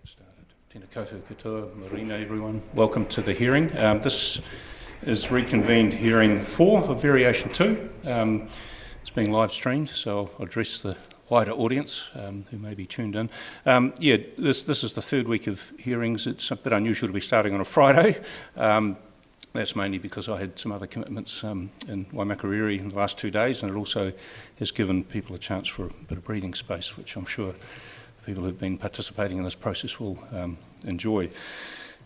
Get started. Tēnā koutou katoa, Marina, everyone. Welcome to the hearing. This is reconvened hearing 4 of Variation 2. It's being live streamed, so I'll address the wider audience who may be tuned in. This is the third week of hearings. It's a bit unusual to be starting on a Friday. That's mainly because I had some other commitments in Waimakariri in the last 2 days, and it also has given people a chance for a bit of breathing space, which I'm sure people who've been participating in this process will enjoy.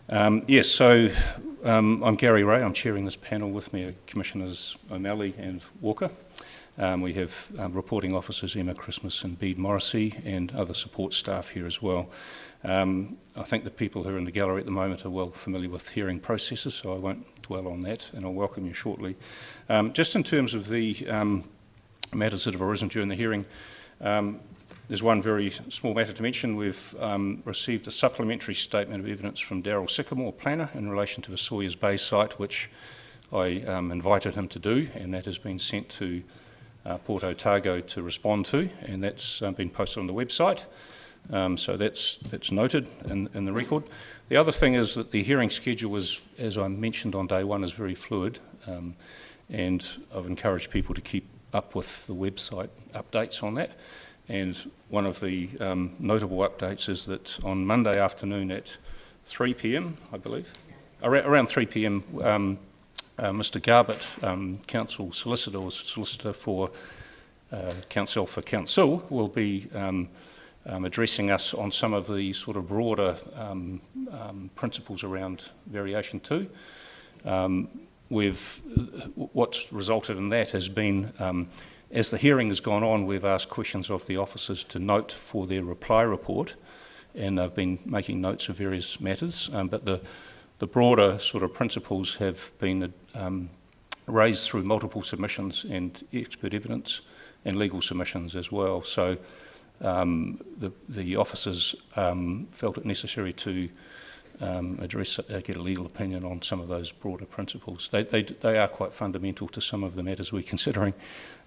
I'm Gary Ray. I'm chairing this panel. With me are Commissioners O'Malley and Walker. We have reporting officers Emma Christmas and Bede Morrissey, and other support staff here as well. I think the people who are in the gallery at the moment are well familiar with hearing processes, so I won't dwell on that, and I'll welcome you shortly. Just in terms of the matters that have arisen during the hearing, there's one very small matter to mention. We've received a supplementary statement of evidence from Daryl Sycamore, planner, in relation to the Sawyers Bay site, which I invited him to do, and that has been sent to Port Otago to respond to, and that's been posted on the website. So that's noted in the record. The other thing is that the hearing schedule was, as I mentioned on day one, is very fluid, and I've encouraged people to keep up with the website updates on that. And one of the notable updates is that on Monday afternoon at 3 p.m, I believe, around 3 p.m, Mr. Garbutt, council solicitor or solicitor for council for council, will be addressing us on some of the sort of broader principles around Variation 2. What's resulted in that has been, as the hearing has gone on, we've asked questions of the officers to note for their reply report, and they've been making notes of various matters, but the broader sort of principles have been raised through multiple submissions and expert evidence and legal submissions as well. So the officers felt it necessary to get a legal opinion on some of those broader principles. They are quite fundamental to some of the matters we're considering,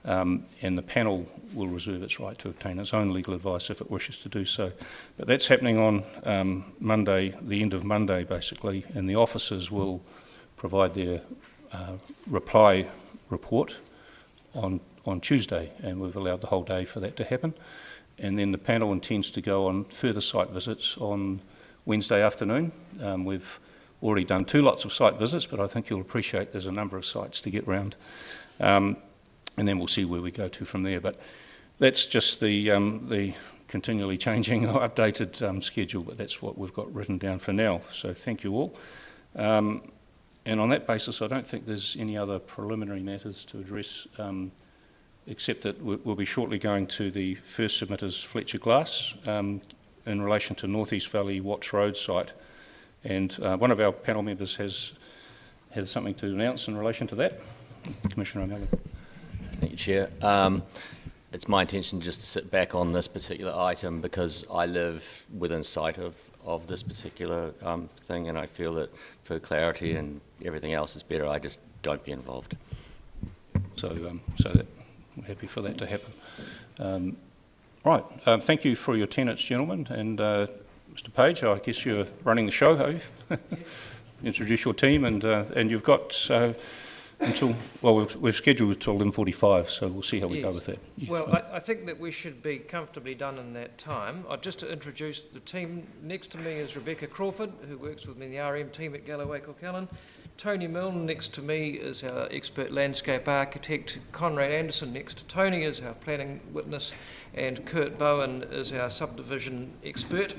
and the panel will reserve its right to obtain its own legal advice if it wishes to do so. But that's happening on Monday, the end of Monday basically, and the officers will provide their reply report on Tuesday, and we've allowed the whole day for that to happen. And then the panel intends to go on further site visits on Wednesday afternoon. We've already done 2 lots of site visits, but I think you'll appreciate there's a number of sites to get round. And then we'll see where we go to from there. But that's just the continually changing or updated schedule, but that's what we've got written down for now. So thank you all. And on that basis, I don't think there's any other preliminary matters to address, except that we'll be shortly going to the first submitters, Fletcher Glass, in relation to North East Valley Watts Road site. And one of our panel members has something to announce in relation to that. Commissioner O'Malley. Thank you, Chair. It's my intention just to sit back on this particular item because I live within sight of this particular thing, and I feel that for clarity and everything else is better, I just don't be involved. So that we're happy for that to happen. Right, thank you for your attendance, gentlemen, and Mr. Page, I guess you're running the show, are you? Introduce your team, and you've got until, well, we've scheduled until 11:45, so we'll see how we go with that. Yeah. Well, I think that we should be comfortably done in that time. Just to introduce the team, next to me is Rebecca Crawford, who works with me in the RM team at Galloway Kilcullen. Tony Milne next to me is our expert landscape architect. Conrad Anderson next to Tony is our planning witness, and Kurt Bowen is our subdivision expert,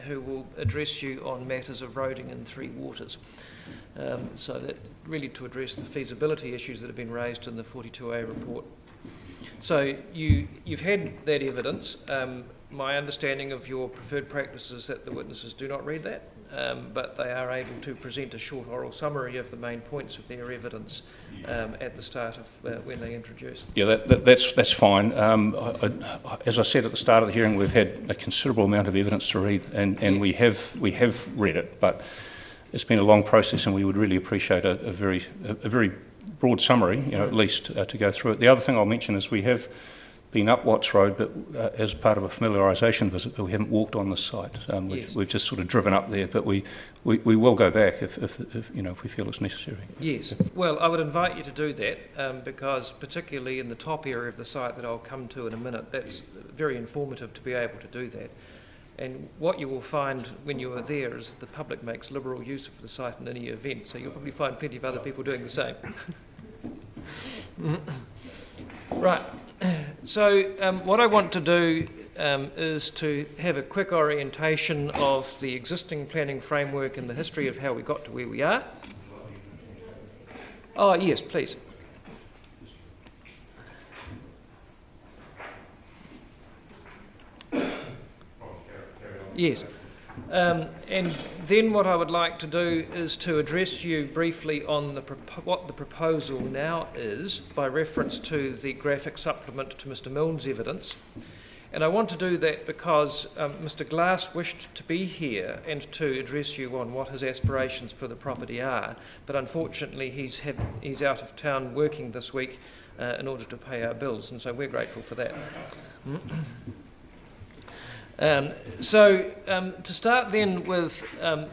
who will address you on matters of roading in Three Waters. So that really to address the feasibility issues that have been raised in the 42A report. So you've had that evidence. My understanding of your preferred practice is that the witnesses do not read that, but they are able to present a short oral summary of the main points of their evidence at the start of when they introduce. Yeah, that's fine. As I said at the start of the hearing, we've had a considerable amount of evidence to read, and yes. we have read it, but it's been a long process, and we would really appreciate a very broad summary, at least to go through it. The other thing I'll mention is we have been up Watts Road, but as part of a familiarisation visit, but we haven't walked on the site. We've just sort of driven up there, but we will go back if we feel it's necessary. Yes, well, I would invite you to do that because particularly in the top area of the site that I'll come to in a minute, that's very informative to be able to do that. And what you will find when you are there is the public makes liberal use of the site in any event, so you'll probably find plenty of other people doing the same. Right, so what I want to do is to have a quick orientation of the existing planning framework and the history of how we got to where we are. Oh, yes, please. Yes. And then what I would like to do is to address you briefly on what the proposal now is by reference to the graphic supplement to Mr Milne's evidence. And I want to do that because Mr Glass wished to be here and to address you on what his aspirations for the property are, but unfortunately he's out of town working this week in order to pay our bills, and so we're grateful for that. To start then with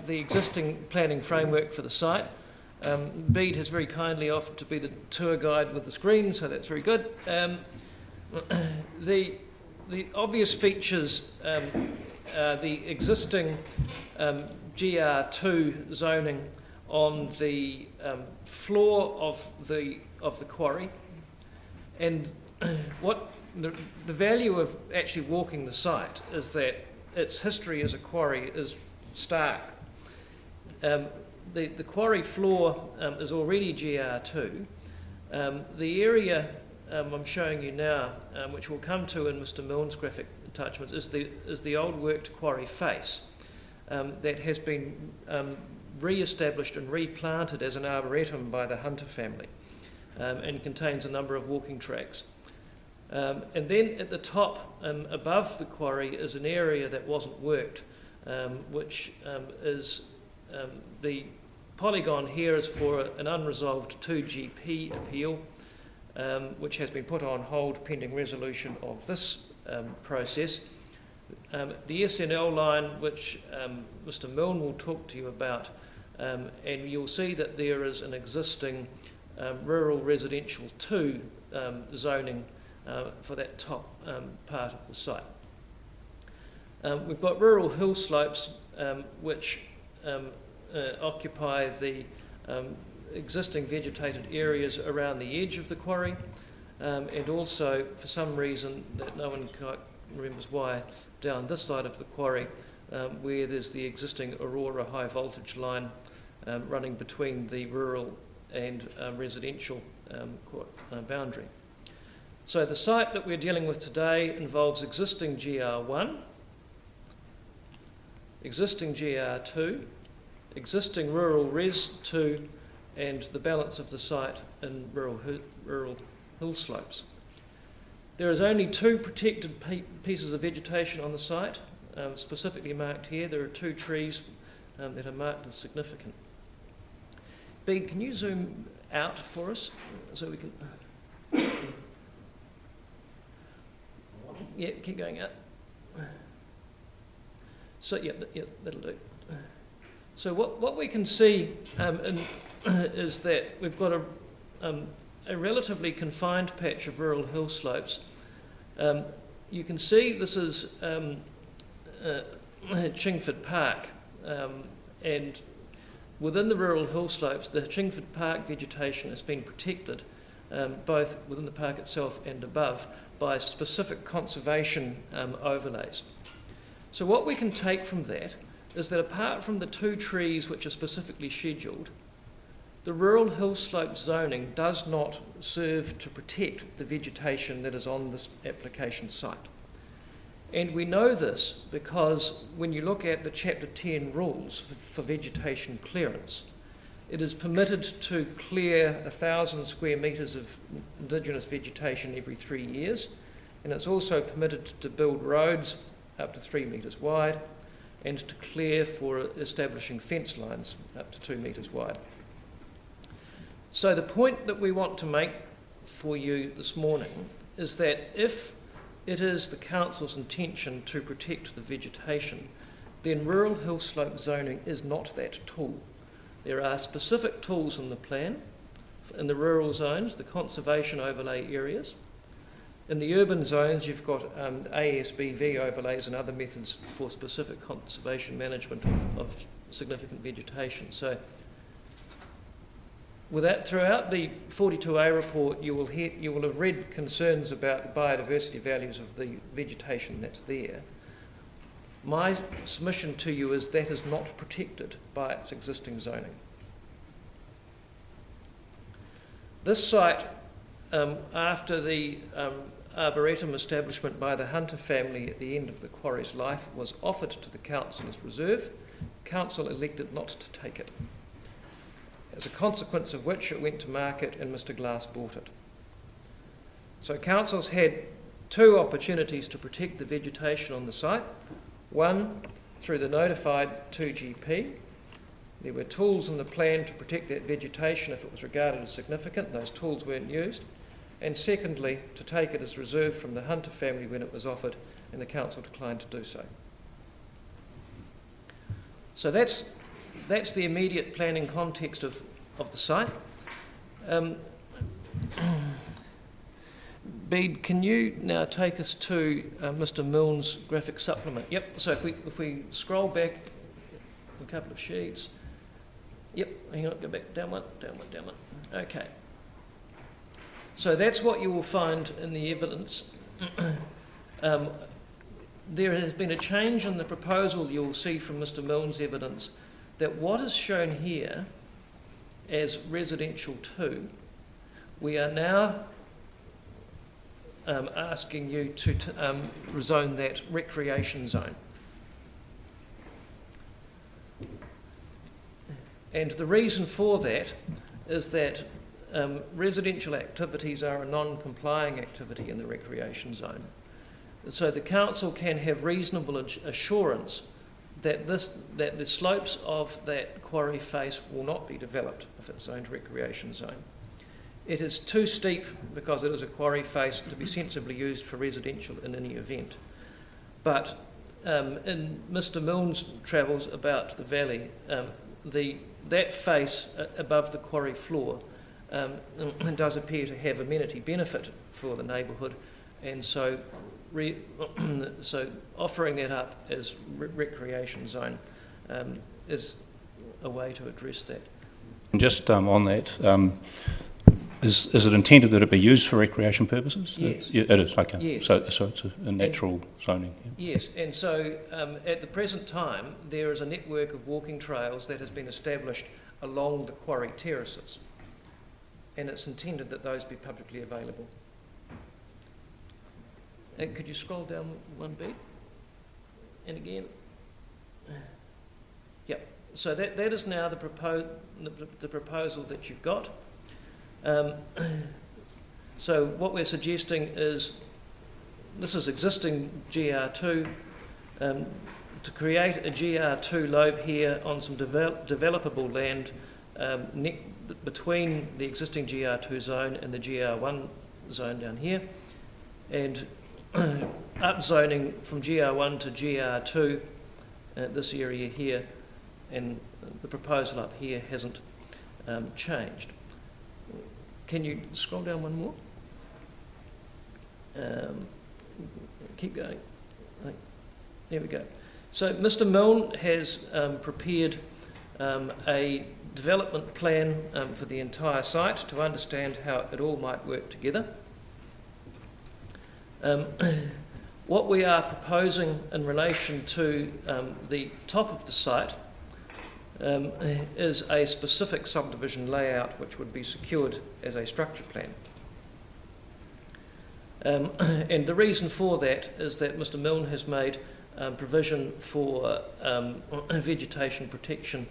the existing planning framework for the site, Bede has very kindly offered to be the tour guide with the screen, so that's very good. The obvious features are the existing GR2 zoning on the floor of the quarry, and what the value of actually walking the site is that its history as a quarry is stark. The quarry floor is already GR2. The area I'm showing you now, which we'll come to in Mr Milne's graphic attachments, is the old worked quarry face that has been re-established and replanted as an arboretum by the Hunter family and contains a number of walking tracks. And then at the top, above the quarry, is an area that wasn't worked, which is the polygon here is for an unresolved 2GP appeal, which has been put on hold pending resolution of this process. The SNL line, which Mr Milne will talk to you about, and you'll see that there is an existing rural residential 2 zoning for that top part of the site. We've got rural hill slopes which occupy the existing vegetated areas around the edge of the quarry, and also, for some reason that no one quite remembers why, down this side of the quarry where there's the existing Aurora high voltage line running between the rural and residential boundary. So the site that we're dealing with today involves existing GR1, existing GR2, existing rural Res 2, and the balance of the site in rural hill slopes. There is only 2 protected pieces of vegetation on the site, specifically marked here. There are 2 trees that are marked as significant. Bede, can you zoom out for us so we can... Yeah, keep going out. So yeah, that'll do. So what we can see is that we've got a relatively confined patch of rural hill slopes. You can see this is Chingford Park, and within the rural hill slopes, the Chingford Park vegetation has been protected, both within the park itself and above, by specific conservation overlays. So what we can take from that is that apart from the 2 trees which are specifically scheduled, the rural hill slope zoning does not serve to protect the vegetation that is on this application site. And we know this because when you look at the Chapter 10 rules for vegetation clearance, it is permitted to clear 1,000 square metres of indigenous vegetation every 3 years, and it's also permitted to build roads up to 3 metres wide and to clear for establishing fence lines up to 2 metres wide. So the point that we want to make for you this morning is that if it is the council's intention to protect the vegetation, then rural hill slope zoning is not that tool. There are specific tools in the plan, in the rural zones, the conservation overlay areas. In the urban zones, you've got ASBV overlays and other methods for specific conservation management of significant vegetation. So throughout the 42A report, you will have read concerns about the biodiversity values of the vegetation that's there. My submission to you is that is not protected by its existing zoning. This site, after the arboretum establishment by the Hunter family at the end of the quarry's life, was offered to the council as reserve. Council elected not to take it, as a consequence of which it went to market and Mr Glass bought it. So council's had two opportunities to protect the vegetation on the site. One, through the notified 2GP. There were tools in the plan to protect that vegetation if it was regarded as significant. Those tools weren't used. And secondly, to take it as reserve from the Hunter family when it was offered, and the council declined to do so. So that's the immediate planning context of the site. Bede, can you now take us to Mr Milne's graphic supplement? Yep, so if we scroll back a couple of sheets. Yep, hang on, go back, down one. Okay. So that's what you will find in the evidence. There has been a change in the proposal you'll see from Mr Milne's evidence, that what is shown here as residential 2, we are now asking you to rezone that recreation zone. And the reason for that is that residential activities are a non-complying activity in the recreation zone. So the council can have reasonable assurance that the slopes of that quarry face will not be developed if it's zoned recreation zone. It is too steep, because it is a quarry face, to be sensibly used for residential in any event. But in Mr Milne's travels about the valley, that face above the quarry floor does appear to have amenity benefit for the neighbourhood, and so offering that up as recreation zone is a way to address that. And just on that, is it intended that it be used for recreation purposes? Yes. It is, okay. Yes. So it's a natural zoning. Yeah. Yes, and so at the present time, there is a network of walking trails that has been established along the quarry terraces, and it's intended that those be publicly available. And could you scroll down one bit? And again. Yep. So that is now the proposal that you've got. So what we're suggesting is, this is existing GR2, to create a GR2 lobe here on some developable land between the existing GR2 zone and the GR1 zone down here, and upzoning from GR1 to GR2, this area here, and the proposal up here hasn't changed. Can you scroll down one more? Keep going. There we go. So Mr Milne has prepared a development plan for the entire site to understand how it all might work together. What we are proposing in relation to the top of the site is a specific subdivision layout which would be secured as a structure plan. And the reason for that is that Mr Milne has made provision for vegetation protection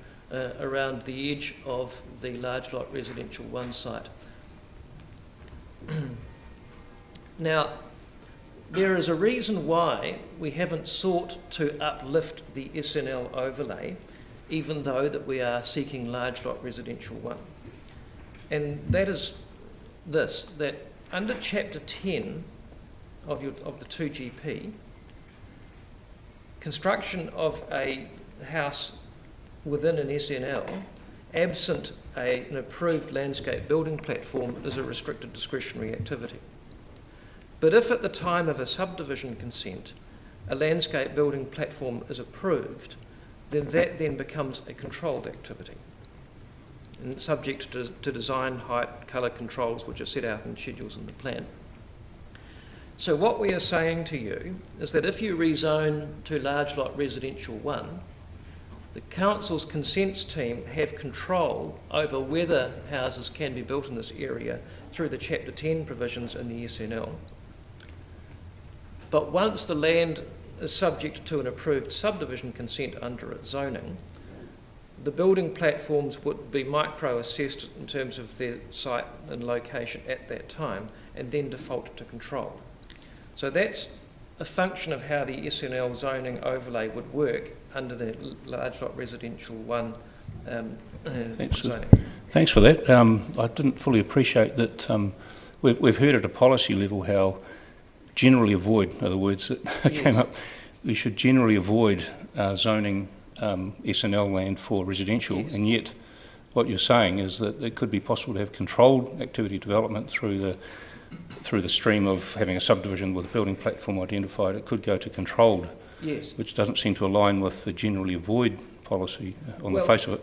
around the edge of the large lot residential 1 site. Now, there is a reason why we haven't sought to uplift the SNL overlay, even though that we are seeking large lot residential 1. And that is this, that under Chapter 10 of the 2GP, construction of a house within an SNL, absent an approved landscape building platform, is a restricted discretionary activity. But if at the time of a subdivision consent a landscape building platform is approved, then that then becomes a controlled activity, and subject to design, height, colour controls which are set out in schedules in the plan. So what we are saying to you is that if you rezone to large lot residential 1, the council's consents team have control over whether houses can be built in this area through the Chapter 10 provisions in the SNL. But once the land is subject to an approved subdivision consent under its zoning, the building platforms would be micro-assessed in terms of their site and location at that time, and then default to control. So that's a function of how the SNL zoning overlay would work under the large lot residential 1 zoning. Thanks for that. I didn't fully appreciate that. We've heard at a policy level how generally avoid, are the words that came up, we should generally avoid zoning SNL land for residential, and yet what you're saying is that it could be possible to have controlled activity development through the stream of having a subdivision with a building platform identified. It could go to controlled, which doesn't seem to align with the generally avoid policy on the face of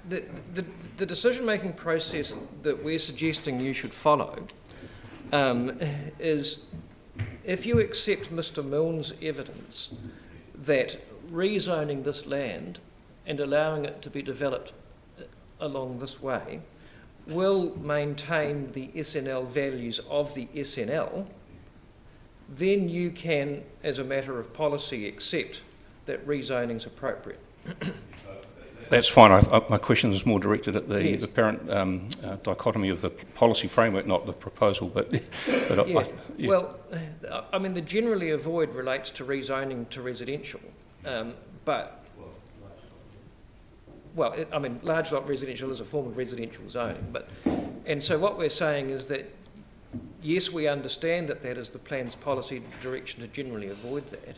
it. The decision-making process that we're suggesting you should follow is, if you accept Mr. Milne's evidence that rezoning this land and allowing it to be developed along this way will maintain the SNL values of the SNL, then you can, as a matter of policy, accept that rezoning is appropriate. That's fine. My question is more directed at the apparent dichotomy of the policy framework, not the proposal. But Well, I mean, the generally avoid relates to rezoning to residential, I mean, large lot residential is a form of residential zoning. And so what we're saying is that, yes, we understand that that is the plan's policy direction to generally avoid that.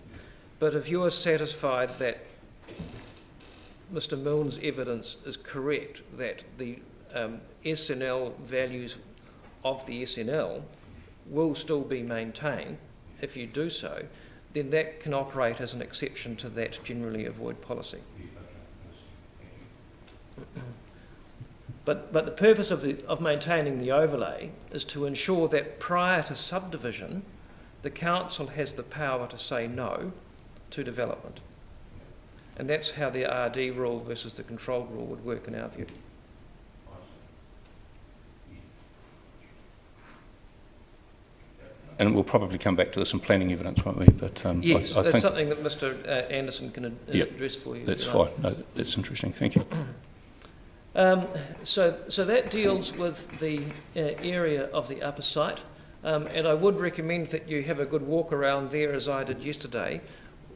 But if you're satisfied that Mr. Milne's evidence is correct, that the SNL values of the SNL will still be maintained, if you do so, then that can operate as an exception to that generally avoid policy. But the purpose of maintaining the overlay is to ensure that prior to subdivision, the council has the power to say no to development. And that's how the RD rule versus the control rule would work in our view. And we'll probably come back to this in planning evidence, won't we? But yes, I that's think something that Mr. Anderson can address for you. That's fine. No, that's interesting. Thank you. So that deals with the area of the upper site, and I would recommend that you have a good walk around there, as I did yesterday.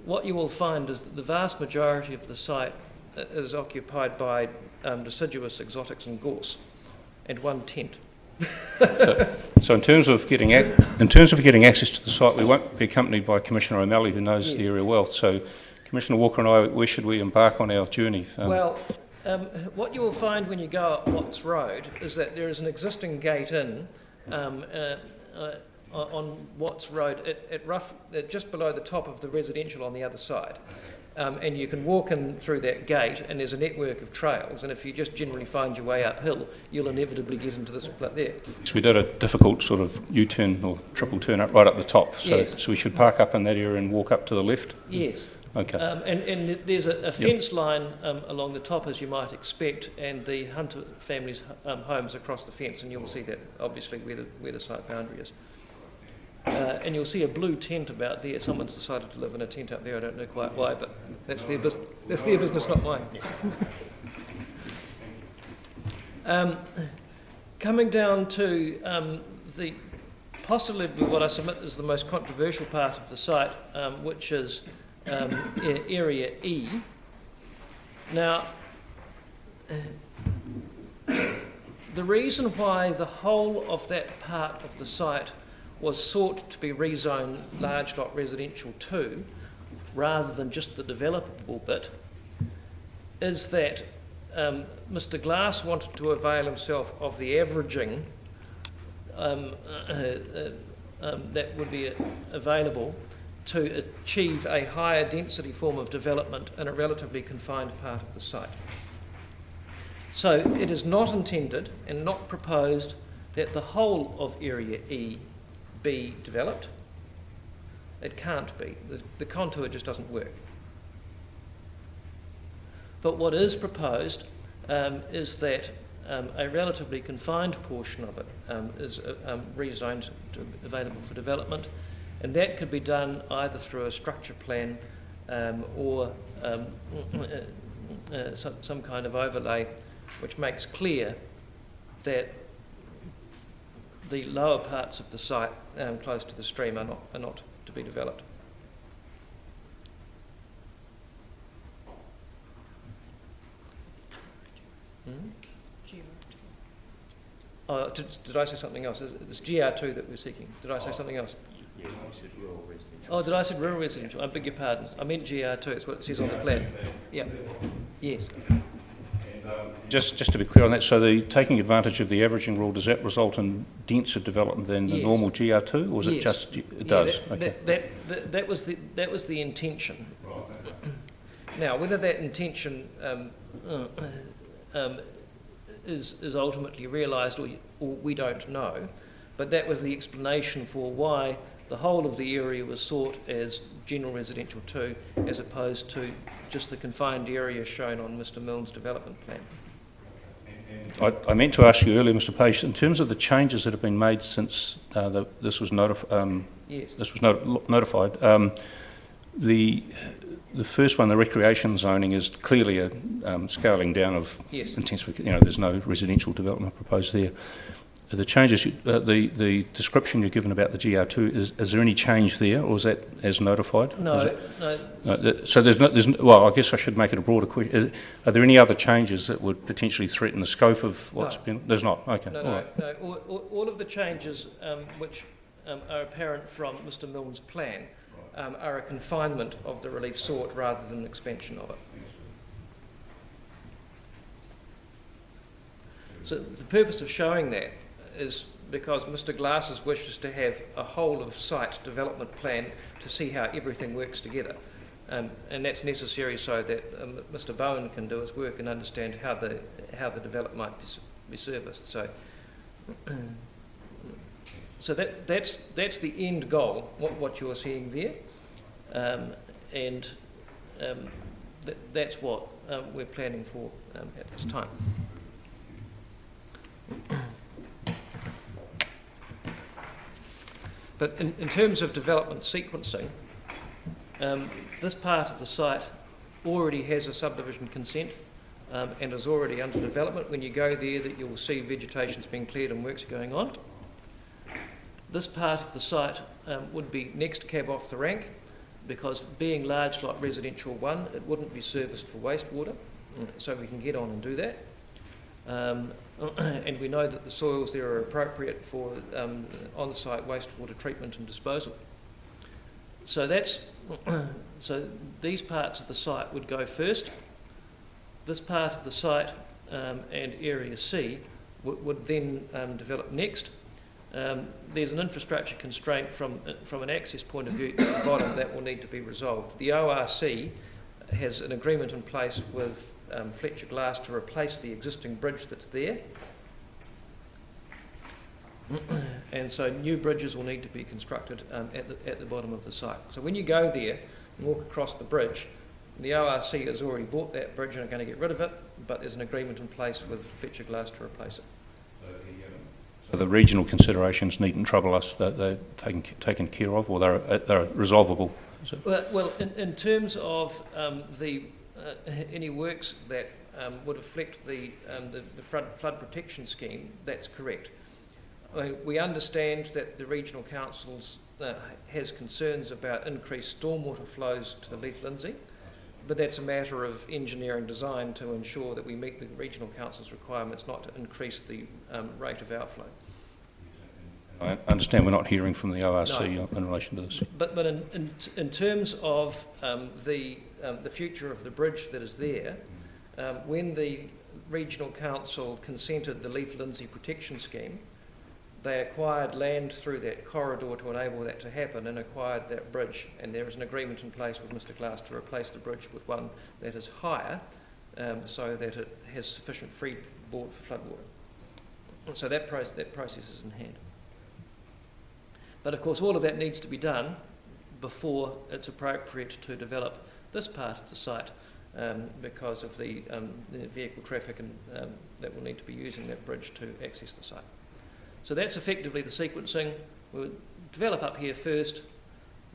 What you will find is that the vast majority of the site is occupied by deciduous exotics and gorse, and one tent. So in terms of getting access to the site, we won't be accompanied by Commissioner O'Malley, who knows the area well. So, Commissioner Walker and I, where should we embark on our journey? What you will find when you go up Watts Road is that there is an existing gate in on Watts Road at just below the top of the residential on the other side. And you can walk in through that gate, and there's a network of trails, and if you just generally find your way uphill, you'll inevitably get into this split there. So we did a difficult sort of U-turn or triple turn up right up the top, so we should park up in that area and walk up to the left? Yes. Okay. And there's a fence line along the top, as you might expect, and the Hunter family's homes across the fence, and you'll see that obviously where the site boundary is. And you'll see a blue tent about there. Someone's decided to live in a tent up there. I don't know quite why, but that's their business, not mine. Coming down to the possibly what I submit is the most controversial part of the site, which is Area E. Now, the reason why the whole of that part of the site was sought to be rezoned large lot residential 2, rather than just the developable bit, is that Mr. Glass wanted to avail himself of the averaging that would be available to achieve a higher density form of development in a relatively confined part of the site. So it is not intended and not proposed that the whole of Area E be developed. It can't be. The contour just doesn't work. But what is proposed is that a relatively confined portion of it is rezoned to available for development, and that could be done either through a structure plan or some kind of overlay which makes clear that the lower parts of the site close to the stream are not to be developed. Oh, did I say something else? It's GR2 that we're seeking. Did I say something else? Yeah, you said rural residential. Oh, did I say rural residential? I beg your pardon. I meant GR2. It's what it says on the plan. Yeah. Yes. Just to be clear on that, so the taking advantage of the averaging rule, does that result in denser development than the normal GR2, or is it just, it does? That was the intention. Now, whether that intention is ultimately realised or we don't know, but that was the explanation for why the whole of the area was sought as general residential 2, as opposed to just the confined area shown on Mr. Milne's development plan. I meant to ask you earlier, Mr. Page, in terms of the changes that have been made since this was notified. The first one, the recreation zoning, is clearly a scaling down of intensification. There's no residential development proposed there. The changes, the description you're given about the GR2, is there any change there, or is that as notified? No. So there's well, I guess I should make it a broader question. Are there any other changes that would potentially threaten the scope of what's been? There's not. Okay. No. All of the changes which are apparent from Mr. Milne's plan are a confinement of the relief sought rather than an expansion of it. So the purpose of showing that is because Mr. Glass's wishes to have a whole of site development plan to see how everything works together. And that's necessary so that Mr. Bowen can do his work and understand how the development might be serviced. So that's the end goal, what you're seeing there, and that's what we're planning for at this time. But in terms of development sequencing, this part of the site already has a subdivision consent and is already under development. When you go there, that you will see vegetation's been cleared and works are going on. This part of the site would be next cab off the rank, because being large lot residential 1, it wouldn't be serviced for wastewater, so we can get on and do that. And we know that the soils there are appropriate for on-site wastewater treatment and disposal. So so these parts of the site would go first. This part of the site and Area C would then develop next. There's an infrastructure constraint from an access point of view at the bottom that will need to be resolved. The ORC has an agreement in place with Fletcher Glass to replace the existing bridge that's there, and so new bridges will need to be constructed at the bottom of the site. So when you go there and walk across the bridge, the ORC has already bought that bridge and are going to get rid of it, but there's an agreement in place with Fletcher Glass to replace it. So the regional considerations needn't trouble us, that they're taken care of, or they're resolvable? Well, in terms of any works that would affect the flood protection scheme, that's correct. We understand that the regional councils has concerns about increased stormwater flows to the Leith Lindsay, but that's a matter of engineering design to ensure that we meet the regional council's requirements not to increase the rate of outflow. I understand we're not hearing from the ORC in relation to this. But in terms of the future of the bridge that is there, when the Regional Council consented the Leaf Lindsay Protection Scheme, they acquired land through that corridor to enable that to happen and acquired that bridge, and there is an agreement in place with Mr Glass to replace the bridge with one that is higher so that it has sufficient freeboard for floodwater. So that process is in hand. But of course all of that needs to be done before it's appropriate to develop this part of the site because of the vehicle traffic and that will need to be using that bridge to access the site. So that's effectively the sequencing. We'll develop up here first,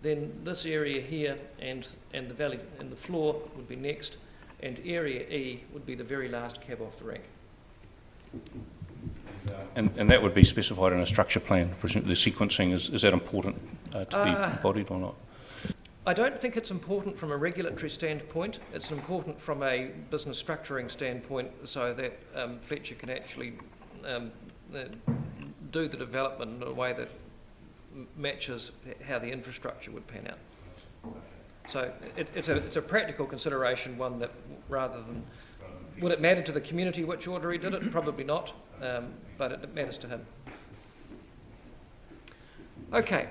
then this area here and the valley and the floor would be next, and area E would be the very last cab off the rank. And that would be specified in a structure plan. Presumably the sequencing, is that important to be embodied or not? I don't think it's important from a regulatory standpoint. It's important from a business structuring standpoint so that Fletcher can actually do the development in a way that matches how the infrastructure would pan out. So it's a practical consideration, one that rather than, would it matter to the community which order he did it? Probably not, but it matters to him. Okay,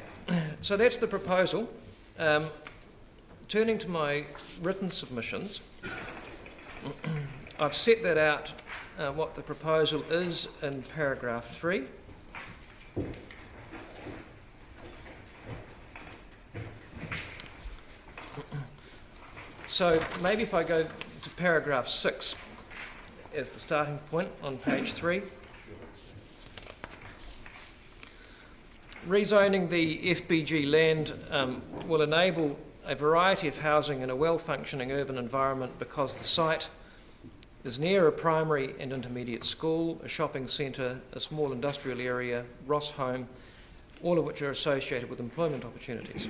so that's the proposal. Turning to my written submissions, I've set that out what the proposal is in paragraph 3. So maybe if I go to paragraph 6 as the starting point on page 3. Rezoning the FBG land will enable a variety of housing in a well-functioning urban environment because the site is near a primary and intermediate school, a shopping centre, a small industrial area, Ross Home, all of which are associated with employment opportunities.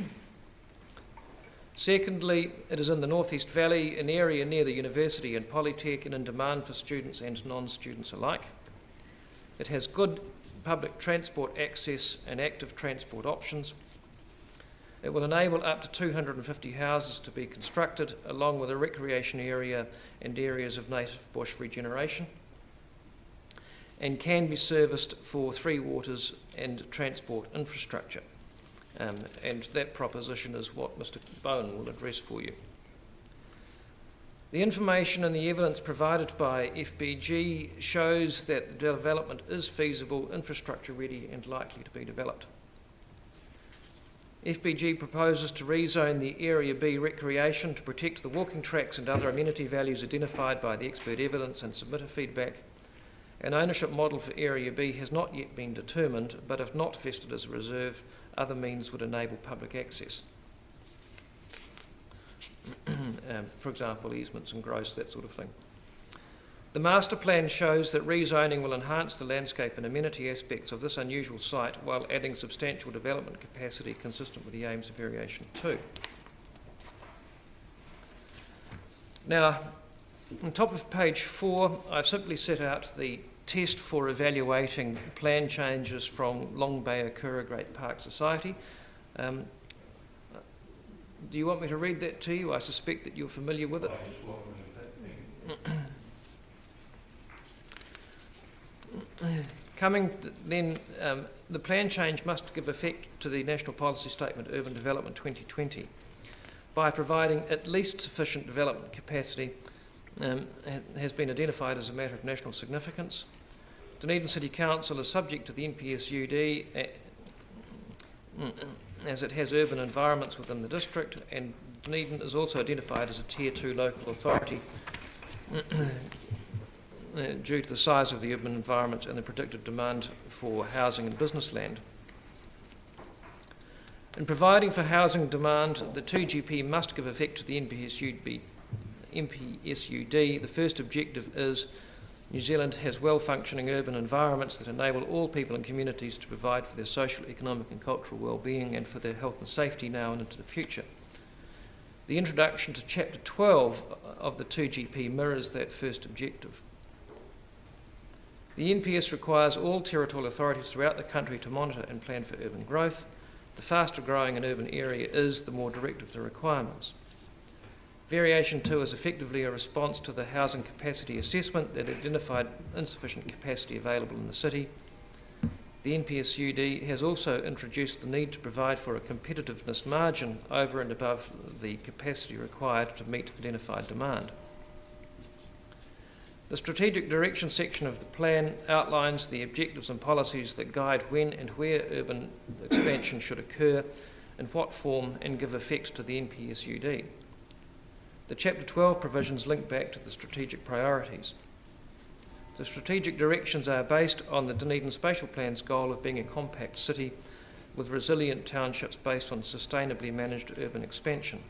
Secondly, it is in the North East Valley, an area near the university and Polytech and in demand for students and non-students alike. It has good public transport access and active transport options. It will enable up to 250 houses to be constructed, along with a recreation area and areas of native bush regeneration, and can be serviced for 3 waters and transport infrastructure. And that proposition is what Mr Bowen will address for you. The information and the evidence provided by FBG shows that the development is feasible, infrastructure ready and likely to be developed. FBG proposes to rezone the Area B recreation to protect the walking tracks and other amenity values identified by the expert evidence and submitter feedback. An ownership model for Area B has not yet been determined, but if not vested as a reserve, other means would enable public access. For example, easements and growths, that sort of thing. The master plan shows that rezoning will enhance the landscape and amenity aspects of this unusual site while adding substantial development capacity consistent with the aims of Variation 2. Now, on top of page 4, I've simply set out the test for evaluating plan changes from Long Bay Akura Great Park Society. Do you want me to read that to you? I suspect that you're familiar with it. Coming then, the plan change must give effect to the National Policy Statement Urban Development 2020 by providing at least sufficient development capacity has been identified as a matter of national significance. Dunedin City Council is subject to the NPSUD as it has urban environments within the district, and Dunedin is also identified as a Tier 2 local authority due to the size of the urban environments and the predicted demand for housing and business land. In providing for housing demand, the 2GP must give effect to the NPSUD. The first objective is New Zealand has well-functioning urban environments that enable all people and communities to provide for their social, economic and cultural well-being and for their health and safety now and into the future. The introduction to Chapter 12 of the 2GP mirrors that first objective. The NPS requires all territorial authorities throughout the country to monitor and plan for urban growth. The faster growing an urban area is, the more directive the requirements. Variation 2 is effectively a response to the housing capacity assessment that identified insufficient capacity available in the city. The NPSUD has also introduced the need to provide for a competitiveness margin over and above the capacity required to meet identified demand. The strategic direction section of the plan outlines the objectives and policies that guide when and where urban expansion should occur, in what form, and give effect to the NPSUD. The Chapter 12 provisions link back to the strategic priorities. The strategic directions are based on the Dunedin Spatial Plan's goal of being a compact city with resilient townships based on sustainably managed urban expansion.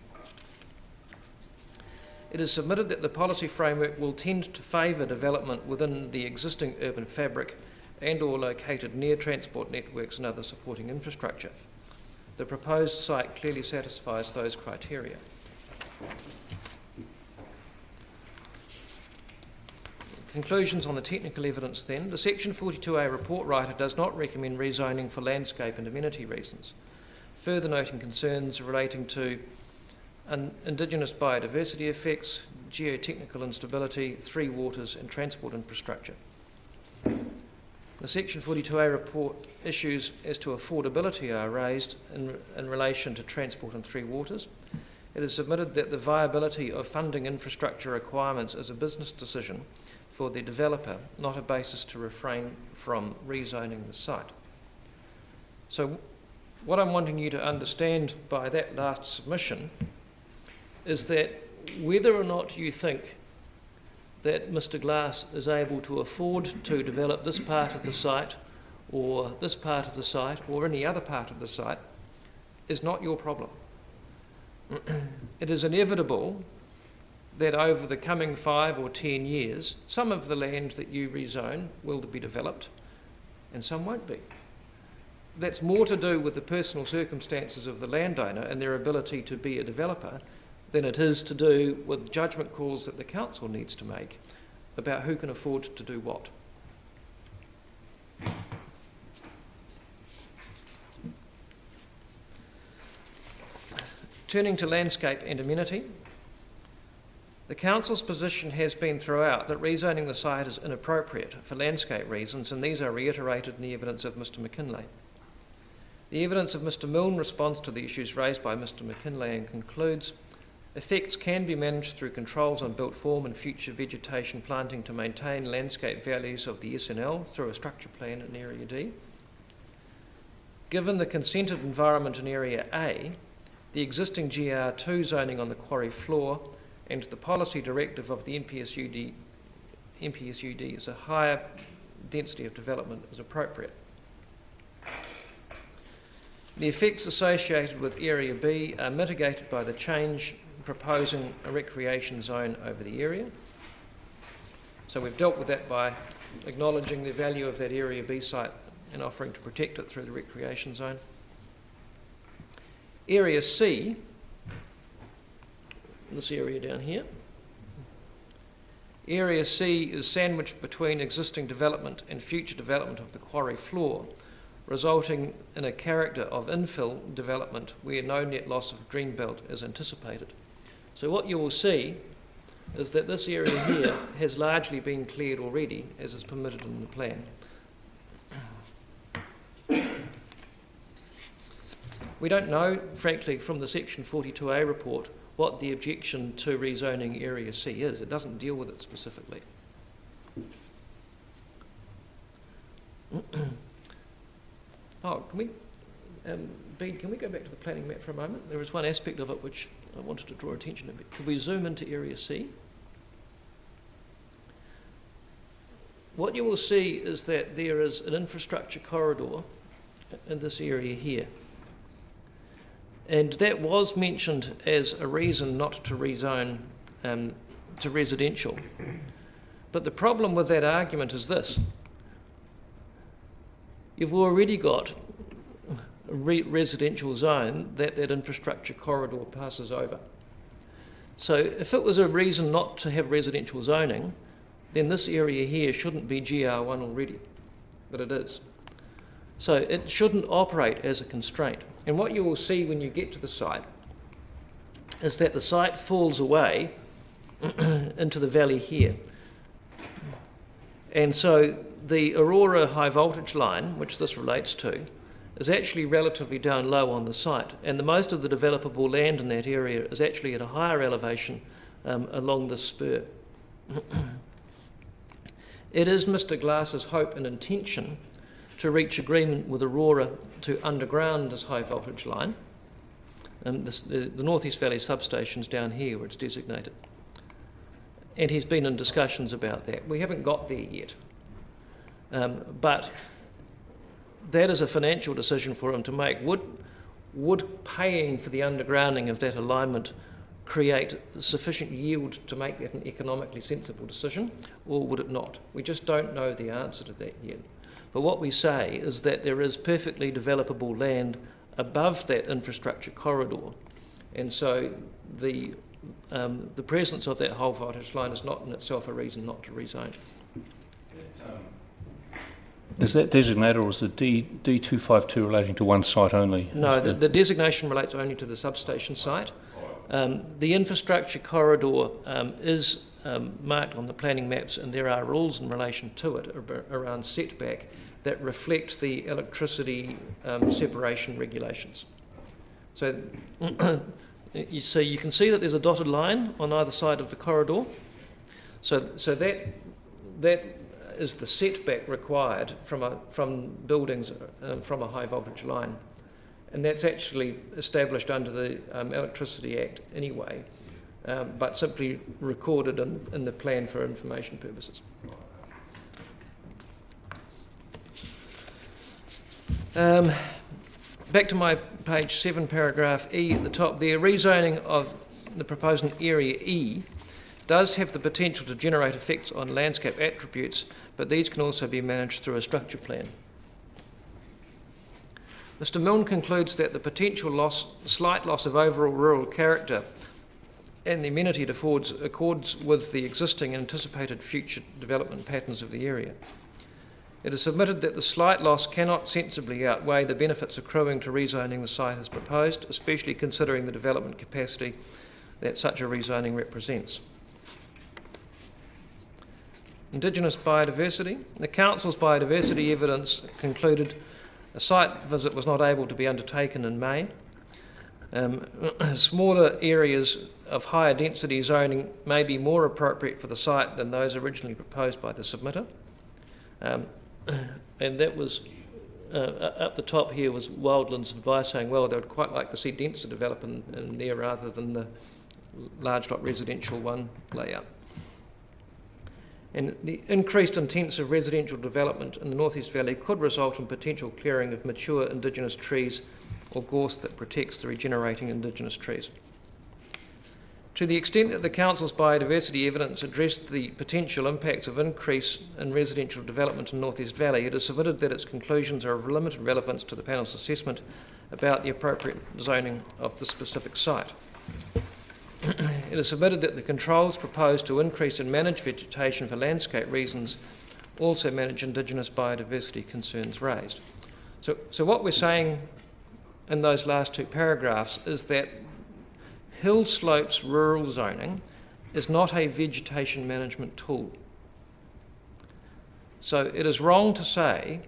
It is submitted that the policy framework will tend to favour development within the existing urban fabric and or located near transport networks and other supporting infrastructure. The proposed site clearly satisfies those criteria. Conclusions on the technical evidence then. The Section 42A report writer does not recommend rezoning for landscape and amenity reasons, further noting concerns relating to indigenous biodiversity effects, geotechnical instability, three waters and transport infrastructure. The Section 42A report issues as to affordability are raised in relation to transport and three waters. It is submitted that the viability of funding infrastructure requirements is a business decision for the developer, not a basis to refrain from rezoning the site. So what I'm wanting you to understand by that last submission is that whether or not you think that Mr. Glass is able to afford to develop this part of the site or this part of the site or any other part of the site is not your problem. It is inevitable that over the coming 5 or 10 years, some of the land that you rezone will be developed and some won't be. That's more to do with the personal circumstances of the landowner and their ability to be a developer than it is to do with judgment calls that the council needs to make about who can afford to do what. Turning to landscape and amenity, the council's position has been throughout that rezoning the site is inappropriate for landscape reasons, and these are reiterated in the evidence of Mr. McKinlay. The evidence of Mr. Milne responds to the issues raised by Mr. McKinlay and concludes, effects can be managed through controls on built form and future vegetation planting to maintain landscape values of the SNL through a structure plan in Area D. Given the consented environment in Area A, the existing GR2 zoning on the quarry floor and the policy directive of the NPSUD is a higher density of development is appropriate. The effects associated with Area B are mitigated by the change proposing a recreation zone over the area. So we've dealt with that by acknowledging the value of that Area B site and offering to protect it through the recreation zone. Area C, this area down here. Area C is sandwiched between existing development and future development of the quarry floor, resulting in a character of infill development where no net loss of greenbelt is anticipated. So what you will see is that this area here has largely been cleared already, as is permitted in the plan. We don't know, frankly, from the Section 42A report what the objection to rezoning Area C is. It doesn't deal with it specifically. Oh, can we, Bede, can we go back to the planning map for a moment? There is one aspect of it which I wanted to draw attention to. Could we zoom into Area C? What you will see is that there is an infrastructure corridor in this area here. And that was mentioned as a reason not to rezone to residential. But the problem with that argument is this. You've already got a residential zone that infrastructure corridor passes over. So if it was a reason not to have residential zoning, then this area here shouldn't be GR1 already, but it is. So it shouldn't operate as a constraint. And what you will see when you get to the site is that the site falls away into the valley here. And so the Aurora high voltage line, which this relates to, is actually relatively down low on the site, and most of the developable land in that area is actually at a higher elevation along the spur. It is Mr. Glass's hope and intention to reach agreement with Aurora to underground this high voltage line. The North East Valley substation's down here where it's designated. And he's been in discussions about that. We haven't got there yet. But that is a financial decision for him to make. Would paying for the undergrounding of that alignment create sufficient yield to make that an economically sensible decision, or would it not? We just don't know the answer to that yet. But what we say is that there is perfectly developable land above that infrastructure corridor, and so the presence of that whole voltage line is not in itself a reason not to rezone. Is that designated, or is the D252 relating to one site only? No, the designation relates only to the substation site. The infrastructure corridor is marked on the planning maps, and there are rules in relation to it around setback that reflect the electricity separation regulations. So, so you can see that there's a dotted line on either side of the corridor. So that is the setback required from buildings from a high voltage line, and that's actually established under the Electricity Act anyway, but simply recorded in the plan for information purposes. Back to my page 7, paragraph E at the top there, rezoning of the proposed area E does have the potential to generate effects on landscape attributes, but these can also be managed through a structure plan. Mr. Milne concludes that the potential slight loss of overall rural character and the amenity it affords accords with the existing and anticipated future development patterns of the area. It is submitted that the slight loss cannot sensibly outweigh the benefits accruing to rezoning the site as proposed, especially considering the development capacity that such a rezoning represents. Indigenous biodiversity. The Council's biodiversity evidence concluded a site visit was not able to be undertaken in May. Smaller areas of higher density zoning may be more appropriate for the site than those originally proposed by the submitter. And that was, up the top here was Wildlands advice saying, well, they would quite like to see denser development in there rather than the large lot residential one layout. And the increased intensive residential development in the North East Valley could result in potential clearing of mature Indigenous trees or gorse that protects the regenerating Indigenous trees. To the extent that the Council's biodiversity evidence addressed the potential impacts of increase in residential development in North East Valley, it is submitted that its conclusions are of limited relevance to the panel's assessment about the appropriate zoning of the specific site. It is submitted that the controls proposed to increase and manage vegetation for landscape reasons also manage Indigenous biodiversity concerns raised. So what we're saying in those last two paragraphs is that hill slopes rural zoning is not a vegetation management tool. So it is wrong to say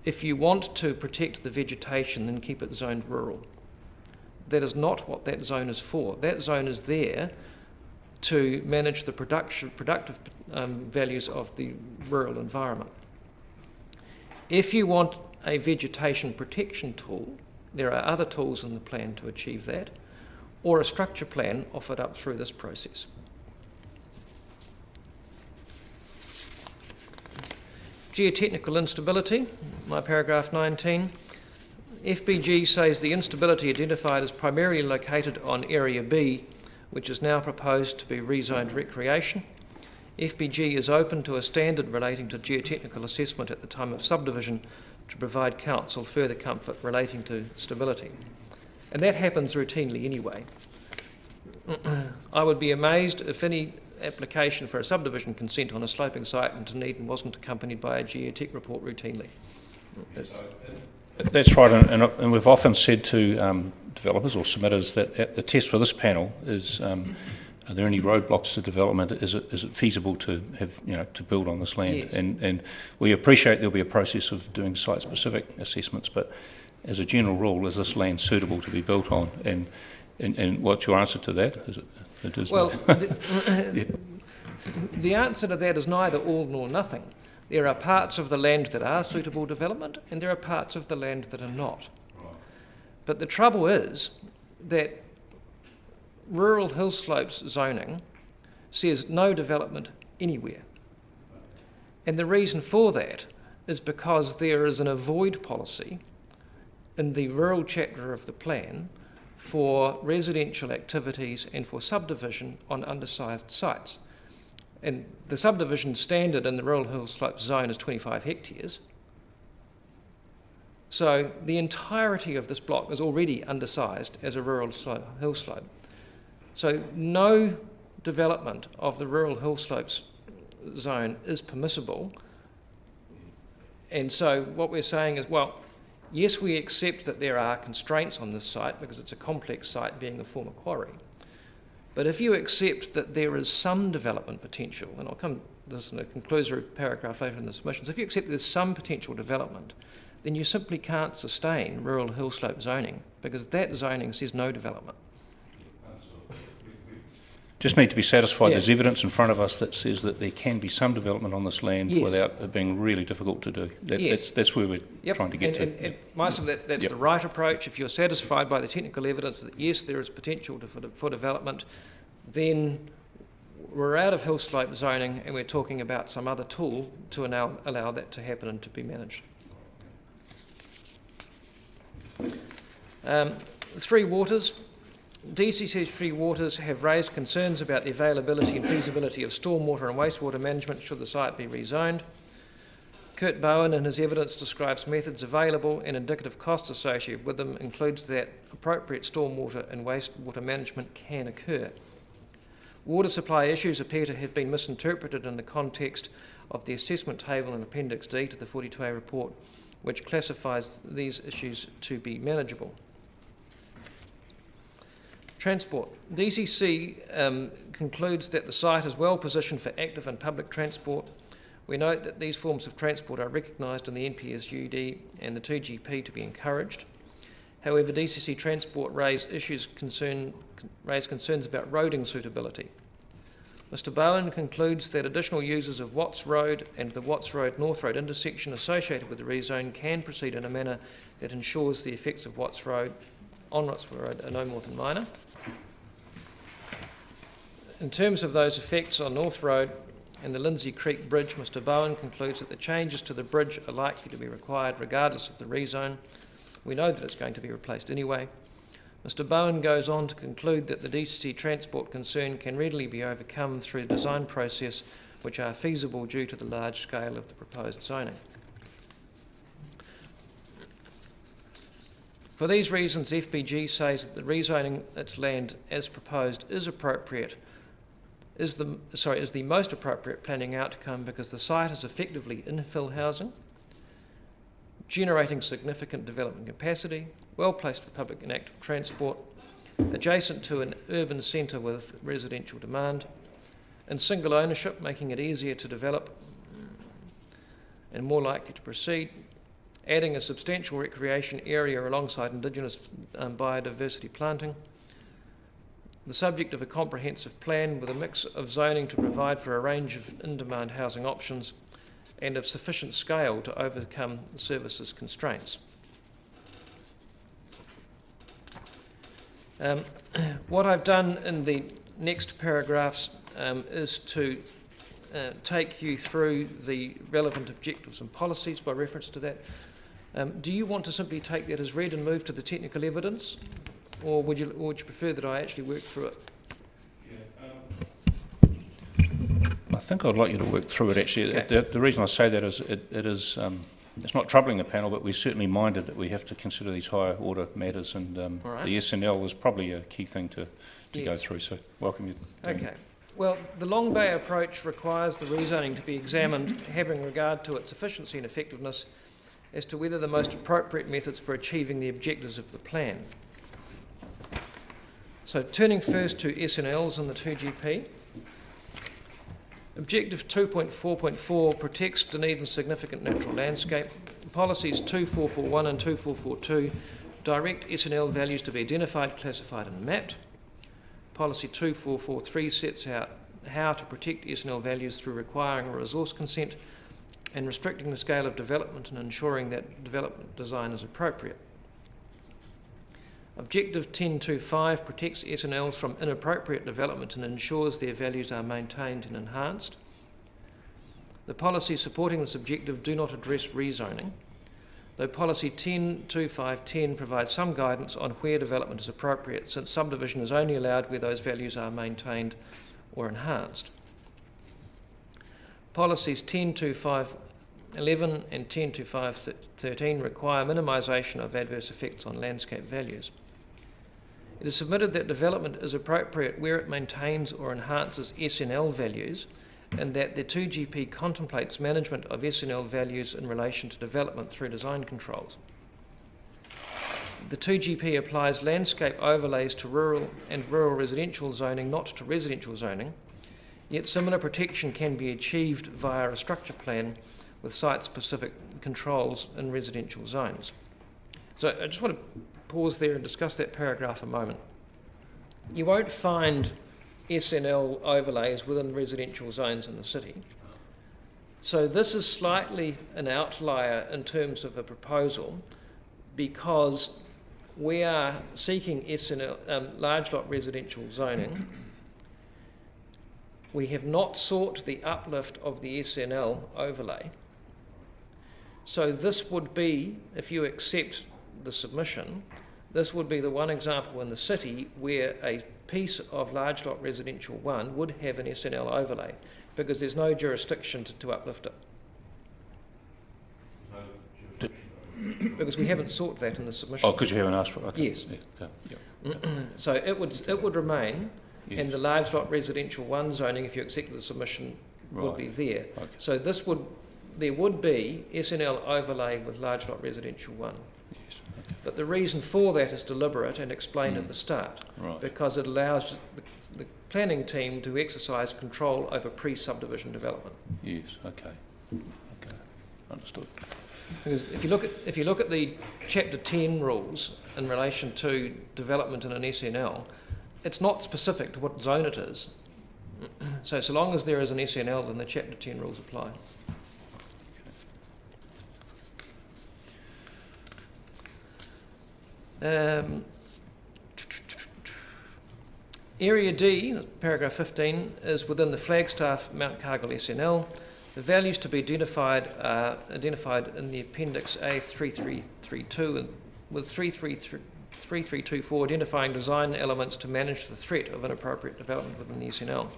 if you want to protect the vegetation then keep it zoned rural. That is not what that zone is for. That zone is there to manage the productive values of the rural environment. If you want a vegetation protection tool, there are other tools in the plan to achieve that, or a structure plan offered up through this process. Geotechnical instability, my paragraph 19. FBG says the instability identified is primarily located on Area B, which is now proposed to be rezoned recreation. FBG is open to a standard relating to geotechnical assessment at the time of subdivision to provide council further comfort relating to stability. And that happens routinely anyway. I would be amazed if any application for a subdivision consent on a sloping site in Dunedin wasn't accompanied by a geotech report routinely. That's right, and we've often said to developers or submitters that the test for this panel is: are there any roadblocks to development? Is it feasible to have to build on this land? Yes. And we appreciate there'll be a process of doing site-specific assessments, but as a general rule, is this land suitable to be built on? And what's your answer to that? It is Well, not. the answer to that is neither all nor nothing. There are parts of the land that are suitable development, and there are parts of the land that are not. Right. But the trouble is that rural hill slopes zoning says no development anywhere. And the reason for that is because there is an avoid policy in the rural chapter of the plan for residential activities and for subdivision on undersized sites. And the subdivision standard in the rural hill slope zone is 25 hectares. So the entirety of this block is already undersized as a rural hill slope. So no development of the rural hill slopes zone is permissible. And so what we're saying is, well, yes, we accept that there are constraints on this site because it's a complex site being a former quarry. But if you accept that there is some development potential, and I'll come to this in a conclusory paragraph later in the submissions, if you accept there's some potential development, then you simply can't sustain rural hill slope zoning because that zoning says no development. Just need to be satisfied Yeah. there's evidence in front of us that says that there can be some development on this land Yes. without it being really difficult to do. Yes. That's where we're trying to get to. And that's Yep. the right approach. If you're satisfied by the technical evidence that yes, there is potential for development, then we're out of hill slope zoning and we're talking about some other tool to allow that to happen and to be managed. Three Waters. DCC Three Waters have raised concerns about the availability and feasibility of stormwater and wastewater management should the site be rezoned. Kurt Bowen in his evidence describes methods available and indicative costs associated with them, includes that appropriate stormwater and wastewater management can occur. Water supply issues appear to have been misinterpreted in the context of the assessment table in Appendix D to the 42A report, which classifies these issues to be manageable. Transport. DCC concludes that the site is well positioned for active and public transport. We note that these forms of transport are recognised in the NPSUD and the 2GP to be encouraged. However, DCC Transport raised concerns about roading suitability. Mr Bowen concludes that additional users of Watts Road and the Watts Road North Road intersection associated with the rezone can proceed in a manner that ensures the effects of Watts Road are no more than minor. In terms of those effects on North Road and the Lindsay Creek Bridge, Mr Bowen concludes that the changes to the bridge are likely to be required regardless of the rezone. We know that it's going to be replaced anyway. Mr Bowen goes on to conclude that the DCC transport concern can readily be overcome through the design process which are feasible due to the large scale of the proposed zoning. For these reasons, FBG says that the rezoning its land as proposed is appropriate, is the most appropriate planning outcome because the site is effectively infill housing, generating significant development capacity, well placed for public and active transport, adjacent to an urban centre with residential demand, and single ownership, making it easier to develop and more likely to proceed, adding a substantial recreation area alongside Indigenous biodiversity planting, the subject of a comprehensive plan with a mix of zoning to provide for a range of in-demand housing options and of sufficient scale to overcome the services constraints. What I've done in the next paragraphs is to take you through the relevant objectives and policies by reference to that. Do you want to simply take that as read and move to the technical evidence, or would you prefer that I actually work through it? I think I'd like you to work through it actually. Okay. The reason I say that is it's not troubling the panel, but we're certainly minded that we have to consider these higher order matters, and All right. the SNL is probably a key thing to go Yes. through, so welcome you. Okay. Well, the Long Bay approach requires the rezoning to be examined having regard to its efficiency and effectiveness as to whether the most appropriate methods for achieving the objectives of the plan. So turning first to SNLs in the 2GP. Objective 2.4.4 protects Dunedin's significant natural landscape. Policies 2441 and 2442 direct SNL values to be identified, classified and mapped. Policy 2443 sets out how to protect SNL values through requiring a resource consent and restricting the scale of development and ensuring that development design is appropriate. Objective 10.2.5 protects SNLs from inappropriate development and ensures their values are maintained and enhanced. The policies supporting this objective do not address rezoning, though Policy 10.2.5.10 provides some guidance on where development is appropriate, since subdivision is only allowed where those values are maintained or enhanced. Policies 10.2.5.11 and 10.2.5.13 require minimisation of adverse effects on landscape values. It is submitted that development is appropriate where it maintains or enhances SNL values, and that the 2GP contemplates management of SNL values in relation to development through design controls. The 2GP applies landscape overlays to rural and rural residential zoning, not to residential zoning, yet similar protection can be achieved via a structure plan with site-specific controls in residential zones. So I just want to pause there and discuss that paragraph a moment. You won't find SNL overlays within residential zones in the city. So this is slightly an outlier in terms of a proposal because we are seeking SNL, large lot residential zoning. We have not sought the uplift of the SNL overlay. So this would be, if you accept the submission, this would be the one example in the city where a piece of large lot residential 1 would have an SNL overlay because there's no jurisdiction to uplift it. Because we haven't sought that in the submission. Oh, because you haven't asked for it? Okay. Yes. Yeah. Yeah. So it would remain, Yes. and the large lot residential 1 zoning, if you accepted the submission, would Right. be there. Okay. So there would be SNL overlay with large lot residential 1. Yes. Okay. But the reason for that is deliberate and explained at the start, Right. because it allows the planning team to exercise control over pre-subdivision development. Yes. Okay. Okay. Understood. Because if you look at the Chapter 10 rules in relation to development in an SNL, it's not specific to what zone it is. So long as there is an SNL, then the Chapter 10 rules apply. Area D, paragraph 15, is within the Flagstaff Mount Cargill SNL. The values to be identified are identified in the Appendix A 3332 and with 3324 identifying design elements to manage the threat of inappropriate development within the SNL.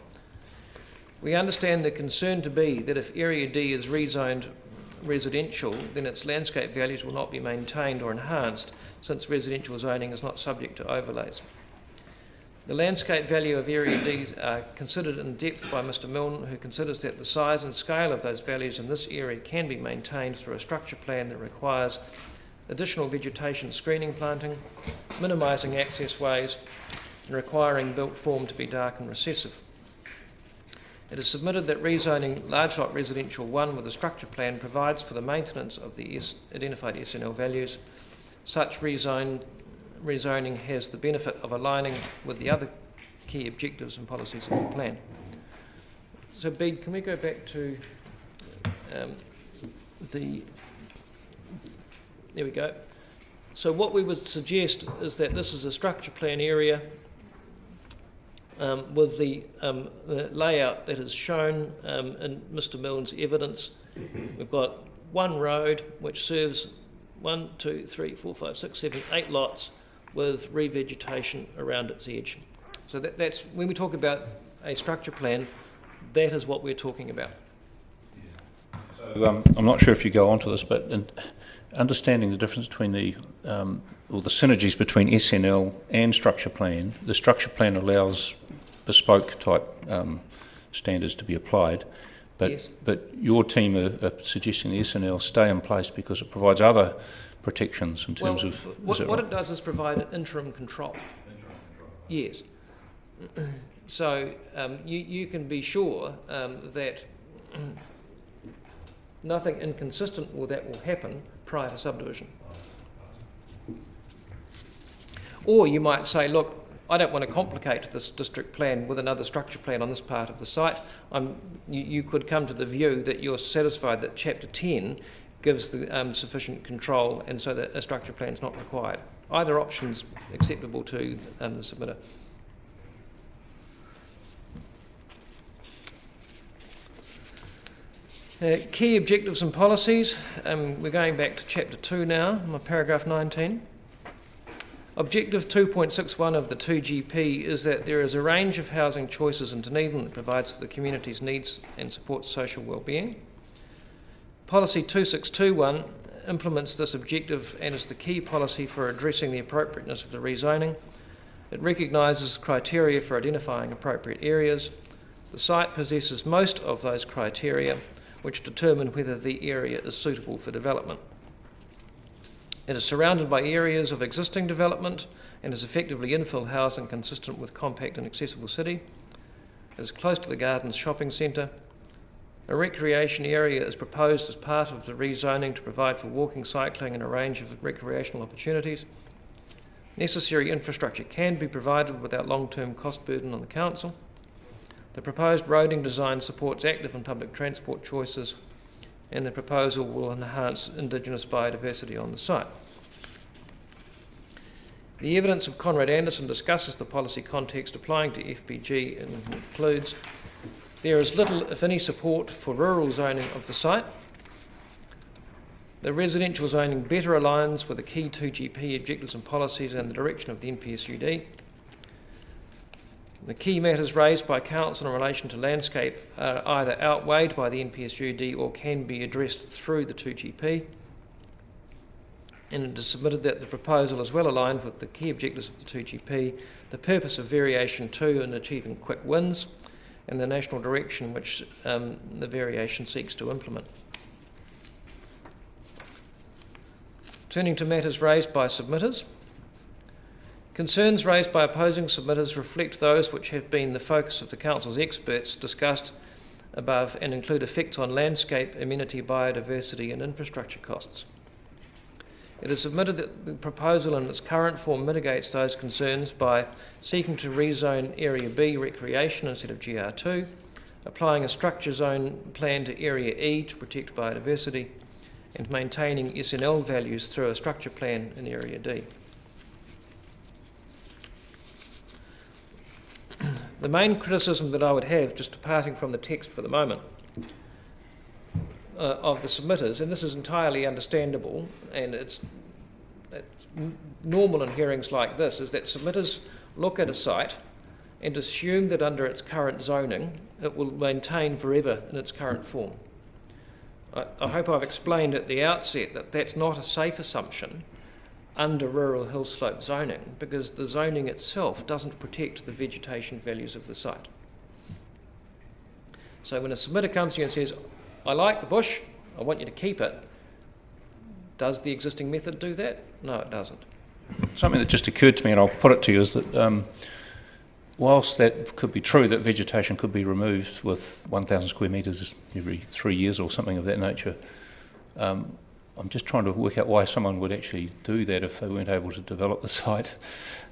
We understand the concern to be that if Area D is rezoned residential, then its landscape values will not be maintained or enhanced, since residential zoning is not subject to overlays. The landscape value of Area D are considered in depth by Mr Milne, who considers that the size and scale of those values in this area can be maintained through a structure plan that requires additional vegetation screening planting, minimising access ways, and requiring built form to be dark and recessive. It is submitted that rezoning large lot residential 1 with a structure plan provides for the maintenance of the identified SNL values. Such rezoning has the benefit of aligning with the other key objectives and policies of the plan. So, Bede, can we go back to there we go. So what we would suggest is that this is a structure plan area with the layout that is shown in Mr Milne's evidence. We've got one road which serves 1, 2, 3, 4, 5, 6, 7, 8 lots with revegetation around its edge. So that's when we talk about a structure plan, that is what we're talking about. So, I'm not sure if you go on to this, but understanding the difference between or the synergies between SNL and structure plan, the structure plan allows bespoke type standards to be applied. But, Yes. but your team are suggesting the SNL stay in place because it provides other protections in terms of... What it does is provide interim control. Yes. So you can be sure that nothing inconsistent with that will happen prior to subdivision. Or you might say, look, I don't want to complicate this district plan with another structure plan on this part of the site. You could come to the view that you're satisfied that Chapter 10 gives the sufficient control and so that a structure plan is not required. Either option's acceptable to the submitter. Key objectives and policies. We're going back to Chapter 2 now, my paragraph 19. Objective 2.61 of the 2GP is that there is a range of housing choices in Dunedin that provides for the community's needs and supports social wellbeing. Policy 2621 implements this objective and is the key policy for addressing the appropriateness of the rezoning. It recognises criteria for identifying appropriate areas. The site possesses most of those criteria which determine whether the area is suitable for development. It is surrounded by areas of existing development and is effectively infill housing consistent with compact and accessible city. It is close to the Gardens shopping centre. A recreation area is proposed as part of the rezoning to provide for walking, cycling and a range of recreational opportunities. Necessary infrastructure can be provided without long-term cost burden on the council. The proposed roading design supports active and public transport choices, and the proposal will enhance Indigenous biodiversity on the site. The evidence of Conrad Anderson discusses the policy context applying to FPG and includes there is little, if any, support for rural zoning of the site. The residential zoning better aligns with the key 2GP objectives and policies and the direction of the NPSUD. The key matters raised by Council in relation to landscape are either outweighed by the NPSUD or can be addressed through the 2GP. And it is submitted that the proposal is well aligned with the key objectives of the 2GP, the purpose of Variation 2 in achieving quick wins, and the national direction which the variation seeks to implement. Turning to matters raised by submitters. Concerns raised by opposing submitters reflect those which have been the focus of the Council's experts discussed above and include effects on landscape, amenity, biodiversity and infrastructure costs. It is submitted that the proposal in its current form mitigates those concerns by seeking to rezone Area B recreation instead of GR2, applying a structure zone plan to Area E to protect biodiversity, and maintaining SNL values through a structure plan in Area D. The main criticism that I would have, just departing from the text for the moment, of the submitters, and this is entirely understandable, and it's normal in hearings like this, is that submitters look at a site and assume that under its current zoning it will maintain forever in its current form. I hope I've explained at the outset that that's not a safe assumption under rural hill slope zoning, because the zoning itself doesn't protect the vegetation values of the site. So when a submitter comes to you and says, I like the bush, I want you to keep it, does the existing method do that? No, it doesn't. Something that just occurred to me, and I'll put it to you, is that whilst that could be true, that vegetation could be removed with 1,000 square metres every 3 years or something of that nature, I'm just trying to work out why someone would actually do that if they weren't able to develop the site.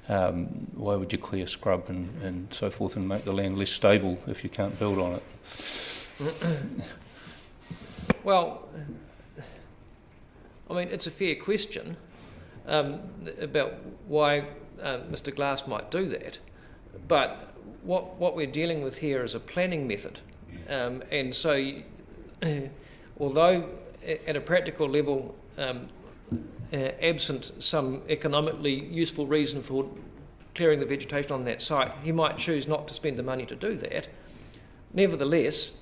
Why would you clear scrub and so forth and make the land less stable if you can't build on it? Well, I mean, it's a fair question about why Mr. Glass might do that, but what we're dealing with here is a planning method, and so although at a practical level, absent some economically useful reason for clearing the vegetation on that site, he might choose not to spend the money to do that. Nevertheless,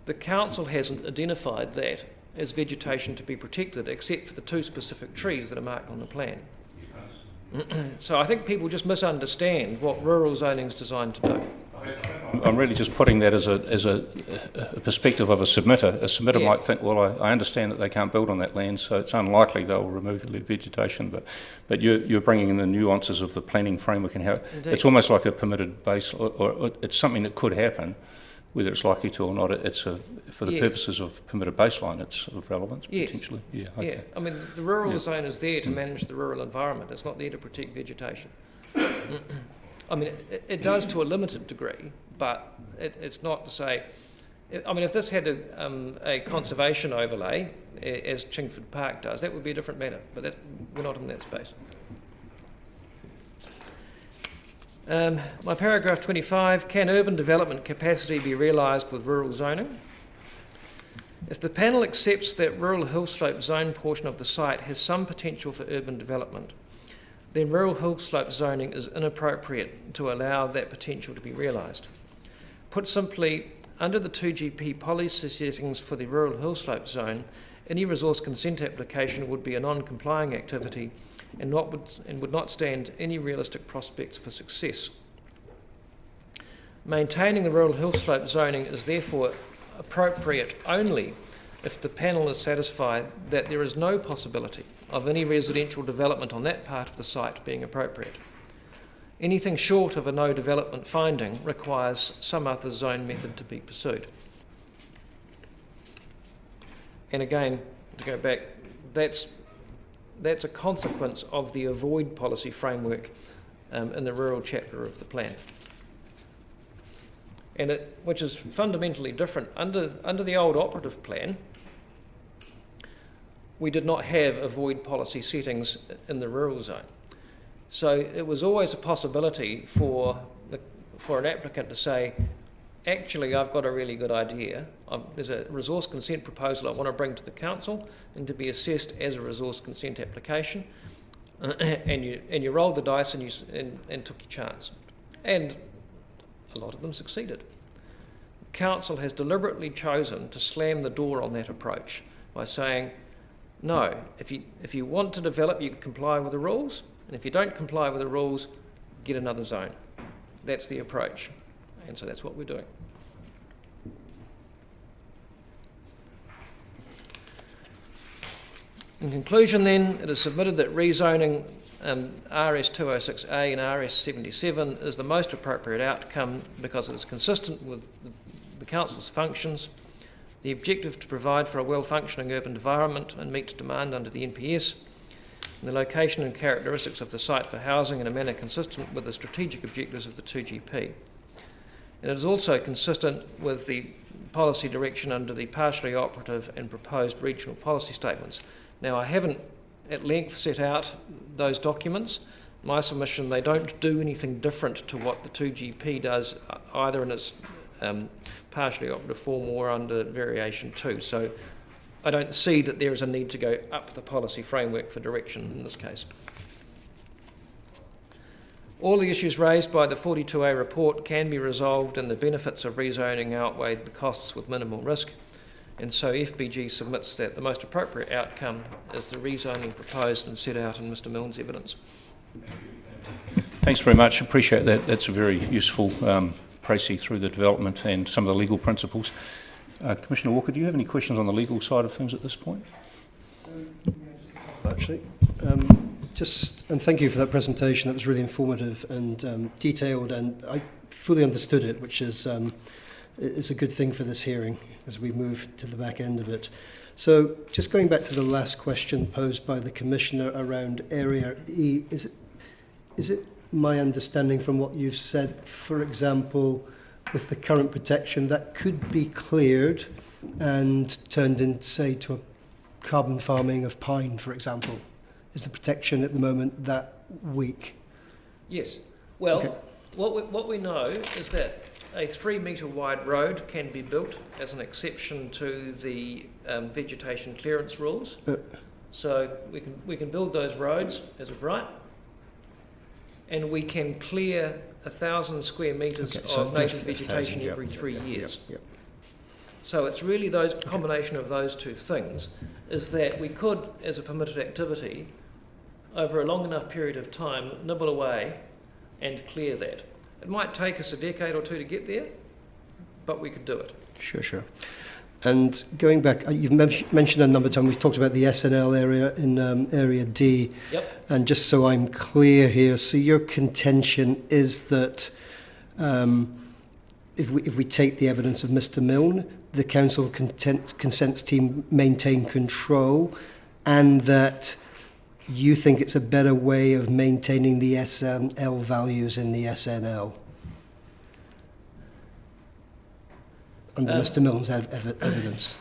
the council hasn't identified that as vegetation to be protected except for the 2 specific trees that are marked on the plan. So I think people just misunderstand what rural zoning is designed to do. I'm really just putting that as a perspective of a submitter. A submitter might think, well, I understand that they can't build on that land, so it's unlikely they'll remove the vegetation. But you're bringing in the nuances of the planning framework and how it's almost like a permitted base, or it's something that could happen. Whether it's likely to or not, it's for the purposes of permitted baseline, it's of relevance potentially. Yeah, okay. Yeah, I mean, the rural zone is there to manage the rural environment. It's not there to protect vegetation. I mean, it does to a limited degree, but it's not to say... I mean, if this had a conservation overlay, as Chingford Park does, that would be a different matter, but we're not in that space. My paragraph 25, can urban development capacity be realised with rural zoning? If the panel accepts that rural hill slope zone portion of the site has some potential for urban development, then rural hill slope zoning is inappropriate to allow that potential to be realised. Put simply, under the 2GP policy settings for the rural hill slope zone, any resource consent application would be a non-complying activity and would not stand any realistic prospects for success. Maintaining the rural hill slope zoning is therefore appropriate only if the panel is satisfied that there is no possibility of any residential development on that part of the site being appropriate. Anything short of a no development finding requires some other zone method to be pursued. And again, to go back, that's a consequence of the avoid policy framework in the rural chapter of the plan. And which is fundamentally different. Under the old operative plan, we did not have avoid policy settings in the rural zone. So it was always a possibility for an applicant to say, actually, I've got a really good idea. There's a resource consent proposal I want to bring to the council and to be assessed as a resource consent application. And you rolled the dice and took your chance. And a lot of them succeeded. Council has deliberately chosen to slam the door on that approach by saying, no, if you want to develop, you comply with the rules, and if you don't comply with the rules, get another zone. That's the approach, and so that's what we're doing. In conclusion then, it is submitted that rezoning RS 206A and RS 77 is the most appropriate outcome because it is consistent with the Council's functions, the objective to provide for a well-functioning urban environment and meet demand under the NPS, and the location and characteristics of the site for housing in a manner consistent with the strategic objectives of the 2GP. And it is also consistent with the policy direction under the partially operative and proposed regional policy statements. Now, I haven't at length set out those documents. My submission, they don't do anything different to what the 2GP does, either in its partially operative form or under variation 2. So I don't see that there is a need to go up the policy framework for direction in this case. All the issues raised by the 42A report can be resolved and the benefits of rezoning outweigh the costs with minimal risk. And so FBG submits that the most appropriate outcome is the rezoning proposed and set out in Mr Milne's evidence. Thanks very much. Appreciate that. That's a very useful précis through the development and some of the legal principles. Commissioner Walker, do you have any questions on the legal side of things at this point? Actually, and thank you for that presentation. That was really informative and detailed, and I fully understood it, which is a good thing for this hearing as we move to the back end of it. So just going back to the last question posed by the Commissioner around Area E, is it my understanding from what you've said, for example, with the current protection, that could be cleared and turned into, say, to a carbon farming of pine, for example? Is the protection at the moment that weak? Yes. Well, okay. What we know is that a 3 metre wide road can be built as an exception to the vegetation clearance rules. So we can build those roads as of right, and we can clear 1,000 square metres of native vegetation every 3 years. Yep. So it's really those combination of those two things is that we could, as a permitted activity, over a long enough period of time, nibble away and clear that. It might take us a decade or two to get there, but we could do it. Sure. And going back, you've mentioned a number of times, we've talked about the SNL area in Area D. Yep. And just so I'm clear here, so your contention is that if we take the evidence of Mr. Milne, the council consents to maintain control, and that you think it's a better way of maintaining the SNL values in the SNL under Mr. Milne's evidence.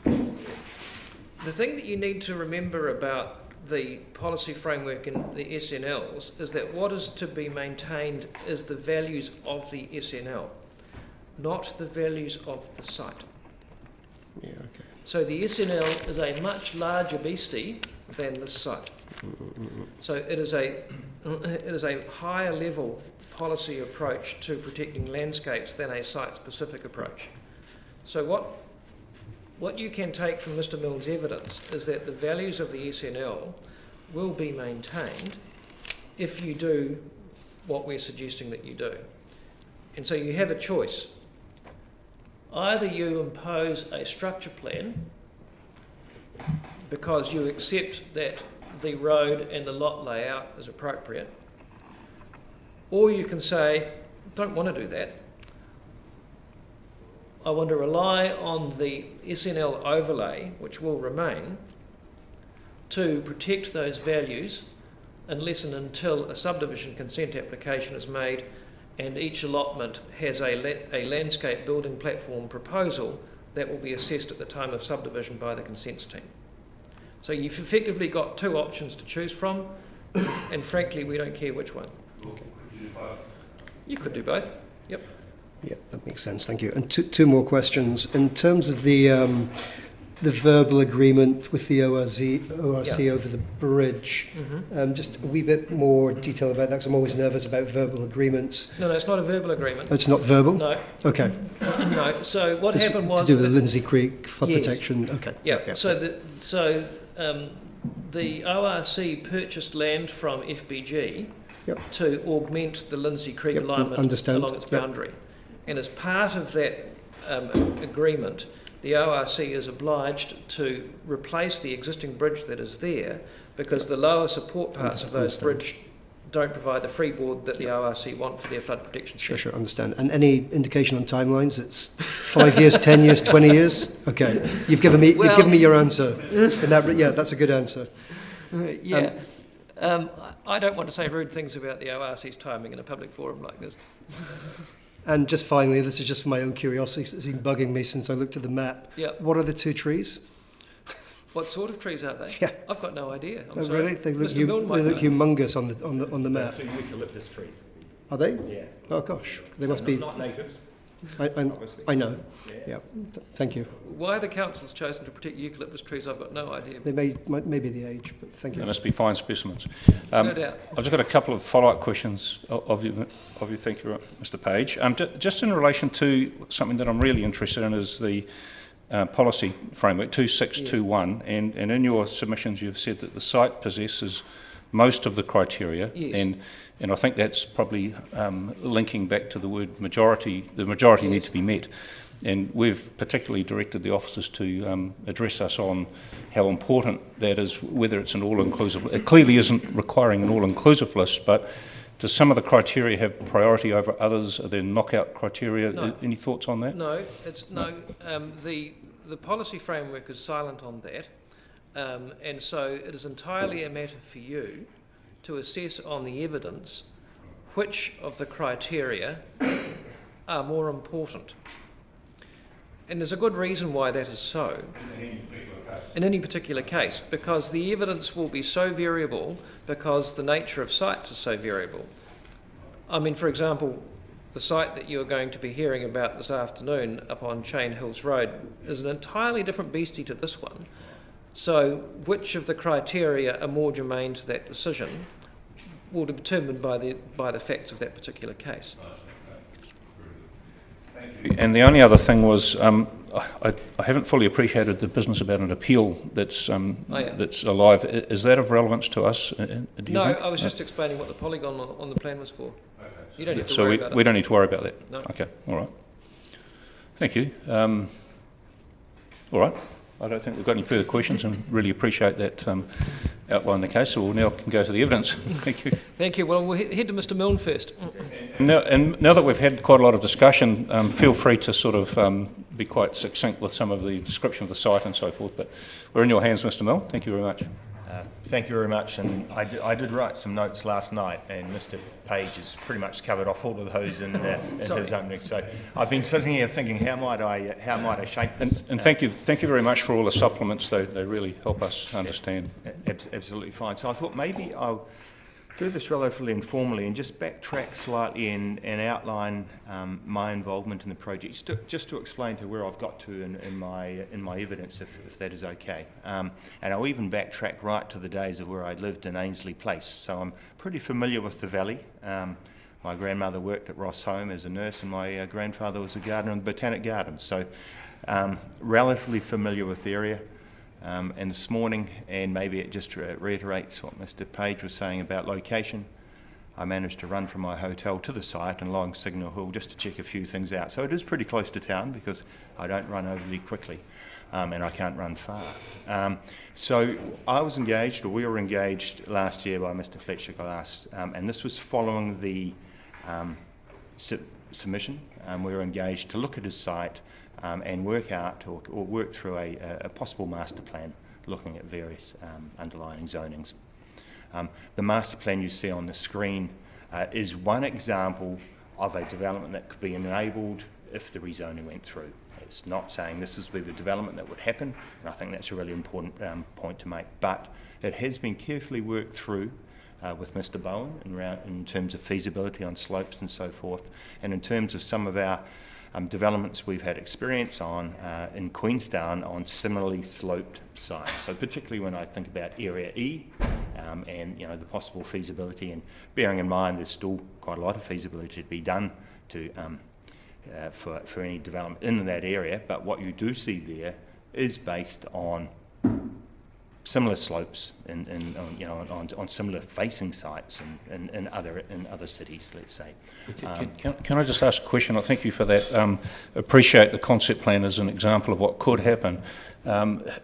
The thing that you need to remember about the policy framework in the SNLs is that what is to be maintained is the values of the SNL, not the values of the site. Yeah, okay. So the SNL is a much larger beastie than this site. So it is a higher level policy approach to protecting landscapes than a site-specific approach. So what you can take from Mr. Milne's evidence is that the values of the SNL will be maintained if you do what we're suggesting that you do. And so you have a choice. Either you impose a structure plan because you accept that the road and the lot layout is appropriate, or you can say, don't want to do that. I want to rely on the SNL overlay, which will remain, to protect those values unless and until a subdivision consent application is made and each allotment has a landscape building platform proposal that will be assessed at the time of subdivision by the consents team. So you've effectively got two options to choose from, and frankly, we don't care which one. You could do both. Yep. Yeah, that makes sense. Thank you. And two more questions. In terms of the verbal agreement with the ORC over the bridge, just a wee bit more detail about that, because I'm always nervous about verbal agreements. No, it's not a verbal agreement. Oh, it's not verbal? No. Okay. No. So what happened was to do with the Lindsay Creek flood protection. Okay. Yeah. So the ORC purchased land from FBG to augment the Lindsay Creek alignment along its boundary. And as part of that agreement, the ORC is obliged to replace the existing bridge that is there because the lower support parts of those bridge don't provide the freeboard that the ORC want for their flood protection scheme. Sure, understand. And any indication on timelines? It's 5 years, 10 years, 20 years? Okay. You've given me your answer. That's a good answer. I don't want to say rude things about the ORC's timing in a public forum like this. And just finally, this is just for my own curiosity, it's been bugging me since I looked at the map. Yep. What are the two trees? What sort of trees are they? Yeah. I've got no idea. I'm Oh, sorry. really? They look, Mr. Milne might know. humongous on the map. They're 2 eucalyptus trees. Are they? Yeah. Oh gosh, they So must be. not natives. I know. Yeah. Thank you. Why the council's chosen to protect eucalyptus trees, I've got no idea. They may be the age, but thank you. They must be fine specimens. No doubt. I've just got a couple of follow-up questions of you. Thank you, Mr. Page. Just in relation to something that I'm really interested in is the policy framework 2621, and in your submissions you've said that the site possesses most of the criteria, and I think that's probably linking back to the word majority. The majority needs to be met, and we've particularly directed the officers to address us on how important that is, whether it's an all-inclusive. It clearly isn't requiring an all-inclusive list, but does some of the criteria have priority over others? Are there knockout criteria? No. Any thoughts on that? No, it's no. The policy framework is silent on that, and so it is entirely a matter for you to assess on the evidence which of the criteria are more important. And there's a good reason why that is so. In any particular case, because the evidence will be so variable because the nature of sites is so variable. I mean, for example, the site that you're going to be hearing about this afternoon up on Chain Hills Road is an entirely different beastie to this one. So which of the criteria are more germane to that decision will be determined by the facts of that particular case. And the only other thing was, I haven't fully appreciated the business about an appeal that's that's alive. Is that of relevance to us? Do you No, think? I was just explaining what the polygon on the plan was for. You don't have to So worry about we it. don't need to worry about that. No. Okay. All right. Thank you. All right. I don't think we've got any further questions, and really appreciate that outline the case. So we'll now can go to the evidence. Thank you. Thank you. Well, we'll head to Mr. Milne first. Now that we've had quite a lot of discussion, feel free to sort of be quite succinct with some of the description of the site and so forth. But we're in your hands, Mr. Milne. Thank you very much. Thank you very much, and I did write some notes last night, and Mr. Page has pretty much covered off all of those in his opening. So I've been sitting here thinking, how might I shape this? And thank you very much for all the supplements. They really help us understand. Absolutely fine. So I thought maybe I'll do this relatively informally and just backtrack slightly and outline my involvement in the project, just to explain to where I've got to in my evidence, if that is okay. And I'll even backtrack right to the days of where I lived in Ainslie Place. So I'm pretty familiar with the valley. My grandmother worked at Ross Home as a nurse, and my grandfather was a gardener in the Botanic Gardens. So relatively familiar with the area. And this morning, and maybe it just reiterates what Mr. Page was saying about location, I managed to run from my hotel to the site along Signal Hill just to check a few things out. So it is pretty close to town because I don't run overly quickly and I can't run far. So I was engaged, or we were engaged last year by Mr. Fletcher Glass, and this was following the submission. We were engaged to look at his site and work out or work through a possible master plan looking at various underlying zonings. The master plan you see on the screen is one example of a development that could be enabled if the rezoning went through. It's not saying this is where the development that would happen, and I think that's a really important point to make, but it has been carefully worked through with Mr. Bowen in terms of feasibility on slopes and so forth, and in terms of some of our developments we've had experience on in Queenstown on similarly sloped sites. So particularly when I think about Area E and the possible feasibility, and bearing in mind there's still quite a lot of feasibility to be done to for any development in that area, but what you do see there is based on similar slopes on similar facing sites in other cities, let's say. Can I just ask a question? I thank you for that. Appreciate the concept plan as an example of what could happen.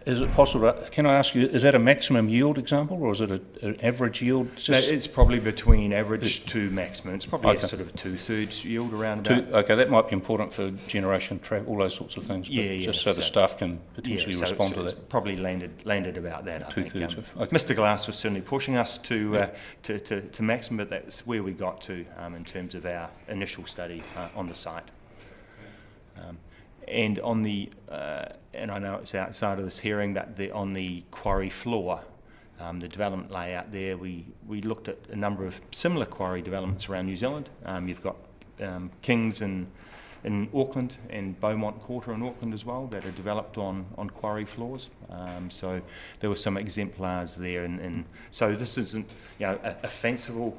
Is it possible? Can I ask you? Is that a maximum yield example, or is it an average yield? It's probably between average to maximum. It's probably a sort of a 2/3 yield around about. Okay, that might be important for generation, all those sorts of things. Just so the staff can potentially respond to that. It's probably landed about that. I think. 2/3. Mr. Glass was certainly pushing us to maximum, but that's where we got to in terms of our initial study on the site. And on the, and I know it's outside of this hearing, but on the quarry floor, the development layout there, we looked at a number of similar quarry developments around New Zealand. You've got Kings in Auckland and Beaumont Quarter in Auckland as well that are developed on quarry floors. So there were some exemplars there, and so this isn't a fanciful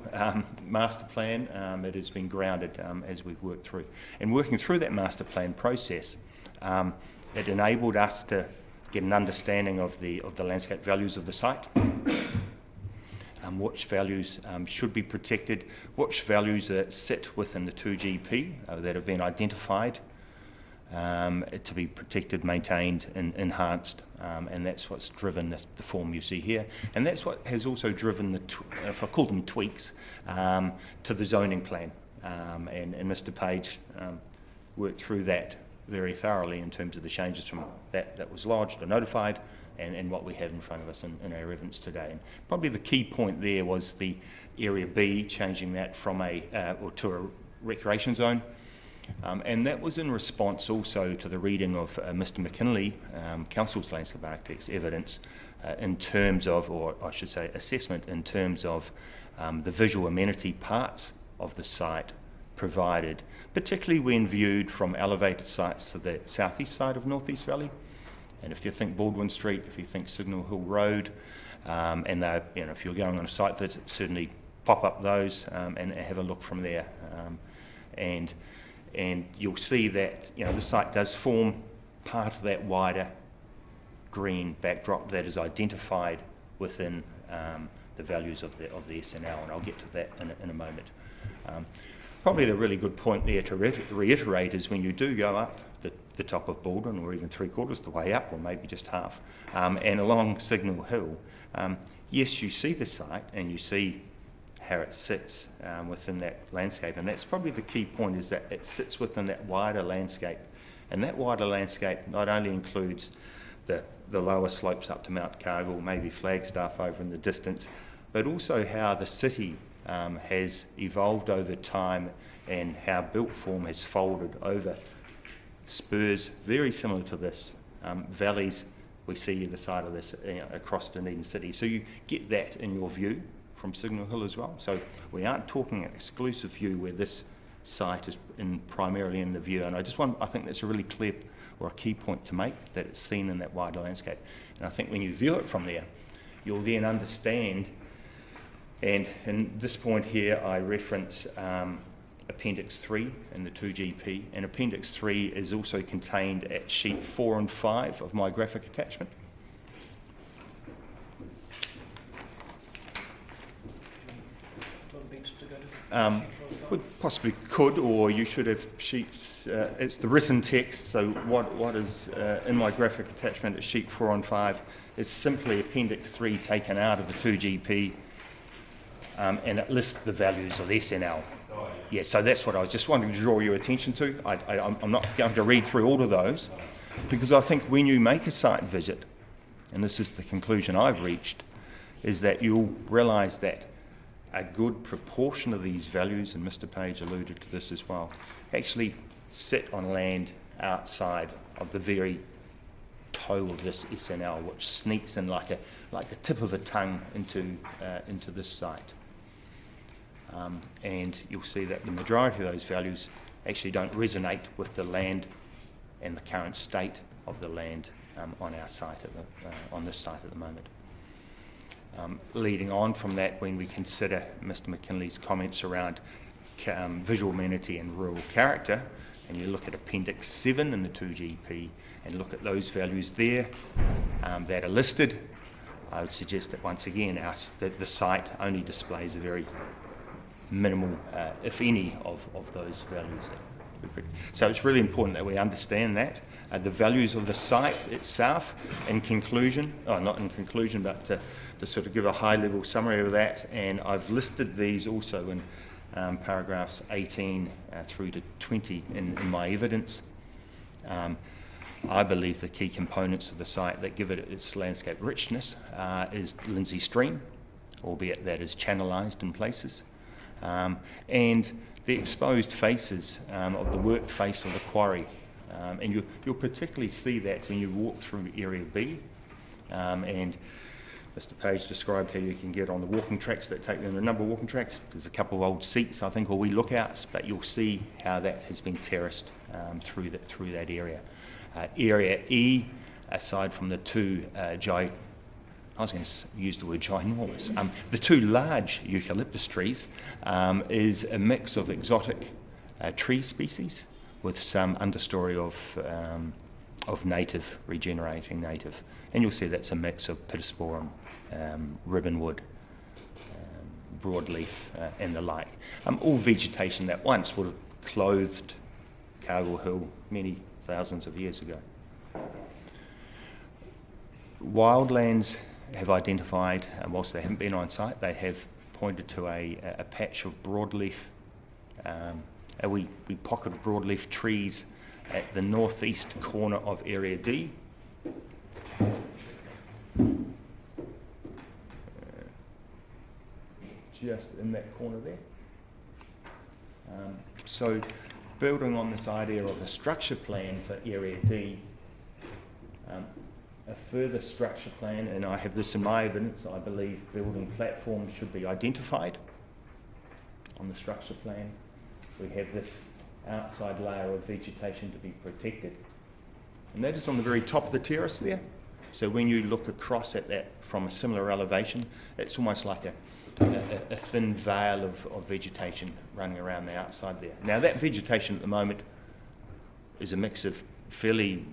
master plan. It has been grounded as we've worked through. And working through that master plan process, it enabled us to get an understanding of the landscape values of the site. Which values should be protected, which values sit within the 2GP that have been identified to be protected, maintained and enhanced, and that's what's driven the form you see here, and that's what has also driven if I call them tweaks, to the zoning plan, and Mr. Page worked through that very thoroughly in terms of the changes from that was lodged or notified, and what we have in front of us in our evidence today. And probably the key point there was the Area B, changing that from to a recreation zone. And that was in response also to the reading of Mr. McKinley, Council's Landscape Architect's evidence in terms of, or I should say assessment in terms of the visual amenity parts of the site provided, particularly when viewed from elevated sites to the southeast side of North East Valley. And if you think Baldwin Street, if you think Signal Hill Road, and if you're going on a site visit, certainly pop up those and have a look from there. And and you'll see that the site does form part of that wider green backdrop that is identified within the values of the SNL, and I'll get to that in a moment. Probably the really good point there to reiterate is when you do go up the top of Baldwin, or even 3/4 the way up, or maybe just half, and along Signal Hill, yes, you see the site and you see how it sits within that landscape, and that's probably the key point, is that it sits within that wider landscape, and that wider landscape not only includes the lower slopes up to Mount Cargill, maybe Flagstaff over in the distance, but also how the city has evolved over time and how built form has folded over spurs very similar to this, valleys we see either side of this across Dunedin City. So you get that in your view from Signal Hill as well. So we aren't talking an exclusive view where this site is primarily in the view, and I think that's a really clear or a key point to make, that it's seen in that wider landscape. And I think when you view it from there, you'll then understand, and in this point here I reference Appendix 3 in the 2GP, and Appendix 3 is also contained at sheet 4 and 5 of my graphic attachment. We possibly could, or you should have sheets. It's the written text, so what is in my graphic attachment at sheet 4 and 5 is simply Appendix 3 taken out of the 2GP, and it lists the values of SNL. Yeah, so that's what I was just wanting to draw your attention to. I'm not going to read through all of those, because I think when you make a site visit, and this is the conclusion I've reached, is that you'll realise that a good proportion of these values, and Mr. Page alluded to this as well, actually sit on land outside of the very toe of this SNL, which sneaks in like the tip of a tongue into this site. And you'll see that the majority of those values actually don't resonate with the land and the current state of the land on our site on this site at the moment. Leading on from that, when we consider Mr. McKinley's comments around visual amenity and rural character, and you look at Appendix 7 in the 2GP and look at those values there that are listed, I would suggest that once again the site only displays a very minimal, if any, of those values. So it's really important that we understand that. The values of the site itself, in conclusion, not in conclusion, but to sort of give a high-level summary of that, and I've listed these also in paragraphs 18 through to 20 in my evidence. I believe the key components of the site that give it its landscape richness is Lindsay Stream, albeit that is channelized in places, and the exposed faces of the worked face of the quarry. And you'll particularly see that when you walk through Area B, and Mr. Page described how you can get on the walking tracks that take them, a number of walking tracks. There's a couple of old seats, I think, or wee lookouts, but you'll see how that has been terraced through that area. Area E, aside from the two I was going to use the word ginormous. The two large eucalyptus trees is a mix of exotic tree species with some understory of native, regenerating native. And you'll see that's a mix of pittosporum, ribbonwood, broadleaf, and the like. All vegetation that once would have clothed Cargill Hill many thousands of years ago. Wildlands have identified, whilst they haven't been on site, they have pointed to a patch of broadleaf, a wee pocket of broadleaf trees at the northeast corner of Area D. Just in that corner there. So building on this idea of a structure plan for Area D, a further structure plan, and I have this in my evidence, I believe building platforms should be identified on the structure plan. We have this outside layer of vegetation to be protected. And that is on the very top of the terrace there. So when you look across at that from a similar elevation, it's almost like a thin veil of vegetation running around the outside there. Now that vegetation at the moment is a mix of fairly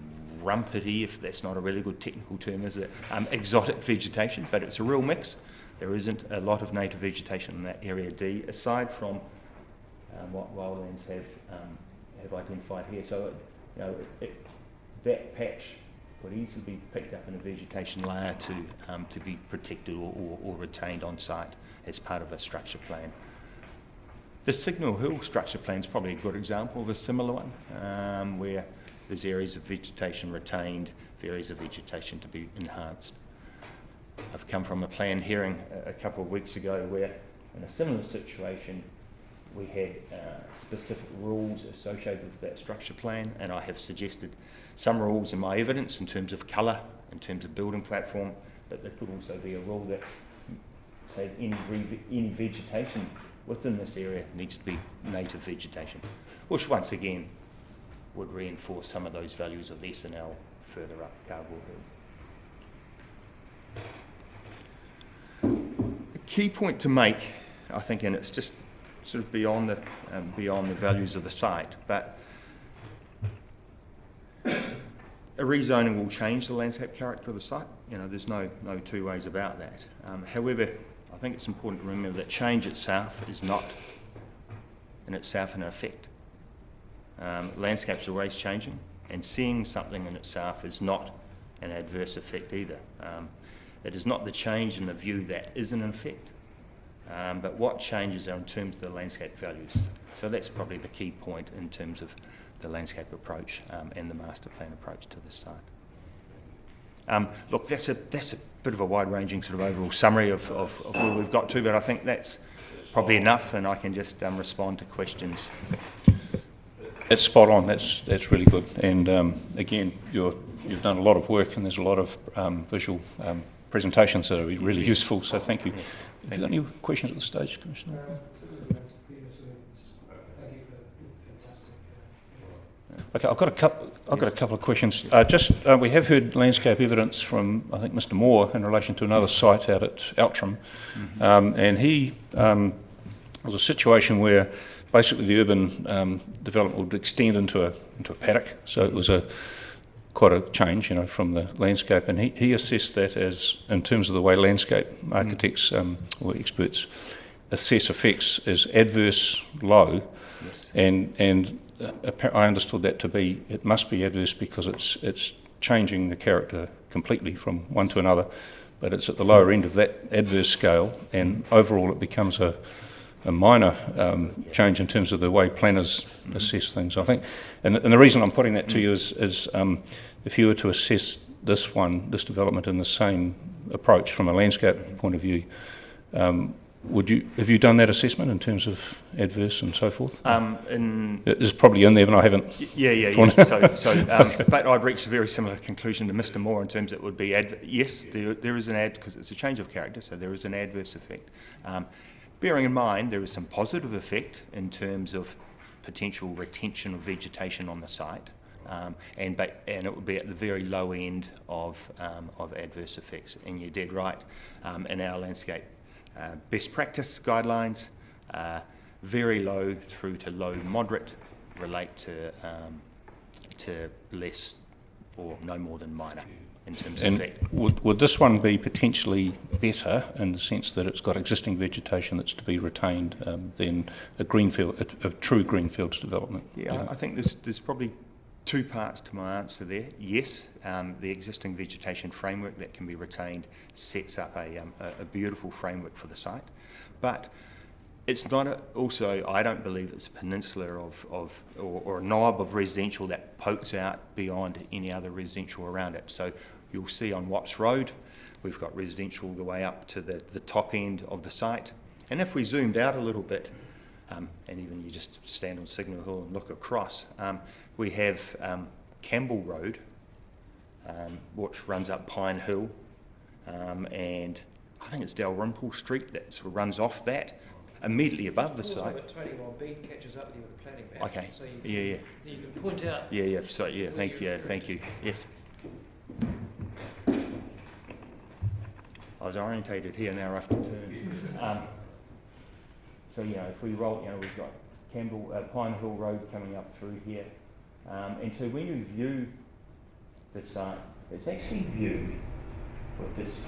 rumpety, if that's not a really good technical term, is it? Exotic vegetation, but it's a real mix. There isn't a lot of native vegetation in that area D, aside from what wildlands have identified here. So that patch could easily be picked up in a vegetation layer to be protected or retained on site as part of a structure plan. The Signal Hill structure plan is probably a good example of a similar one, where there's areas of vegetation retained, areas of vegetation to be enhanced. I've come from a plan hearing a couple of weeks ago where, in a similar situation, we had specific rules associated with that structure plan, and I have suggested some rules in my evidence in terms of colour, in terms of building platform, but there could also be a rule that, say, any vegetation within this area needs to be native vegetation, which once again would reinforce some of those values of S and L further up Cargill Hill. The key point to make, I think, and it's just sort of beyond the values of the site, but a rezoning will change the landscape character of the site. You know, there's no two ways about that. However, I think it's important to remember that change itself is not in itself an effect. Landscape's always changing, and seeing something in itself is not an adverse effect either. It is not the change in the view that is an effect, but what changes are in terms of the landscape values. So that's probably the key point in terms of the landscape approach and the master plan approach to this site. Look, that's a bit of a wide-ranging sort of overall summary of where we've got to, but I think that's probably enough, and I can just respond to questions. It's spot on. That's really good. And again, you've done a lot of work, and there's a lot of visual presentations that are really useful. So thank you. Have you got any questions at the stage, Commissioner? Okay, I've got a couple of questions. We have heard landscape evidence from, I think, Mr. Moore in relation to another site out at Outram, and he was a situation where basically the urban development would extend into a paddock, so it was quite a change, you know, from the landscape, and he assessed that as, in terms of the way landscape architects or experts assess effects, as adverse low, yes. and I understood that to be, it must be adverse because it's changing the character completely from one to another, but it's at the lower end of that adverse scale, and overall it becomes a minor change in terms of the way planners assess things, I think. And the reason I'm putting that to you is if you were to assess this development in the same approach from a landscape point of view, have you done that assessment in terms of adverse and so forth? It's probably in there, but I haven't. Yeah. But I'd reached a very similar conclusion to Mr. Moore in terms it would be yes, there is an because it's a change of character, so there is an adverse effect. Bearing in mind there is some positive effect in terms of potential retention of vegetation on the site, and it would be at the very low end of adverse effects. And you're dead right. In our landscape best practice guidelines, very low through to low moderate relate to less or no more than minor in terms of effect. Would this one be potentially better in the sense that it's got existing vegetation that's to be retained than a true greenfields development? Yeah, I think there's probably two parts to my answer there. Yes, the existing vegetation framework that can be retained sets up a beautiful framework for the site, but it's not also, I don't believe it's a peninsula or a knob of residential that pokes out beyond any other residential around it. So you'll see on Watts Road, we've got residential all the way up to the top end of the site. And if we zoomed out a little bit, and even you just stand on Signal Hill and look across, we have Campbell Road, which runs up Pine Hill, and I think it's Dalrymple Street that sort of runs off that. Immediately above the site. While Ben catches up with you with the planning map. Okay. So you can point out. Yeah. So thank you. Yes. I was orientated here, now I have to turn. So, if we roll, we've got Pine Hill Road coming up through here. And so when you view the site, it's actually viewed with this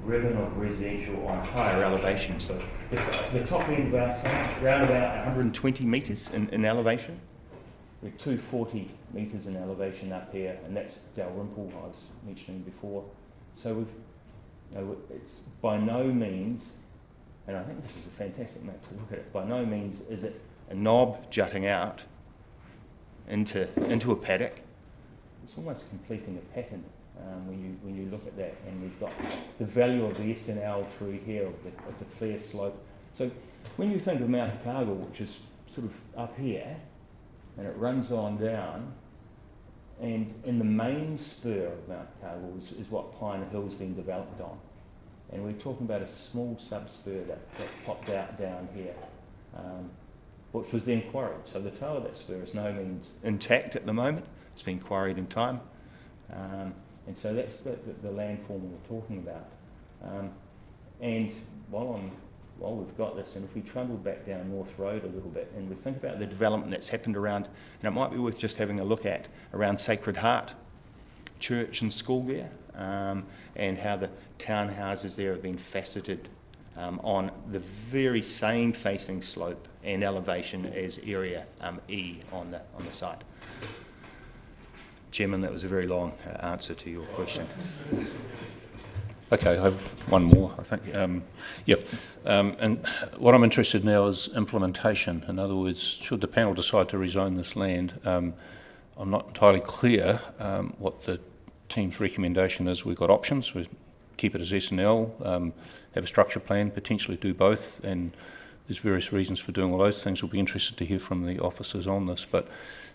ribbon of residential on higher elevation. So the top end of our site, around about 120 metres in elevation. We're 240 metres in elevation up here, and that's Dalrymple I was mentioning before. So it's by no means, and I think this is a fantastic map to look at it, by no means is it a knob jutting out into a paddock. It's almost completing a pattern when you look at that, and we've got the value of the SNL through here of the clear slope. So when you think of Mount Cargill, which is sort of up here, and it runs on down, and in the main spur of Mount Cargill is what Pine Hill's been developed on. And we're talking about a small sub-spur that popped out down here, which was then quarried. So the tail of that spur is no means intact at the moment. It's been quarried in time. And so that's the landform we're talking about. And while we've got this, and if we trundle back down North Road a little bit, and we think about the development that's happened around, and it might be worth just having a look at, around Sacred Heart Church and school there, and how the townhouses there have been faceted on the very same facing slope and elevation as Area E on the site. Chairman, that was a very long answer to your question. Okay, I have one more, I think. And what I'm interested in now is implementation. In other words, should the panel decide to rezone this land, I'm not entirely clear what the team's recommendation is. We've got options. We keep it as SNL, have a structure plan, potentially do both, and there's various reasons for doing all those things. We'll be interested to hear from the officers on this. But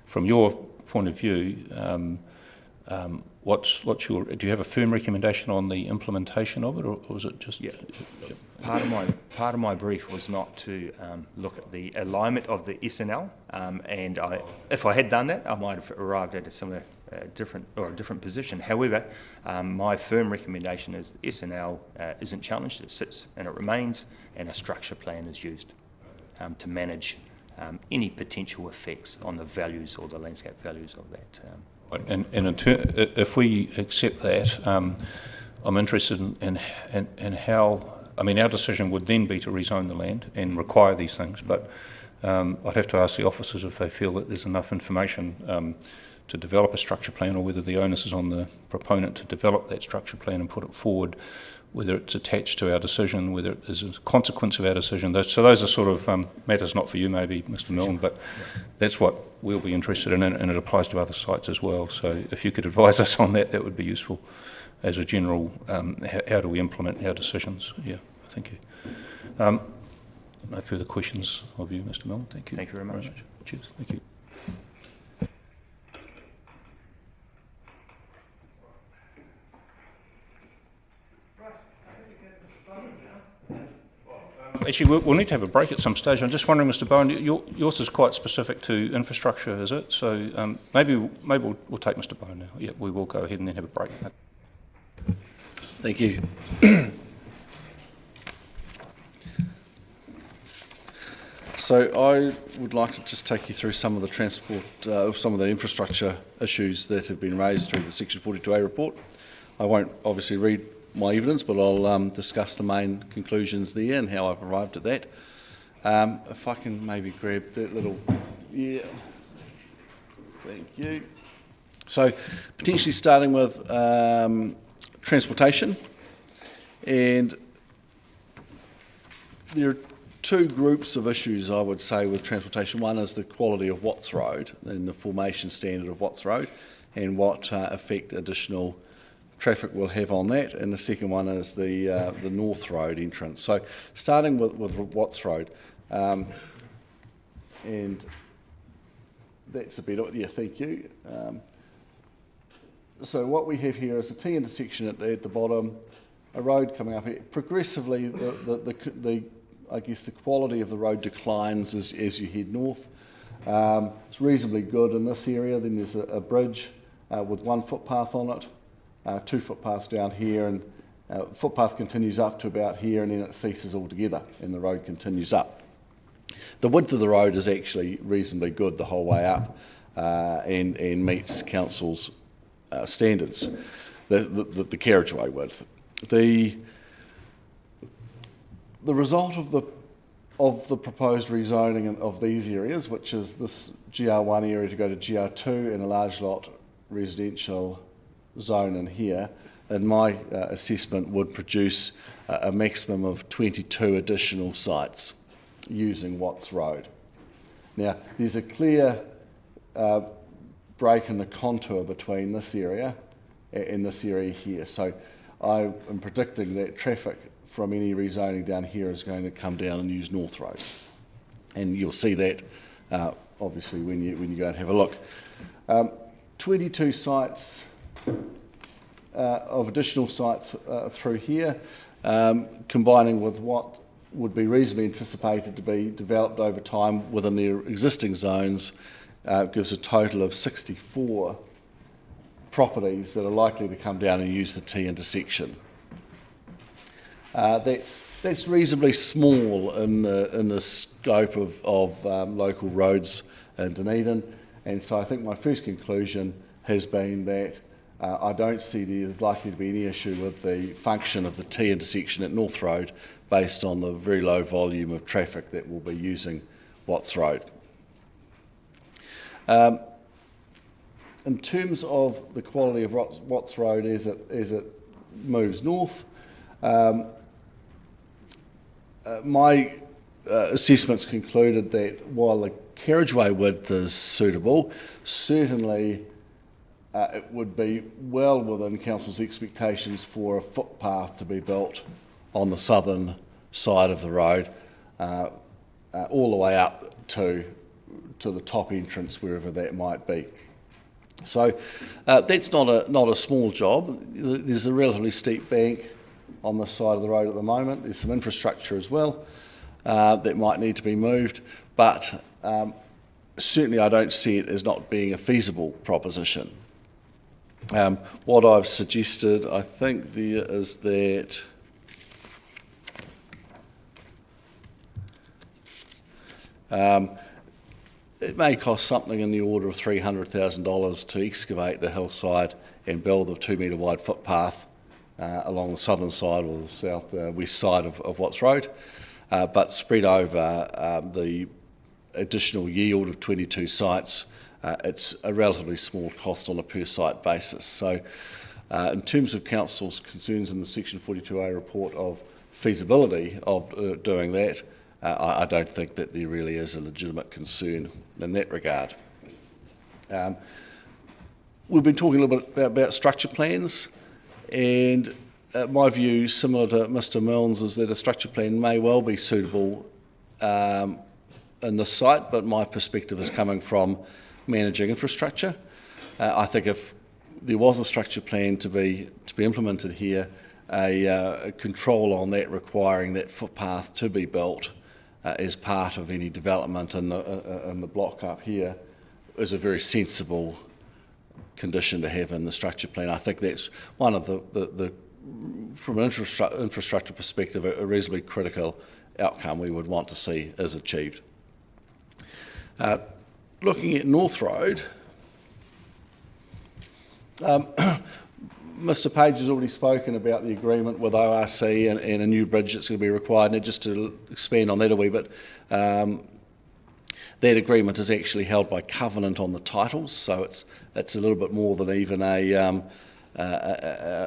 from your point of view, do you have a firm recommendation on the implementation of it, or is it just? Yeah. Part of my brief was not to look at the alignment of the SNL, and if I had done that, I might have arrived at a similar different position. However, my firm recommendation is the SNL isn't challenged; it sits and it remains, and a structure plan is used to manage any potential effects on the values or the landscape values of that. And if we accept that, I'm interested in how. I mean, our decision would then be to rezone the land and require these things, but I'd have to ask the officers if they feel that there's enough information to develop a structure plan, or whether the onus is on the proponent to develop that structure plan and put it forward, whether it's attached to our decision, whether it is a consequence of our decision. So those are sort of matters not for you maybe, Mr. Milne, but that's what we'll be interested in, and it applies to other sites as well. So if you could advise us on that, that would be useful as a general, how do we implement our decisions? Yeah, thank you. No further questions of you, Mr. Milne. Thank you. Thank you very much. Cheers. Thank you. Actually, we'll need to have a break at some stage. I'm just wondering, Mr. Bowen, yours is quite specific to infrastructure, is it? So maybe we'll take Mr. Bowen now. Yeah, we will go ahead and then have a break. Thank you. So I would like to just take you through some of the some of the infrastructure issues that have been raised through the Section 42A report. I won't obviously read my evidence, but I'll discuss the main conclusions there and how I've arrived at that. If I can maybe grab that little, yeah, thank you. So potentially starting with transportation, and there are two groups of issues I would say with transportation. One is the quality of Watts Road and the formation standard of Watts Road, and what effect additional traffic will have on that, and the second one is the North Road entrance. So starting with Watts Road, and that's a bit, yeah, thank you. So what we have here is a T intersection at the bottom, a road coming up here. Progressively, I guess the quality of the road declines as you head north. It's reasonably good in this area. Then there's a bridge with 1 footpath on it. 2 footpaths down here, and Footpath continues up to about here and then it ceases altogether and the road continues up. The width of the road is actually reasonably good the whole way up and meets council's standards, the carriageway width. The result of the proposed rezoning of these areas, which is this GR1 area to go to GR2 and a large lot residential zone in here, in my assessment would produce a maximum of 22 additional sites using Watts Road. Now, there's a clear break in the contour between this area and this area here. So I am predicting that traffic from any rezoning down here is going to come down and use North Road. And you'll see that obviously when you go and have a look. 22 sites of additional sites through here, combining with what would be reasonably anticipated to be developed over time within the existing zones, gives a total of 64 properties that are likely to come down and use the T intersection. That's reasonably small in the scope of local roads in Dunedin, and so I think my first conclusion has been that I don't see there's likely to be any issue with the function of the T intersection at North Road based on the very low volume of traffic that will be using Watts Road. In terms of the quality of Watts Road as it moves north, my assessments concluded that while the carriageway width is suitable, certainly it would be well within Council's expectations for a footpath to be built on the southern side of the road, all the way up to the top entrance, wherever that might be. So that's not a small job. There's a relatively steep bank on the side of the road at the moment. There's some infrastructure as well that might need to be moved, but certainly I don't see it as not being a feasible proposition. What I've suggested, I think, there is that it may cost something in the order of $300,000 to excavate the hillside and build a 2-metre wide footpath along the southern side or the south west side of Watts Road, but spread over the additional yield of 22 sites. It's a relatively small cost on a per site basis. So in terms of Council's concerns in the Section 42A report of feasibility of doing that, I don't think that there really is a legitimate concern in that regard. We've been talking a little bit about structure plans, and my view, similar to Mr Milne's, is that a structure plan may well be suitable in this site, but my perspective is coming from managing infrastructure. I think if there was a structure plan to be implemented here, a control on that requiring that footpath to be built as part of any development in the block up here is a very sensible condition to have in the structure plan. I think that's one of the from an infrastructure perspective, a reasonably critical outcome we would want to see is achieved. Looking at North Road, Mr Page has already spoken about the agreement with ORC and a new bridge that's going to be required. And just to expand on that a wee bit, that agreement is actually held by covenant on the titles, so it's a little bit more than even a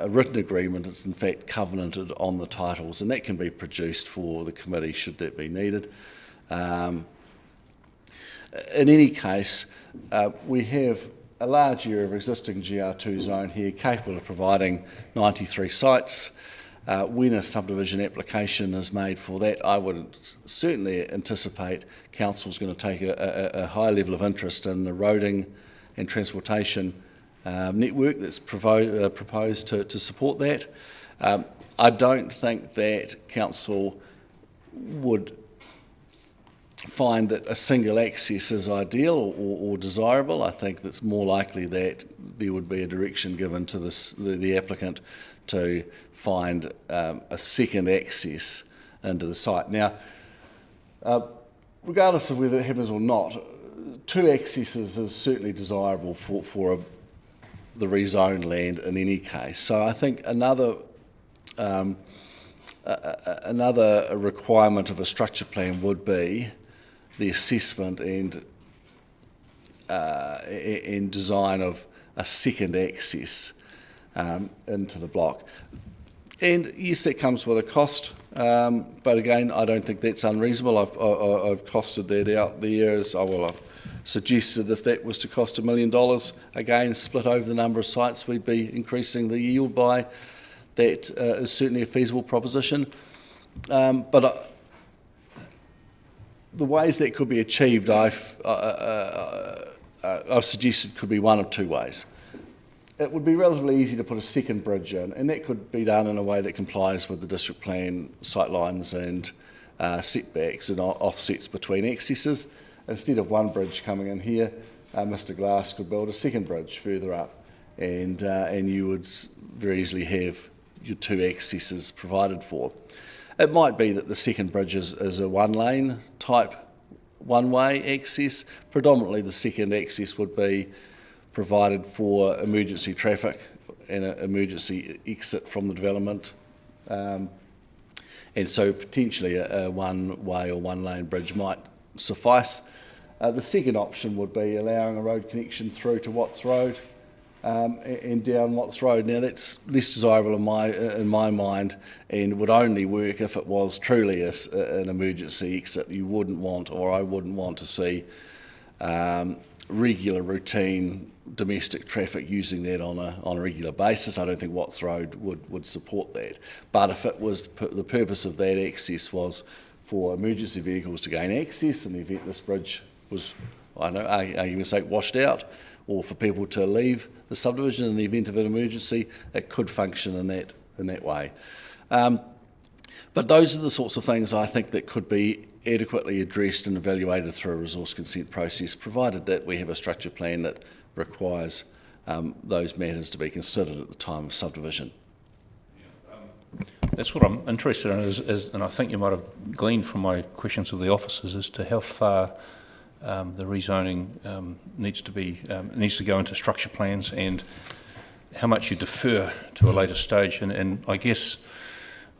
written agreement. It's in fact covenanted on the titles, and that can be produced for the committee should that be needed. In any case, we have a large area of existing GR2 zone here capable of providing 93 sites. When a subdivision application is made for that, I would certainly anticipate Council's going to take a high level of interest in the roading and transportation network that's proposed to support that. I don't think that Council would find that a single access is ideal or desirable. I think it's more likely that there would be a direction given to the applicant to find a second access into the site. Now, regardless of whether it happens or not, 2 accesses is certainly desirable for the rezoned land in any case. So I think another requirement of a structure plan would be the assessment and design of a second access into the block. And yes, that comes with a cost, but again, I don't think that's unreasonable. I've costed that out there as I've suggested if that was to cost $1 million, again, split over the number of sites, we'd be increasing the yield by. That is certainly a feasible proposition. But the ways that could be achieved, I've suggested could be one of 2 ways. It would be relatively easy to put a second bridge in, and that could be done in a way that complies with the district plan sightlines and setbacks and offsets between accesses. Instead of one bridge coming in here, Mr. Glass could build a second bridge further up, and you would very easily have your 2 accesses provided for. It might be that the second bridge is a one-lane type one-way access. Predominantly the second access would be provided for emergency traffic and an emergency exit from the development. And so potentially a one-way or one-lane bridge might suffice. The second option would be allowing a road connection through to Watts Road and down Watts Road. Now that's less desirable in my mind, and would only work if it was truly an emergency exit. You wouldn't want, or I wouldn't want to see regular routine domestic traffic using that on a regular basis. I don't think Watts Road would support that. But if it was the purpose of that access was for emergency vehicles to gain access in the event this bridge was, argument's sake, washed out, or for people to leave the subdivision in the event of an emergency, it could function in that way. But those are the sorts of things I think that could be adequately addressed and evaluated through a resource consent process, provided that we have a structure plan that requires those matters to be considered at the time of subdivision. That's what I'm interested in, and I think you might have gleaned from my questions of the officers as to how far the rezoning needs to go into structure plans, and how much you defer to a later stage. And I guess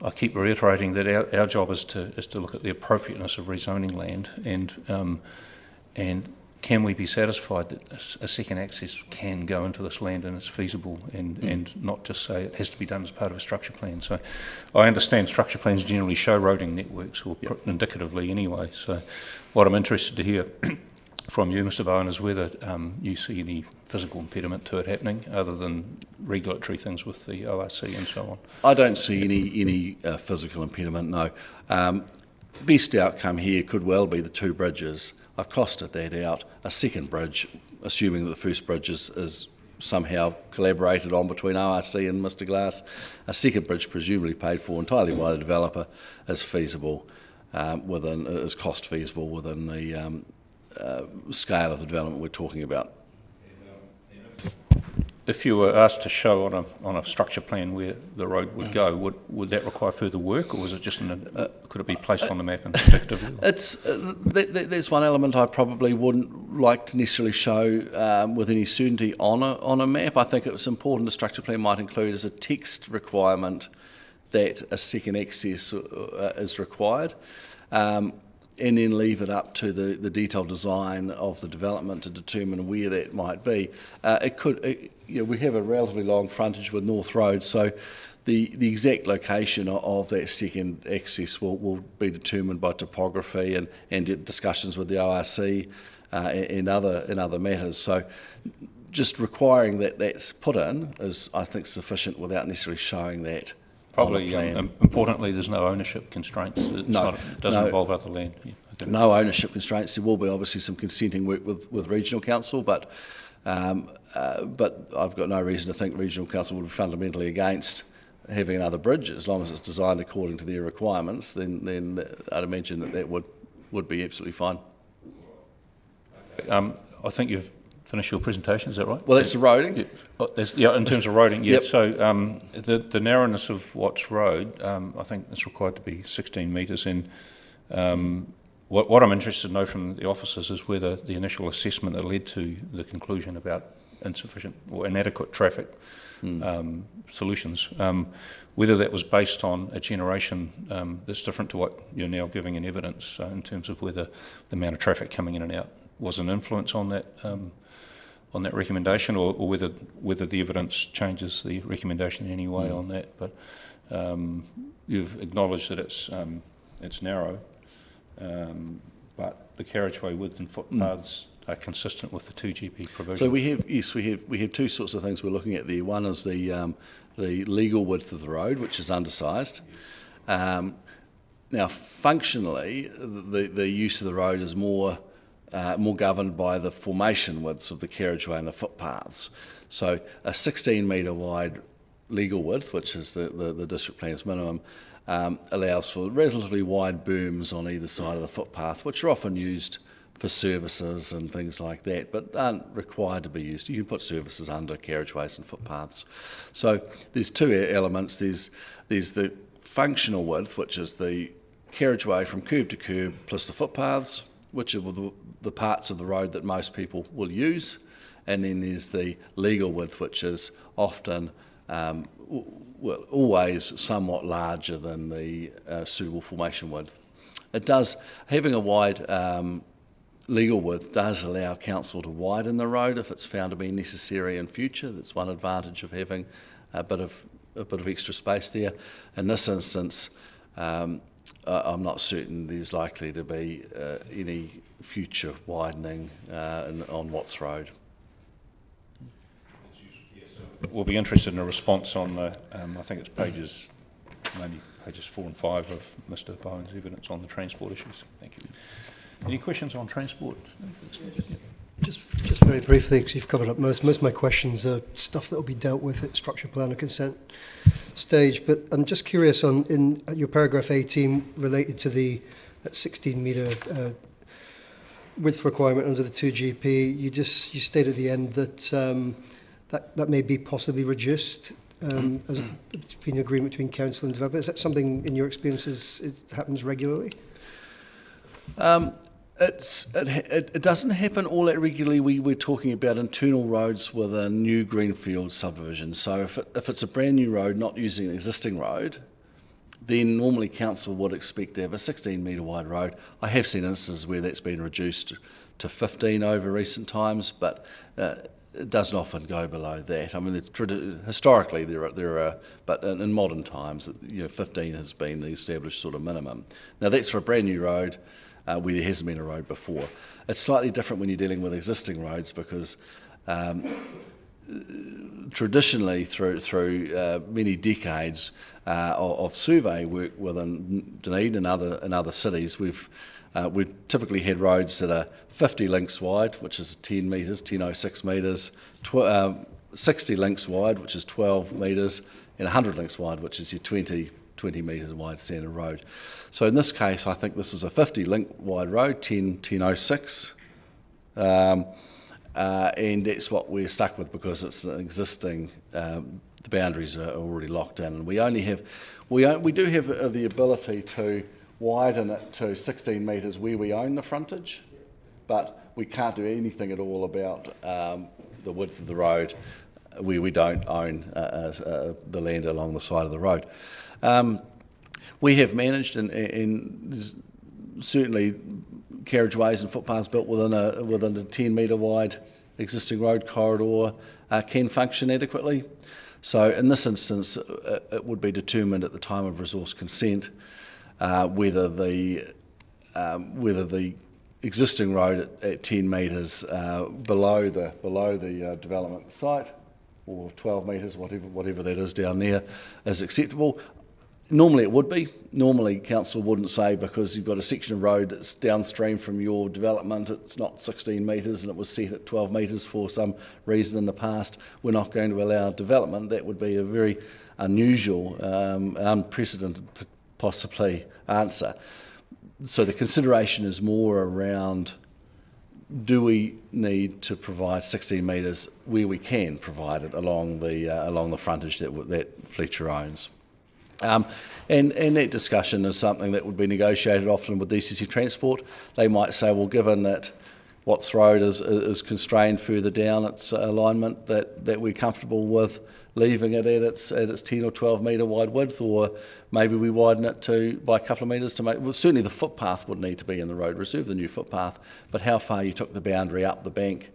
I keep reiterating that our job is to look at the appropriateness of rezoning land, and can we be satisfied that a second access can go into this land and it's feasible, and not just say it has to be done as part of a structure plan. So I understand structure plans generally show roading networks, or indicatively anyway. So what I'm interested to hear from you, Mr. Bowen, is whether you see any physical impediment to it happening other than regulatory things with the ORC and so on. I don't see any physical impediment, no. Best outcome here could well be the 2 bridges. I've costed that out. A second bridge, assuming that the first bridge is somehow collaborated on between ORC and Mr. Glass, a second bridge presumably paid for entirely by the developer is feasible, is cost feasible within the scale of the development we're talking about. If you were asked to show on a structure plan where the road would go, would that require further work, or was it just could it be placed on the map effectively? That's one element I probably wouldn't like to necessarily show with any certainty on a map. I think it's important the structure plan might include as a text requirement that a second access is required. And then leave it up to the detailed design of the development to determine where that might be. We have a relatively long frontage with North Road, so the exact location of that second access will be determined by topography and discussions with the ORC and other matters. So just requiring that that's put in is, I think, sufficient without necessarily showing that. Probably, importantly, there's no ownership constraints. It doesn't involve other land. Yeah, okay. No ownership constraints. There will be obviously some consenting work with Regional Council, but I've got no reason to think Regional Council would be fundamentally against having another bridge. As long as it's designed according to their requirements, then I'd imagine that would be absolutely fine. I think you've finish your presentation, is that right? Well, that's the roading. Yeah, yeah, in terms of roading, yeah. Yep. So the narrowness of Watts Road, I think it's required to be 16 metres in. What I'm interested to know from the officers is whether the initial assessment that led to the conclusion about insufficient or inadequate traffic solutions, whether that was based on a generation that's different to what you're now giving in evidence in terms of whether the amount of traffic coming in and out was an influence on that recommendation, or whether the evidence changes the recommendation in any way on that. But you've acknowledged that it's narrow, but the carriageway width and footpaths are consistent with the 2GP provision. So we have two sorts of things we're looking at there. One is the legal width of the road, which is undersized. Now, functionally, the use of the road is more governed by the formation widths of the carriageway and the footpaths. So a 16 metre wide legal width, which is the district plan's minimum, allows for relatively wide booms on either side of the footpath, which are often used for services and things like that, but aren't required to be used. You can put services under carriageways and footpaths. So there's two elements. There's the functional width, which is the carriageway from curb to curb, plus the footpaths, which are the parts of the road that most people will use. And then there's the legal width, which is often, always somewhat larger than the suitable formation width. Having a wide legal width does allow council to widen the road if it's found to be necessary in future. That's one advantage of having a bit of extra space there. In this instance, I'm not certain there's likely to be any future widening on Watts Road. We'll be interested in a response on the, I think it's maybe pages 4 and 5 of Mr. Bowen's evidence on the transport issues. Thank you. Any questions on transport? Just very briefly, because you've covered up most of my questions are stuff that will be dealt with at structure plan and consent stage. But I'm just curious in your paragraph 18 related to that 16 metre width requirement under the 2GP. You state at the end that that may be possibly reduced as it's been an agreement between council and developer. Is that something in your experiences it happens regularly? It doesn't happen all that regularly. We're talking about internal roads with a new Greenfields subdivision. So if it's a brand new road, not using an existing road, then normally council would expect to have a 16 metre wide road. I have seen instances where that's been reduced to 15 over recent times, but it doesn't often go below that. I mean, historically there are, but in modern times, 15 has been the established sort of minimum. Now that's for a brand new road where there hasn't been a road before. It's slightly different when you're dealing with existing roads because traditionally through many decades of survey work within Dunedin and other cities, we've typically had roads that are 50 links wide, which is 10 metres, 10.06 metres, 60 links wide, which is 12 metres, and 100 links wide, which is your 20 metres wide standard road. So in this case, I think this is a 50 link wide road, 10.06, and that's what we're stuck with because it's an existing. The boundaries are already locked in, and we do have the ability to widen it to 16 metres where we own the frontage, but we can't do anything at all about the width of the road where we don't own the land along the side of the road. We have managed, and certainly carriageways and footpaths built within a 10 metre wide existing road corridor can function adequately. So in this instance, it would be determined at the time of resource consent whether the existing road at 10 metres below the development site, or 12 metres, whatever that is down there, is acceptable. Normally it would be. Normally council wouldn't say because you've got a section of road that's downstream from your development, it's not 16 metres and it was set at 12 metres for some reason in the past, we're not going to allow development. That would be a very unusual, unprecedented possibly answer. So the consideration is more around do we need to provide 16 metres where we can provide it along the frontage that Fletcher owns? And that discussion is something that would be negotiated often with DCC Transport. They might say, well, given that Watts Road is constrained further down its alignment, that we're comfortable with leaving it at its 10 or 12 metre wide width, or maybe we widen it by a couple of metres to make. Well, certainly the footpath would need to be in the road reserve, the new footpath, but how far you took the boundary up the bank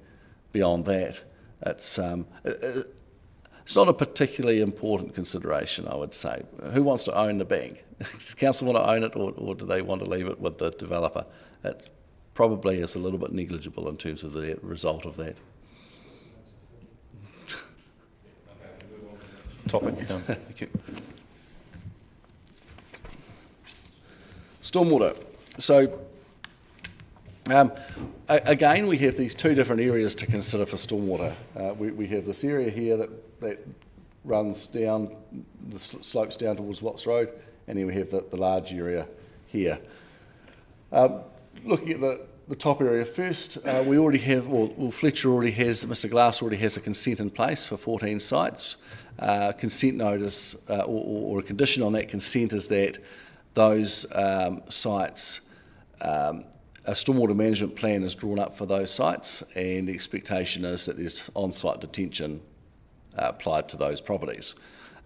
beyond that, it's not a particularly important consideration, I would say. Who wants to own the bank? Does council want to own it, or do they want to leave it with the developer? It probably is a little bit negligible in terms of the result of that. Topic. Thank you. Stormwater. So, again, we have these two different areas to consider for stormwater. We have this area here that runs down, the slopes down towards Watts Road, and then we have the large area here. Looking at the top area first, we already have, well, Fletcher already has, Mr Glass already has a consent in place for 14 sites. Consent notice or a condition on that consent is that those sites, a stormwater management plan is drawn up for those sites, and the expectation is that there's on-site detention applied to those properties,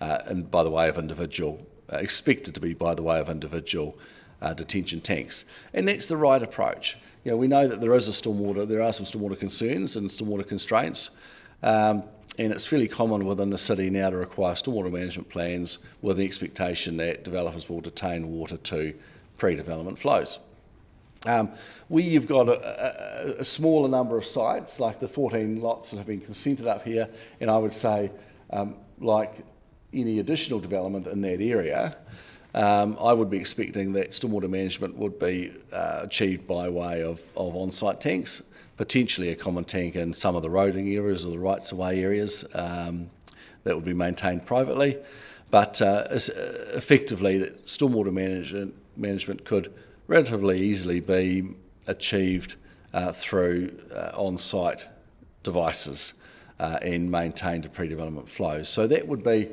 and by the way of individual, expected to be by the way of individual detention tanks. And that's the right approach. You know, we know that there are some stormwater concerns and stormwater constraints, and it's fairly common within the city now to require stormwater management plans with the expectation that developers will detain water to pre-development flows. Where you've got a smaller number of sites, like the 14 lots that have been consented up here, and I would say, like any additional development in that area, I would be expecting that stormwater management would be achieved by way of on-site tanks, potentially a common tank in some of the roading areas or the rights-of-way areas that would be maintained privately. But effectively, that stormwater management could relatively easily be achieved through on-site devices and maintained to pre-development flows. So that would be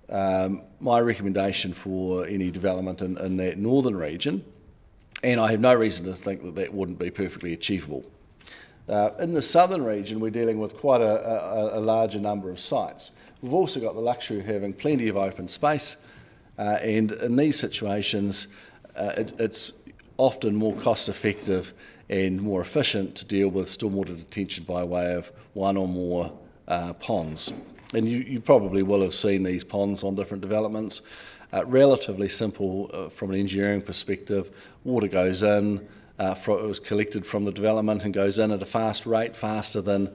my recommendation for any development in that northern region, and I have no reason to think that wouldn't be perfectly achievable. In the southern region, we're dealing with quite a larger number of sites. We've also got the luxury of having plenty of open space, and in these situations, it's often more cost-effective and more efficient to deal with stormwater detention by way of one or more ponds. And you probably will have seen these ponds on different developments. Relatively simple from an engineering perspective. Water goes in, it was collected from the development and goes in at a fast rate, faster than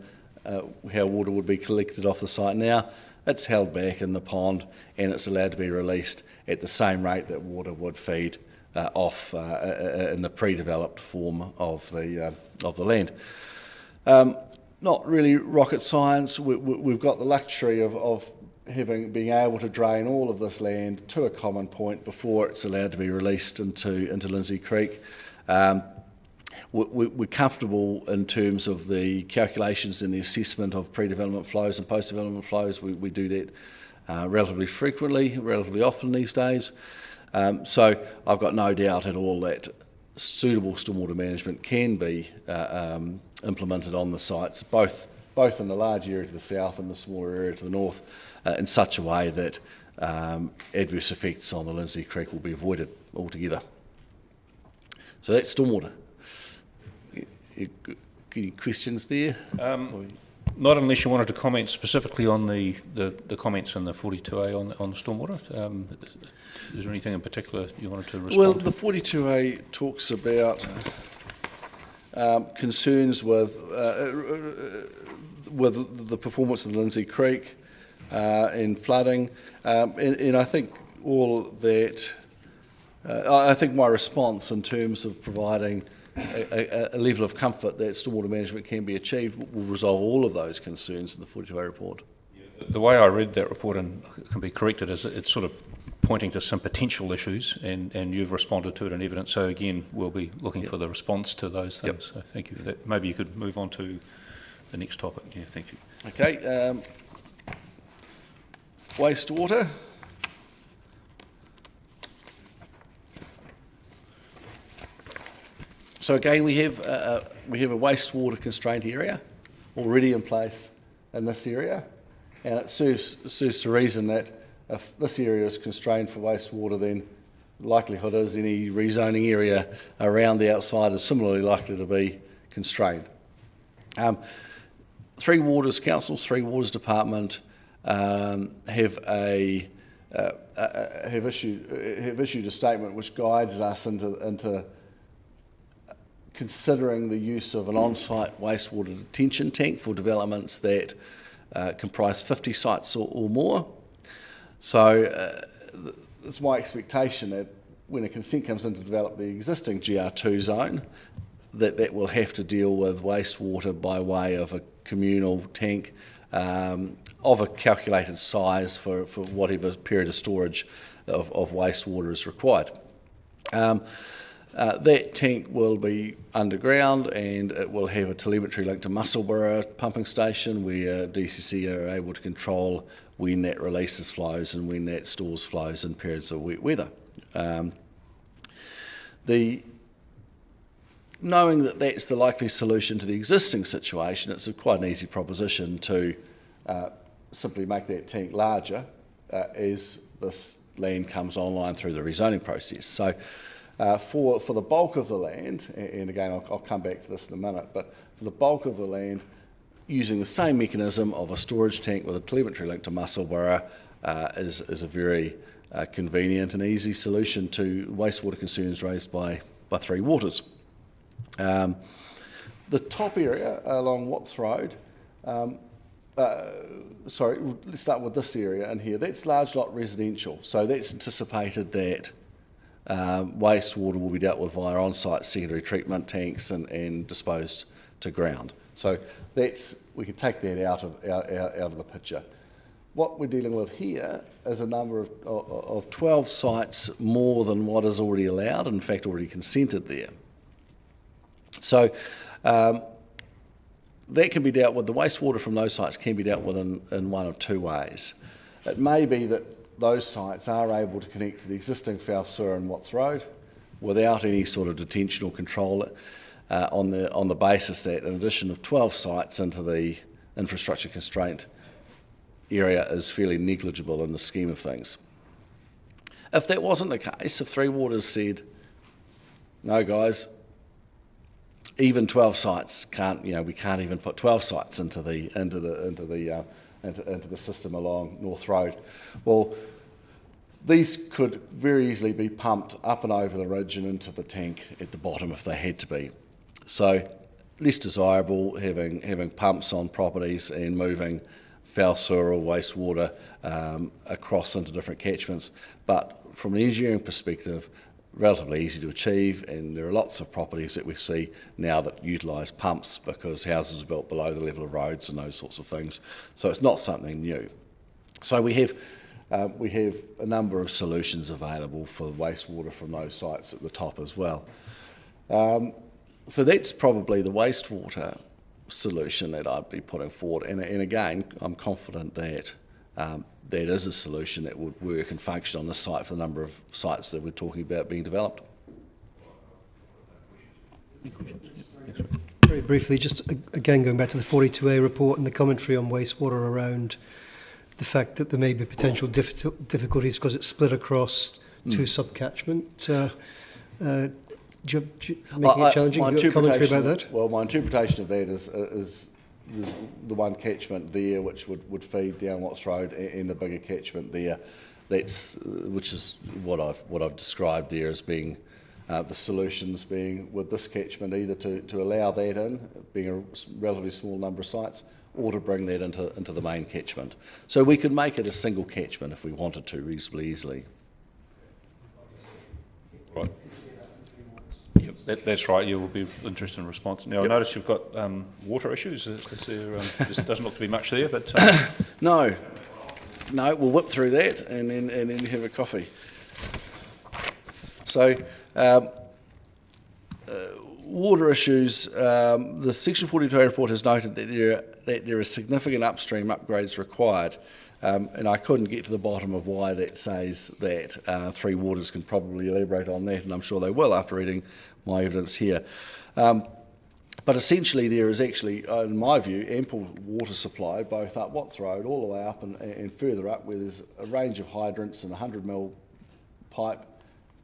how water would be collected off the site now. It's held back in the pond and it's allowed to be released at the same rate that water would feed off in the pre-developed form of the land. Not really rocket science. We've got the luxury of being able to drain all of this land to a common point before it's allowed to be released into Lindsay Creek. We're comfortable in terms of the calculations and the assessment of pre-development flows and post-development flows. We do that relatively frequently, relatively often these days. So I've got no doubt at all that suitable stormwater management can be implemented on the sites, both in the large area to the south and the smaller area to the north, in such a way that adverse effects on the Lindsay Creek will be avoided altogether. So that's stormwater. Any questions there? Not unless you wanted to comment specifically on the comments in the 42A on the stormwater. Is there anything in particular you wanted to respond Well, to? the 42A talks about concerns with the performance of the Lindsay Creek in flooding, and I think all that. I think my response in terms of providing a level of comfort that stormwater management can be achieved will resolve all of those concerns in the 42A report. The way I read that report, and can be corrected, is it sort of pointing to some potential issues, and you've responded to it in evidence. So again, we'll be looking for the response to those things. So thank you for that. Maybe you could move on to the next topic. Yeah, thank you. Okay, wastewater. So again, we have a wastewater constraint area already in place in this area, and it serves the reason that if this area is constrained for wastewater, then likelihood is any rezoning area around the outside is similarly likely to be constrained. Three Waters Councils, Three Waters Department have issued a statement which guides us into considering the use of an on-site wastewater detention tank for developments that comprise 50 sites or more. So it's my expectation that when a consent comes in to develop the existing GR2 zone, that will have to deal with wastewater by way of a communal tank of a calculated size for whatever period of storage of wastewater is required. That tank will be underground, and it will have a telemetry link to Musselburgh pumping station where DCC are able to control when that releases flows and when that stores flows in periods of wet weather. Knowing that that's the likely solution to the existing situation, it's quite an easy proposition to simply make that tank larger as this land comes online through the rezoning process. So for the bulk of the land, and again I'll come back to this in a minute, but for the bulk of the land, using the same mechanism of a storage tank with a telemetry link to Musselburgh is a very convenient and easy solution to wastewater concerns raised by Three Waters. The top area along Watts Road, sorry, let's start with this area in here. That's large lot residential, so that's anticipated that wastewater will be dealt with via on-site secondary treatment tanks and disposed to ground. So we can take that out of the picture. What we're dealing with here is a number of 12 sites more than what is already allowed, in fact already consented there. So that can be dealt with, the wastewater from those sites can be dealt with in one of two ways. It may be that those sites are able to connect to the existing foul sewer in Watts Road without any sort of detention or control on the basis that an addition of 12 sites into the infrastructure constraint area is fairly negligible in the scheme of things. If that wasn't the case, if Three Waters said, no guys, even 12 sites we can't even put 12 sites into the system along North Road. Well, these could very easily be pumped up and over the ridge and into the tank at the bottom if they had to be. So less desirable having pumps on properties and moving foul sewer or wastewater across into different catchments. But from an engineering perspective, relatively easy to achieve, and there are lots of properties that we see now that utilise pumps because houses are built below the level of roads and those sorts of things. So it's not something new. So we have a number of solutions available for the wastewater from those sites at the top as well. So that's probably the wastewater solution that I'd be putting forward. And again, I'm confident that that is a solution that would work and function on this site for the number of sites that we're talking about being developed. Very briefly, just again going back to the 42A report and the commentary on wastewater around the fact that there may be potential difficulties because it's split across two subcatchment. Do you making it challenging? Do you have commentary about that? Well, my interpretation of that is the one catchment there which would feed down Watts Road and the bigger catchment there. Which is what I've described there as being the solutions being with this catchment either to allow that in, being a relatively small number of sites, or to bring that into the main catchment. So we could make it a single catchment if we wanted to reasonably easily. Right. Yep, that's right. You will be interested in response. Now, I notice you've got water issues. There doesn't look to be much there, but no. No, we'll whip through that and then have a coffee. So, water issues. The Section 42 report has noted that there are significant upstream upgrades required, and I couldn't get to the bottom of why that says that. Three Waters can probably elaborate on that, and I'm sure they will after reading my evidence here. But essentially there is actually, in my view, ample water supply both up Watts Road all the way up and further up, where there's a range of hydrants and 100mm pipe,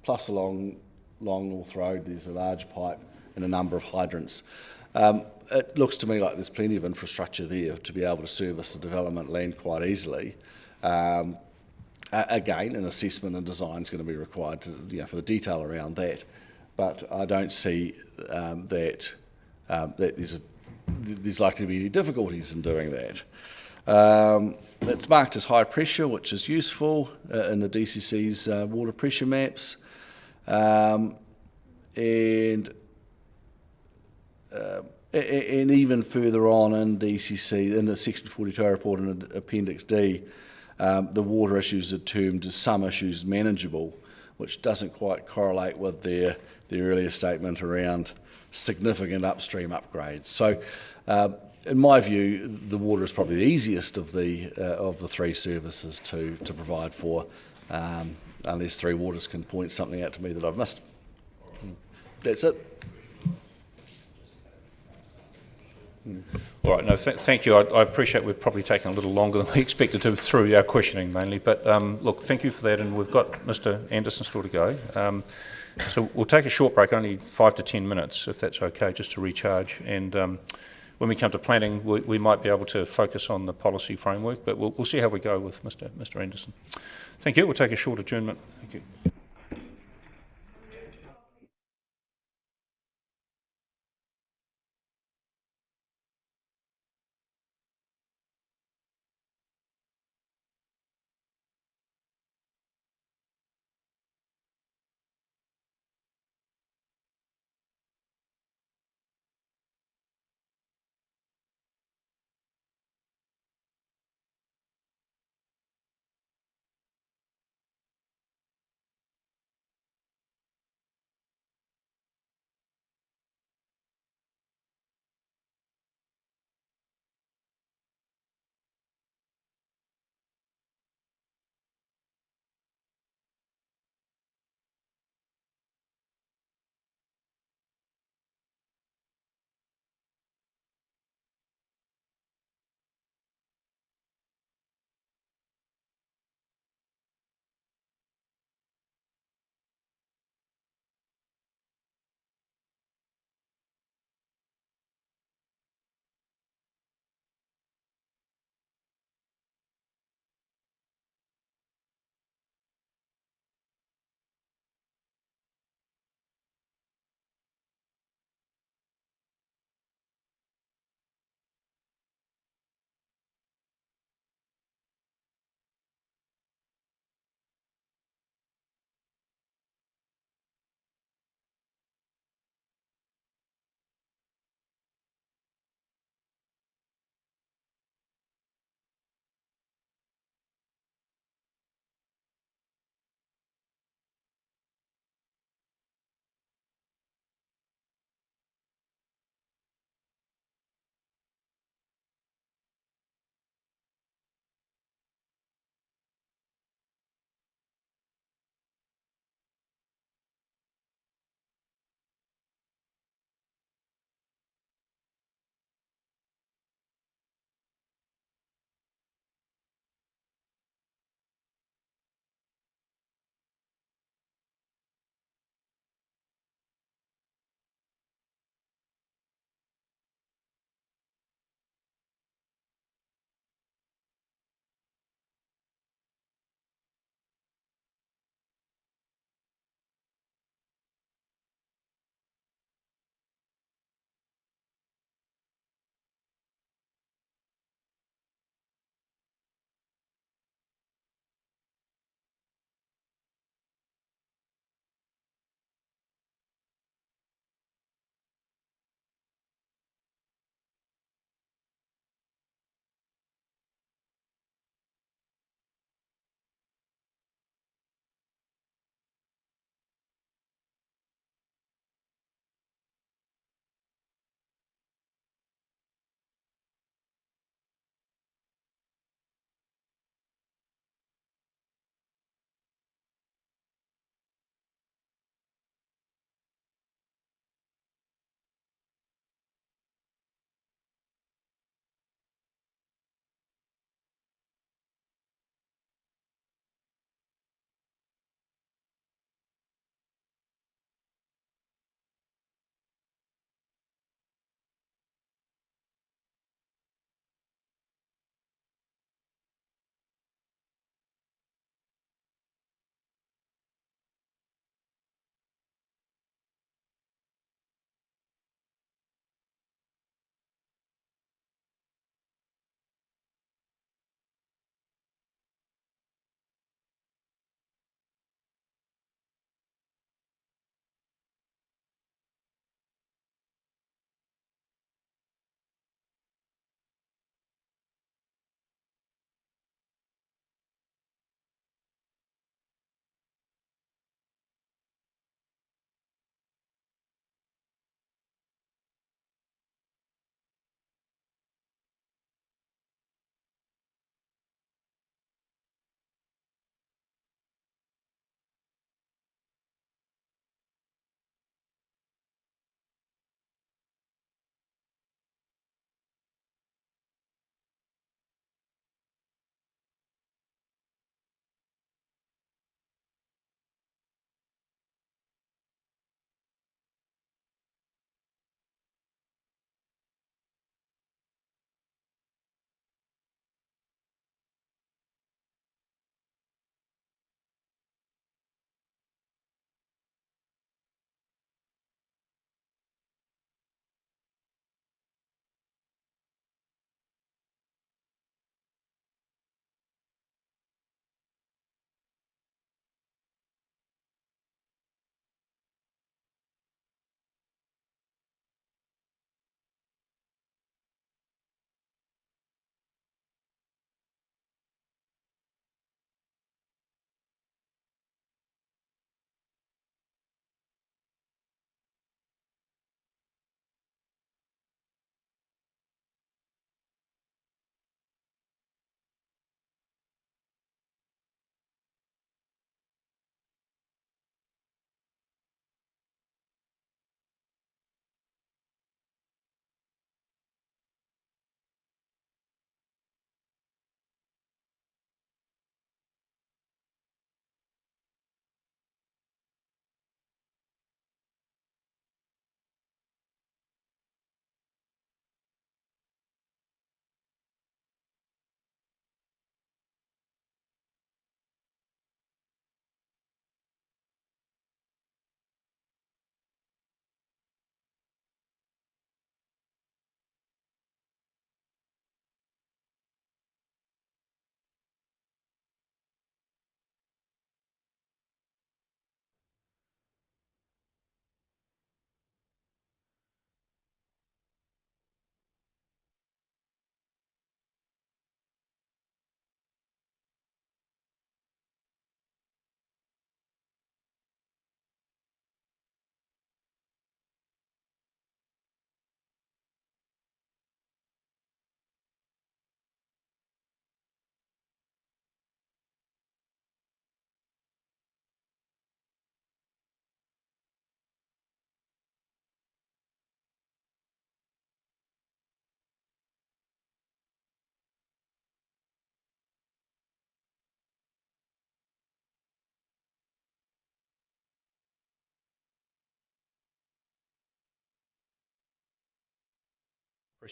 plus along North Road there's a large pipe and a number of hydrants. It looks to me like there's plenty of infrastructure there to be able to service the development land quite easily. Again, an assessment and design is going to be required for the detail around that, but I don't see that there's likely to be any difficulties in doing that. It's marked as high pressure, which is useful in the DCC's water pressure maps. And even further on in DCC, in the Section 42 report in Appendix D, the water issues are termed as some issues manageable, which doesn't quite correlate with their earlier statement around significant upstream upgrades. So, in my view, the water is probably the easiest of the three services to provide for, unless Three Waters can point something out to me that I've missed. That's it. All right, no, thank you. I appreciate we've probably taken a little longer than we expected to through our questioning mainly, but look, thank you for that, and we've got Mr. Anderson still to go. So we'll take a short break, only 5 to 10 minutes, if that's okay, just to recharge. And when we come to planning, we might be able to focus on the policy framework, but we'll see how we go with Mr. Anderson. Thank you. We'll take a short adjournment. Thank you.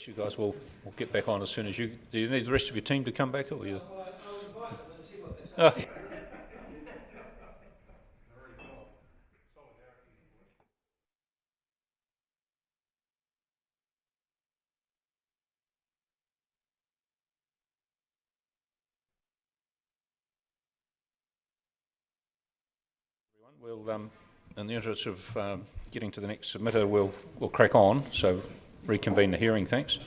You guys will get back on as soon as you. Do you need the rest of your team to come back, or you? I'll invite them and see what they say. We'll, in the interest of getting to the next submitter, we'll crack on. So reconvene the hearing. Thanks.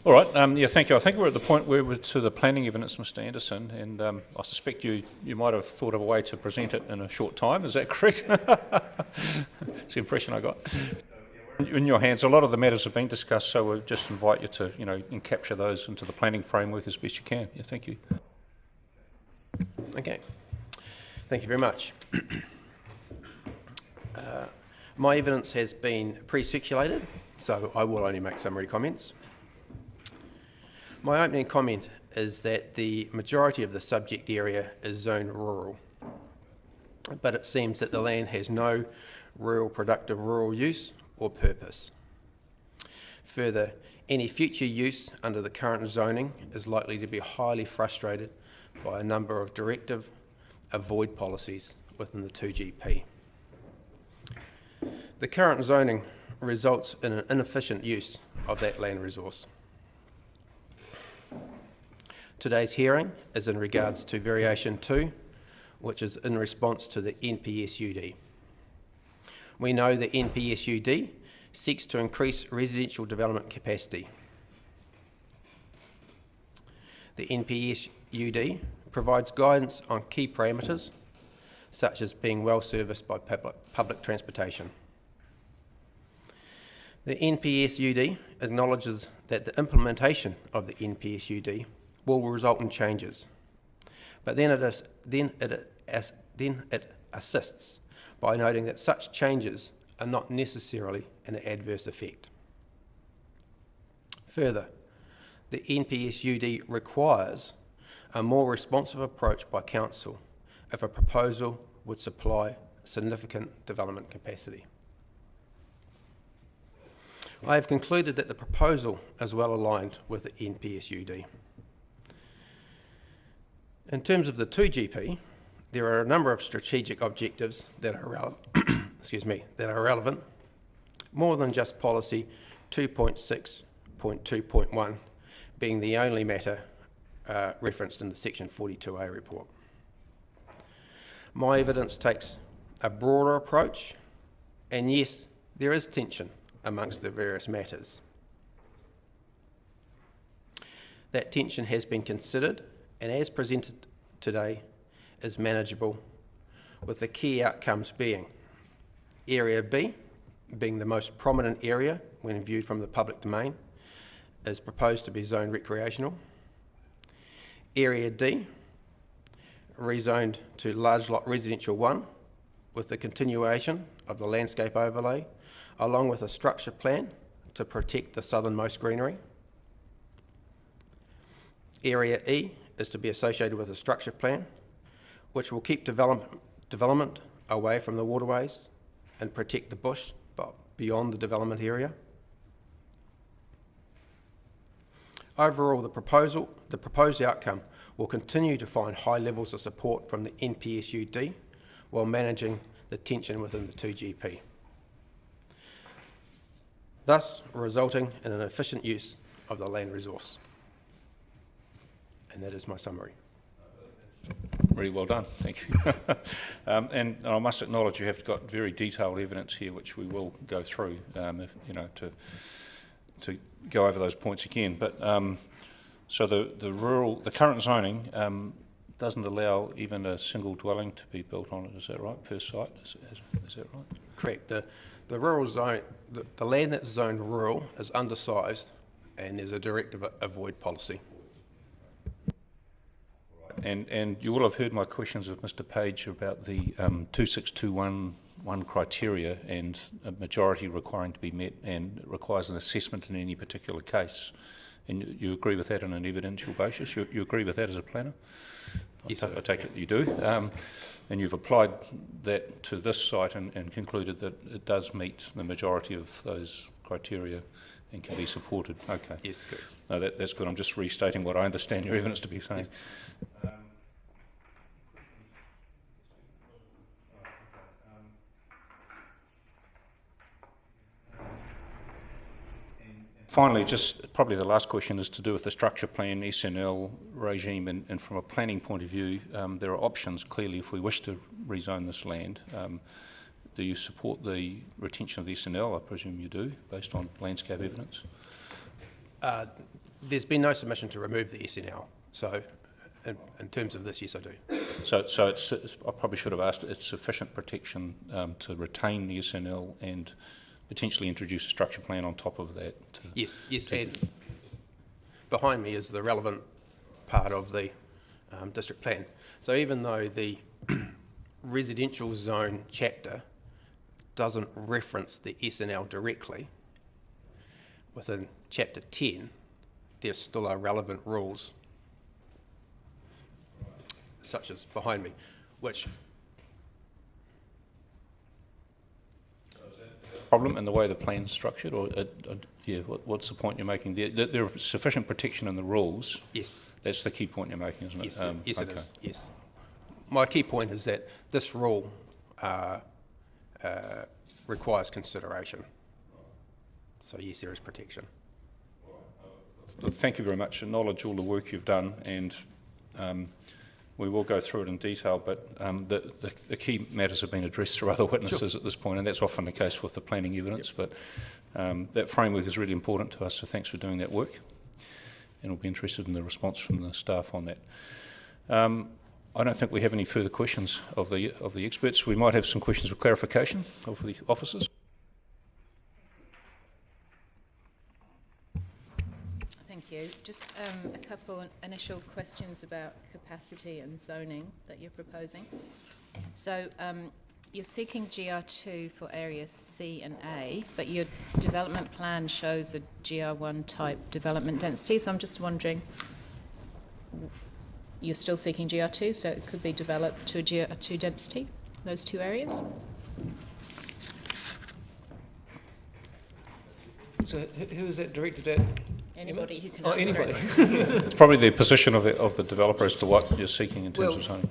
All right. Yeah. Thank you. I think we're at the point where we're to the planning evidence, Mr. Anderson, and I suspect you might have thought of a way to present it in a short time. Is that correct? That's the impression I got. In your hands, a lot of the matters have been discussed, so we'll just invite you to, capture those into the planning framework as best you can. Yeah. Thank you. Okay. Thank you very much. My evidence has been pre-circulated, so I will only make summary comments. My opening comment is that the majority of the subject area is zoned rural, but it seems that the land has no real productive rural use or purpose. Further, any future use under the current zoning is likely to be highly frustrated by a number of directive avoid policies within the 2GP. The current zoning results in an inefficient use of that land resource. Today's hearing is in regards to Variation 2, which is in response to the NPSUD. We know the NPSUD seeks to increase residential development capacity. The NPSUD provides guidance on key parameters, such as being well serviced by public transportation. The NPSUD acknowledges that the implementation of the NPSUD will result in changes, but then it assists by noting that such changes are not necessarily an adverse effect. Further, the NPSUD requires a more responsive approach by Council if a proposal would supply significant development capacity. I have concluded that the proposal is well aligned with the NPSUD. In terms of the 2GP, there are a number of strategic objectives that are relevant, more than just policy 2.6.2.1 being the only matter referenced in the Section 42A report. My evidence takes a broader approach, and yes, there is tension amongst the various matters. That tension has been considered, and as presented today, is manageable, with the key outcomes being Area B, being the most prominent area when viewed from the public domain, is proposed to be zoned recreational. Area D, rezoned to large lot residential 1, with the continuation of the landscape overlay, along with a structure plan to protect the southernmost greenery. Area E is to be associated with a structure plan, which will keep development away from the waterways and protect the bush beyond the development area. Overall, the proposed outcome will continue to find high levels of support from the NPSUD while managing the tension within the 2GP, thus resulting in an efficient use of the land resource. And that is my summary. Really well done, thank you. And I must acknowledge you have got very detailed evidence here, which we will go through, to go over those points again. But so the current zoning doesn't allow even a single dwelling to be built on it. Is that right, per site? Is that right? Correct. The rural zone, the land that's zoned rural is undersized, and there's a directive avoid policy. And you will have heard my questions of Mr. Page about the 26211 criteria and a majority requiring to be met, and it requires an assessment in any particular case. And you agree with that on an evidential basis? You agree with that as a planner? Yes, I take it you do. And you've applied that to this site and concluded that it does meet the majority of those criteria and can be supported. Okay. Yes, correct. No, that's good. I'm just restating what I understand your evidence to be saying. Yes. Finally, just probably the last question is to do with the structure plan, SNL regime, and from a planning point of view, there are options clearly if we wish to rezone this land. Do you support the retention of the SNL? I presume you do, based on landscape evidence. There's been no submission to remove the SNL, so in terms of this, yes, I do. So it's, I probably should have asked, it's sufficient protection to retain the SNL and potentially introduce a structure plan on top of that? Yes, and behind me is the relevant part of the district plan. So even though the residential zone chapter doesn't reference the SNL directly, within chapter 10, there still are relevant rules, such as behind me, which problem in the way the plan's structured, or yeah, what's the point you're making there? There are sufficient protection in the rules. Yes. That's the key point you're making, isn't it? Yes, yes, okay. it is. Yes. My key point is that this rule requires consideration. So yes, there is protection. Look, thank you very much. Acknowledge all the work you've done, and we will go through it in detail, but the key matters have been addressed through other witnesses at this point, and that's often the case with the planning evidence, but that framework is really important to us, so thanks for doing that work, and we'll be interested in the response from the staff on that. I don't think we have any further questions of the experts. We might have some questions of clarification of the officers. Thank you. Just a couple initial questions about capacity and zoning that you're proposing. So you're seeking GR2 for areas C and A, but your development plan shows a GR1 type development density, so I'm just wondering, you're still seeking GR2, so it could be developed to a GR2 density, those two areas? So who is that directed at? Anybody who can answer anybody. it. It's probably the position of the developer as to what you're seeking in terms of zoning.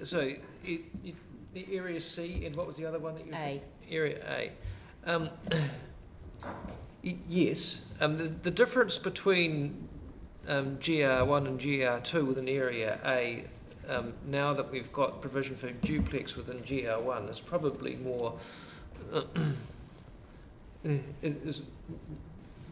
So the area C, and what was the other one that you? A. Area A. Yes. The difference between GR1 and GR2 within area A, now that we've got provision for duplex within GR1, is probably more is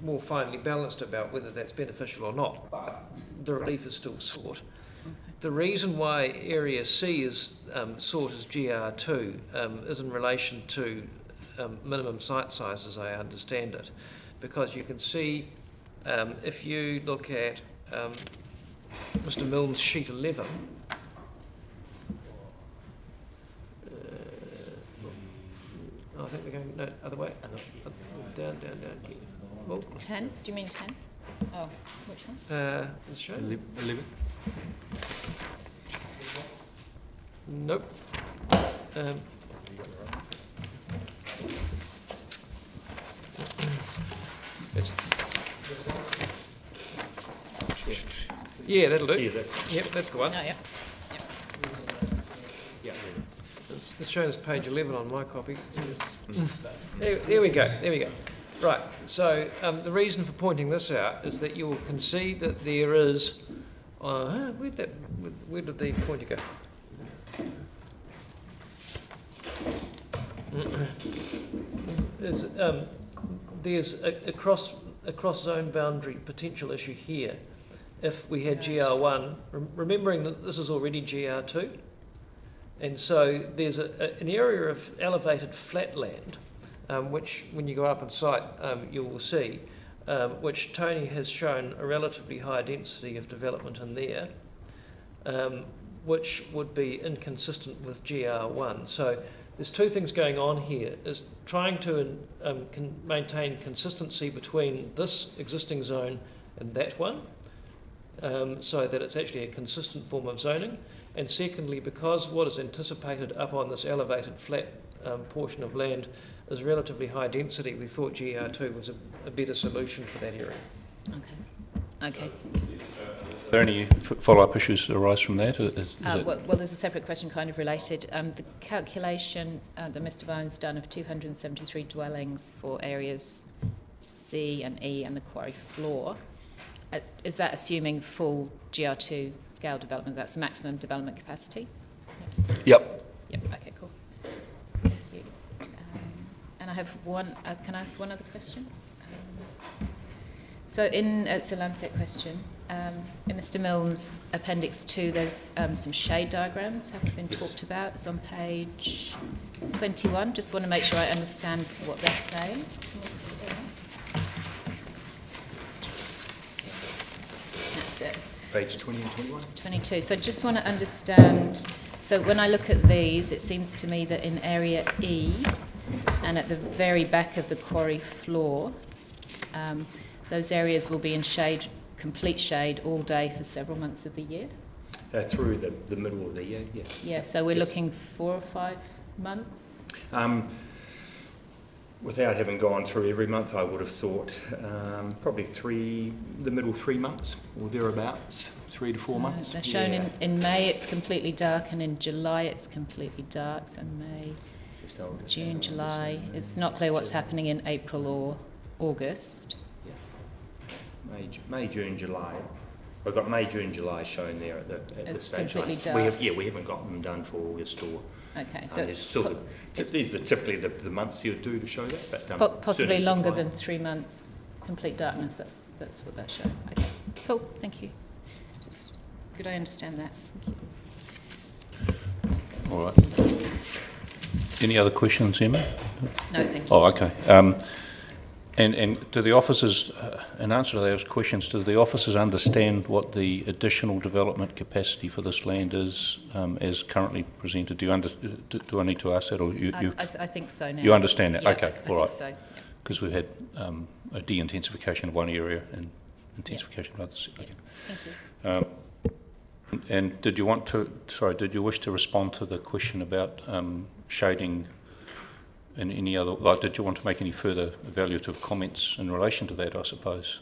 more finely balanced about whether that's beneficial or not, but the relief is still sought. Okay. The reason why Area C is sought as GR2 is in relation to minimum site size, as I understand it, because you can see if you look at Mr. Milne's sheet 11, I think we're going no other way. Down. Well, 10? Do you mean 10? Oh, which one? It's shown. 11. Nope. It's. Yeah, that'll do. Yep, that's the one. Oh, yeah. It's shown as page 11 on my copy. There we go. Right, so the reason for pointing this out is that you will concede that there is... where did the pointer go? There's a cross-zone boundary potential issue here. If we had GR1, remembering that this is already GR2, and so there's an area of elevated flatland, which when you go up on site you will see, which Tony has shown a relatively high density of development in there, which would be inconsistent with GR1. So there's two things going on here, is trying to maintain consistency between this existing zone and that one, so that it's actually a consistent form of zoning. And secondly, because what is anticipated up on this elevated flat portion of land is relatively high density. We thought GR2 was a better solution for that area. Okay. Are there any follow-up issues that arise from that? Well, there's a separate question kind of related. The calculation that Mr. Bowen's done of 273 dwellings for areas C and E and the quarry floor, is that assuming full GR2 scale development? That's maximum development capacity? Yep. Yep, okay, cool. Thank you. And I have one, can I ask one other question? So it's a landscape question. In Mr. Milne's Appendix 2, there's some shade diagrams have been talked about. It's on page 21. Just want to make sure I understand what they're saying. That's it. Page 20 and 21. 22. So just want to understand, so when I look at these, it seems to me that in area E and at the very back of the quarry floor, those areas will be in shade, complete shade all day for several months of the year? Through the middle of the year, yes. Yeah, so we're looking 4 or 5 months? Without having gone through every month, I would have thought probably the middle 3 months or thereabouts, 3 to 4 months. They're shown in May it's completely dark, and in July it's completely dark, so May, June, July. It's not clear what's happening in April or August. May, June, July. We've got May, June, July shown there at the stage. Completely dark. We haven't got them done for August or. Okay, so these are typically the months you do to show that, but possibly longer than 3 months. Complete darkness. That's what they're showing. Okay, cool. Thank you. Just could I understand that? Thank you. All right. Any other questions, Emma? No, thank you. Oh, okay. And do the officers, in answer to those questions, do the officers understand what the additional development capacity for this land is as currently presented? Do I need to ask that, or you? I think so now. You understand that? Yeah, okay, all right. I think so. Because we've had a de-intensification of one area and intensification of others. Okay. Thank you. And did you wish to respond to the question about shading? And any other, did you want to make any further evaluative comments in relation to that, I suppose?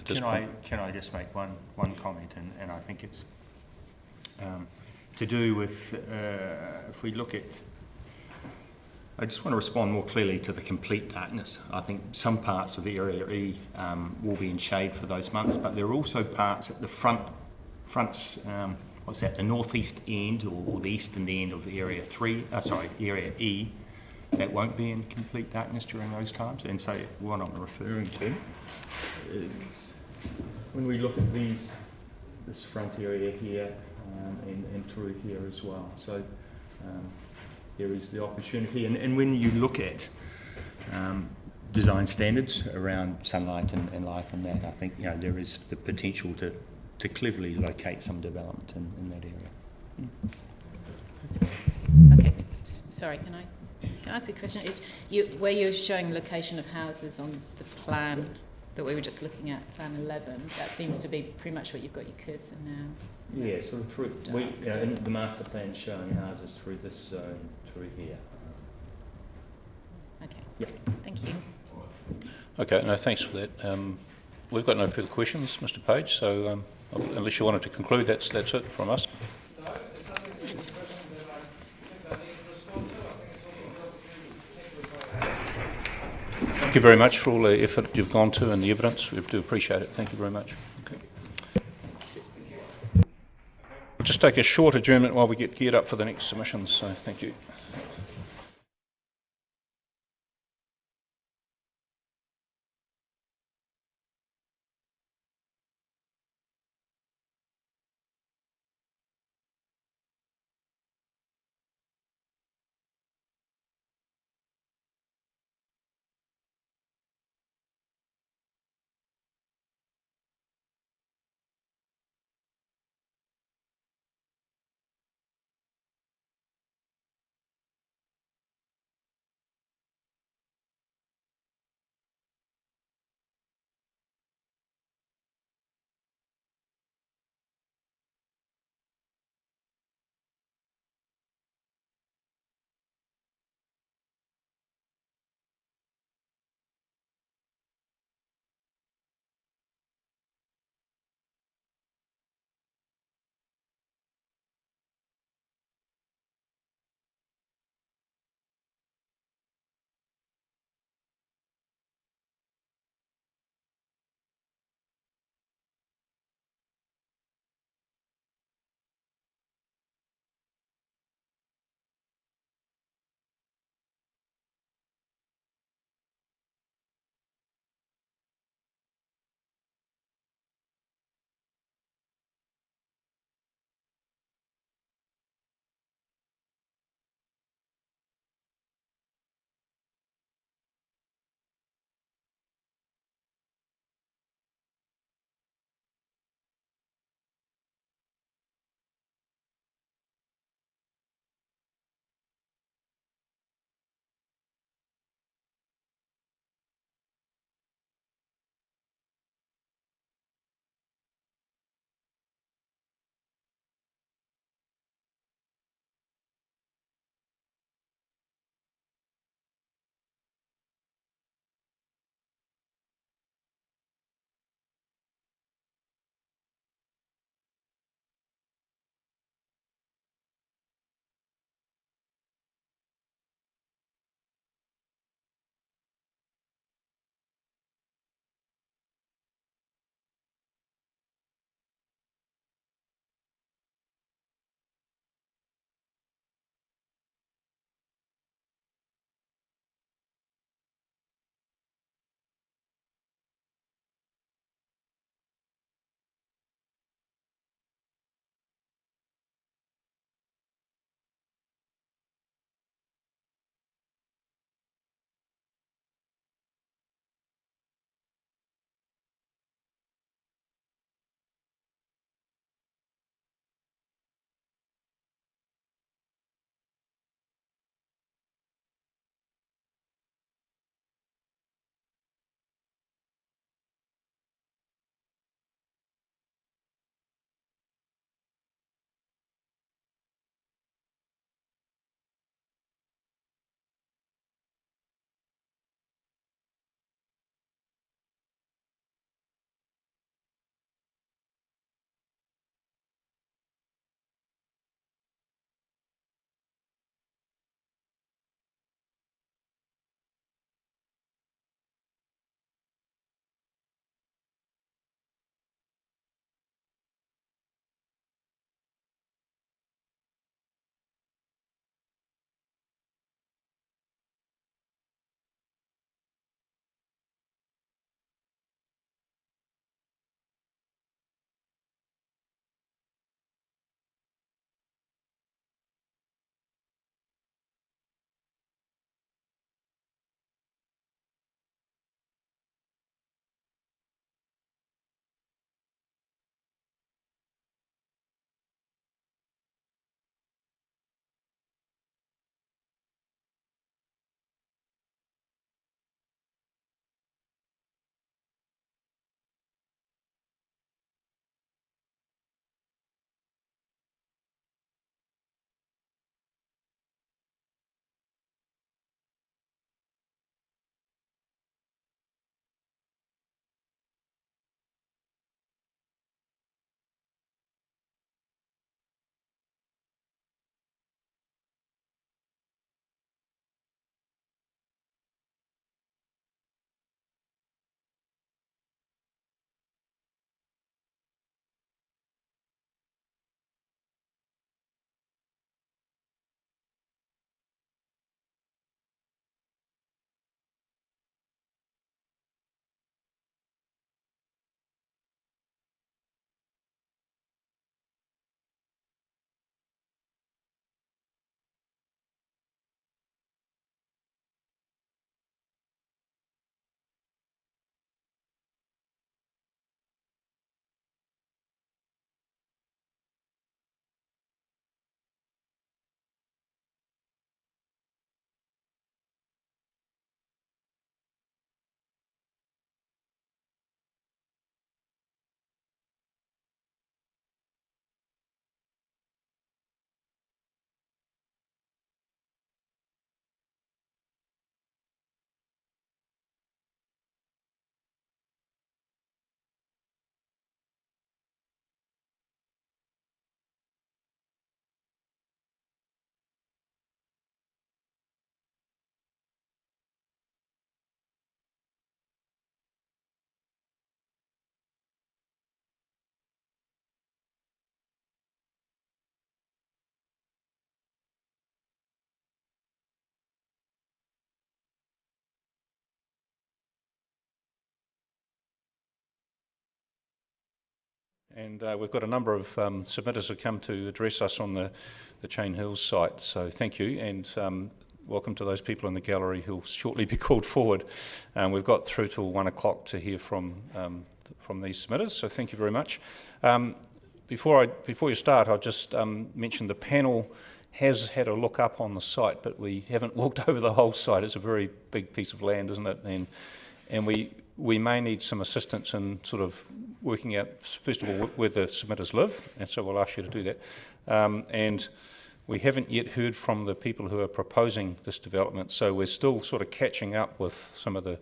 Can I just make one comment, and I think it's to do with, if we look at, I just want to respond more clearly to the complete darkness. I think some parts of the area E will be in shade for those months, but there are also parts at the fronts, the northeast end or the eastern end of area E, that won't be in complete darkness during those times. And so what I'm referring to is when we look at this front area here and through here as well. So there is the opportunity, and when you look at design standards around sunlight and light and that, I think there is the potential to cleverly locate some development in that area. Okay, sorry, can I ask a question? Where you're showing location of houses on the plan that we were just looking at, plan 11, that seems to be pretty much what you've got your cursor now. Yeah, sort of through, in the master plan showing houses through this zone, through here. Okay, yeah. Thank you. Okay, no, thanks for that. We've got no further questions, Mr. Page, so unless you wanted to conclude, that's it from us. Thank you very much for all the effort you've gone to and the evidence. We do appreciate it. Thank you very much. Okay. We'll just take a short adjournment while we get geared up for the next submissions, so thank you. And we've got a number of submitters who come to address us on the Chain Hills site, so thank you, and welcome to those people in the gallery who will shortly be called forward. We've got through till 1 o'clock to hear from these submitters, so thank you very much. Before you start, I'll just mention the panel has had a look up on the site, but we haven't walked over the whole site. It's a very big piece of land, isn't it? And we may need some assistance in sort of working out, first of all, where the submitters live, and so we'll ask you to do that. And we haven't yet heard from the people who are proposing this development, so we're still sort of catching up with some of the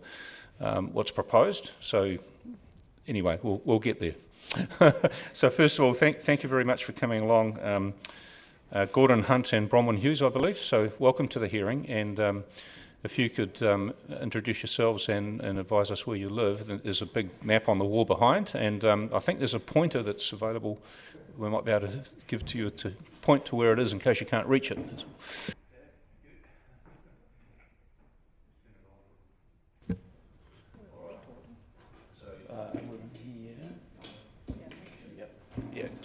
what's proposed. So anyway, we'll get there. So first of all, thank you very much for coming along. Gordon Hunt and Bronwyn Hughes, I believe, so welcome to the hearing, and if you could introduce yourselves and advise us where you live. There's a big map on the wall behind, and I think there's a pointer that's available. We might be able to give to you to point to where it is in case you can't reach it.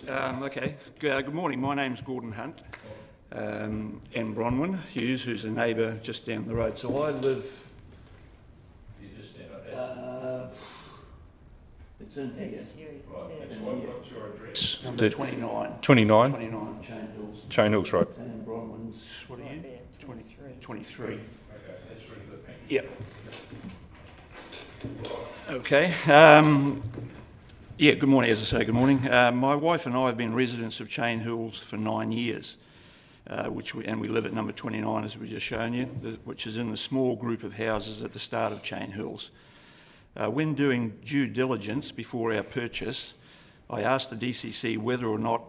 Okay. Good morning. My name's Gordon Hunt, and Bronwyn Hughes, who's a neighbour just down the road. So I live. It's in here. What's your address? Number 29. 29? 29 Chain Hills. Chain Hills, right. And Bronwyn's, what are you? 23. Okay, that's really good. Thank you. Yep. Okay. Yeah, good morning, as I say, good morning. My wife and I have been residents of Chain Hills for 9 years, and we live at number 29, as we just shown you, which is in the small group of houses at the start of Chain Hills. When doing due diligence before our purchase, I asked the DCC whether or not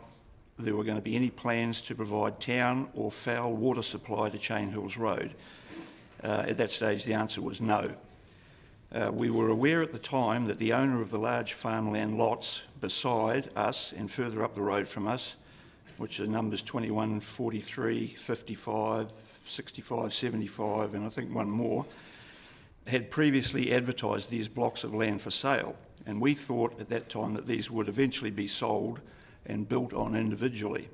there were going to be any plans to provide town or foul water supply to Chain Hills Road. At that stage, the answer was no. We were aware at the time that the owner of the large farmland lots beside us and further up the road from us, which are numbers 21, 43, 55, 65, 75, and I think one more, had previously advertised these blocks of land for sale, and we thought at that time that these would eventually be sold and built on individually.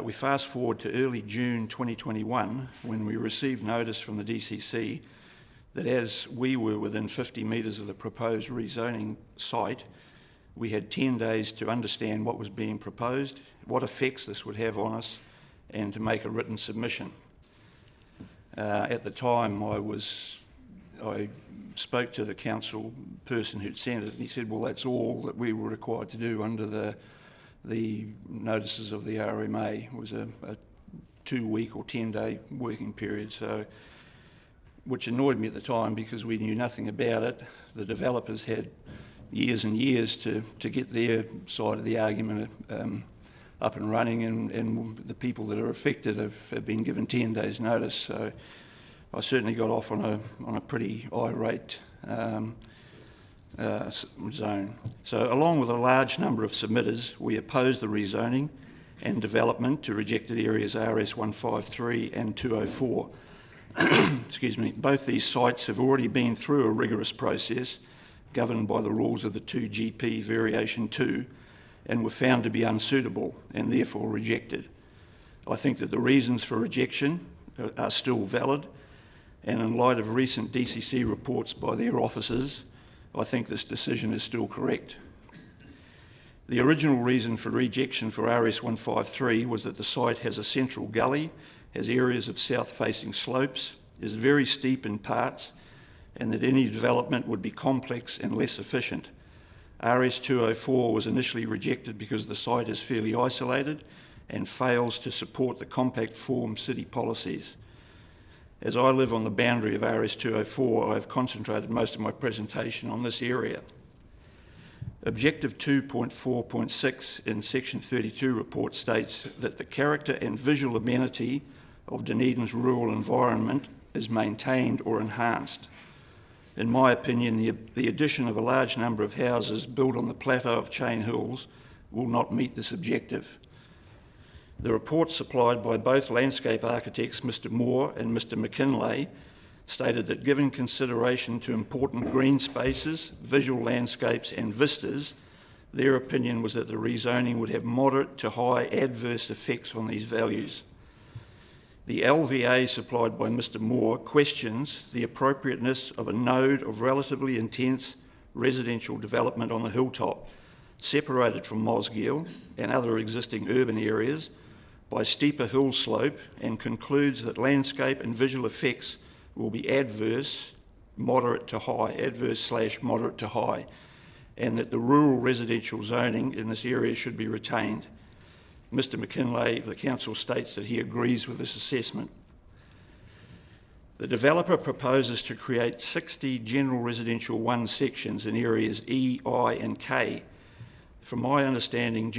We fast forward to early June 2021 when we received notice from the DCC that as we were within 50 metres of the proposed rezoning site, we had 10 days to understand what was being proposed, what effects this would have on us, and to make a written submission. At the time, I spoke to the council person who'd sent it, and he said, well, that's all that we were required to do under the notices of the RMA. It was a 2-week or 10-day working period, which annoyed me at the time because we knew nothing about it. The developers had years and years to get their side of the argument up and running, and the people that are affected have been given 10 days notice. So I certainly got off on a pretty irate zone. So along with a large number of submitters, we opposed the rezoning and development to rejected areas RS 153 and 204. Excuse me. Both these sites have already been through a rigorous process governed by the rules of the 2GP Variation 2 and were found to be unsuitable and therefore rejected. I think that the reasons for rejection are still valid, and in light of recent DCC reports by their officers, I think this decision is still correct. The original reason for rejection for RS 153 was that the site has a central gully, has areas of south-facing slopes, is very steep in parts, and that any development would be complex and less efficient. RS 204 was initially rejected because the site is fairly isolated and fails to support the compact form city policies. As I live on the boundary of RS 204, I have concentrated most of my presentation on this area. Objective 2.4.6 in Section 32 report states that the character and visual amenity of Dunedin's rural environment is maintained or enhanced. In my opinion, the addition of a large number of houses built on the plateau of Chain Hills will not meet this objective. The report supplied by both landscape architects, Mr. Moore and Mr. McKinlay, stated that given consideration to important green spaces, visual landscapes and vistas, Their opinion was that the rezoning would have moderate to high adverse effects on these values. The LVA supplied by Mr. Moore questions the appropriateness of a node of relatively intense residential development on the hilltop, separated from Mosgiel and other existing urban areas by steeper hill slope, and concludes that landscape and visual effects will be adverse, moderate to high, adverse/moderate to high, and that the rural residential zoning in this area should be retained. Mr. McKinlay of the council states that he agrees with this assessment. The developer proposes to create 60 general residential 1 sections in areas E, I and K. From my understanding,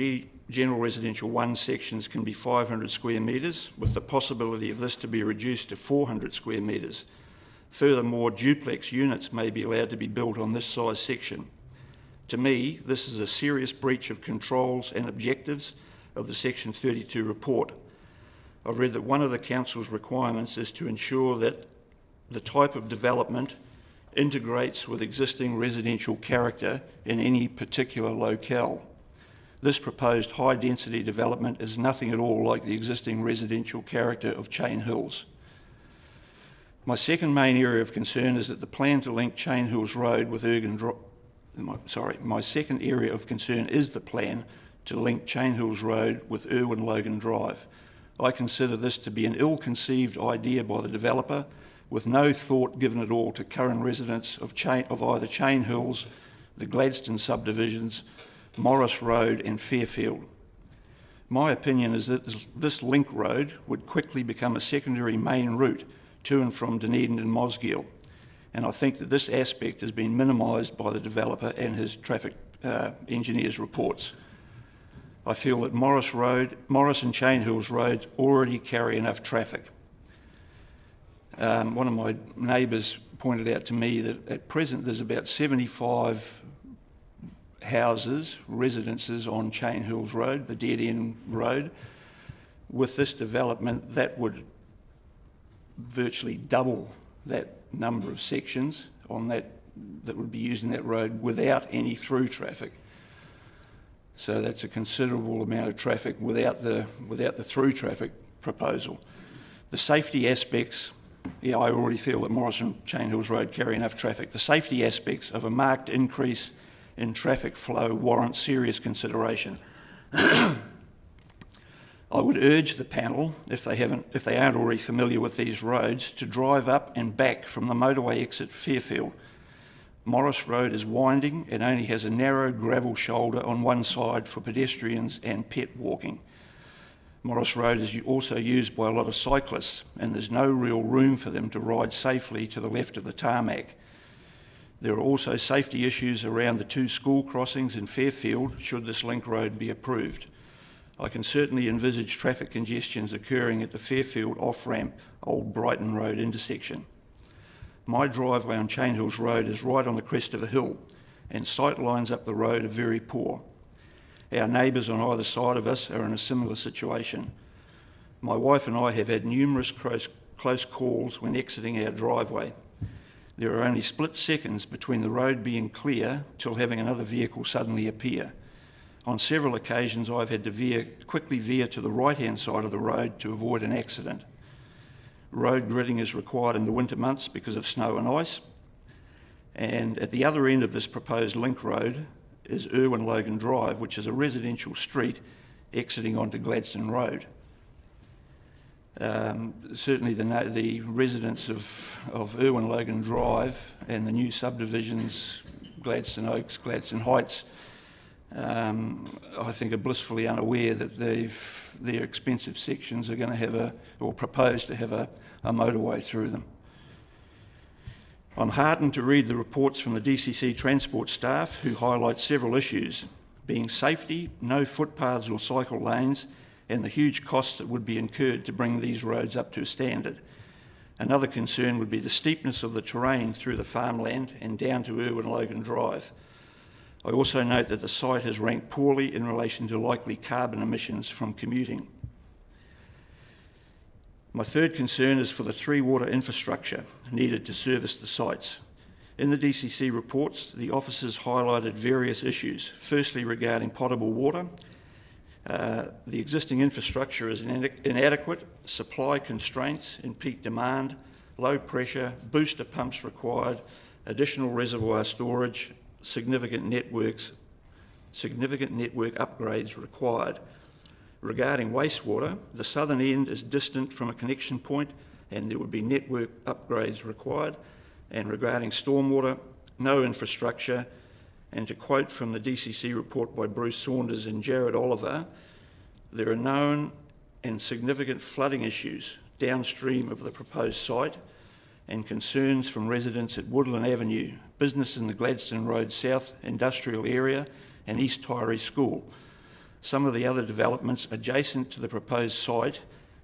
general residential 1 sections can be 500 square metres, with the possibility of this to be reduced to 400 square metres. Furthermore, duplex units may be allowed to be built on this size section. To me, this is a serious breach of controls and objectives of the Section 32 report. I've read that one of the council's requirements is to ensure that the type of development integrates with existing residential character in any particular locale. This proposed high-density development is nothing at all like the existing residential character of Chain Hills. My second main area of concern is that the plan to link Chain Hills Road with my second area of concern is the plan to link Chain Hills Road with Irwin Logan Drive. I consider this to be an ill-conceived idea by the developer, with no thought given at all to current residents of either Chain Hills, the Gladstone subdivisions, Morris Road and Fairfield. My opinion is that this link road would quickly become a secondary main route to and from Dunedin and Mosgiel, and I think that this aspect has been minimised by the developer and his traffic engineer's reports. I feel that Morris and Chain Hills roads already carry enough traffic. One of my neighbours pointed out to me that at present there's about 75 houses, residences on Chain Hills Road, the dead-end road. With this development, that would virtually double that number of sections on that would be used in that road without any through traffic. So that's a considerable amount of traffic without the through traffic proposal. The safety aspects, I already feel that Morris and Chain Hills Road carry enough traffic. The safety aspects of a marked increase in traffic flow warrant serious consideration. I would urge the panel, if they aren't already familiar with these roads, to drive up and back from the motorway exit Fairfield. Morris Road is winding and only has a narrow gravel shoulder on one side for pedestrians and pet walking. Morris Road is also used by a lot of cyclists, and there's no real room for them to ride safely to the left of the tarmac. There are also safety issues around the 2 school crossings in Fairfield should this link road be approved. I can certainly envisage traffic congestions occurring at the Fairfield off-ramp Old Brighton Road intersection. My driveway on Chain Hills Road is right on the crest of a hill, and sight lines up the road are very poor. Our neighbours on either side of us are in a similar situation. My wife and I have had numerous close calls when exiting our driveway. There are only split seconds between the road being clear till having another vehicle suddenly appear. On several occasions I've had to quickly veer to the right-hand side of the road to avoid an accident. Road gridding is required in the winter months because of snow and ice. And at the other end of this proposed link road is Irwin Logan Drive, which is a residential street exiting onto Gladstone Road. Certainly the residents of Irwin Logan Drive and the new subdivisions, Gladstone Oaks, Gladstone Heights, I think are blissfully unaware that their expensive sections are going to have or propose to have a motorway through them. I'm heartened to read the reports from the DCC transport staff who highlight several issues, being safety, no footpaths or cycle lanes, and the huge costs that would be incurred to bring these roads up to a standard. Another concern would be the steepness of the terrain through the farmland and down to Irwin Logan Drive. I also note that the site has ranked poorly in relation to likely carbon emissions from commuting. My third concern is for the 3 water infrastructure needed to service the sites. In the DCC reports, the officers highlighted various issues, firstly regarding potable water. The existing infrastructure is inadequate, supply constraints in peak demand, low pressure, booster pumps required, additional reservoir storage, significant network upgrades required. Regarding wastewater, the southern end is distant from a connection point and there would be network upgrades required. And regarding stormwater, no infrastructure. And to quote from the DCC report by Bruce Saunders and Jared Oliver, there are known and significant flooding issues downstream of the proposed site and concerns from residents at Woodland Avenue, business in the Gladstone Road South Industrial Area and East Tyree School. Some of the other developments adjacent to the proposed site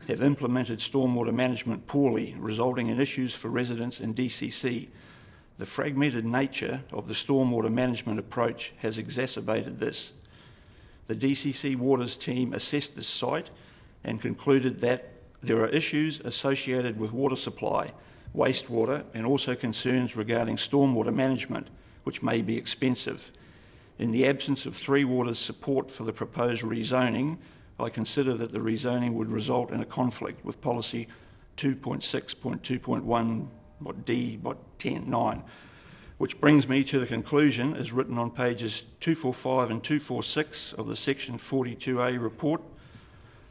have implemented stormwater management poorly, resulting in issues for residents in DCC. The fragmented nature of the stormwater management approach has exacerbated this. The DCC Waters team assessed this site and concluded that there are issues associated with water supply, wastewater, and also concerns regarding stormwater management, which may be expensive. In the absence of Three Waters' support for the proposed rezoning, I consider that the rezoning would result in a conflict with policy 2.6.2.1(d)(10)(9), which brings me to the conclusion as written on pages 245 and 246 of the Section 42A report.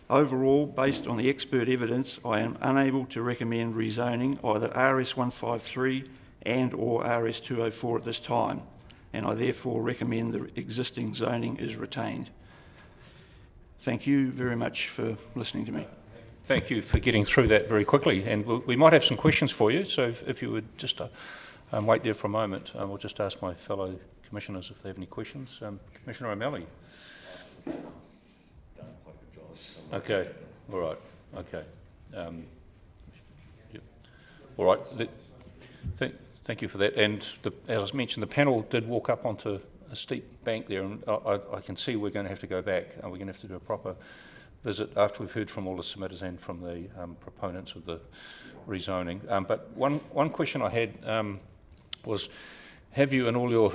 Overall, based on the expert evidence, I am unable to recommend rezoning either RS 153 and or RS 204 at this time, and I therefore recommend the existing zoning is retained. Thank you very much for listening to me. Thank you for getting through that very quickly, and we might have some questions for you, so if you would just wait there for a moment, we'll just ask my fellow commissioners if they have any questions. Commissioner O'Malley. Okay, all right, okay. Yep. All right, thank you for that. And as I mentioned, the panel did walk up onto a steep bank there, and I can see we're going to have to go back, and we're going to have to do a proper visit after we've heard from all the submitters and from the proponents of the rezoning. But one question I had was, have you, in all your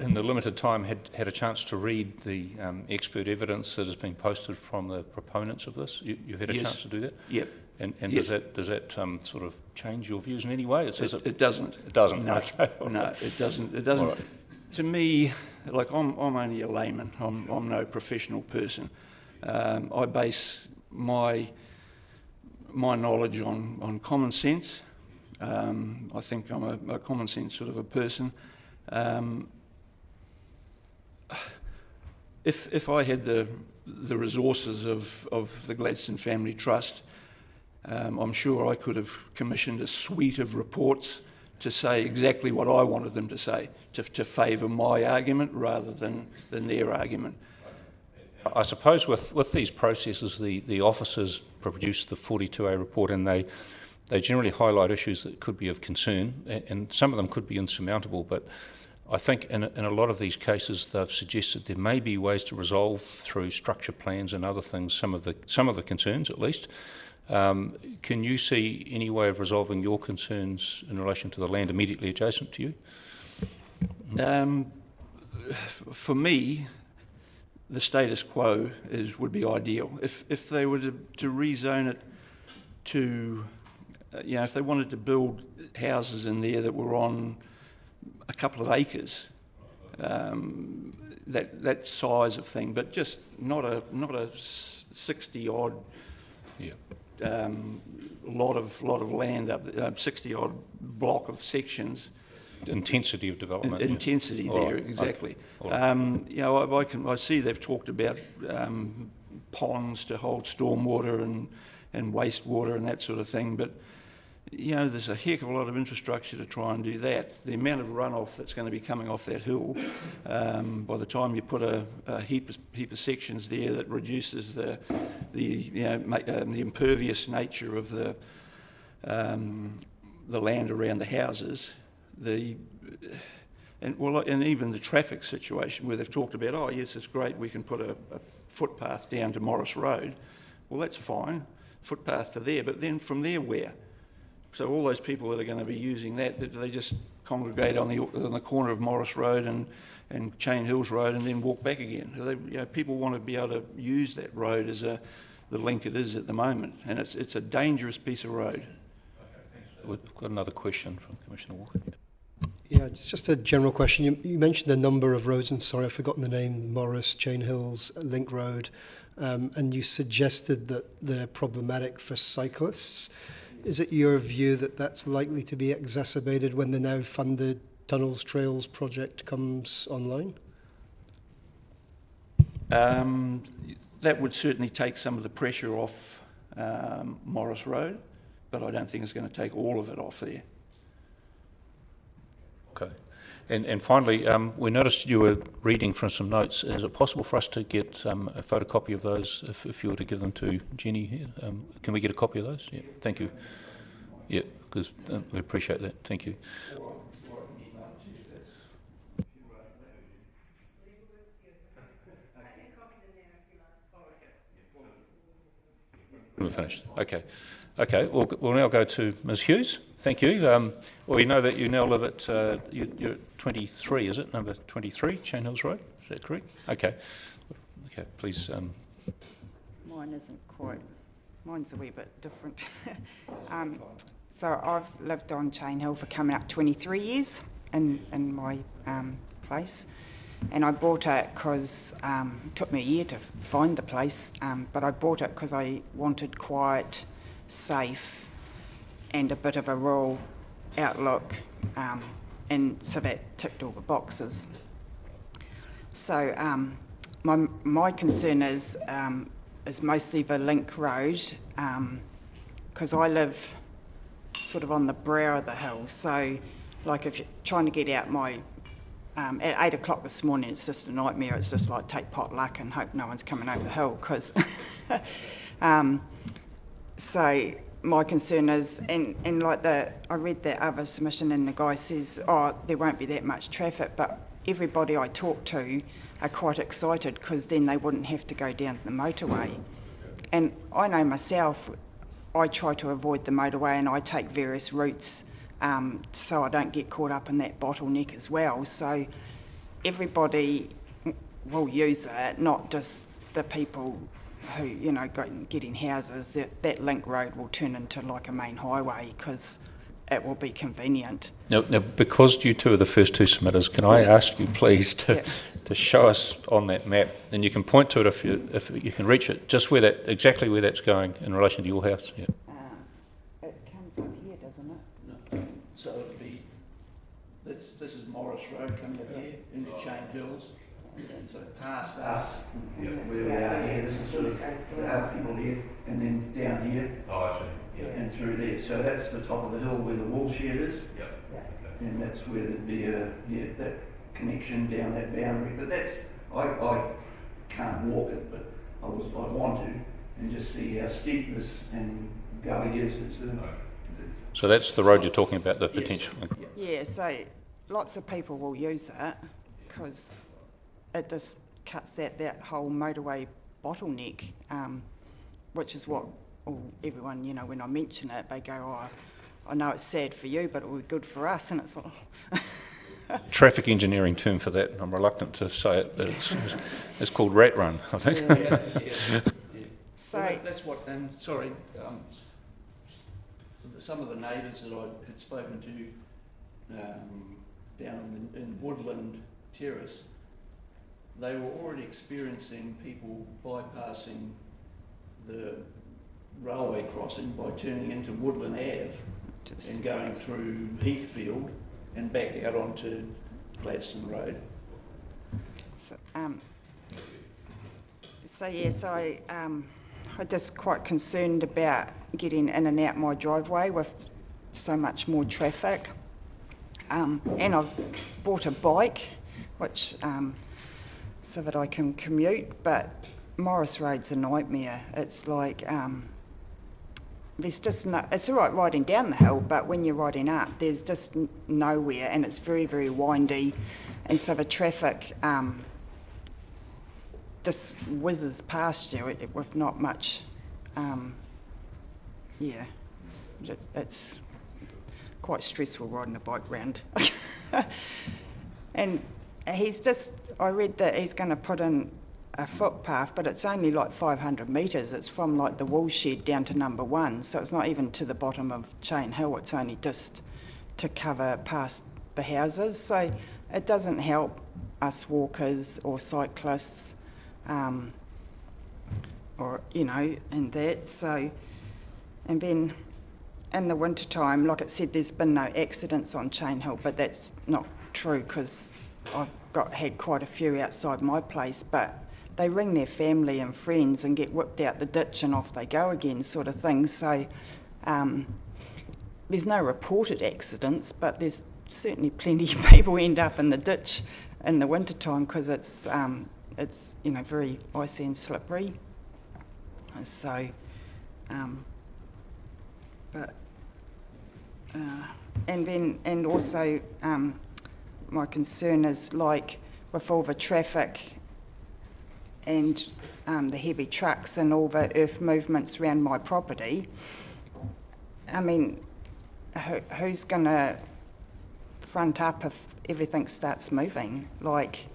in the limited time, had a chance to read the expert evidence that has been posted from the proponents of this? You had a chance to do that? Yep. And yes. does that sort of change your views in any way? It doesn't. It doesn't. No, okay. No, it doesn't. It doesn't. Right. To me, like I'm only a layman. I'm no professional person. I base my knowledge on common sense. I think I'm a common sense sort of a person. If I had the resources of the Gladstone Family Trust, I'm sure I could have commissioned a suite of reports to say exactly what I wanted them to say, to favour my argument rather than their argument. I suppose with these processes, the officers produce the 42A report, and they generally highlight issues that could be of concern, and some of them could be insurmountable, but I think in a lot of these cases they've suggested there may be ways to resolve through structure plans and other things some of the concerns at least. Can you see any way of resolving your concerns in relation to the land immediately adjacent to you? For me, the status quo would be ideal. If they were to rezone it to, if they wanted to build houses in there that were on a couple of acres, that size of thing, but just not a 60-odd lot of land up 60-odd block of sections. Intensity of development. Intensity there, right. Exactly. Okay. I see they've talked about ponds to hold stormwater and wastewater and that sort of thing, but there's a heck of a lot of infrastructure to try and do that. The amount of runoff that's going to be coming off that hill, by the time you put a heap of sections there, that reduces the impervious nature of the land around the houses. And even the traffic situation where they've talked about, oh yes, it's great, we can put a footpath down to Morris Road. Well, that's fine, footpath to there, but then from there where? So all those people that are going to be using that, they just congregate on the corner of Morris Road and Chain Hills Road and then walk back again. People want to be able to use that road as the link it is at the moment, and it's a dangerous piece of road. Okay, thanks. We've got another question from Commissioner Walker. Yeah, it's just a general question. You mentioned a number of roads, and sorry, I've forgotten the name, Morris, Chain Hills, Link Road, and you suggested that they're problematic for cyclists. Is it your view that that's likely to be exacerbated when the now funded Tunnels Trails project comes online? That would certainly take some of the pressure off Morris Road, but I don't think it's going to take all of it off there. Okay. And finally, we noticed you were reading from some notes. Is it possible for us to get a photocopy of those if you were to give them to Jenny here? Can we get a copy of those? Yeah, thank you. Yeah, because we appreciate that. Thank you. We're finished. Okay. Okay, we'll now go to Ms. Hughes. Thank you. Well, we know that you now live at, you're at 23, is it? Number 23, Chain Hills Road. Is that correct? Okay. Okay, please. Mine isn't quite. Mine's a wee bit different. So I've lived on Chain Hill for coming up 23 years in my place. And I bought it because it took me a year to find the place, but I bought it because I wanted quiet, safe, and a bit of a rural outlook, and so that ticked all the boxes. So my concern is mostly the Link Road, because I live sort of on the brow of the hill. So, like if you're trying to get out my at 8 o'clock this morning, it's just a nightmare. It's just like take potluck and hope no one's coming over the hill, because so my concern is, and like I read the other submission and the guy says, oh, there won't be that much traffic, but everybody I talk to are quite excited because then they wouldn't have to go down the motorway. And I know myself, I try to avoid the motorway and I take various routes so I don't get caught up in that bottleneck as well. So everybody will use it, not just the people who, you know, get in houses. That Link Road will turn into like a main highway because it will be convenient. Now, because you two are the first two submitters, can I ask you please to show us on that map, and you can point to it if you can reach it, just where exactly where that's going in relation to your house. Yeah. It comes up here, doesn't it? No. So it'd be, this is Morris Road coming up here into Chain Hills. So past us, where we are here, this is sort of the other people here, and then down here. Oh, I see. Yeah. And through there. So that's the top of the hill where the wool shed is. Yeah. And that's where there'd be that connection down that boundary. But that's, I can't walk it, but I want to, and just see how steep this and gully is. So that's the road you're talking about, the potential. Yeah, so lots of people will use it because it just cuts out that whole motorway bottleneck, which is what everyone, you know, when I mention it, they go, oh, I know it's sad for you, but it will be good for us. And it's like... Traffic engineering term for that. I'm reluctant to say it, but it's called rat run, I think. Yeah. So well, that's what, and sorry, some of the neighbours that I had spoken to down in Woodland Terrace, they were already experiencing people bypassing the railway crossing by turning into Woodland Ave and going through Heathfield and back out onto Gladstone Road. So, I'm just quite concerned about getting in and out my driveway with so much more traffic. And I've bought a bike, which so that I can commute, but Morris Road's a nightmare. It's like there's just no, it's all right riding down the hill, but when you're riding up, there's just nowhere, and it's very, very windy, and so the traffic just whizzes past you with not much, it's quite stressful riding a bike round. And I read that he's going to put in a footpath, but it's only like 500 metres. It's from like the wool shed down to number 1, so it's not even to the bottom of Chain Hill. It's only just to cover past the houses, so it doesn't help us walkers or cyclists, or and that. So, and then in the winter time, like it said, there's been no accidents on Chain Hill, but that's not true because I've had quite a few outside my place, but they ring their family and friends and get whipped out the ditch and off they go again, sort of thing. So there's no reported accidents, but there's certainly plenty of people end up in the ditch in the winter time because it's very icy and slippery. So, and also my concern is like with all the traffic and the heavy trucks and all the earth movements around my property. I mean, who's going to front up if everything starts moving? Like,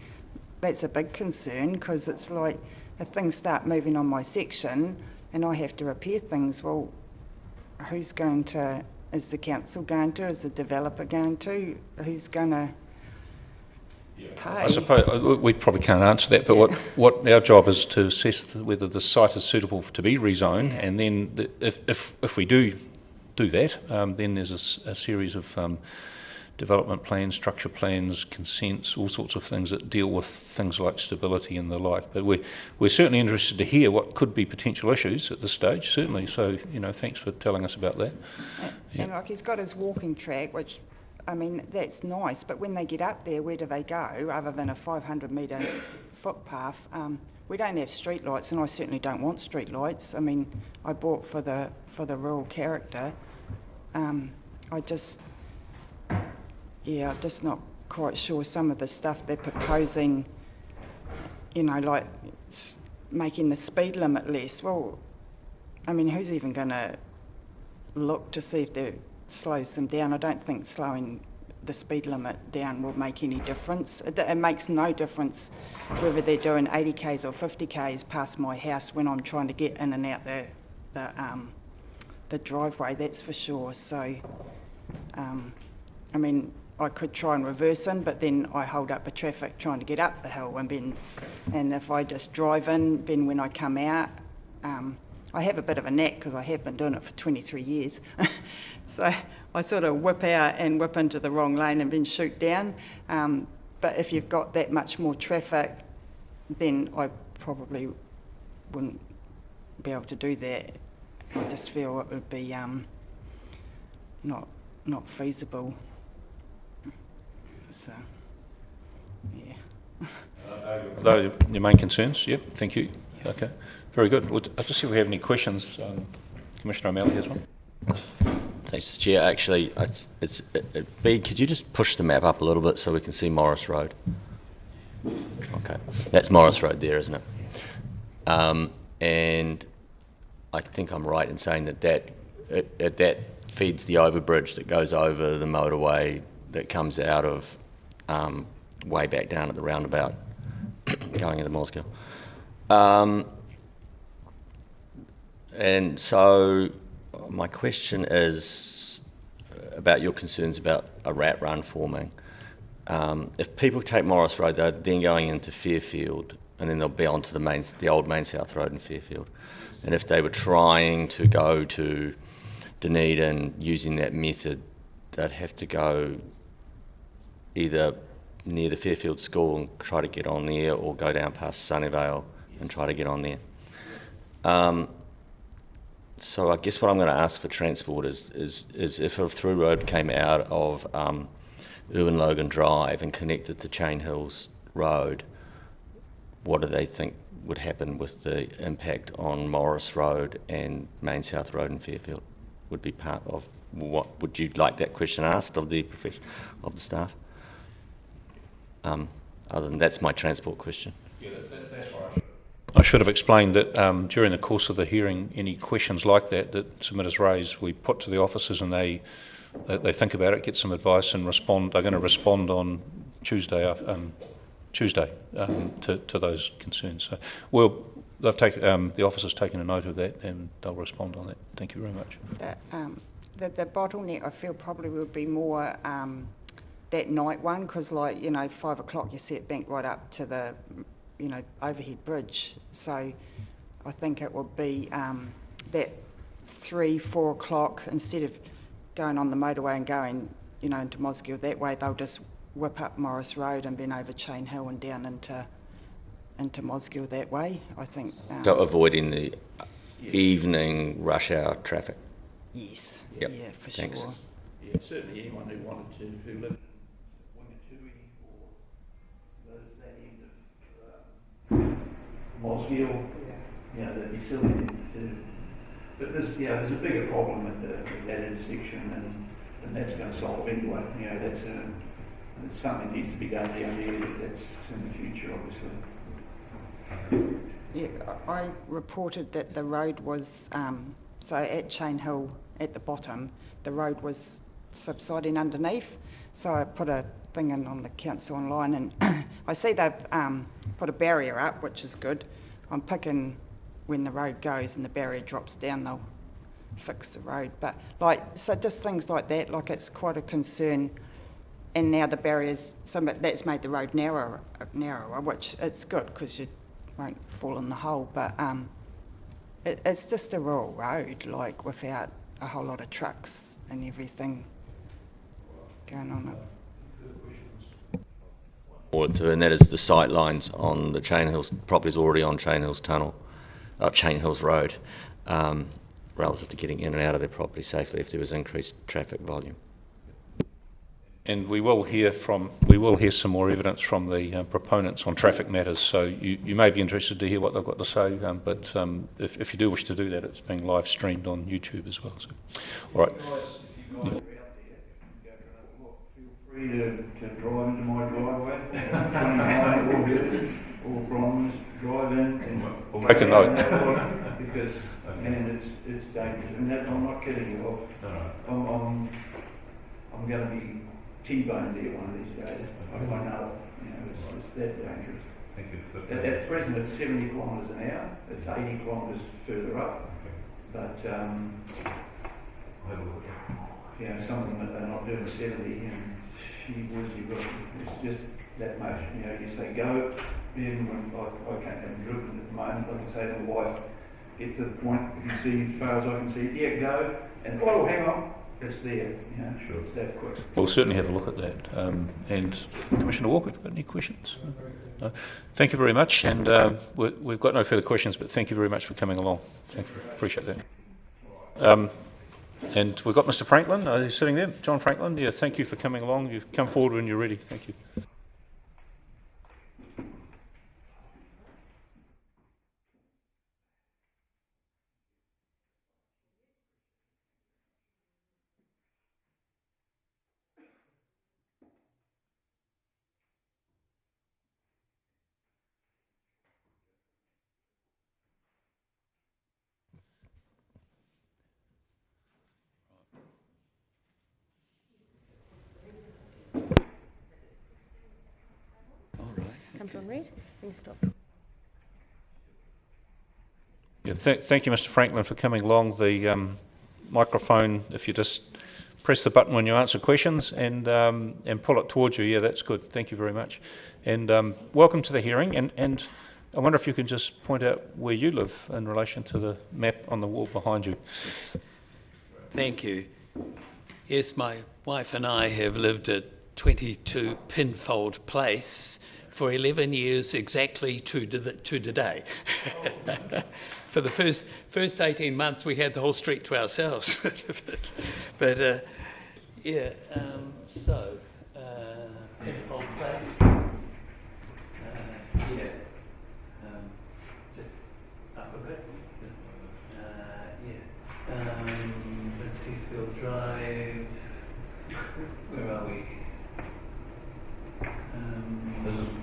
that's a big concern because it's like if things start moving on my section and I have to repair things, well, who's going to? Is the council going to? Is the developer going to? Who's going to pay? I suppose we probably can't answer that, but what our job is to assess whether the site is suitable to be rezoned, and then if we do that, then there's a series of development plans, structure plans, consents, all sorts of things that deal with things like stability and the like. But we're certainly interested to hear what could be potential issues at this stage, certainly. So, thanks for telling us about that. And like he's got his walking track, which, I mean, that's nice, but when they get up there, where do they go other than a 500 metre footpath? We don't have street lights, and I certainly don't want street lights. I mean, I bought for the rural character. I'm just not quite sure some of the stuff they're proposing, like making the speed limit less. Well, I mean, who's even going to look to see if that slows them down? I don't think slowing the speed limit down will make any difference. It makes no difference whether they're doing 80 k's or 50 k's past my house when I'm trying to get in and out the driveway, that's for sure. So, I mean, I could try and reverse in, but then I hold up the traffic trying to get up the hill, and if I just drive in, then when I come out, I have a bit of a knack because I have been doing it for 23 years. So I sort of whip out and whip into the wrong lane and then shoot down. But if you've got that much more traffic, then I probably wouldn't be able to do that. I just feel it would be not feasible. So, yeah. Those are your main concerns? Yep, thank you. Yep. Okay, very good. I'll just see if we have any questions. Commissioner O'Malley has one. Thanks, Chair. Actually, B, could you just push the map up a little bit so we can see Morris Road? Okay, that's Morris Road there, isn't it? And I think I'm right in saying that feeds the overbridge that goes over the motorway that comes out of way back down at the roundabout going into Morskill. And so my question is about your concerns about a rat run forming. If people take Morris Road, they're then going into Fairfield, and then they'll be onto the old Main South Road in Fairfield. And if they were trying to go to Dunedin using that method, they'd have to go either near the Fairfield School and try to get on there, or go down past Sunnyvale and try to get on there. So I guess what I'm going to ask for Transport is if a through road came out of Irwin Logan Drive and connected to Chain Hills Road, what do they think would happen with the impact on Morris Road and Main South Road in Fairfield? Would be part of what would you like that question asked of the staff? Other than that's my transport question. Yeah, that's right. I should have explained that during the course of the hearing, any questions like that submitters raise, we put to the officers and they think about it, get some advice and respond. They're going to respond on Tuesday to those concerns. So the officers taken a note of that and they'll respond on that. Thank you very much. The bottleneck I feel probably would be more that night one, because 5 o'clock you see it banked right up to the overhead bridge. So I think it would be that 3-4 o'clock, instead of going on the motorway and going into Mosgiel that way, they'll just whip up Morris Road and then over Chain Hill and down into Mosgiel that way, I think. So avoiding the evening rush hour traffic? Yes, yep. Yeah, for Thanks. sure. Yeah, certainly anyone who wanted to, who lived in Wingatui or that end of Mosgiel, they'd be silly to. But there's a bigger problem with that intersection, and that's going to solve anyway. That's something needs to be done down there, but that's in the future, obviously. Yeah, I reported that the road was, so at Chain Hill at the bottom, the road was subsiding underneath. So I put a thing in on the council online, and I see they've put a barrier up, which is good. I'm picking when the road goes and the barrier drops down, they'll fix the road. But so just things like that, it's quite a concern. And now the barriers, that's made the road narrower, which it's good because you won't fall in the hole. But it's just a rural road, without a whole lot of trucks and everything going on it. And that is the sight lines on the Chain Hills properties already on Chain Hills Tunnel, Chain Hills Road, relative to getting in and out of their property safely if there was increased traffic volume. And we will hear some more evidence from the proponents on traffic matters. So you may be interested to hear what they've got to say. But if you do wish to do that, it's being live streamed on YouTube as well. So, all right. If you guys are out there, go for another look. Feel free to drive into my driveway, 29 or Bronze, drive in and we'll make a note. Because it's dangerous, and that, I'm not kidding you. I'm going to be T-boned there one of these days. I know, it's that dangerous. Thank you. At present, it's 70 kilometres an hour. It's 80 kilometres further up. But some of them are not doing 70, and it's just that much. You say go. Then when I can't have driven at the moment, like I say to my wife, get to the point, if you see as far as I can see, yeah, go, and oh, hang on. It's there, sure. It's that quick. We'll certainly have a look at that. And Commissioner Walker, have you got any questions? No? Thank you very much. And we've got no further questions, but thank you very much for coming along. Thank you. Appreciate that. And we've got Mr. Franklin, who's sitting there. John Franklin, yeah, thank you for coming along. You've come forward when you're ready. Thank you. Comes on red, then you stop. Yeah, thank you, Mr. Franklin, for coming along. The microphone, if you just press the button when you answer questions and pull it towards you, yeah, that's good. Thank you very much. And welcome to the hearing. And I wonder if you can just point out where you live in relation to the map on the wall behind you. Thank you. Yes, my wife and I have lived at 22 Pinfold Place for 11 years exactly to today. For the first 18 months, we had the whole street to ourselves. But yeah, so Pinfold Place, yeah, up a bit, yeah, Heathfield Drive, where are we?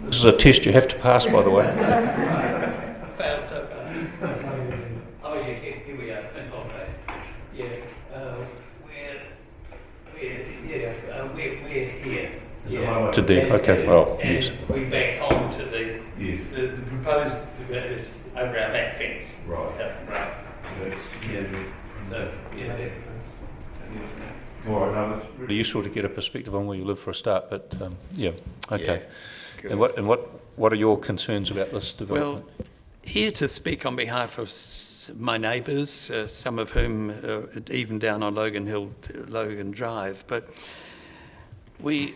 This is a test you have to pass, by the way. failed so far. Oh yeah, here we are. Pinfold Place. Yeah, we're here. Yeah. To there, okay, well, yes. We back on to the proposed is over our back fence. Right. Right. Yeah. So, yeah. All right, no, it's really useful to get a perspective on where you live for a start, but yeah, okay. Yeah, And what are your concerns about this development? Well, here to speak on behalf of my neighbours, some of whom are even down on Logan Drive, but we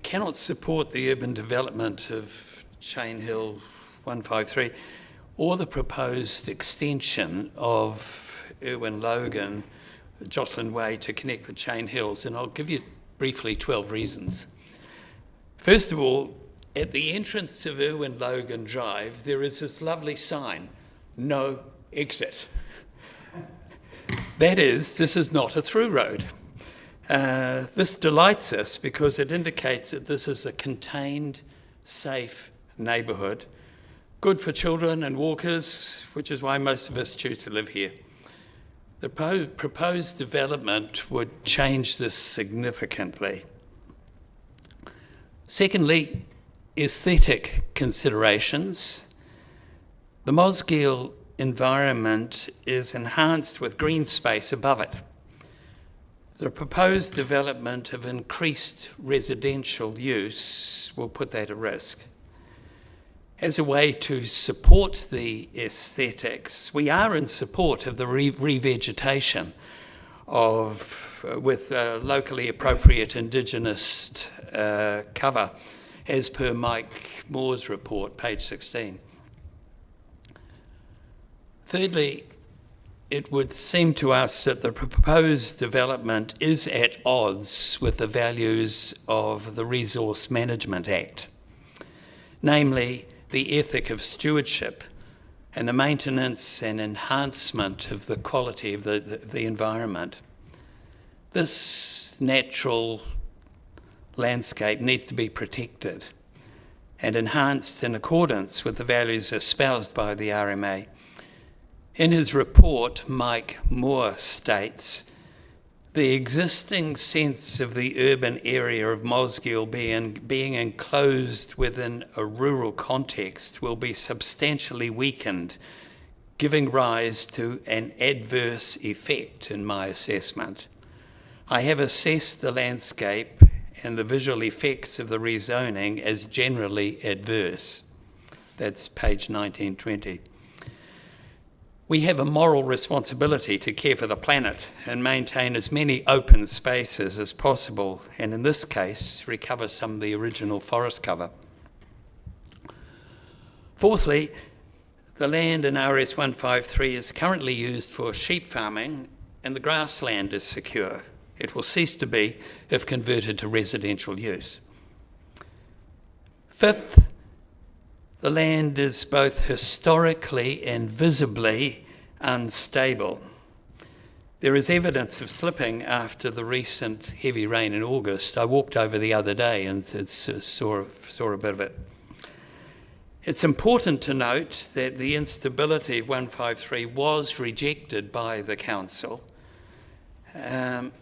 cannot support the urban development of Chain Hill 153 or the proposed extension of Irwin Logan, Jocelyn Way to connect with Chain Hills, and I'll give you briefly 12 reasons. First of all, at the entrance of Irwin Logan Drive, there is this lovely sign, no exit. That is, this is not a through road. This delights us because it indicates that this is a contained, safe neighbourhood, good for children and walkers, which is why most of us choose to live here. The proposed development would change this significantly. Secondly, aesthetic considerations. The Mosgiel environment is enhanced with green space above it. The proposed development of increased residential use will put that at risk. As a way to support the aesthetics, we are in support of the revegetation with locally appropriate Indigenous cover, as per Mike Moore's report, page 16. Thirdly, it would seem to us that the proposed development is at odds with the values of the Resource Management Act, namely the ethic of stewardship and the maintenance and enhancement of the quality of the environment. This natural landscape needs to be protected and enhanced in accordance with the values espoused by the RMA. In his report, Mike Moore states, the existing sense of the urban area of Mosgiel being enclosed within a rural context will be substantially weakened, giving rise to an adverse effect in my assessment. I have assessed the landscape and the visual effects of the rezoning as generally adverse. That's page 1920. We have a moral responsibility to care for the planet and maintain as many open spaces as possible, and in this case, recover some of the original forest cover. Fourthly, the land in RS 153 is currently used for sheep farming and the grassland is secure. It will cease to be if converted to residential use. Fifth, the land is both historically and visibly unstable. There is evidence of slipping after the recent heavy rain in August. I walked over the other day and saw a bit of it. It's important to note that the instability of 153 was rejected by the council.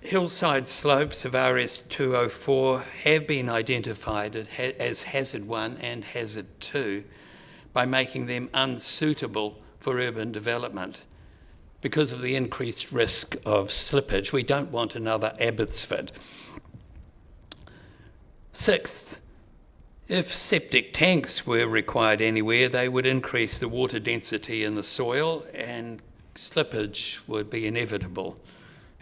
Hillside slopes of RS 204 have been identified as Hazard 1 and Hazard 2 by making them unsuitable for urban development. Because of the increased risk of slippage, we don't want another Abbotsford. Sixth, if septic tanks were required anywhere, they would increase the water density in the soil and slippage would be inevitable.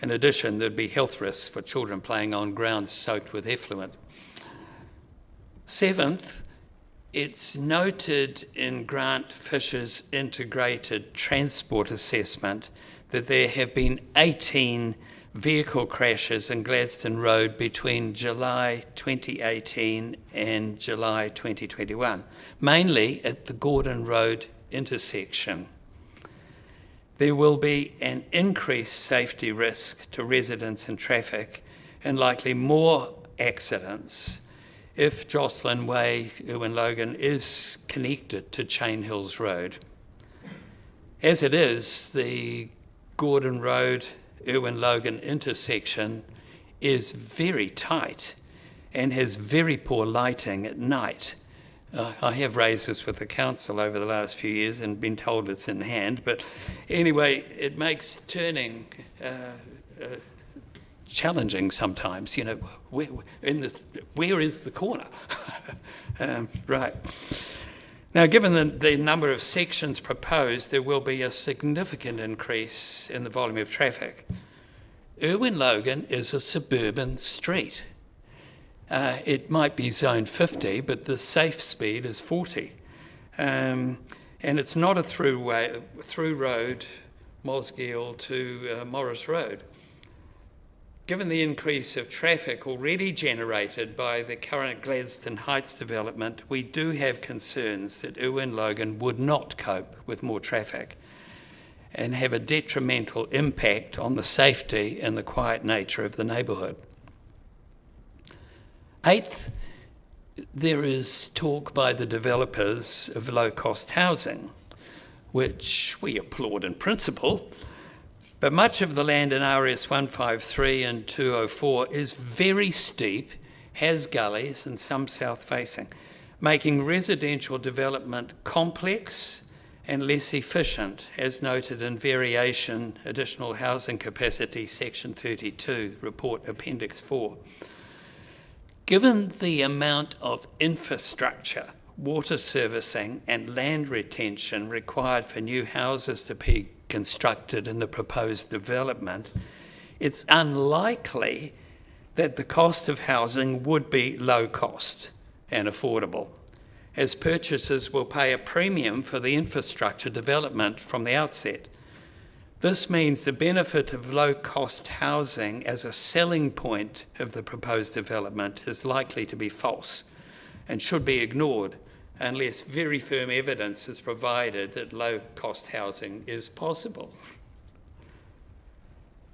In addition, there'd be health risks for children playing on ground soaked with effluent. Seventh, it's noted in Grant Fisher's integrated transport assessment that there have been 18 vehicle crashes in Gladstone Road between July 2018 and July 2021, mainly at the Gordon Road intersection. There will be an increased safety risk to residents and traffic and likely more accidents if Jocelyn Way, Irwin Logan, is connected to Chain Hills Road. As it is, the Gordon Road, Irwin Logan intersection is very tight and has very poor lighting at night. I have raised this with the council over the last few years and been told it's in hand, but anyway, it makes turning challenging sometimes. You know, where is the corner? Right. Now, given the number of sections proposed, there will be a significant increase in the volume of traffic. Irwin Logan is a suburban street. It might be zone 50, but the safe speed is 40. And it's not a through road, Mosgiel to Morris Road. Given the increase of traffic already generated by the current Gladstone Heights development, we do have concerns that Irwin Logan would not cope with more traffic and have a detrimental impact on the safety and the quiet nature of the neighbourhood. Eighth, there is talk by the developers of low-cost housing, which we applaud in principle, but much of the land in RS 153 and 204 is very steep, has gullies and some south-facing, making residential development complex and less efficient, as noted in Variation Additional Housing Capacity, Section 32, Report Appendix 4. Given the amount of infrastructure, water servicing and land retention required for new houses to be constructed in the proposed development, it's unlikely that the cost of housing would be low cost and affordable, as purchasers will pay a premium for the infrastructure development from the outset. This means the benefit of low-cost housing as a selling point of the proposed development is likely to be false and should be ignored unless very firm evidence is provided that low-cost housing is possible.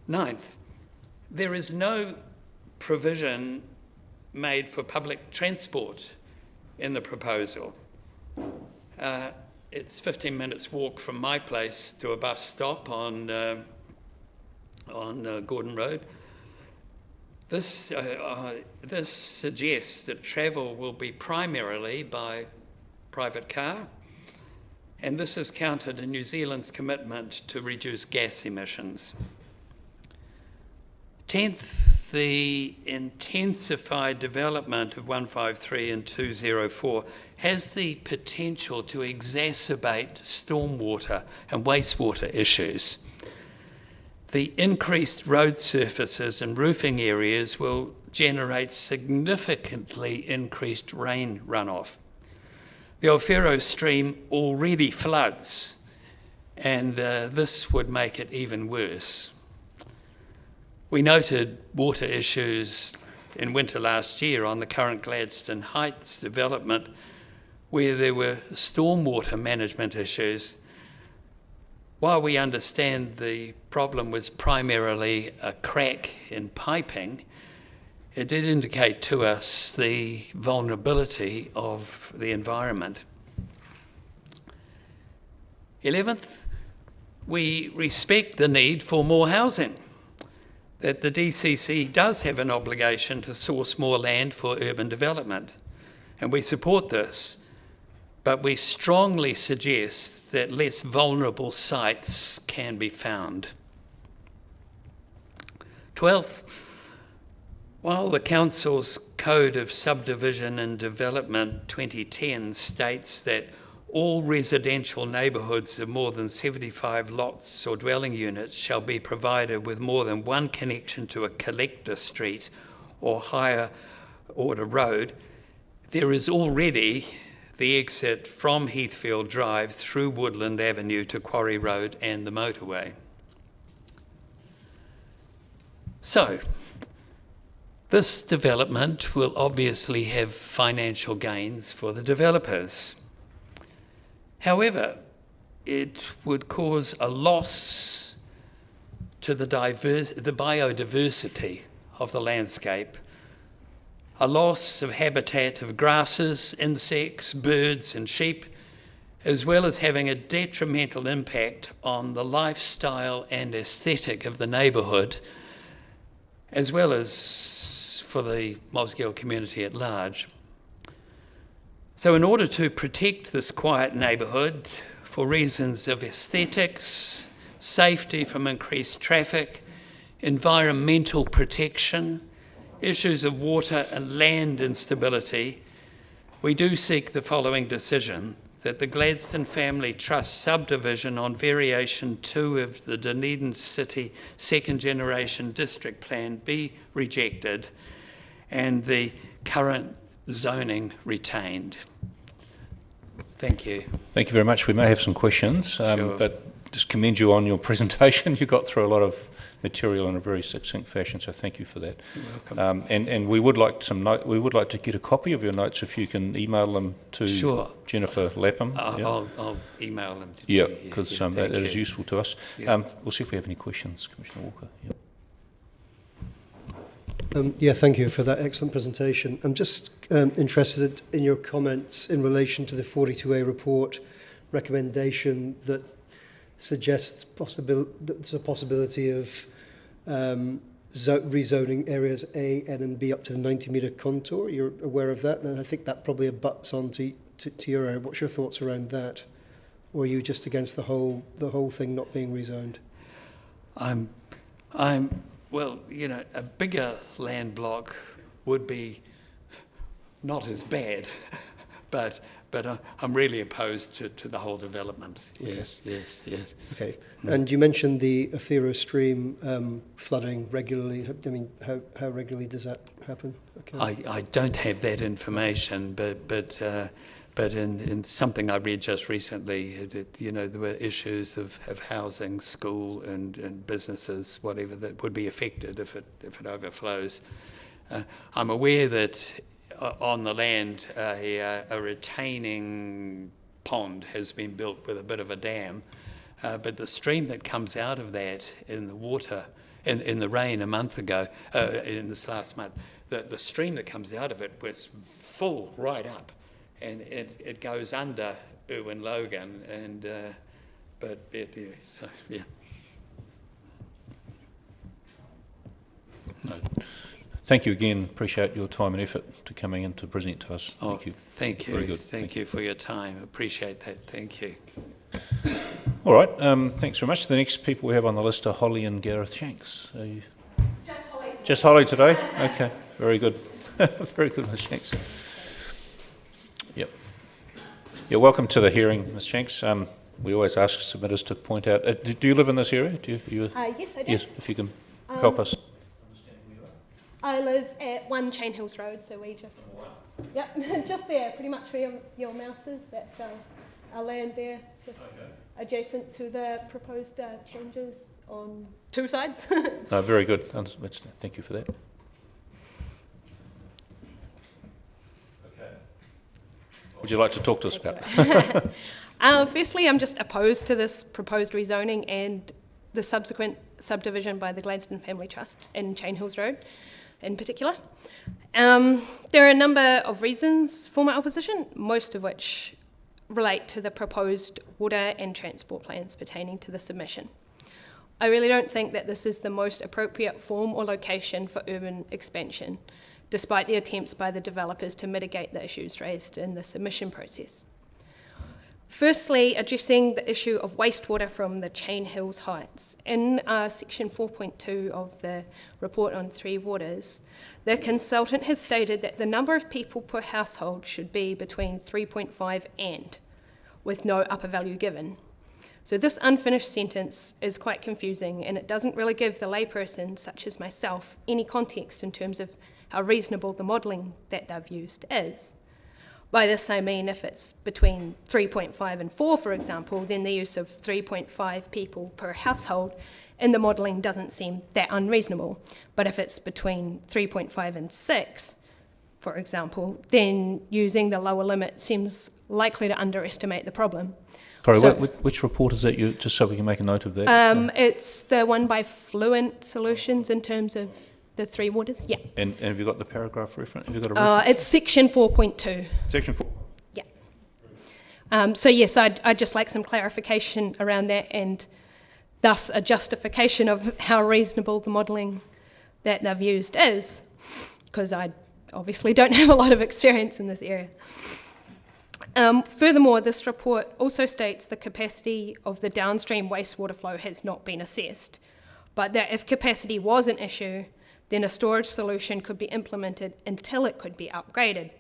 Ninth, there is no provision made for public transport in the proposal. It's 15 minutes walk from my place to a bus stop on Gordon Road. This suggests that travel will be primarily by private car, and this is countered in New Zealand's commitment to reduce gas emissions. 10th, the intensified development of 153 and 204 has the potential to exacerbate stormwater and wastewater issues. The increased road surfaces and roofing areas will generate significantly increased rain runoff. The Alfero stream already floods, and this would make it even worse. We noted water issues in winter last year on the current Gladstone Heights development, where there were stormwater management issues. While we understand the problem was primarily a crack in piping, it did indicate to us the vulnerability of the environment. 11th, we respect the need for more housing, that the DCC does have an obligation to source more land for urban development, and we support this, but we strongly suggest that less vulnerable sites can be found. 12th, while the Council's Code of Subdivision and Development 2010 states that all residential neighbourhoods of more than 75 lots or dwelling units shall be provided with more than one connection to a collector street or higher order road, there is already the exit from Heathfield Drive through Woodland Avenue to Quarry Road and the motorway. So, this development will obviously have financial gains for the developers. However, it would cause a loss to the biodiversity of the landscape a loss of habitat of grasses, insects, birds and sheep, as well as having a detrimental impact on the lifestyle and aesthetic of the neighbourhood, as well as for the Mosgiel community at large. So in order to protect this quiet neighbourhood for reasons of aesthetics, safety from increased traffic, environmental protection, issues of water and land instability, we do seek the following decision: that the Gladstone Family Trust subdivision on Variation 2 of the Dunedin City Second Generation District Plan be rejected and the current zoning retained. Thank you. Thank you very much. We may have some questions, Sure. but just commend you on your presentation. You got through a lot of material in a very succinct fashion, so thank you for that. You're welcome. And we would like we would like to get a copy of your notes if you can email them to Sure. Jennifer Lapham. I'll email them to Yeah, you. because Thank that is you. useful to us. Yeah. We'll see if we have any questions, Commissioner Walker. Yeah. Yeah, thank you for that excellent presentation. I'm just interested in your comments in relation to the 42A report recommendation that suggests there's a possibility of rezoning areas A, N and B up to the 90-metre contour. You're aware of that? And I think that probably abuts onto to your area. What's your thoughts around that? Or are you just against the whole thing not being rezoned? Well, you know, a bigger land block would be not as bad, but I'm really opposed to the whole development. Yes. Okay. And you mentioned the Athero stream flooding regularly. I mean, how regularly does that happen? Okay. I don't have that information, but in something I read just recently, you know, there were issues of housing, school and businesses, whatever, that would be affected if it overflows. I'm aware that on the land a retaining pond has been built with a bit of a dam, but the stream that comes out of that in the water, in the rain a month ago, in this last month, the stream that comes out of it was full right up. And it goes under Irwin Logan, and so yeah. No. Thank you again. Appreciate your time and effort to coming in to present to us. Thank you. Thank you. Very good. Thank you for your time. Appreciate that. Thank you. All right. Thanks very much. The next people we have on the list are Holly and Gareth Shanks. Are you... Just Holly today. Okay. Very good. Very good, Ms. Shanks. Yep. Yeah, welcome to the hearing, Ms. Shanks. We always ask submitters to point out. Do you live in this area? Yes, I do. Yes, if you can help us. I live at 1 Chain Hills Road, so we just... Yep, just there, pretty much where your mouse is. That's our land there, just adjacent to the proposed changes on 2 sides. No, very good. Thank you for that. Would you like to talk to us about it? Firstly, I'm just opposed to this proposed rezoning and the subsequent subdivision by the Gladstone Family Trust in Chain Hills Road in particular. There are a number of reasons for my opposition, most of which relate to the proposed water and transport plans pertaining to the submission. I really don't think that this is the most appropriate form or location for urban expansion, despite the attempts by the developers to mitigate the issues raised in the submission process. Firstly, addressing the issue of wastewater from the Chain Hills Heights. In section 4.2 of the report on 3 waters, the consultant has stated that the number of people per household should be between 3.5 and, with no upper value given. So this unfinished sentence is quite confusing, and it doesn't really give the layperson, such as myself, any context in terms of how reasonable the modelling that they've used is. By this I mean if it's between 3.5 and 4, for example, then the use of 3.5 people per household in the modelling doesn't seem that unreasonable. But if it's between 3.5 and 6, for example, then using the lower limit seems likely to underestimate the problem. Sorry, So- which report is that? Just so we can make a note of that. It's the one by Fluent Solutions in terms of The Three Waters, yeah. And have you got the paragraph reference? Have you got a reference? It's section 4.2. Section 4. Yeah. So yes, I'd just like some clarification around that, and thus a justification of how reasonable the modelling that they've used is, because I obviously don't have a lot of experience in this area. Furthermore, this report also states the capacity of the downstream wastewater flow has not been assessed, but that if capacity was an issue, then a storage solution could be implemented until it could be upgraded.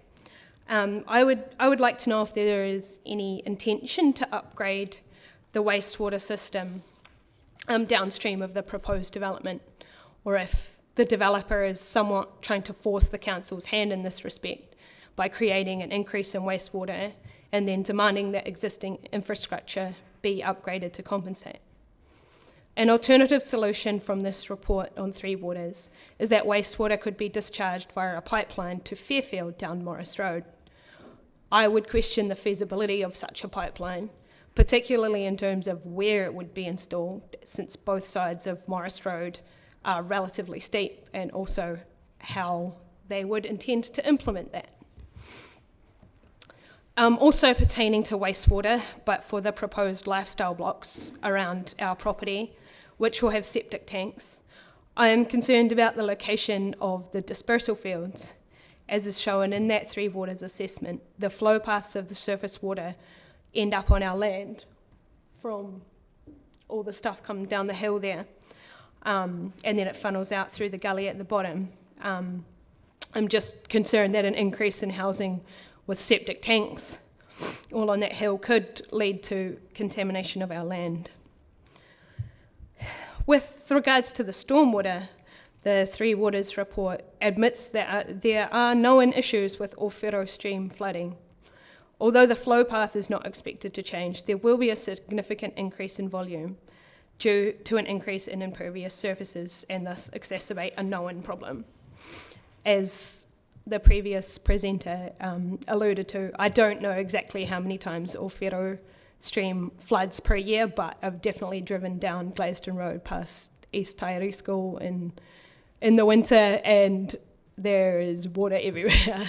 I would like to know if there is any intention to upgrade the wastewater system downstream of the proposed development, or if the developer is somewhat trying to force the council's hand in this respect by creating an increase in wastewater and then demanding that existing infrastructure be upgraded to compensate. An alternative solution from this report on Three Waters is that wastewater could be discharged via a pipeline to Fairfield down Morris Road. I would question the feasibility of such a pipeline, particularly in terms of where it would be installed, since both sides of Morris Road are relatively steep, and also how they would intend to implement that. Also pertaining to wastewater, but for the proposed lifestyle blocks around our property, which will have septic tanks, I am concerned about the location of the dispersal fields. As is shown in that Three Waters assessment, the flow paths of the surface water end up on our land from all the stuff coming down the hill there, and then it funnels out through the gully at the bottom. I'm just concerned that an increase in housing with septic tanks all on that hill could lead to contamination of our land. With regards to the stormwater, the Three Waters report admits that there are known issues with Ōwhiro stream flooding. Although the flow path is not expected to change, there will be a significant increase in volume due to an increase in impervious surfaces, and thus exacerbate a known problem. As the previous presenter alluded to, I don't know exactly how many times Ōwhiro stream floods per year, but I've definitely driven down Gladstone Road past East Taieri School in the winter, and there is water everywhere.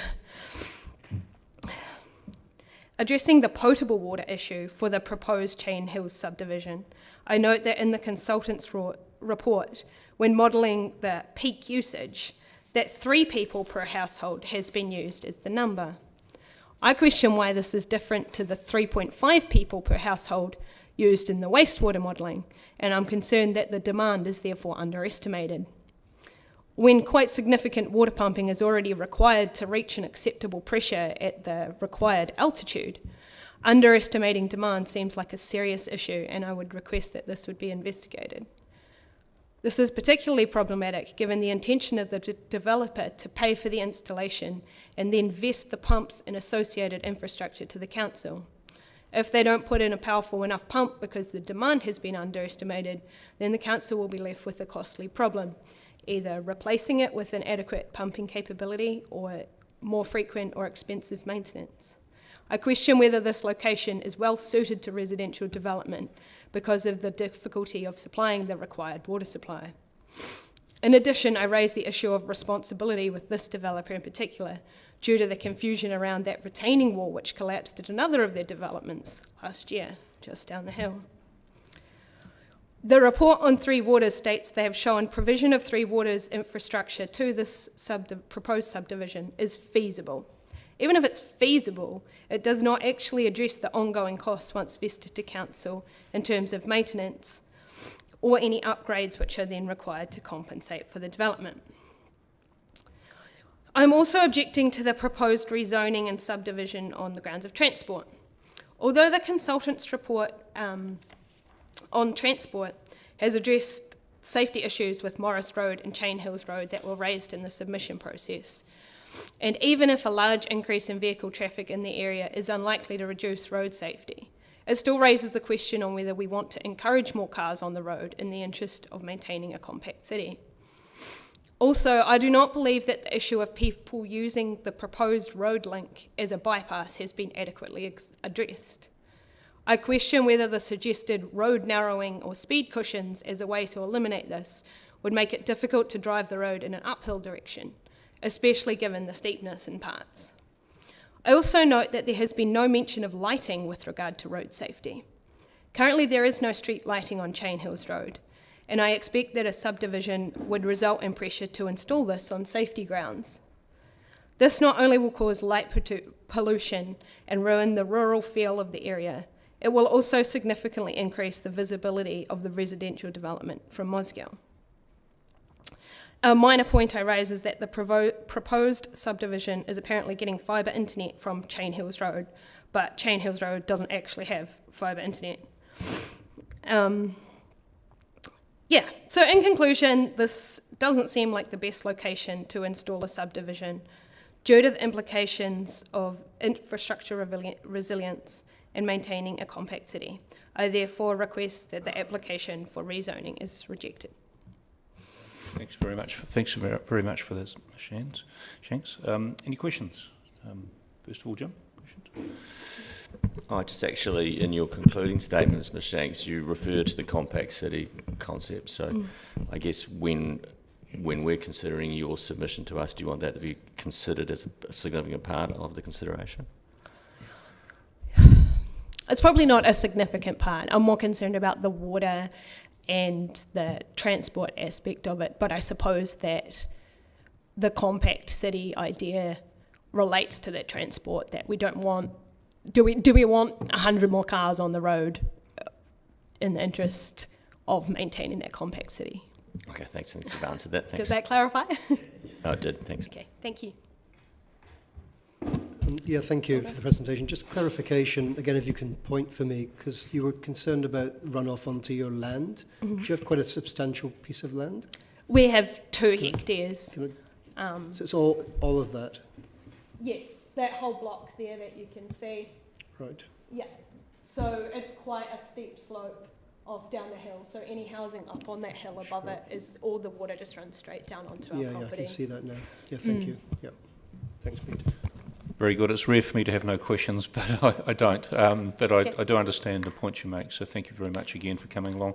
Addressing the potable water issue for the proposed Chain Hills subdivision, I note that in the consultant's report, when modelling the peak usage, that 3 people per household has been used as the number. I question why this is different to the 3.5 people per household used in the wastewater modelling, and I'm concerned that the demand is therefore underestimated. When quite significant water pumping is already required to reach an acceptable pressure at the required altitude, underestimating demand seems like a serious issue, and I would request that this would be investigated. This is particularly problematic given the intention of the developer to pay for the installation and then vest the pumps and associated infrastructure to the council. If they don't put in a powerful enough pump because the demand has been underestimated, then the council will be left with a costly problem, either replacing it with an adequate pumping capability or more frequent or expensive maintenance. I question whether this location is well suited to residential development because of the difficulty of supplying the required water supply. In addition, I raise the issue of responsibility with this developer in particular, due to the confusion around that retaining wall which collapsed at another of their developments last year, just down the hill. The report on Three Waters states they have shown provision of Three Waters infrastructure to this proposed subdivision is feasible. Even if it's feasible, it does not actually address the ongoing costs once vested to council in terms of maintenance or any upgrades which are then required to compensate for the development. I'm also objecting to the proposed rezoning and subdivision on the grounds of transport. Although the consultant's report on transport has addressed safety issues with Morris Road and Chain Hills Road that were raised in the submission process, and even if a large increase in vehicle traffic in the area is unlikely to reduce road safety, it still raises the question on whether we want to encourage more cars on the road in the interest of maintaining a compact city. Also, I do not believe that the issue of people using the proposed road link as a bypass has been adequately addressed. I question whether the suggested road narrowing or speed cushions as a way to eliminate this would make it difficult to drive the road in an uphill direction, especially given the steepness in parts. I also note that there has been no mention of lighting with regard to road safety. Currently, there is no street lighting on Chain Hills Road, and I expect that a subdivision would result in pressure to install this on safety grounds. This not only will cause light pollution and ruin the rural feel of the area, it will also significantly increase the visibility of the residential development from Mosgiel. A minor point I raise is that the proposed subdivision is apparently getting fibre internet from Chain Hills Road, but Chain Hills Road doesn't actually have fibre internet. So in conclusion, this doesn't seem like the best location to install a subdivision due to the implications of infrastructure resilience and maintaining a compact city. I therefore request that the application for rezoning is rejected. Thanks very much. Thanks very much for this, Ms. Shanks. Any questions? First of all, Jim, questions? Just actually, in your concluding statements, Ms. Shanks, you refer to the compact city concept. So I guess when we're considering your submission to us, do you want that to be considered as a significant part of the consideration? It's probably not a significant part. I'm more concerned about the water and the transport aspect of it, but I suppose that the compact city idea relates to that transport, that we don't want, do we want 100 more cars on the road in the interest of maintaining that compact city? Okay, thanks. I think you've answered that. Thanks. Does that clarify? Oh, it did. Thanks. Okay, thank you. Yeah, thank you for the presentation. Just clarification, again, if you can point for me, because you were concerned about runoff onto your land. Do you have quite a substantial piece of land? We have 2 hectares. So it's all of that? Yes, that whole block there that you can see. Right. Yeah, so it's quite a steep slope of down the hill. So any housing up on that hill above it is all the water just runs straight down onto our property. Yeah, I can see that now. Yeah, thank you. Yeah, thanks, Pete. Very good. It's rare for me to have no questions, but I don't. I do understand the point you make, so thank you very much again for coming along.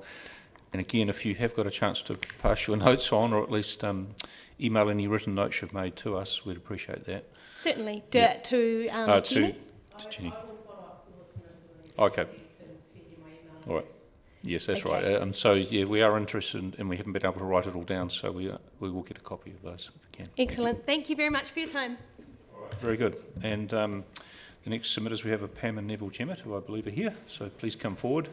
And again, if you have got a chance to pass your notes on, or at least email any written notes you've made to us, we'd appreciate that. Certainly. Do it to Jenny? To Jenny. Okay. All right. Yes, that's right. So, yeah, we are interested, and we haven't been able to write it all down, so we will get a copy of those if we can. Excellent. Thank you very much for your time. Very good. And the next submitters, we have Pam and Neville Jemmett, who I believe are here. So please come forward.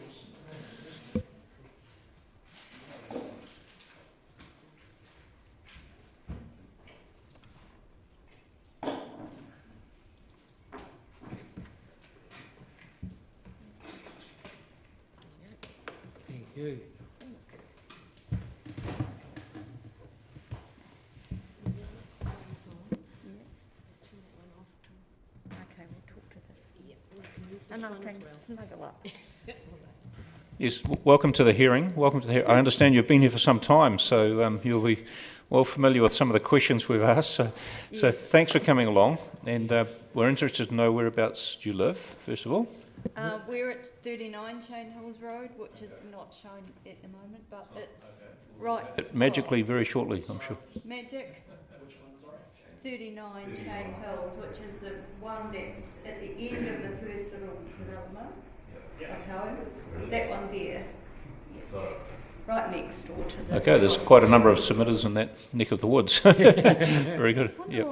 Thank you. And I can snuggle up. Yes, welcome to the hearing. Welcome to the hearing. I understand you've been here for some time, so you'll be well familiar with some of the questions we've asked. So thanks for coming along. And we're interested to know whereabouts you live, first of all. We're at 39 Chain Hills Road, which is not shown at the moment, but it's right. Magically, very shortly, I'm sure. Magic. 39 Chain Hills, which is the one that's at the end of the first little development of homes. That one there, yes, right next door to the... Okay, there's quite a number of submitters in that neck of the woods. Very good. Yep.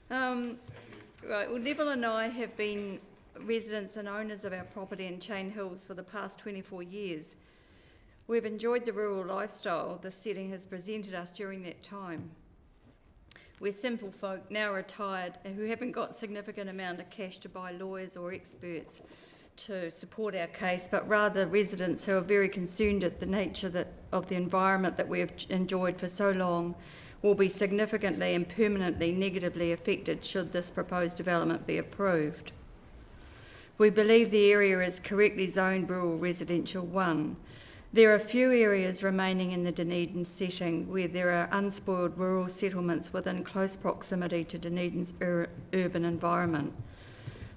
Right, well, Neville and I have been residents and owners of our property in Chain Hills for the past 24 years. We've enjoyed the rural lifestyle this setting has presented us during that time. We're simple folk, now retired, who haven't got significant amount of cash to buy lawyers or experts to support our case, but rather residents who are very concerned at the nature of the environment that we have enjoyed for so long will be significantly and permanently negatively affected should this proposed development be approved. We believe the area is correctly zoned rural residential 1. There are few areas remaining in the Dunedin setting where there are unspoiled rural settlements within close proximity to Dunedin's urban environment.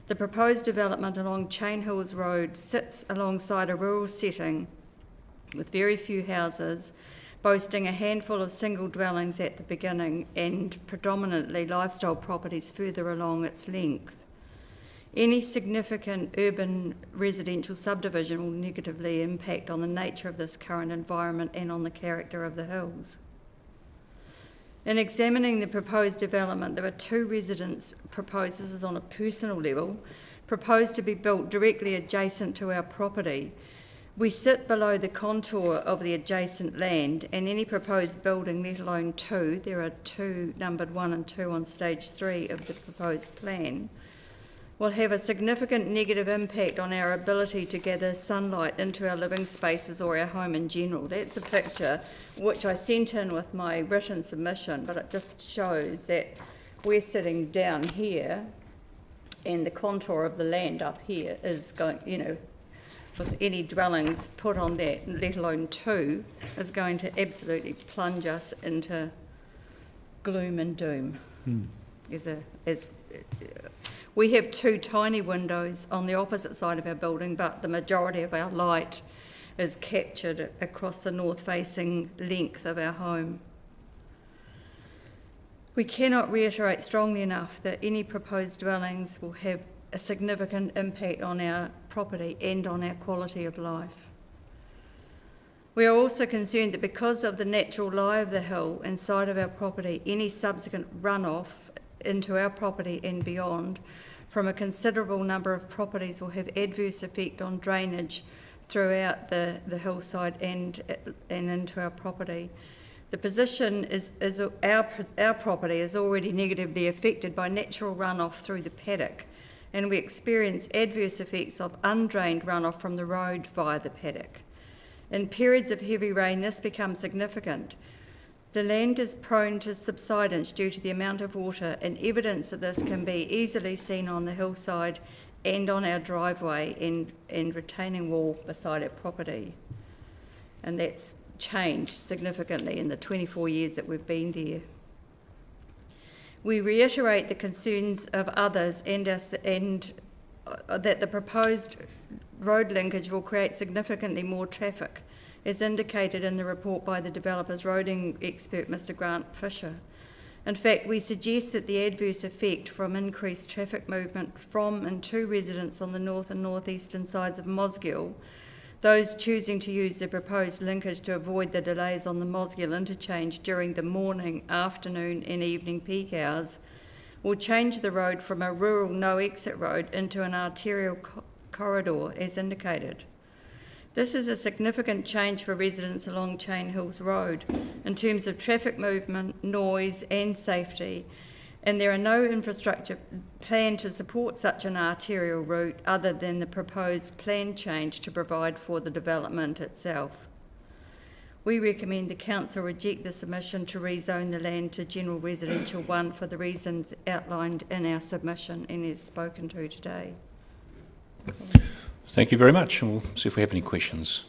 The proposed development along Chain Hills Road sits alongside a rural setting with very few houses, boasting a handful of single dwellings at the beginning and predominantly lifestyle properties further along its length. Any significant urban residential subdivision will negatively impact on the nature of this current environment and on the character of the hills. In examining the proposed development, there are two residence proposed, this is on a personal level, proposed to be built directly adjacent to our property. We sit below the contour of the adjacent land, and any proposed building, let alone two, there are two numbered 1 and 2 on stage 3 of the proposed plan, will have a significant negative impact on our ability to gather sunlight into our living spaces or our home in general. That's a picture which I sent in with my written submission, but it just shows that we're sitting down here and the contour of the land up here is going, you know, with any dwellings put on that, let alone two, is going to absolutely plunge us into gloom and doom. We have two tiny windows on the opposite side of our building, but the majority of our light is captured across the north-facing length of our home. We cannot reiterate strongly enough that any proposed dwellings will have a significant impact on our property and on our quality of life. We are also concerned that because of the natural lie of the hill inside of our property, any subsequent runoff into our property and beyond from a considerable number of properties will have adverse effect on drainage throughout the hillside and into our property. The position is our property is already negatively affected by natural runoff through the paddock, and we experience adverse effects of undrained runoff from the road via the paddock. In periods of heavy rain, this becomes significant. The land is prone to subsidence due to the amount of water, and evidence of this can be easily seen on the hillside and on our driveway and retaining wall beside our property. And that's changed significantly in the 24 years that we've been there. We reiterate the concerns of others and that the proposed road linkage will create significantly more traffic, as indicated in the report by the developer's roading expert, Mr. Grant Fisher. In fact, we suggest that the adverse effect from increased traffic movement from and to residents on the north and northeastern sides of Mosgiel, those choosing to use the proposed linkage to avoid the delays on the Mosgiel interchange during the morning, afternoon and evening peak hours, will change the road from a rural no-exit road into an arterial corridor, as indicated. This is a significant change for residents along Chain Hills Road in terms of traffic movement, noise and safety, and there are no infrastructure planned to support such an arterial route other than the proposed plan change to provide for the development itself. We recommend the Council reject the submission to rezone the land to General Residential 1 for the reasons outlined in our submission and as spoken to today. Thank you very much, and we'll see if we have any questions.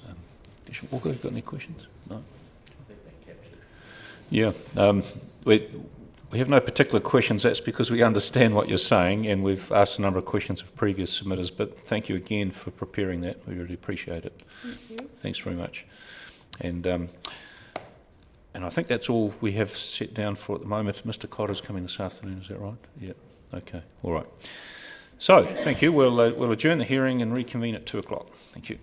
Bishop Walker, got any questions? No? I think they captured it. Yeah, we have no particular questions. That's because we understand what you're saying, and we've asked a number of questions of previous submitters, but thank you again for preparing that. We really appreciate it. Thank you. Thanks very much. And I think that's all we have set down for at the moment. Mr. Cotter's coming this afternoon, is that right? Yeah, okay, all right. So, thank you. We'll adjourn the hearing and reconvene at 2 o'clock. Thank you.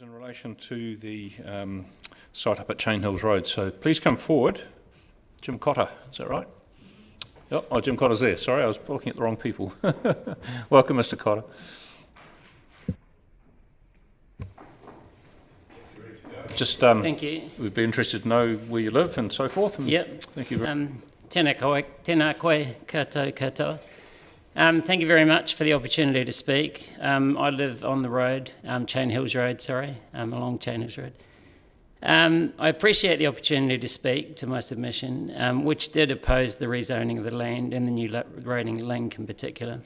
in relation to the site up at Chain Hills Road. So please come forward. Jim Cotter, is that right? Yep. Oh, Jim Cotter's there. Sorry, I was looking at the wrong people. Welcome, Mr. Cotter. Just, thank you. We'd be interested to know where you live and so forth. And yep. Thank you very much. Tēnā koe, katoa, katoa. Thank you very much for the opportunity to speak. I live on the road, Chain Hills Road, along Chain Hills Road. I appreciate the opportunity to speak to my submission, which did oppose the rezoning of the land and the new roading link in particular.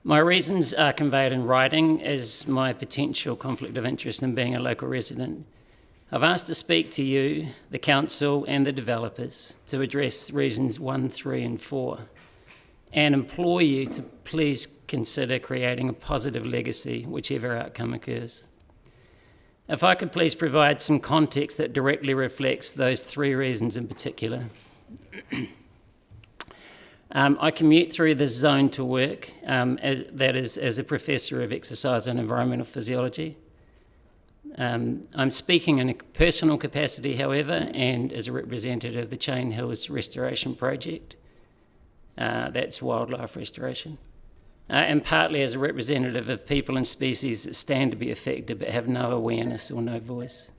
My reasons are conveyed in writing as my potential conflict of interest in being a local resident. I've asked to speak to you, the council and the developers to address reasons 1, 3 and 4 and implore you to please consider creating a positive legacy whichever outcome occurs. If I could please provide some context that directly reflects those 3 reasons in particular. I commute through this zone to work, as a professor of exercise and environmental physiology. I'm speaking in a personal capacity, however, and as a representative of the Chain Hills Restoration Project. That's wildlife restoration. And partly as a representative of people and species that stand to be affected but have no awareness or no voice.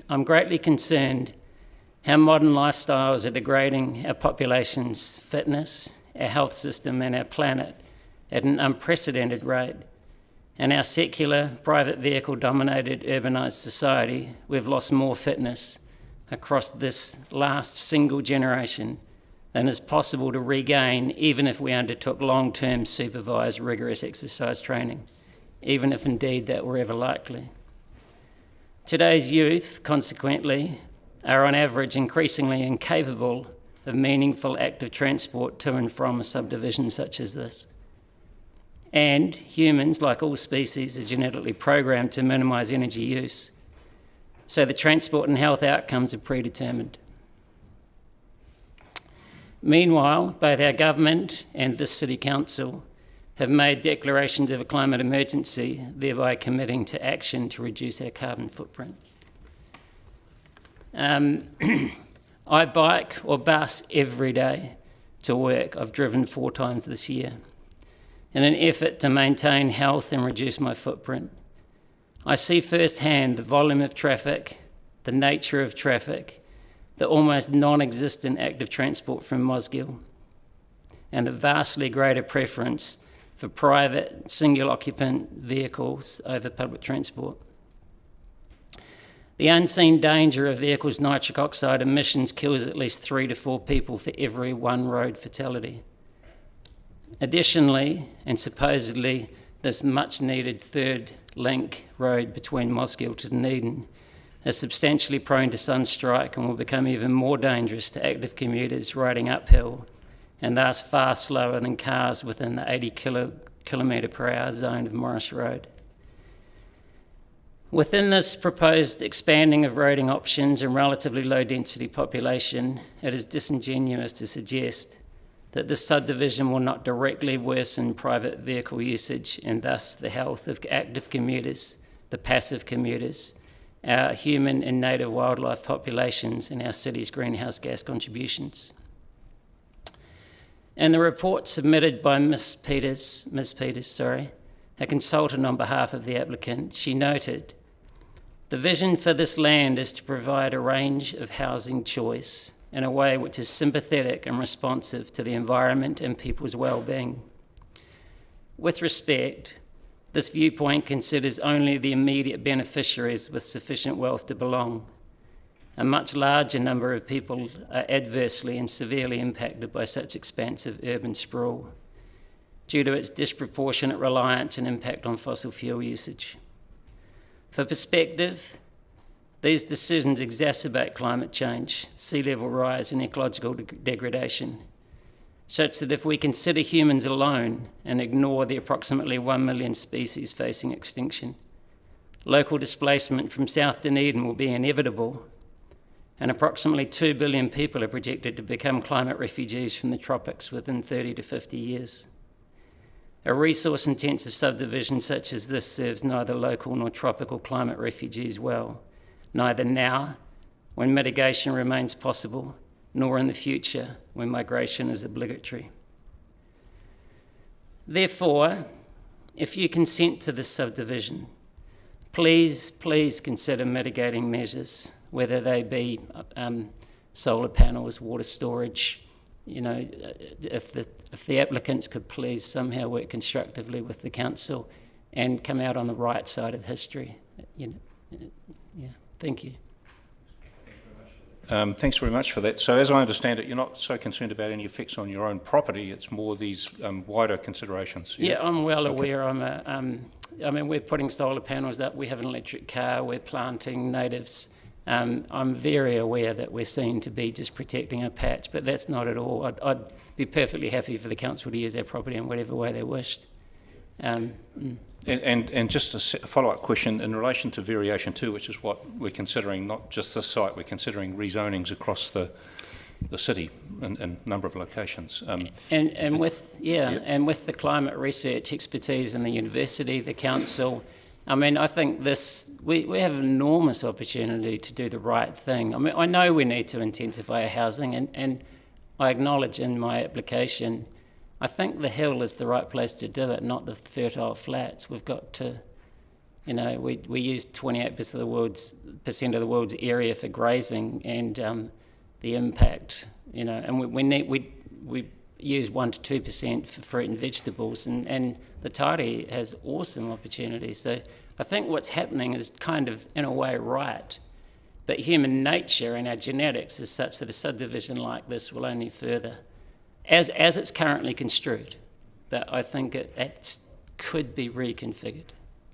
I'm greatly concerned how modern lifestyles are degrading our population's fitness, our health system and our planet at an unprecedented rate. In our secular, private vehicle-dominated urbanised society, we've lost more fitness across this last single generation than is possible to regain even if we undertook long-term supervised rigorous exercise training, even if indeed that were ever likely. Today's youth, consequently, are on average increasingly incapable of meaningful active transport to and from a subdivision such as this. And humans, like all species, are genetically programmed to minimise energy use. So the transport and health outcomes are predetermined. Meanwhile, both our government and this City Council have made declarations of a climate emergency, thereby committing to action to reduce our carbon footprint. I bike or bus every day to work. I've driven 4 times this year in an effort to maintain health and reduce my footprint. I see firsthand the volume of traffic, the nature of traffic, the almost non-existent active transport from Mosgiel, and the vastly greater preference for private single-occupant vehicles over public transport. The unseen danger of vehicles' nitric oxide emissions kills at least 3 to 4 people for every 1 road fatality. Additionally, and supposedly, this much-needed third link road between Mosgiel to Dunedin is substantially prone to sunstrike and will become even more dangerous to active commuters riding uphill and thus far slower than cars within the 80 kilometre per hour zone of Morris Road. Within this proposed expanding of roading options and relatively low density population, it is disingenuous to suggest that this subdivision will not directly worsen private vehicle usage and thus the health of active commuters, the passive commuters, our human and native wildlife populations and our city's greenhouse gas contributions. In the report submitted by Ms. Peters, a consultant on behalf of the applicant, she noted, "The vision for this land is to provide a range of housing choice in a way which is sympathetic and responsive to the environment and people's well-being. With respect, this viewpoint considers only the immediate beneficiaries with sufficient wealth to belong. A much larger number of people are adversely and severely impacted by such expansive urban sprawl due to its disproportionate reliance and impact on fossil fuel usage. For perspective, these decisions exacerbate climate change, sea level rise and ecological degradation, such that if we consider humans alone and ignore the approximately 1 million species facing extinction, local displacement from South Dunedin will be inevitable, and approximately 2 billion people are projected to become climate refugees from the tropics within 30 to 50 years. A resource-intensive subdivision such as this serves neither local nor tropical climate refugees well, neither now, when mitigation remains possible, nor in the future, when migration is obligatory. Therefore, if you consent to this subdivision, please consider mitigating measures, whether they be solar panels, water storage. You know, if the applicants could please somehow work constructively with the council and come out on the right side of history. You know, yeah, thank you. Thanks very much for that. So as I understand it, you're not so concerned about any effects on your own property, it's more these wider considerations. Yeah, I'm well aware. I mean, we're putting solar panels up, we have an electric car, we're planting natives. I'm very aware that we're seen to be just protecting a patch, but that's not at all. I'd be perfectly happy for the council to use our property in whatever way they wished. And just a follow-up question in relation to Variation 2, which is what we're considering, not just this site, we're considering rezonings across the city in a number of locations. And with the climate research expertise in the university, the council, I mean, I think we have an enormous opportunity to do the right thing. I mean, I know we need to intensify our housing, and I acknowledge in my application, I think the hill is the right place to do it, not the fertile flats. We've got to, you know, we use 28% of the world's area for grazing, and the impact, you know, and we use 1 to 2% for fruit and vegetables, and the Tāori has awesome opportunities. So I think what's happening is kind of, in a way, right. But human nature and our genetics is such that a subdivision like this will only further, as it's currently construed. But I think it could be reconfigured.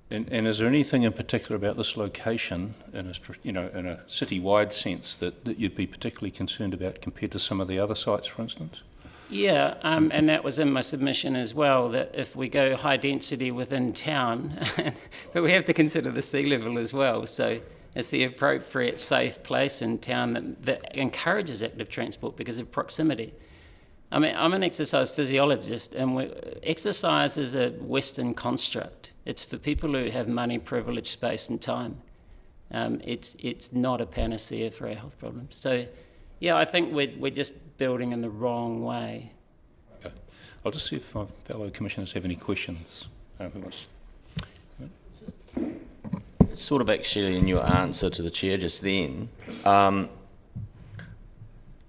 And is there anything in particular about this location, in a city-wide sense, that you'd be particularly concerned about compared to some of the other sites, for instance? Yeah, and that was in my submission as well, that if we go high density within town, but we have to consider the sea level as well, so it's the appropriate safe place in town that encourages active transport because of proximity. I mean, I'm an exercise physiologist, and exercise is a Western construct. It's for people who have money, privilege, space and time. It's not a panacea for our health problems. So, yeah, I think we're just building in the wrong way. Okay. I'll just see if my fellow commissioners have any questions. It's sort of actually in your answer to the chair just then.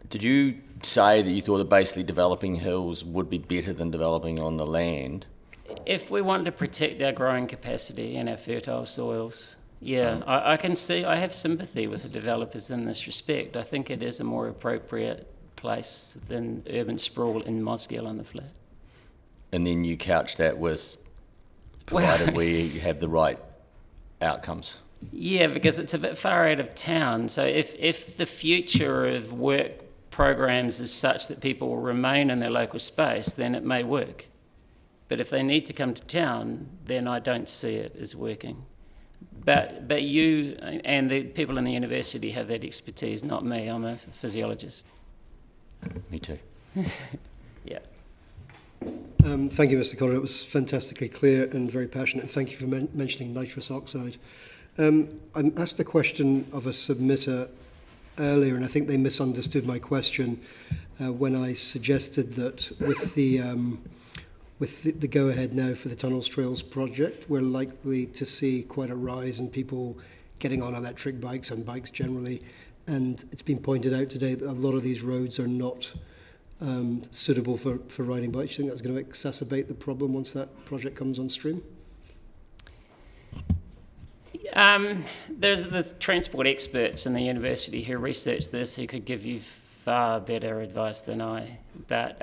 Did you say that you thought that basically developing hills would be better than developing on the land? If we want to protect our growing capacity and our fertile soils, yeah, I can see, I have sympathy with the developers in this respect. I think it is a more appropriate place than urban sprawl in Mosgiel on the flat. And then you couch that with, provided we have the right outcomes. Yeah, because it's a bit far out of town. So if the future of work programs is such that people will remain in their local space, then it may work. But if they need to come to town, then I don't see it as working. But you and the people in the university have that expertise, not me. I'm a physiologist. Me too. Yeah. Thank you, Mr. Conner. It was fantastically clear and very passionate. Thank you for mentioning nitrous oxide. I asked a question of a submitter earlier, and I think they misunderstood my question when I suggested that with the go-ahead now for the Tunnels Trails project, we're likely to see quite a rise in people getting on electric bikes and bikes generally. And it's been pointed out today that a lot of these roads are not suitable for riding bikes. Do you think that's going to exacerbate the problem once that project comes on stream? There's the transport experts in the university who research this who could give you far better advice than I. But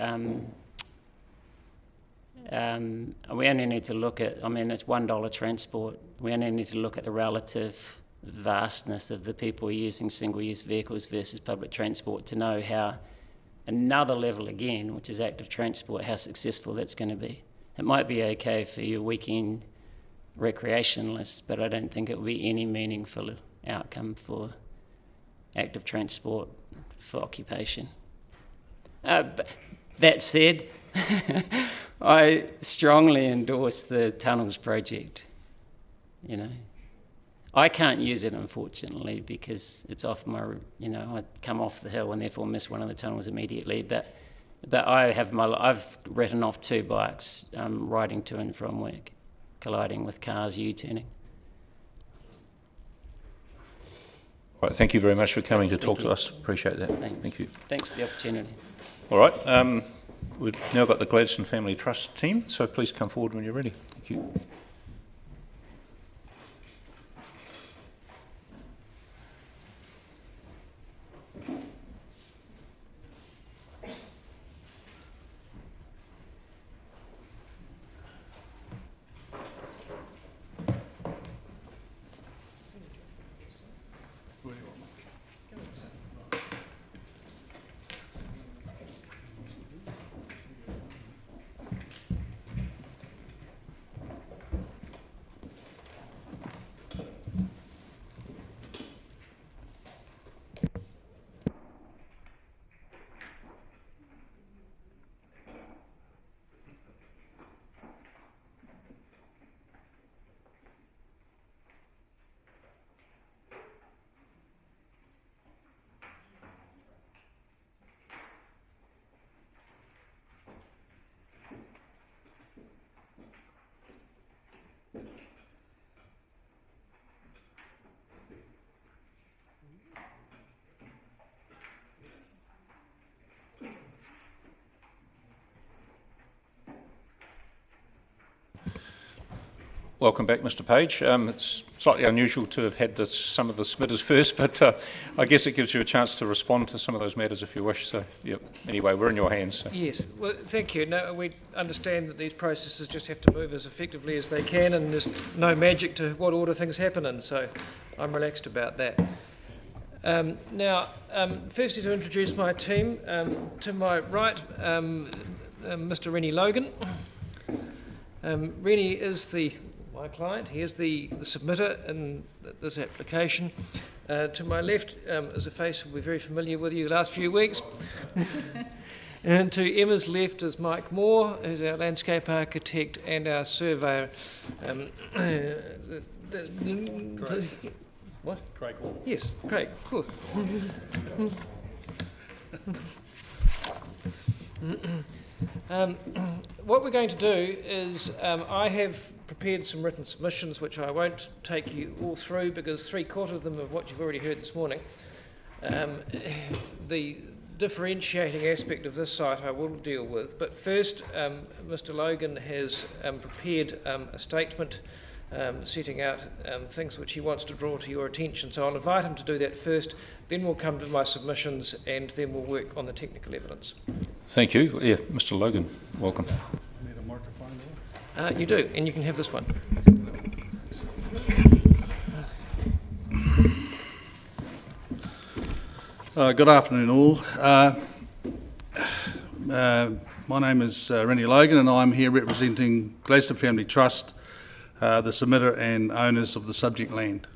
we only need to look at, it's $1 transport. We only need to look at the relative vastness of the people using single-use vehicles versus public transport to know how another level again, which is active transport, how successful that's going to be. It might be okay for your weekend recreationalists, but I don't think it will be any meaningful outcome for active transport for occupation. But that said, I strongly endorse the tunnels project, you know. I can't use it, unfortunately, because it's off my, you know, I come off the hill and therefore miss one of the tunnels immediately. But I've written off 2 bikes riding to and from work, colliding with cars U-turning. Right, thank you very much for coming to talk to us. Appreciate that. Thanks. Thank you. Thanks for the opportunity. All right, we've now got the Gladstone Family Trust team, so please come forward when you're ready. Thank you. Welcome back, Mr. Page. It's slightly unusual to have had some of the submitters first, but I guess it gives you a chance to respond to some of those matters if you wish. So, yep. Anyway, we're in your hands. So. Yes, well, thank you. No, we understand that these processes just have to move as effectively as they can, and there's no magic to what order things happen in, so I'm relaxed about that. Firstly, to introduce my team, to my right, Mr. Rennie Logan. Rennie is my client. He is the submitter in this application. To my left is a face who will be very familiar with you the last few weeks. And to Emma's left is Mike Moore, who's our landscape architect and our surveyor. What? Craig. Yes, Craig, of course. What we're going to do is I have prepared some written submissions which I won't take you all through because 3/4 of them are what you've already heard this morning. The differentiating aspect of this site I will deal with, but first Mr. Logan has prepared a statement setting out things which he wants to draw to your attention, so I'll invite him to do that first, then we'll come to my submissions and then we'll work on the technical evidence. Thank you. Yeah, Mr. Logan, welcome. Need a microphone there? You do, and you can have this one. Good afternoon all. My name is Rennie Logan and I'm here representing Gladstone Family Trust, the submitter and owners of the subject land.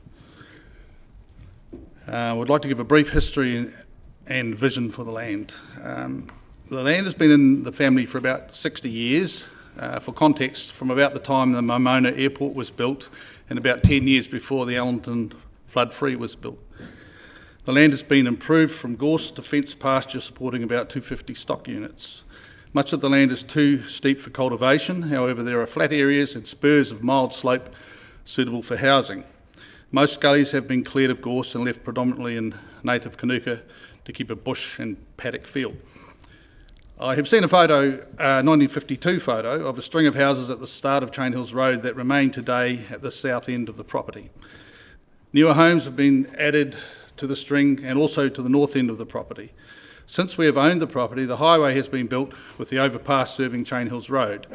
I would like to give a brief history and vision for the land. The land has been in the family for about 60 years. For context, from about the time the Momona Airport was built and about 10 years before the Allenton Flood-Free was built. The land has been improved from gorse to fenced pasture supporting about 250 stock units. Much of the land is too steep for cultivation, however there are flat areas and spurs of mild slope suitable for housing. Most gullies have been cleared of gorse and left predominantly in native Kanuka to keep a bush and paddock feel. I have seen a photo, 1952 photo, of a string of houses at the start of Chain Hills Road that remain today at the south end of the property. Newer homes have been added to the string and also to the north end of the property. Since we have owned the property, the highway has been built with the overpass serving Chain Hills Road.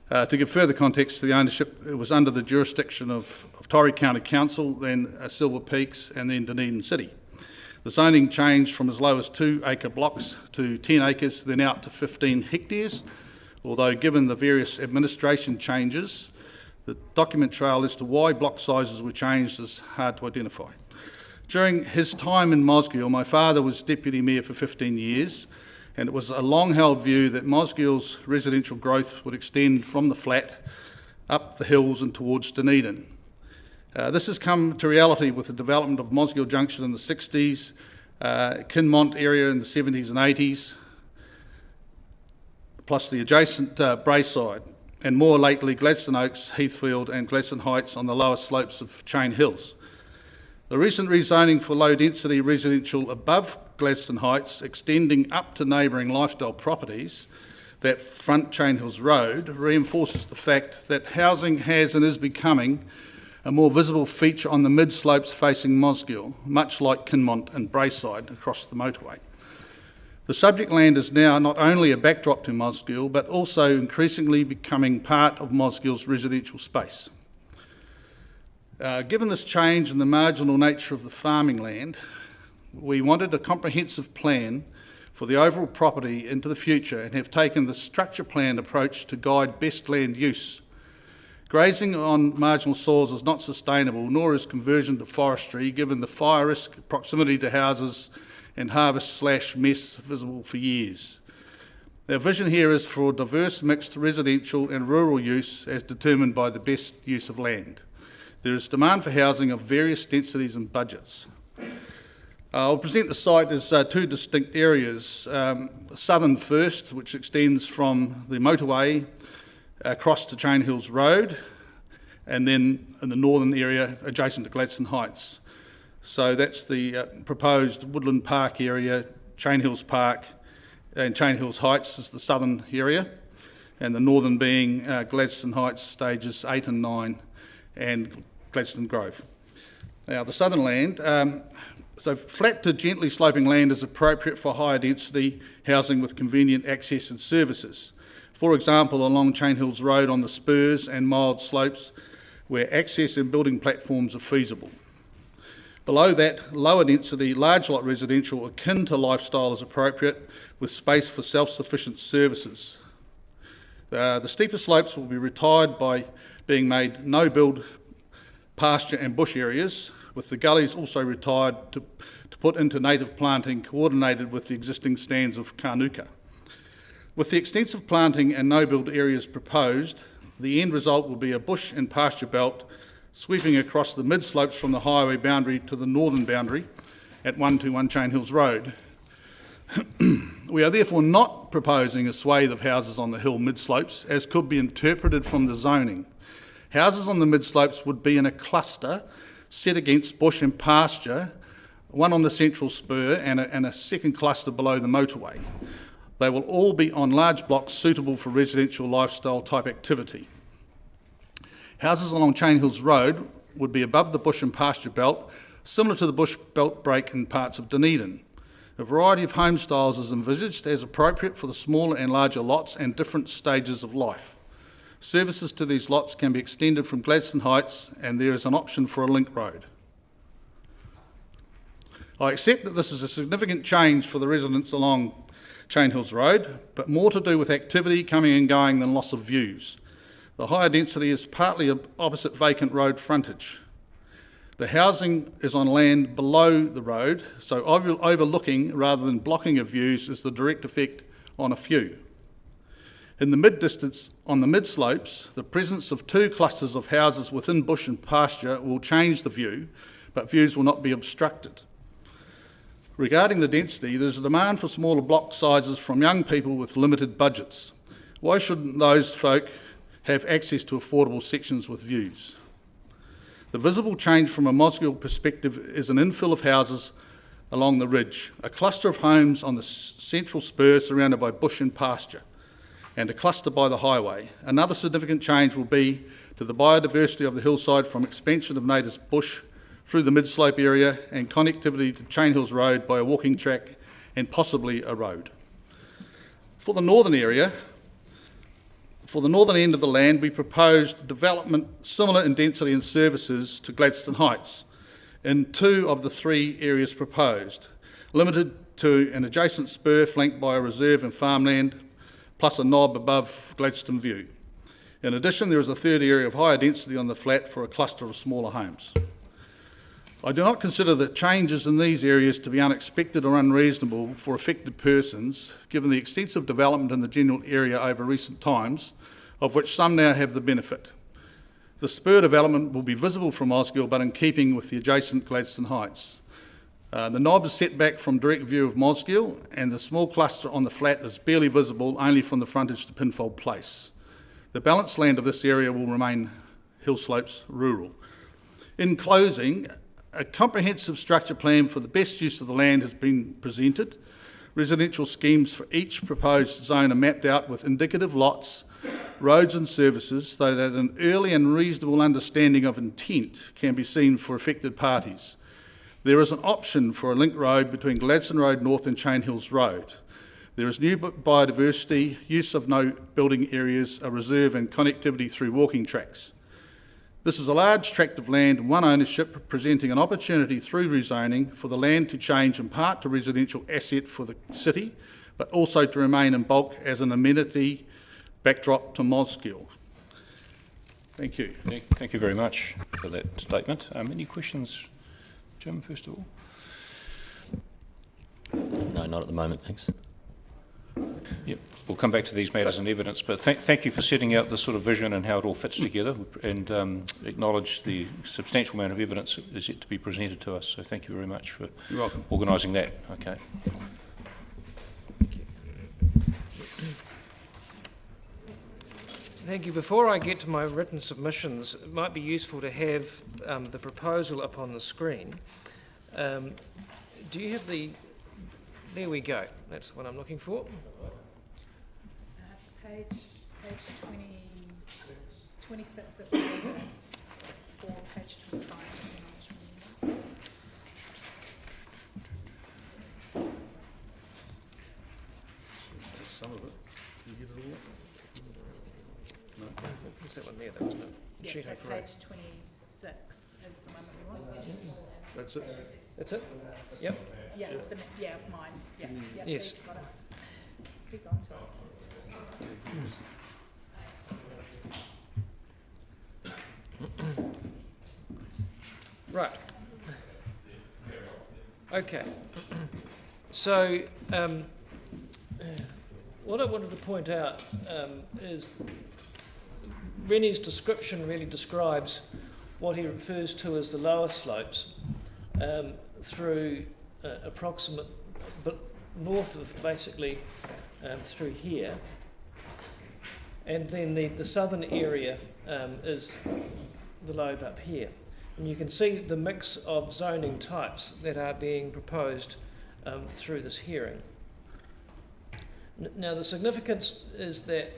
To give further context to the ownership, it was under the jurisdiction of Torrey County Council, then Silver Peaks and then Dunedin City. The zoning changed from as low as 2 acre blocks to 10 acres, then out to 15 hectares, although given the various administration changes, the document trail as to why block sizes were changed is hard to identify. During his time in Mosgiel, my father was Deputy Mayor for 15 years, and it was a long-held view that Mosgill's residential growth would extend from the flat up the hills and towards Dunedin. This has come to reality with the development of Mosgill Junction in the 60s, Kinmont area in the 70s and 80s, plus the adjacent Braeside, and more lately Gladstone Oaks, Heathfield and Gladstone Heights on the lower slopes of Chain Hills. The recent rezoning for low-density residential above Gladstone Heights, extending up to neighbouring lifestyle properties that front Chain Hills Road, reinforces the fact that housing has and is becoming a more visible feature on the mid-slopes facing Mosgill, much like Kinmont and Braeside across the motorway. The subject land is now not only a backdrop to Mosgill, but also increasingly becoming part of Mosgill's residential space. Given this change in the marginal nature of the farming land, we wanted a comprehensive plan for the overall property into the future and have taken the structure plan approach to guide best land use. Grazing on marginal soils is not sustainable, nor is conversion to forestry, given the fire risk, proximity to houses and harvest/mess visible for years. Our vision here is for diverse mixed residential and rural use as determined by the best use of land. There is demand for housing of various densities and budgets. I'll present the site as two distinct areas. Southern first, which extends from the motorway across to Chain Hills Road, and then in the northern area adjacent to Gladstone Heights. So that's the proposed Woodland Park area, Chain Hills Park, and Chain Hills Heights is the southern area, and the northern being Gladstone Heights stages 8 and 9 and Gladstone Grove. Now the southern land, so flat to gently sloping land is appropriate for higher density housing with convenient access and services. For example, along Chain Hills Road on the spurs and mild slopes where access and building platforms are feasible. Below that, lower density, large lot residential akin to lifestyle is appropriate with space for self-sufficient services. The steeper slopes will be retired by being made no-build pasture and bush areas, with the gullies also retired to put into native planting coordinated with the existing stands of Kānuka. With the extensive planting and no-build areas proposed, the end result will be a bush and pasture belt sweeping across the mid-slopes from the highway boundary to the northern boundary at 121 Chain Hills Road. We are therefore not proposing a swathe of houses on the hill mid-slopes, as could be interpreted from the zoning. Houses on the mid-slopes would be in a cluster set against bush and pasture, one on the central spur and a second cluster below the motorway. They will all be on large blocks suitable for residential lifestyle type activity. Houses along Chain Hills Road would be above the bush and pasture belt, similar to the bush belt break in parts of Dunedin. A variety of home styles is envisaged as appropriate for the smaller and larger lots and different stages of life. Services to these lots can be extended from Gladstone Heights, and there is an option for a link road. I accept that this is a significant change for the residents along Chain Hills Road, but more to do with activity coming and going than loss of views. The higher density is partly opposite vacant road frontage. The housing is on land below the road, so overlooking rather than blocking of views is the direct effect on a few. In the mid-distance, on the mid-slopes, the presence of two clusters of houses within bush and pasture will change the view, but views will not be obstructed. Regarding the density, there's a demand for smaller block sizes from young people with limited budgets. Why shouldn't those folk have access to affordable sections with views? The visible change from a Mosgill perspective is an infill of houses along the ridge, a cluster of homes on the central spur surrounded by bush and pasture, and a cluster by the highway. Another significant change will be to the biodiversity of the hillside from expansion of native bush through the mid-slope area and connectivity to Chain Hills Road by a walking track and possibly a road. For the northern area, for the northern end of the land, we proposed development similar in density and services to Gladstone Heights in two of the three areas proposed, limited to an adjacent spur flanked by a reserve and farmland, plus a knob above Gladstone View. In addition, there is a third area of higher density on the flat for a cluster of smaller homes. I do not consider the changes in these areas to be unexpected or unreasonable for affected persons, given the extensive development in the general area over recent times, of which some now have the benefit. The spur development will be visible from Mosgiel, but in keeping with the adjacent Gladstone Heights. The knob is set back from direct view of Mosgiel, and the small cluster on the flat is barely visible only from the frontage to Pinfold Place. The balanced land of this area will remain hill slopes rural. In closing, a comprehensive structure plan for the best use of the land has been presented. Residential schemes for each proposed zone are mapped out with indicative lots, roads and services, so that an early and reasonable understanding of intent can be seen for affected parties. There is an option for a link road between Gladstone Road North and Chain Hills Road. There is new biodiversity, use of no building areas, a reserve and connectivity through walking tracks. This is a large tract of land, one ownership, presenting an opportunity through rezoning for the land to change in part to residential asset for the city, but also to remain in bulk as an amenity backdrop to Mosgiel. Thank you. Thank you very much for that statement. Any questions, Jim, first of all? No, not at the moment, thanks. Yep, we'll come back to these matters in evidence, but thank you for setting out the sort of vision and how it all fits together, and acknowledge the substantial amount of evidence that is yet to be presented to us. So thank you very much for organising that. Okay. Thank you. Before I get to my written submissions, it might be useful to have the proposal up on the screen. Do you have the... There we go. That's the one I'm looking for. It's page 26 of the evidence, or page 25. Some of it. Did you get it all? No. What's that one there? That was no. Yes, so page 26 is the one that we want. That's it. That's it? Yep. Yeah, yeah, of mine. Yeah, yeah. Yes. He's got it. He's on to it. Right. Okay. So, what I wanted to point out is Rennie's description really describes what he refers to as the lower slopes through approximate, but north of basically through here, and then the southern area is the lobe up here. And you can see the mix of zoning types that are being proposed through this hearing. Now the significance is that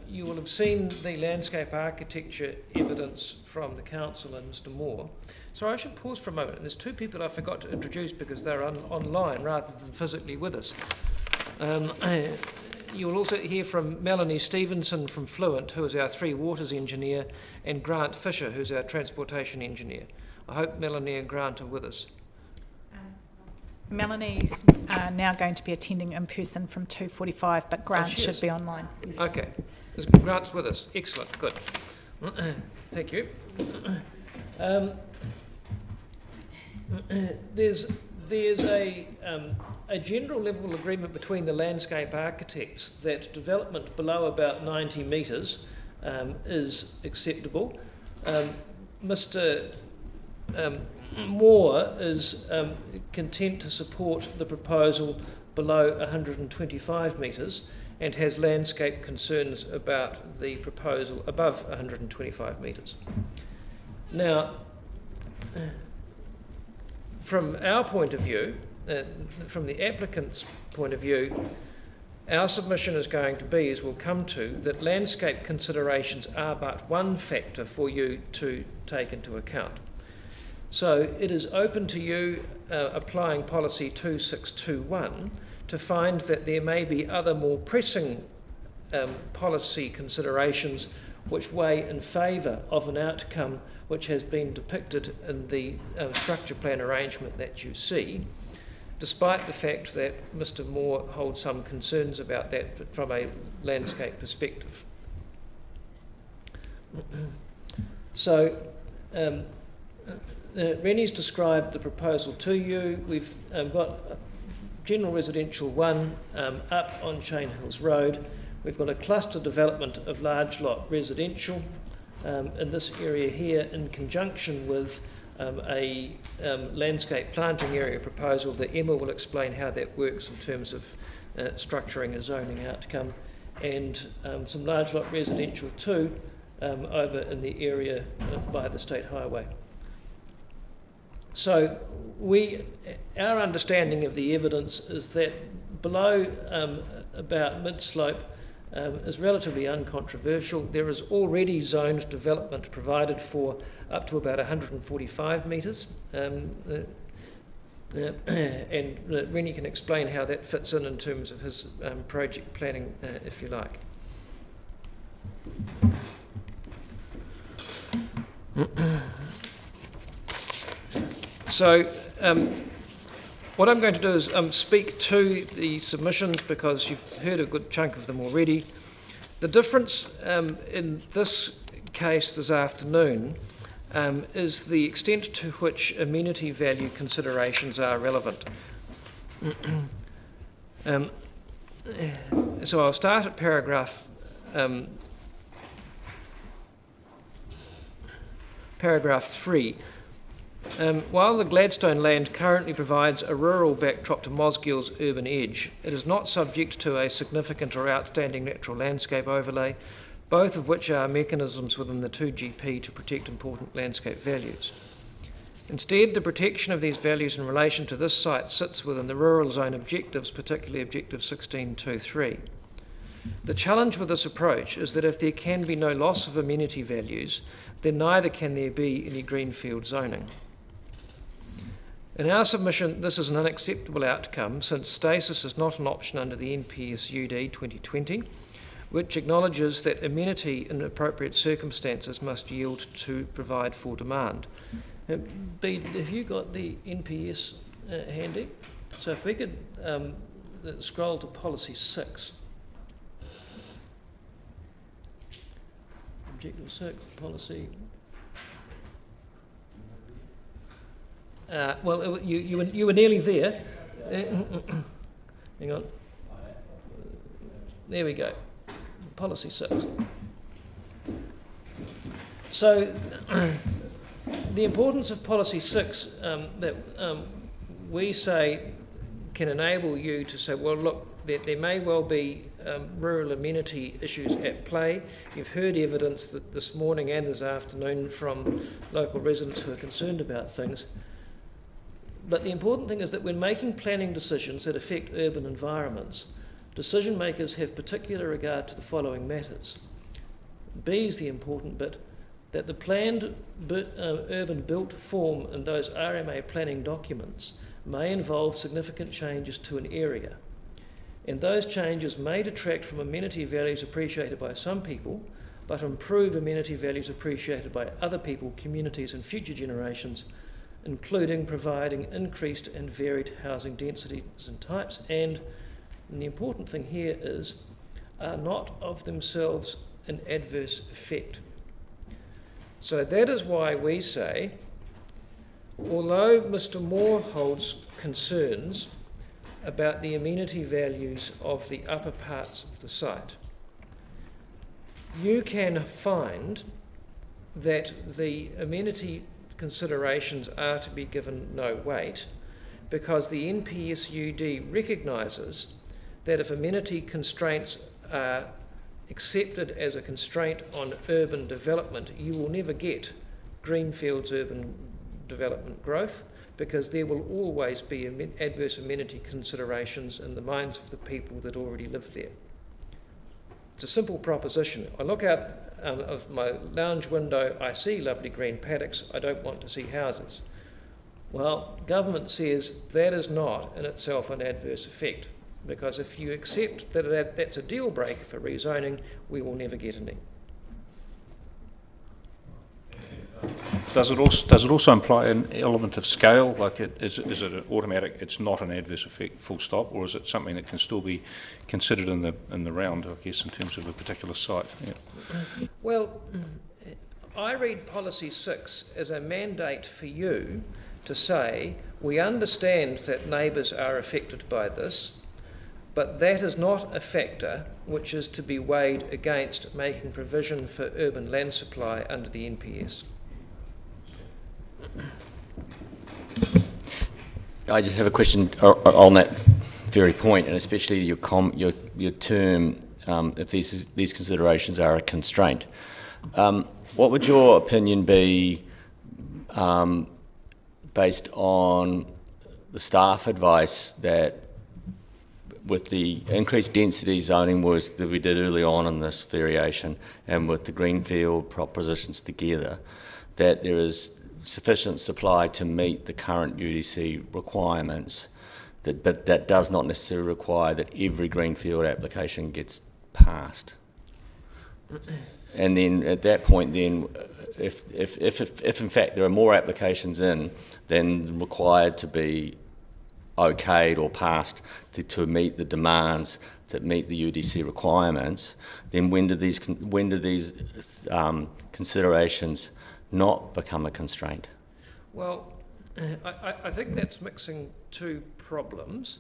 you will have seen the landscape architecture evidence from the council and Mr. Moore. Sorry, I should pause for a moment. There's two people I forgot to introduce because they're online rather than physically with us. You will also hear from Melanie Stevenson from Fluent, who is our Three Waters engineer, and Grant Fisher, who's our transportation engineer. I hope Melanie and Grant are with us. Melanie's now going to be attending in person from 2:45, but Grant should be online. Yes. Okay, Grant's with us. Excellent, good. Thank you. There's a general level agreement between the landscape architects that development below about 90 metres is acceptable. Mr. Moore is content to support the proposal below 125 metres and has landscape concerns about the proposal above 125 metres. Now, from our point of view, from the applicant's point of view, our submission is going to be, as we'll come to, that landscape considerations are but one factor for you to take into account. So it is open to you applying policy 2621 to find that there may be other more pressing policy considerations which weigh in favour of an outcome which has been depicted in the structure plan arrangement that you see, despite the fact that Mr. Moore holds some concerns about that from a landscape perspective. So Rennie's described the proposal to you. We've got general residential 1 up on Chain Hills Road. We've got a cluster development of large lot residential in this area here, in conjunction with a landscape planting area proposal that Emma will explain how that works in terms of structuring a zoning outcome, and some large lot residential too over in the area by the State Highway. So our understanding of the evidence is that below about mid-slope is relatively uncontroversial. There is already zoned development provided for up to about 145 metres, and Rennie can explain how that fits in terms of his project planning, if you like. So what I'm going to do is speak to the submissions, because you've heard a good chunk of them already. The difference in this case this afternoon is the extent to which amenity value considerations are relevant. So I'll start at paragraph 3. While the Gladstone land currently provides a rural backdrop to Mosgill's urban edge, it is not subject to a significant or outstanding natural landscape overlay, both of which are mechanisms within the 2GP to protect important landscape values. Instead, the protection of these values in relation to this site sits within the rural zone objectives, particularly Objective 16.2.3. The challenge with this approach is that if there can be no loss of amenity values, then neither can there be any greenfield zoning. In our submission, this is an unacceptable outcome, since stasis is not an option under the NPSUD 2020, which acknowledges that amenity in appropriate circumstances must yield to provide for demand. Bede, have you got the NPS handy? So if we could scroll to policy 6. Objective 6, policy. Well, you were nearly there. Hang on. There we go. Policy 6. So the importance of policy 6 that we say can enable you to say, well, look, there may well be rural amenity issues at play. You've heard evidence that this morning and this afternoon from local residents who are concerned about things. But the important thing is that when making planning decisions that affect urban environments, decision makers have particular regard to the following matters. B is the important bit, that the planned urban built form in those RMA planning documents may involve significant changes to an area, and those changes may detract from amenity values appreciated by some people, but improve amenity values appreciated by other people, communities and future generations, including providing increased and varied housing densities and types, and the important thing here is, are not of themselves an adverse effect. So that is why we say, although Mr. Moore holds concerns about the amenity values of the upper parts of the site, you can find that the amenity considerations are to be given no weight, because the NPSUD recognises that if amenity constraints are accepted as a constraint on urban development, you will never get Greenfields urban development growth, because there will always be adverse amenity considerations in the minds of the people that already live there. It's a simple proposition. I look out of my lounge window, I see lovely green paddocks, I don't want to see houses. Well, government says that is not in itself an adverse effect, because if you accept that that's a deal breaker for rezoning, we will never get any. Does it also imply an element of scale? Like, is it an automatic? It's not an adverse effect, full stop, or is it something that can still be considered in the round? I guess in terms of a particular site. Yeah. Well, I read Policy 6 as a mandate for you to say, we understand that neighbours are affected by this, but that is not a factor which is to be weighed against making provision for urban land supply under the NPS. I just have a question on that very point, and especially your term, if these considerations are a constraint. What would your opinion be based on the staff advice that with the increased density zoning was that we did early on in this variation, and with the Greenfield propositions together, that there is sufficient supply to meet the current UDC requirements, but that does not necessarily require that every Greenfield application gets passed? And then at that point, then if in fact there are more applications in than required to be okayed or passed to meet the demands that meet the UDC requirements, then when do these considerations not become a constraint? Well, I think that's mixing two problems.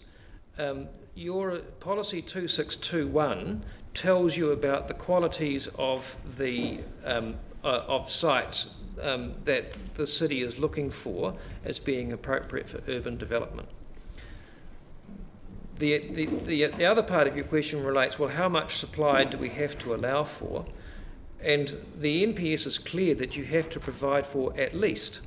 Your policy 2621 tells you about the qualities of the of sites that the city is looking for as being appropriate for urban development. The other part of your question relates, well, how much supply do we have to allow for? And the NPS is clear that you have to provide for at least.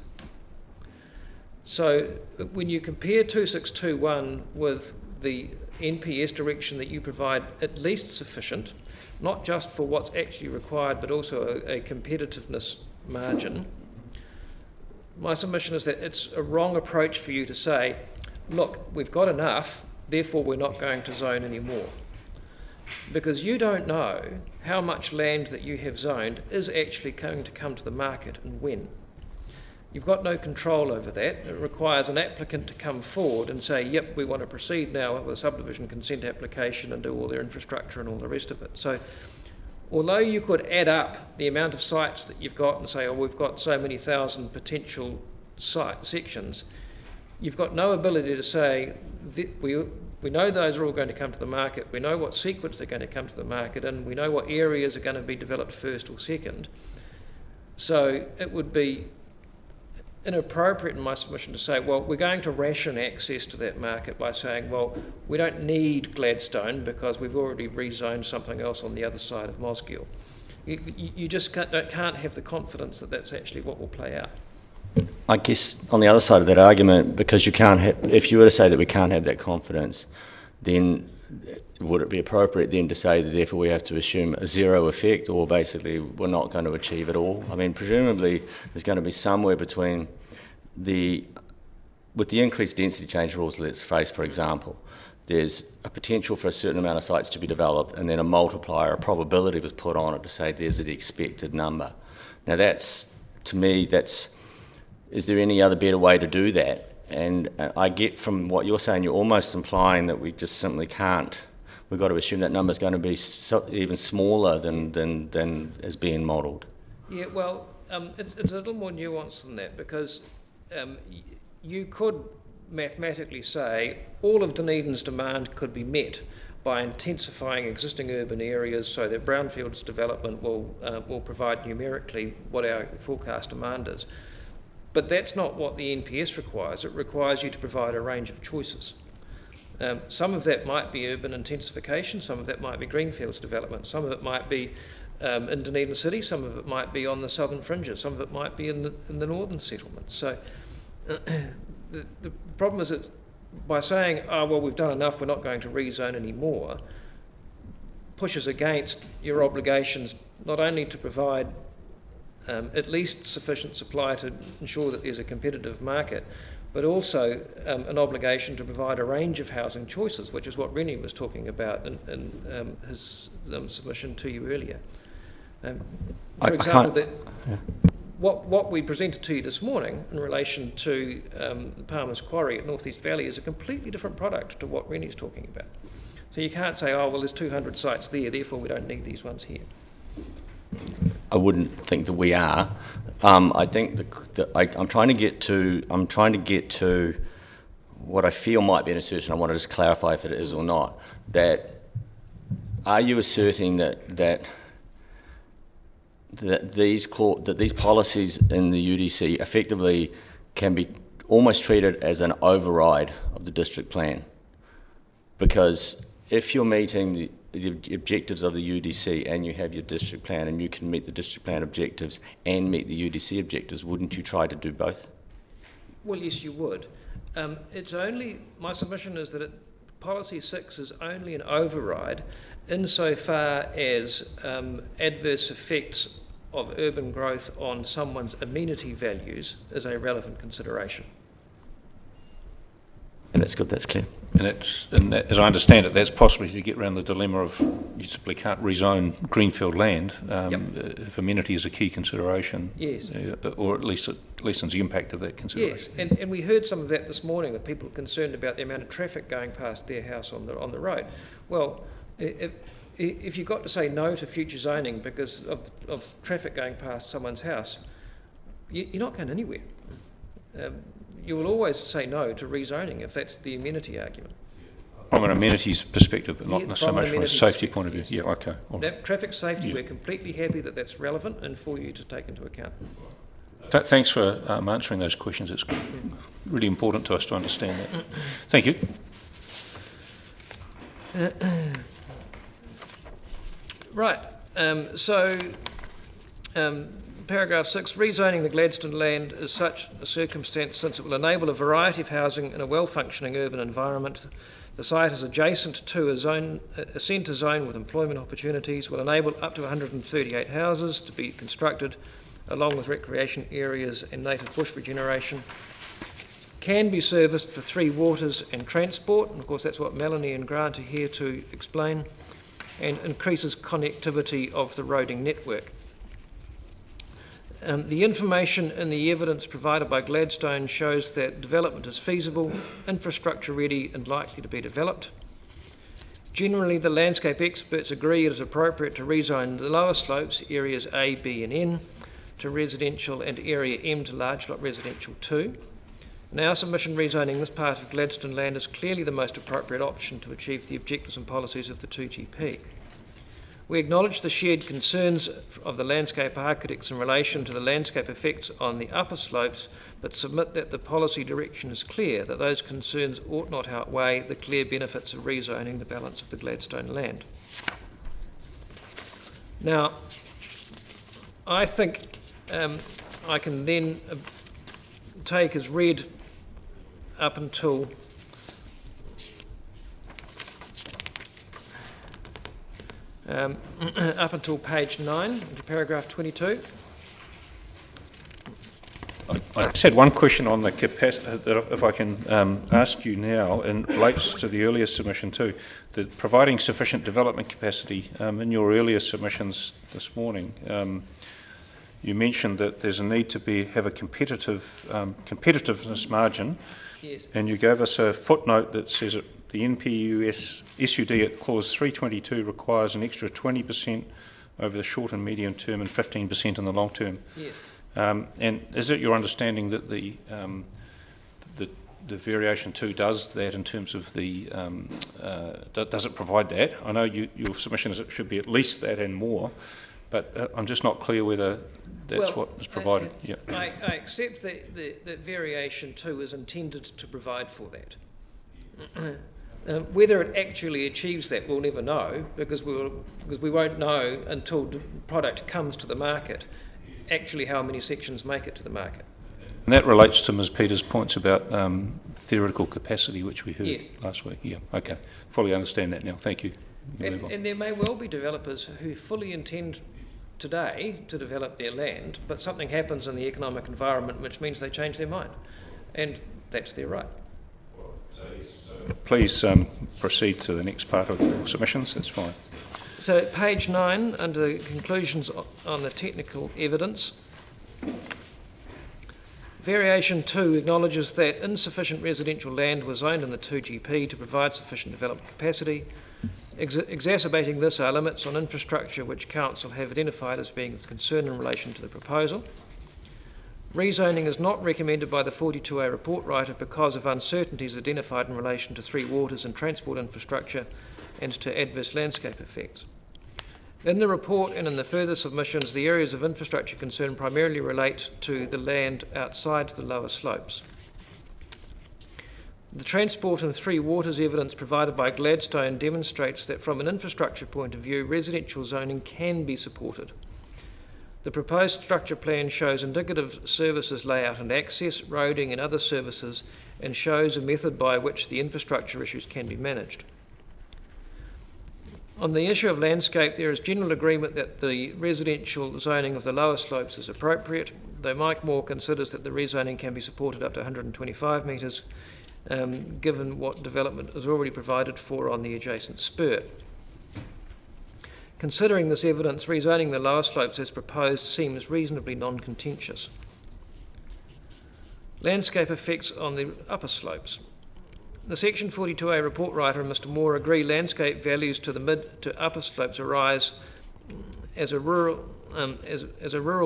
So when you compare 2621 with the NPS direction that you provide at least sufficient, not just for what's actually required, but also a competitiveness margin, my submission is that it's a wrong approach for you to say, look, we've got enough, therefore we're not going to zone anymore. Because you don't know how much land that you have zoned is actually going to come to the market and when. You've got no control over that. It requires an applicant to come forward and say, yep, we want to proceed now with a subdivision consent application and do all their infrastructure and all the rest of it. So although you could add up the amount of sites that you've got and say, oh, we've got so many thousand potential site sections, you've got no ability to say, we know those are all going to come to the market, we know what sequence they're going to come to the market in, we know what areas are going to be developed first or second. So it would be inappropriate in my submission to say, well, we're going to ration access to that market by saying, well, we don't need Gladstone because we've already rezoned something else on the other side of Mosgiel. You just can't have the confidence that that's actually what will play out. I guess on the other side of that argument, because you can't have, if you were to say that we can't have that confidence, then would it be appropriate then to say that therefore we have to assume a zero effect, or basically we're not going to achieve it all? I mean, presumably there's going to be somewhere between with the increased density change rules let's face, for example, there's a potential for a certain amount of sites to be developed, and then a multiplier, a probability was put on it to say there's the expected number. Now that's, to me, is there any other better way to do that? And I get from what you're saying, you're almost implying that we just simply can't. We've got to assume that number's going to be even smaller than is being modelled. Yeah, well, it's a little more nuanced than that, because you could mathematically say all of Dunedin's demand could be met by intensifying existing urban areas so that brownfields development will provide numerically what our forecast demand is. But that's not what the NPS requires. It requires you to provide a range of choices. Some of that might be urban intensification, some of that might be greenfields development, some of it might be in Dunedin City, some of it might be on the southern fringes, some of it might be in the northern settlements. So the problem is that by saying, oh, well, we've done enough, we're not going to rezone anymore, pushes against your obligations not only to provide at least sufficient supply to ensure that there's a competitive market, but also an obligation to provide a range of housing choices, which is what Rennie was talking about in his submission to you earlier. For example, what we presented to you this morning in relation to the Palmer's Quarry at North East Valley is a completely different product to what Rennie's talking about. So you can't say, oh, well, there's 200 sites there, therefore we don't need these ones here. I wouldn't think that we are. I think I'm trying to get to what I feel might be an assertion. I want to just clarify if it is or not. That are you asserting that these policies in the UDC effectively can be almost treated as an override of the district plan? Because if you're meeting the objectives of the UDC and you have your district plan and you can meet the district plan objectives and meet the UDC objectives, wouldn't you try to do both? Well, yes, you would. It's only, my submission is that Policy 6 is only an override insofar as adverse effects of urban growth on someone's amenity values is a relevant consideration. And that's good, that's clear. And as I understand it, that's possibly to get around the dilemma of you simply can't rezone greenfield land if amenity is a key consideration. Yes. Or at least it lessens the impact of that consideration. Yes, and we heard some of that this morning with people concerned about the amount of traffic going past their house on the road. Well, if you've got to say no to future zoning because of traffic going past someone's house, you're not going anywhere. You will always say no to rezoning if that's the amenity argument. From an amenities perspective, but not so much from a safety point of view. Yeah, okay. That traffic safety, we're completely happy that that's relevant and for you to take into account. Thanks for answering those questions. It's really important to us to understand that. Thank you. Right. Paragraph 6, rezoning the Gladstone land is such a circumstance since it will enable a variety of housing in a well-functioning urban environment. The site is adjacent to a centre zone with employment opportunities, will enable up to 138 houses to be constructed, along with recreation areas and native bush regeneration. Can be serviced for 3 waters and transport, and of course that's what Melanie and Grant are here to explain, and increases connectivity of the roading network. The information in the evidence provided by Gladstone shows that development is feasible, infrastructure ready and likely to be developed. Generally, the landscape experts agree it is appropriate to rezone the lower slopes, areas A, B and N, to residential and area M to large lot residential 2. In our submission, rezoning this part of Gladstone land is clearly the most appropriate option to achieve the objectives and policies of the 2GP. We acknowledge the shared concerns of the landscape architects in relation to the landscape effects on the upper slopes, but submit that the policy direction is clear, that those concerns ought not outweigh the clear benefits of rezoning the balance of the Gladstone land. Now, I think I can then take as read up until page 9, into paragraph 22. I just had one question on the capacity, that if I can ask you now, and relates to the earlier submission too, that providing sufficient development capacity. In your earlier submissions this morning, you mentioned that there's a need to have a competitiveness margin. Yes. And you gave us a footnote that says that the NPUS SUD at clause 322 requires an extra 20% over the short and medium term and 15% in the long term. Yes. And is it your understanding that the variation 2 does that in terms of the, does it provide that? I know your submission is it should be at least that and more, but I'm just not clear whether that's what is provided. Yeah. I accept that variation 2 is intended to provide for that. Whether it actually achieves that, we'll never know, because we won't know until the product comes to the market, actually how many sections make it to the market. And that relates to Ms. Peters' points about theoretical capacity, which we heard last week. Yeah, okay. Fully understand that now. Thank you. And there may well be developers who fully intend today to develop their land, but something happens in the economic environment which means they change their mind. And that's their right. Please proceed to the next part of the submissions. That's fine. So at page 9, under the conclusions on the technical evidence, variation 2 acknowledges that insufficient residential land was zoned in the 2GP to provide sufficient development capacity. Exacerbating this are limits on infrastructure which Council have identified as being of concern in relation to the proposal. Rezoning is not recommended by the 42A report writer because of uncertainties identified in relation to Three Waters and transport infrastructure and to adverse landscape effects. In the report and in the further submissions, the areas of infrastructure concern primarily relate to the land outside the lower slopes. The transport and Three Waters evidence provided by Gladstone demonstrates that from an infrastructure point of view, residential zoning can be supported. The proposed structure plan shows indicative services layout and access, roading and other services, and shows a method by which the infrastructure issues can be managed. On the issue of landscape, there is general agreement that the residential zoning of the lower slopes is appropriate, though Mike Moore considers that the rezoning can be supported up to 125 metres, given what development is already provided for on the adjacent spur. Considering this evidence, rezoning the lower slopes as proposed seems reasonably non-contentious. Landscape effects on the upper slopes. The Section 42A report writer and Mr Moore agree landscape values to the mid to upper slopes arise as a rural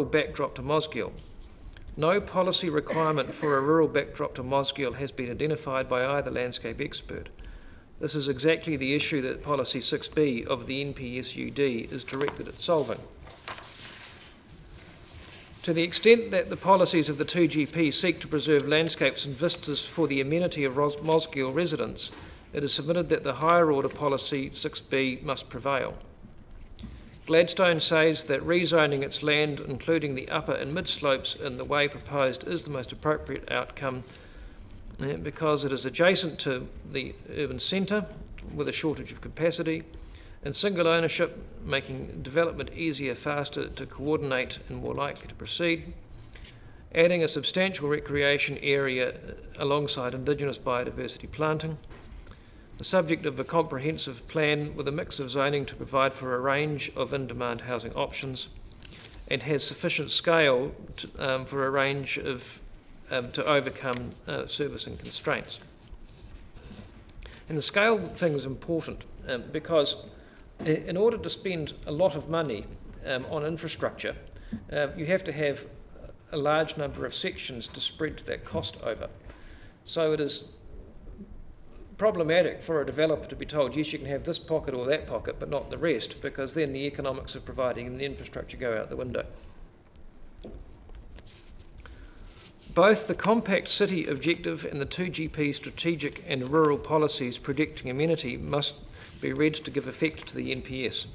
backdrop to Mosgiel. No policy requirement for a rural backdrop to Mosgiel has been identified by either landscape expert. This is exactly the issue that Policy 6B of the NPSUD is directed at solving. To the extent that the policies of the 2GP seek to preserve landscapes and vistas for the amenity of Mosgiel residents, it is submitted that the higher order policy 6B must prevail. Gladstone says that rezoning its land, including the upper and mid slopes, in the way proposed is the most appropriate outcome because it is adjacent to the urban centre with a shortage of capacity, and single ownership, making development easier, faster to coordinate and more likely to proceed, adding a substantial recreation area alongside Indigenous biodiversity planting, the subject of a comprehensive plan with a mix of zoning to provide for a range of in-demand housing options, and has sufficient scale for a range of to overcome servicing constraints. And the scale thing is important because in order to spend a lot of money on infrastructure, you have to have a large number of sections to spread that cost over. So it is problematic for a developer to be told, yes, you can have this pocket or that pocket, but not the rest, because then the economics of providing the infrastructure go out the window. Both the compact city objective and the 2GP strategic and rural policies predicting amenity must be read to give effect to the NPS.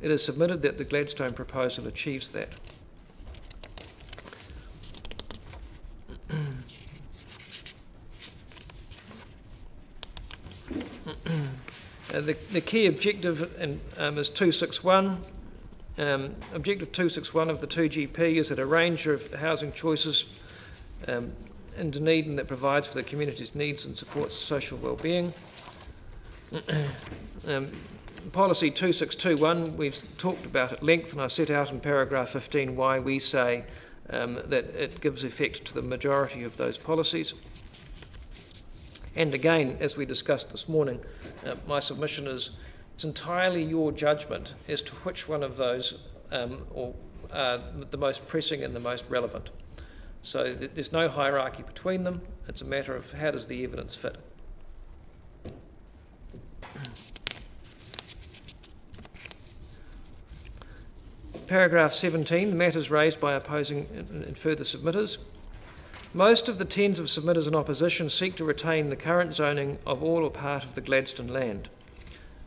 It is submitted that the Gladstone proposal achieves that. The key objective is 261. Objective 261 of the 2GP is that a range of housing choices in Dunedin that provides for the community's needs and supports social well-being. Policy 2621, we've talked about at length, and I set out in paragraph 15 why we say that it gives effect to the majority of those policies. And again, as we discussed this morning, my submission is it's entirely your judgment as to which one of those are the most pressing and the most relevant. So there's no hierarchy between them. It's a matter of how does the evidence fit. Paragraph 17, the matters raised by opposing and further submitters. Most of the tens of submitters in opposition seek to retain the current zoning of all or part of the Gladstone land.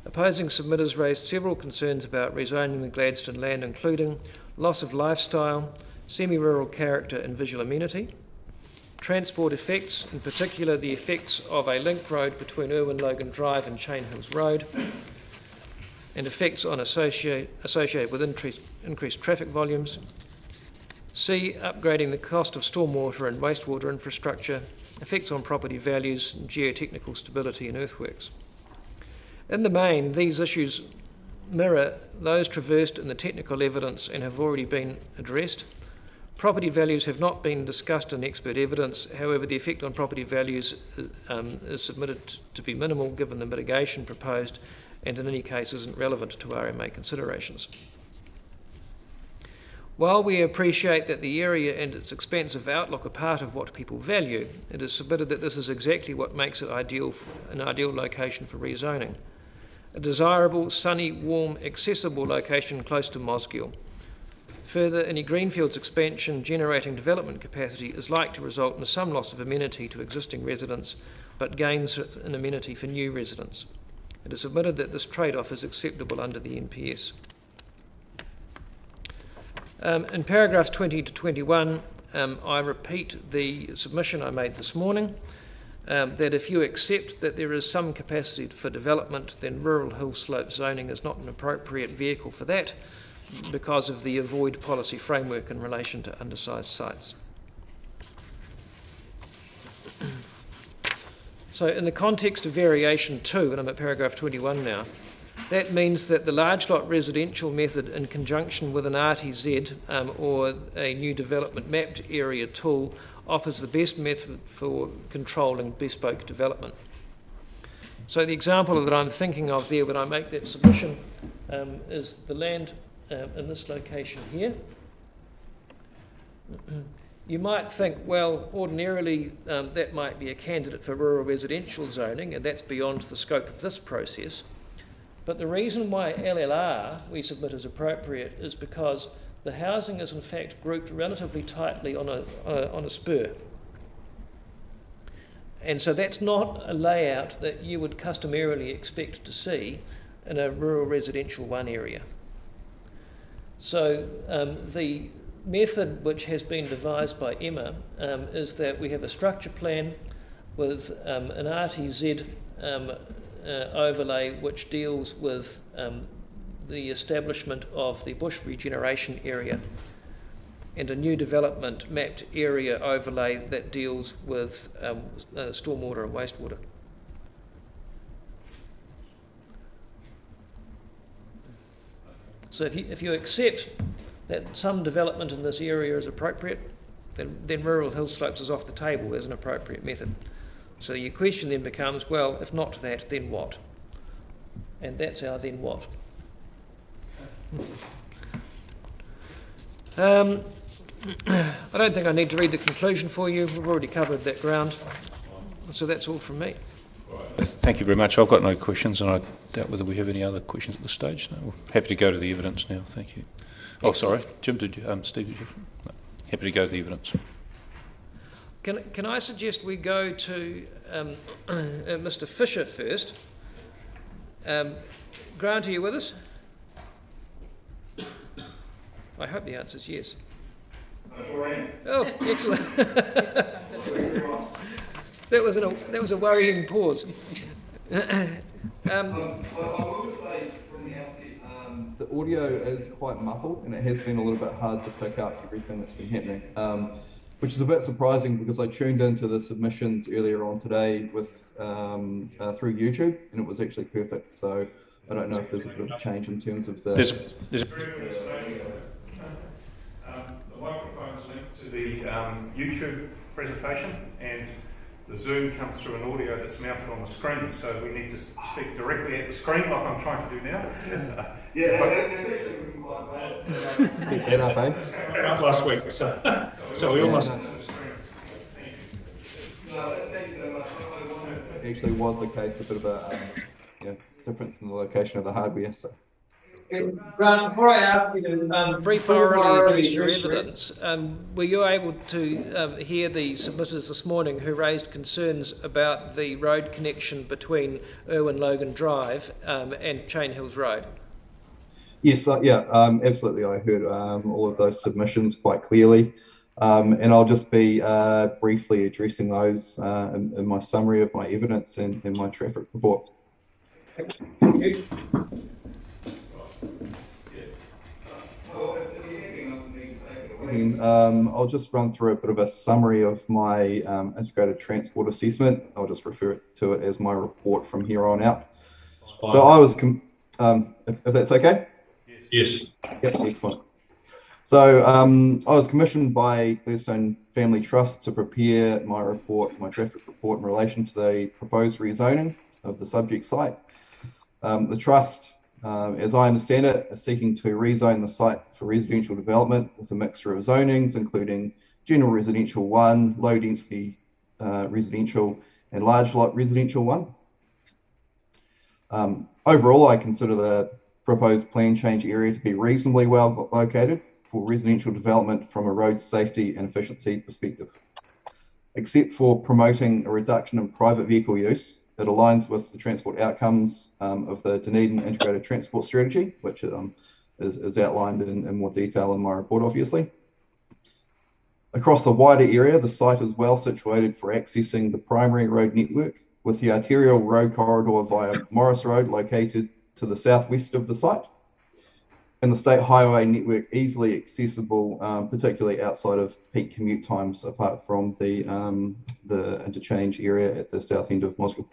Opposing submitters raised several concerns about rezoning the Gladstone land, including loss of lifestyle, semi-rural character and visual amenity, transport effects, in particular the effects of a link road between Irwin Logan Drive and Chain Hills Road, and effects on associated with increased traffic volumes. C, upgrading the cost of stormwater and wastewater infrastructure, effects on property values, geotechnical stability and earthworks. In the main, these issues mirror those traversed in the technical evidence and have already been addressed. Property values have not been discussed in expert evidence. However, the effect on property values is submitted to be minimal given the mitigation proposed and in any case isn't relevant to RMA considerations. While we appreciate that the area and its expansive outlook are part of what people value, it is submitted that this is exactly what makes it an ideal location for rezoning. A desirable, sunny, warm, accessible location close to Mosgiel. Further, any Greenfields expansion generating development capacity is likely to result in some loss of amenity to existing residents, but gains in amenity for new residents. It is submitted that this trade-off is acceptable under the NPS. In paragraphs 20 to 21, I repeat the submission I made this morning, that if you accept that there is some capacity for development, then rural hill slope zoning is not an appropriate vehicle for that because of the avoid policy framework in relation to undersized sites. So in the context of variation 2, and I'm at paragraph 21 now, that means that the large lot residential method in conjunction with an RTZ or a new development mapped area tool offers the best method for controlling bespoke development. So the example that I'm thinking of there when I make that submission is the land in this location here. You might think, well, ordinarily that might be a candidate for rural residential zoning, and that's beyond the scope of this process. But the reason why LLR we submit as appropriate is because the housing is in fact grouped relatively tightly on a spur. And so that's not a layout that you would customarily expect to see in a rural residential 1 area. So the method which has been devised by Emma is that we have a structure plan with an RTZ overlay which deals with the establishment of the bush regeneration area and a new development mapped area overlay that deals with stormwater and wastewater. So if you accept that some development in this area is appropriate, then rural hill slopes is off the table as an appropriate method. So your question then becomes, well, if not that, then what? And that's our then what. I don't think I need to read the conclusion for you. We've already covered that ground. So that's all from me. Thank you very much. I've got no questions, and I doubt whether we have any other questions at this stage. No, we're happy to go to the evidence now. Thank you. Oh, sorry, Jim, did you? Steve, did you? No. Happy to go to the evidence. Can I suggest we go to Mr. Fisher first? Grant, are you with us? I hope the answer is yes. Oh, excellent. That was a worrying pause. The audio is quite muffled, and it has been a little bit hard to pick up everything that's been happening, which is a bit surprising because I tuned into the submissions earlier on today with through YouTube, and it was actually perfect. So I don't know if there's a bit of a change in terms of the. The microphone's linked to the YouTube presentation, and the Zoom comes through an audio that's mounted on the screen, so we need to speak directly at the screen like I'm trying to do now. Yeah, that's actually been quite bad. Enough, eh? Last week, so we almost. Actually was the case, a bit of a difference in the location of the hardware. So. Grant, before I ask you to briefly address your evidence, were you able to hear the submitters this morning who raised concerns about the road connection between Irwin Logan Drive and Chain Hills Road? Yes, absolutely. I heard all of those submissions quite clearly, and I'll just be briefly addressing those in my summary of my evidence and my traffic report. Thank you. I'll just run through a bit of a summary of my integrated transport assessment. I'll just refer to it as my report from here on out. So I was, if that's okay? Yes. Yep, excellent. So I was commissioned by Gladstone Family Trust to prepare my report, my traffic report in relation to the proposed rezoning of the subject site. The Trust, as I understand it, is seeking to rezone the site for residential development with a mixture of zonings, including general residential 1, low density residential, and large lot residential 1. Overall, I consider the proposed plan change area to be reasonably well located for residential development from a road safety and efficiency perspective. Except for promoting a reduction in private vehicle use, it aligns with the transport outcomes of the Dunedin Integrated Transport Strategy, which is outlined in more detail in my report, obviously. Across the wider area, the site is well situated for accessing the primary road network, with the arterial road corridor via Morris Road located to the southwest of the site, and the state highway network easily accessible, particularly outside of peak commute times, apart from the interchange area at the south end of Mosgiel.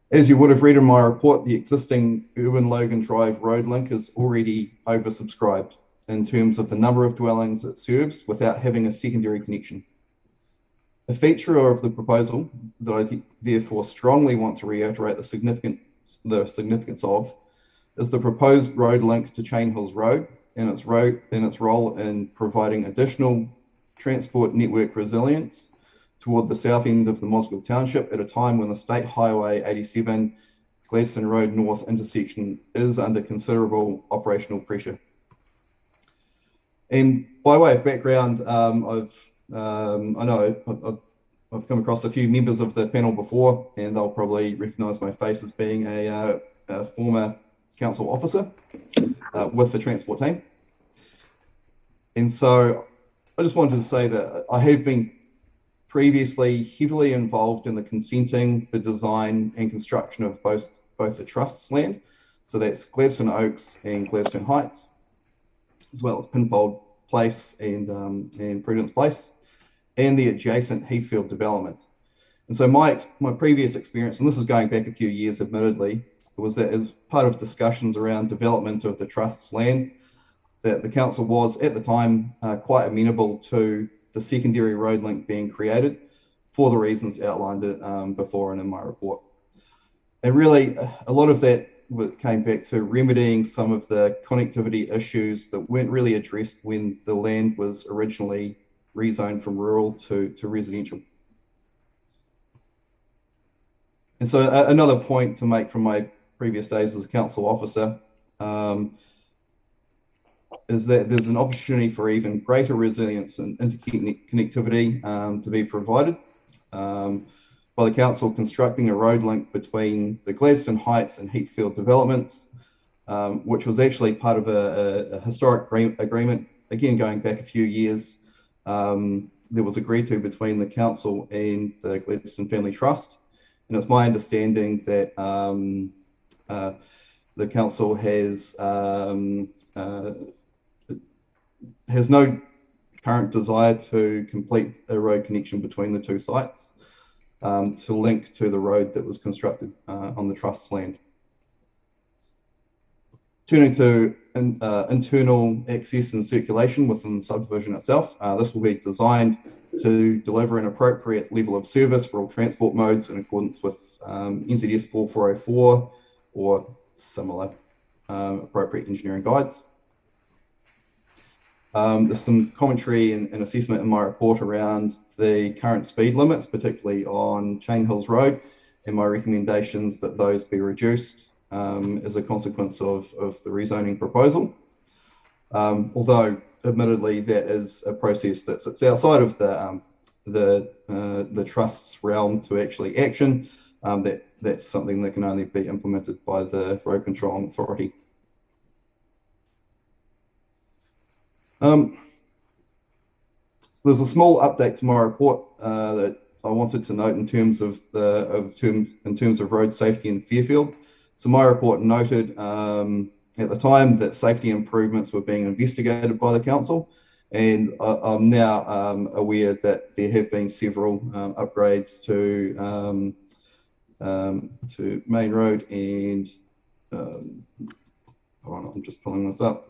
As you would have read in my report, the existing Urban Logan Drive road link is already oversubscribed in terms of the number of dwellings it serves without having a secondary connection. A feature of the proposal that I therefore strongly want to reiterate the significance of is the proposed road link to Chain Hills Road and its role in providing additional transport network resilience toward the south end of the Mosgiel Township at a time when the State Highway 87 Gladstone Road North intersection is under considerable operational pressure. And by way of background, I know I've come across a few members of the panel before, and they'll probably recognise my face as being a former council officer with the transport team. And so I just wanted to say that I have been previously heavily involved in the consenting, the design and construction of both the Trust's land. So that's Gladstone Oaks and Gladstone Heights, as well as Pinfold Place and Prudence Place, and the adjacent Heathfield development. And so my previous experience, and this is going back a few years admittedly, was that as part of discussions around development of the Trust's land, that the council was at the time quite amenable to the secondary road link being created for the reasons outlined before and in my report. And really a lot of that came back to remedying some of the connectivity issues that weren't really addressed when the land was originally rezoned from rural to residential. And so another point to make from my previous days as a council officer is that there's an opportunity for even greater resilience and interconnectivity to be provided by the council constructing a road link between the Gladstone Heights and Heathfield developments, which was actually part of a historic agreement, again going back a few years, that was agreed to between the council and the Gladstone Family Trust. And it's my understanding that the council has no current desire to complete a road connection between the two sites to link to the road that was constructed on the Trust's land. Turning to internal access and circulation within the subdivision itself, this will be designed to deliver an appropriate level of service for all transport modes in accordance with NZS 4404 or similar appropriate engineering guides. There's some commentary and assessment in my report around the current speed limits, particularly on Chain Hills Road, and my recommendations that those be reduced as a consequence of the rezoning proposal. Although, admittedly, that is a process that sits outside of the Trust's realm to actually action. That's something that can only be implemented by the Road Control Authority. So there's a small update to my report that I wanted to note in terms of road safety in Fairfield. So my report noted at the time that safety improvements were being investigated by the council, and I'm now aware that there have been several upgrades to Main Road and hold on, I'm just pulling this up.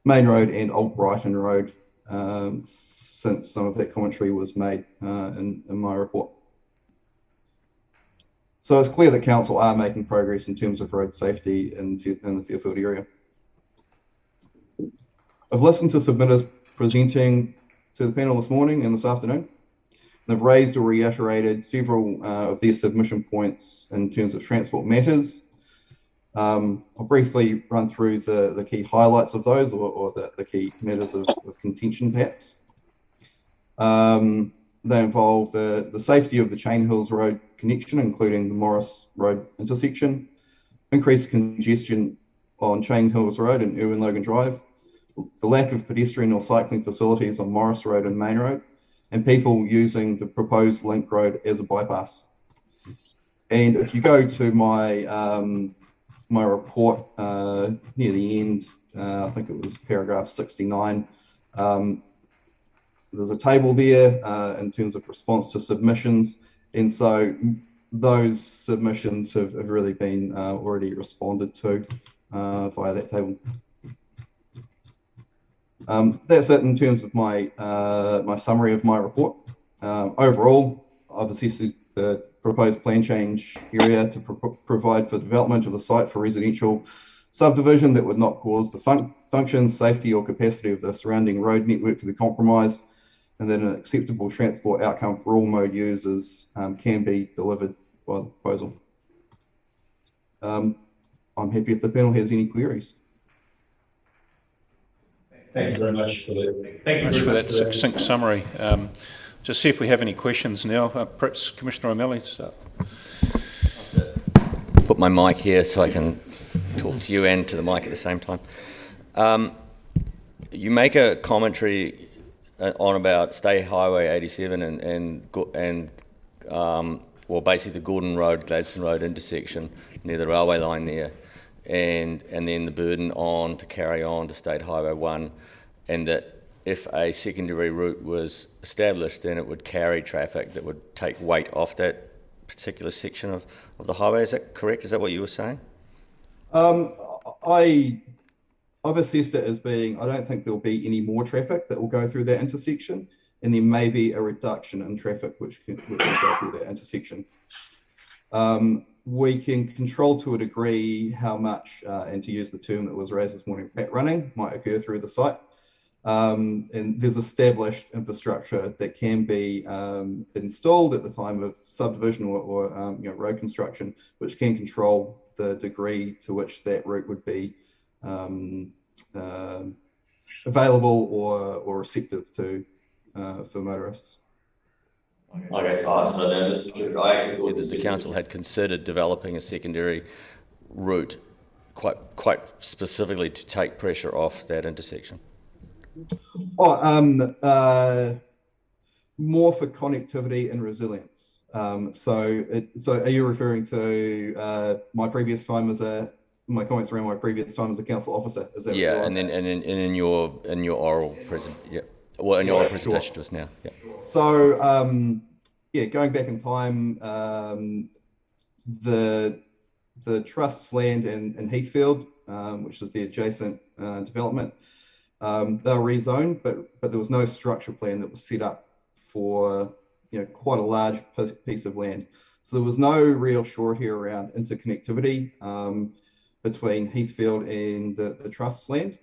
Main Road and Old Brighton Road since some of that commentary was made in my report. So it's clear that council are making progress in terms of road safety in the Fairfield area. I've listened to submitters presenting to the panel this morning and this afternoon. They've raised or reiterated several of their submission points in terms of transport matters. I'll briefly run through the key highlights of those, or the key matters of contention, perhaps. They involve the safety of the Chain Hills Road connection, including the Morris Road intersection, increased congestion on Chain Hills Road and Irwin Logan Drive, the lack of pedestrian or cycling facilities on Morris Road and Main Road, and people using the proposed link road as a bypass. And if you go to my my report near the end, I think it was paragraph 69, there's a table there in terms of response to submissions, and so those submissions have really been already responded to via that table. That's it in terms of my my summary of my report. Overall, I've assessed the proposed plan change area to provide for development of the site for residential subdivision that would not cause the function, safety or capacity of the surrounding road network to be compromised, and that an acceptable transport outcome for all mode users can be delivered by the proposal. I'm happy if the panel has any queries. Thank you very much for that. Thank you for that succinct summary. Just see if we have any questions now. Perhaps Commissioner O'Malley. Put my mic here so I can talk to you and to the mic at the same time. You make a commentary on about State Highway 87 and well, basically the Gordon Road, Gladstone Road intersection near the railway line there, and then the burden on to carry on to State Highway 1, and that if a secondary route was established, then it would carry traffic that would take weight off that particular section of the highway. Is that correct? Is that what you were saying? I've assessed it as being, I don't think there'll be any more traffic that will go through that intersection, and there may be a reduction in traffic which will go through that intersection. We can control to a degree how much, and to use the term that was raised this morning, rat running might occur through the site. And there's established infrastructure that can be installed at the time of subdivision or road construction, which can control the degree to which that route would be available or receptive to for motorists. Okay, so then I actually thought that the council had considered developing a secondary route quite specifically to take pressure off that intersection. More for connectivity and resilience. So are you referring to my previous time as my comments around my previous time as a council officer? Is that yeah, and then in your oral presentation just now. Yeah. So going back in time, the trust's land in Heathfield, which is the adjacent development, they were rezoned, but there was no structure plan that was set up for quite a large piece of land. So there was no real surety around interconnectivity between Heathfield and the trust's land.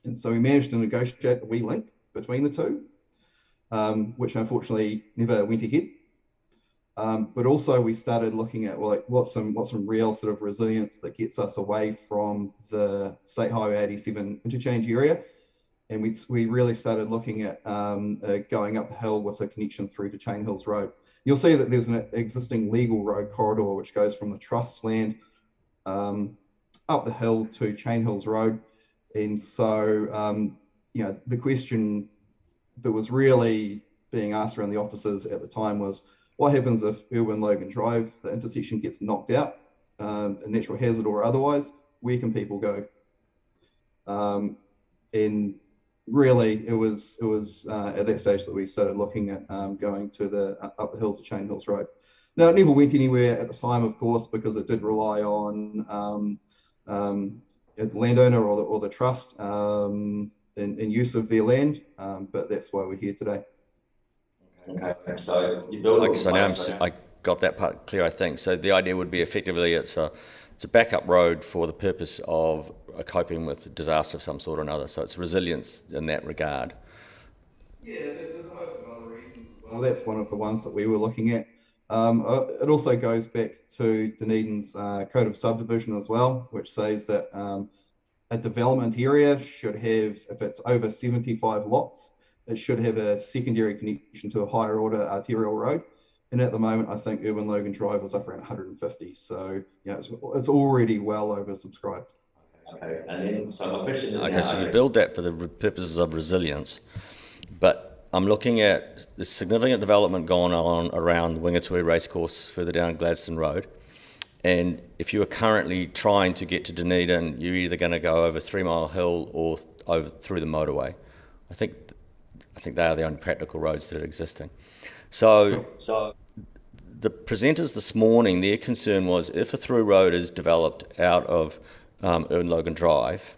And so we managed to negotiate a wee link between the two, which unfortunately never went ahead. But also we started looking at what's some real sort of resilience that gets us away from the State Highway 87 interchange area. And we really started looking at going up the hill with a connection through to Chain Hills Road. You'll see that there's an existing legal road corridor which goes from the trust land up the hill to Chain Hills Road. And so, the question that was really being asked around the officers at the time was, what happens if Irwin Logan Drive, the intersection, gets knocked out, a natural hazard or otherwise? Where can people go? And really, it was at that stage that we started looking at going to up the hill to Chain Hills Road. Now, it never went anywhere at the time, of course, because it did rely on the landowner or the trust in use of their land, but that's why we're here today. Okay, so you build. got that part clear, I think. So the idea would be effectively it's a backup road for the purpose of coping with disaster of some sort or another. So it's resilience in that regard. Yeah, there's a host of other reasons as well. That's one of the ones that we were looking at. It also goes back to Dunedin's Code of Subdivision as well, which says that a development area should have, if it's over 75 lots, it should have a secondary connection to a higher order arterial road. And at the moment, I think Urban Logan Drive was up around 150. So, yeah, it's already well oversubscribed. Okay, and then, so my question is okay, so you build that for the purposes of resilience, but I'm looking at the significant development going on around Wingatui Racecourse further down Gladstone Road. And if you are currently trying to get to Dunedin, you're either going to go over 3 Mile Hill or over through the motorway. I think they are the only practical roads that are existing. So the presenters this morning, their concern was if a through road is developed out of Urban Logan Drive,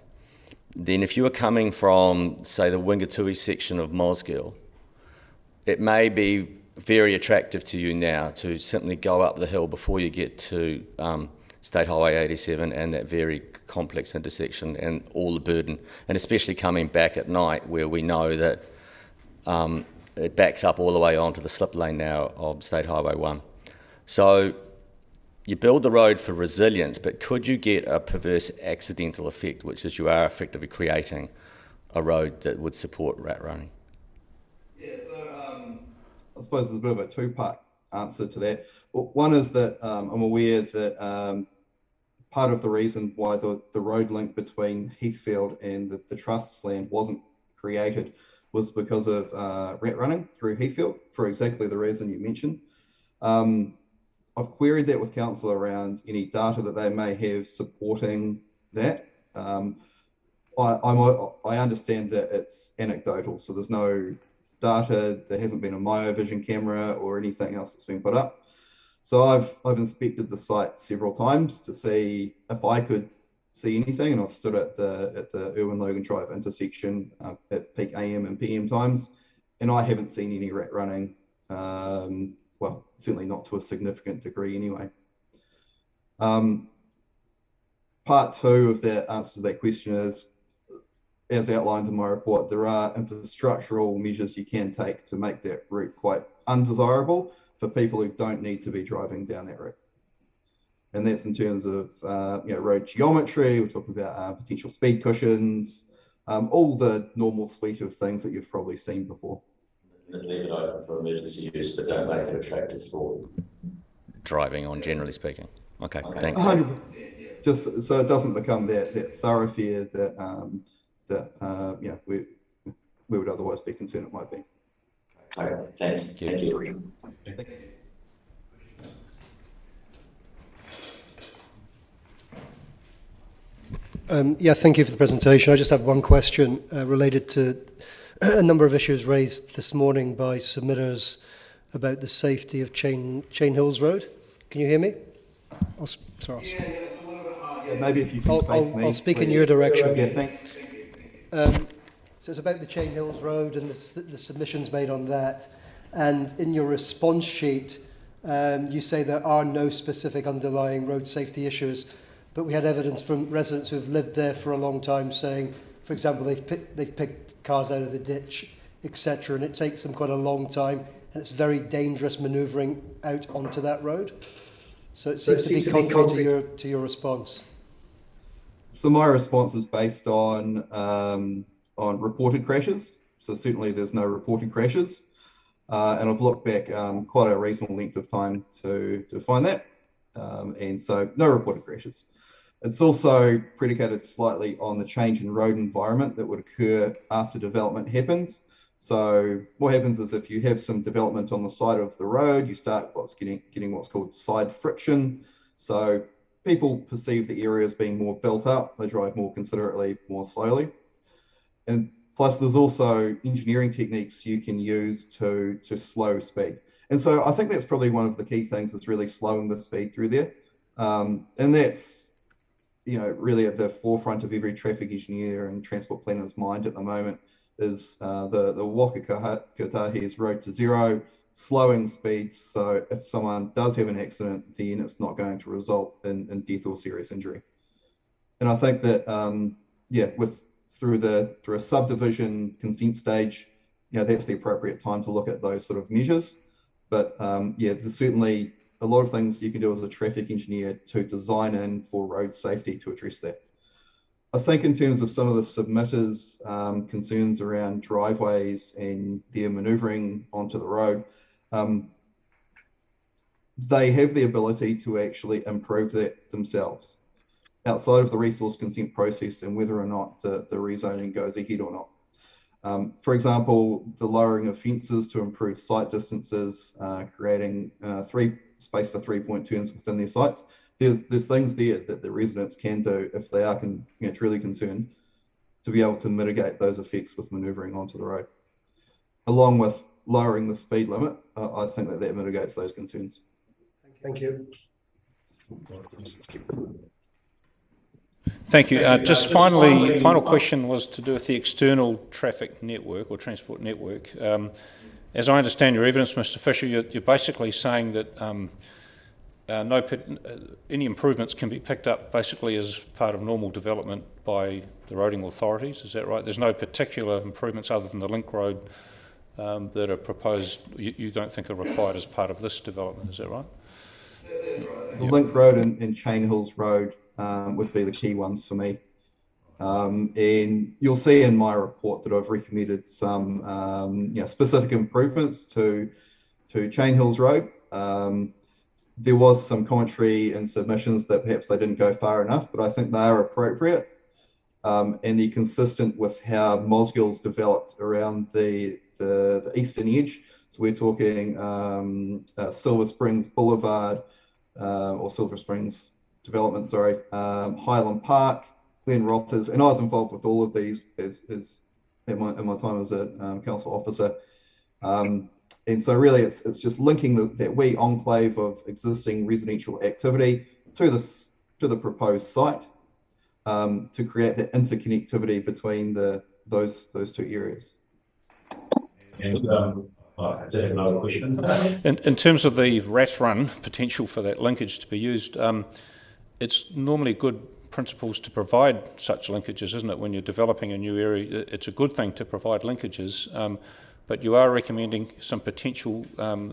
then if you are coming from, say, the Wingatui section of Mosgiel, it may be very attractive to you now to simply go up the hill before you get to State Highway 87 and that very complex intersection and all the burden, and especially coming back at night where we know that it backs up all the way onto the slip lane now of State Highway 1. So you build the road for resilience, but could you get a perverse accidental effect, which is you are effectively creating a road that would support rat running? Yeah, so I suppose there's a bit of a two-part answer to that. Well, one is that I'm aware that part of the reason why the road link between Heathfield and the Trust's land wasn't created was because of rat running through Heathfield, for exactly the reason you mentioned. I've queried that with council around any data that they may have supporting that. I understand that it's anecdotal, so there's no data, there hasn't been a MyoVision camera or anything else that's been put up. So I've inspected the site several times to see if I could see anything, and I've stood at the Urban Logan Drive intersection at peak AM and PM times, and I haven't seen any rat running. Well, certainly not to a significant degree anyway. Part two of that answer to that question is, as outlined in my report, there are infrastructural measures you can take to make that route quite undesirable for people who don't need to be driving down that route. And that's in terms of road geometry. We're talking about potential speed cushions, all the normal suite of things that you've probably seen before. Leave it open for emergency use, but don't make it attractive for driving on, generally speaking. Okay, thanks. 100%, yeah. Just so it doesn't become that thoroughfare that we would otherwise be concerned it might be. Okay, thanks. Thank you. Thank you. Thank you for the presentation. I just have one question related to a number of issues raised this morning by submitters about the safety of Chain Hills Road. Can you hear me? It's a little bit hard. Yeah, maybe if you can face me. I'll speak please. in your direction. Yeah, thanks. So it's about the Chain Hills Road and the submissions made on that. And in your response sheet, you say there are no specific underlying road safety issues, but we had evidence from residents who have lived there for a long time saying, for example, they've picked cars out of the ditch, etc., and it takes them quite a long time, and it's very dangerous manoeuvring out onto that road. So it seems to be contrary to your response. So my response is based on reported crashes. So certainly there's no reported crashes, and I've looked back quite a reasonable length of time to find that, and so no reported crashes. It's also predicated slightly on the change in road environment that would occur after development happens. So what happens is if you have some development on the side of the road, you start getting what's called side friction. So people perceive the area as being more built up, they drive more considerately, more slowly. And plus there's also engineering techniques you can use to slow speed. And so I think that's probably one of the key things is really slowing the speed through there. And that's, really at the forefront of every traffic engineer and transport planner's mind at the moment is the Waka Kotahi's Road to Zero, slowing speeds, so if someone does have an accident, then it's not going to result in death or serious injury. And I think that through a subdivision consent stage, that's the appropriate time to look at those sort of measures. But there's certainly a lot of things you can do as a traffic engineer to design in for road safety to address that. I think in terms of some of the submitters' concerns around driveways and their manoeuvring onto the road, they have the ability to actually improve that themselves outside of the resource consent process and whether or not the rezoning goes ahead or not. For example, the lowering of fences to improve sight distances, creating space for 3-point turns within their sites. There's things there that the residents can do if they are truly concerned to be able to mitigate those effects with manoeuvring onto the road. Along with lowering the speed limit, I think that mitigates those concerns. Thank you. Thank you. Just final question was to do with the external traffic network or transport network. As I understand your evidence, Mr. Fisher, you're basically saying that any improvements can be picked up basically as part of normal development by the roading authorities. Is that right? There's no particular improvements other than the link road that are proposed, you don't think are required as part of this development. Is that right? The link road and Chain Hills Road would be the key ones for me. And you'll see in my report that I've recommended some specific improvements to Chain Hills Road. There was some commentary and submissions that perhaps they didn't go far enough, but I think they are appropriate and they're consistent with how Mosgill's developed around the eastern edge. So we're talking Silver Springs Boulevard or Silver Springs Development, sorry, Highland Park, Glen Rothers, and I was involved with all of these as in my time as a council officer. And so really it's just linking that wee enclave of existing residential activity to the proposed site to create that interconnectivity between those two areas. And I have another question. In terms of the rat run potential for that linkage to be used, it's normally good principles to provide such linkages, isn't it? When you're developing a new area, it's a good thing to provide linkages, but you are recommending some potential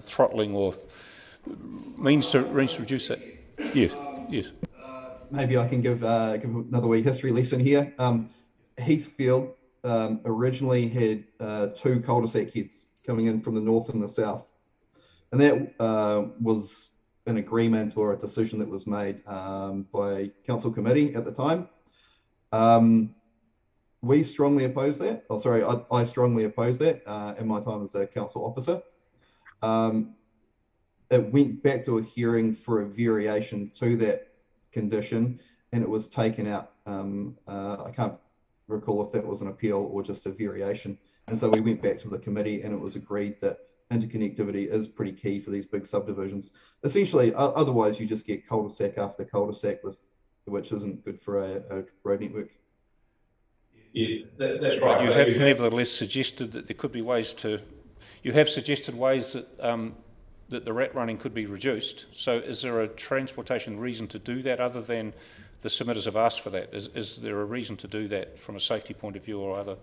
throttling or means to reduce that. Yes, yes. Maybe I can give another wee history lesson here. Heathfield originally had 2 cul-de-sac heads coming in from the north and the south, and that was an agreement or a decision that was made by council committee at the time. We strongly oppose that. Oh, sorry, I strongly oppose that in my time as a council officer. It went back to a hearing for a variation to that condition, and it was taken out. I can't recall if that was an appeal or just a variation. And so we went back to the committee, and it was agreed that interconnectivity is pretty key for these big subdivisions. Essentially, otherwise you just get cul-de-sac after cul-de-sac, which isn't good for a road network. Yeah, that's right. You have nevertheless suggested that there could be ways to. You have suggested ways that that the rat running could be reduced. So, is there a transportation reason to do that other than the submitters have asked for that? Is there a reason to do that from a safety point of view or other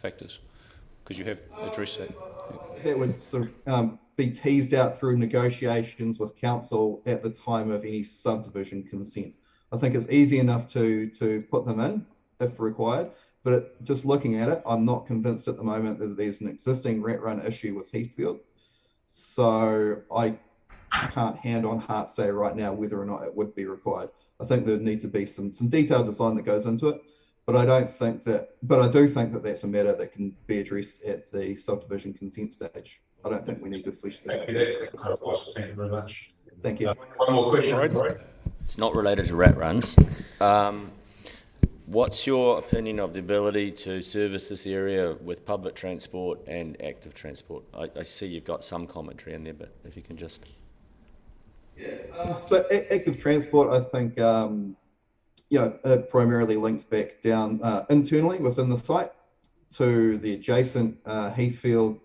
factors? Because you have addressed that. That would sort of be teased out through negotiations with council at the time of any subdivision consent. I think it's easy enough to put them in if required, but just looking at it, I'm not convinced at the moment that there's an existing rat run issue with Heathfield. So I can't hand on heart say right now whether or not it would be required. I think there'd need to be some detailed design that goes into it. But I do think that that's a matter that can be addressed at the subdivision consent stage. I don't think we need to flesh that out. Thank you very much. Thank you. One more question. Right? It's not related to rat runs. What's your opinion of the ability to service this area with public transport and active transport? I see you've got some commentary in there, but if you can just... So active transport, I think, it primarily links back down internally within the site to the adjacent Heathfield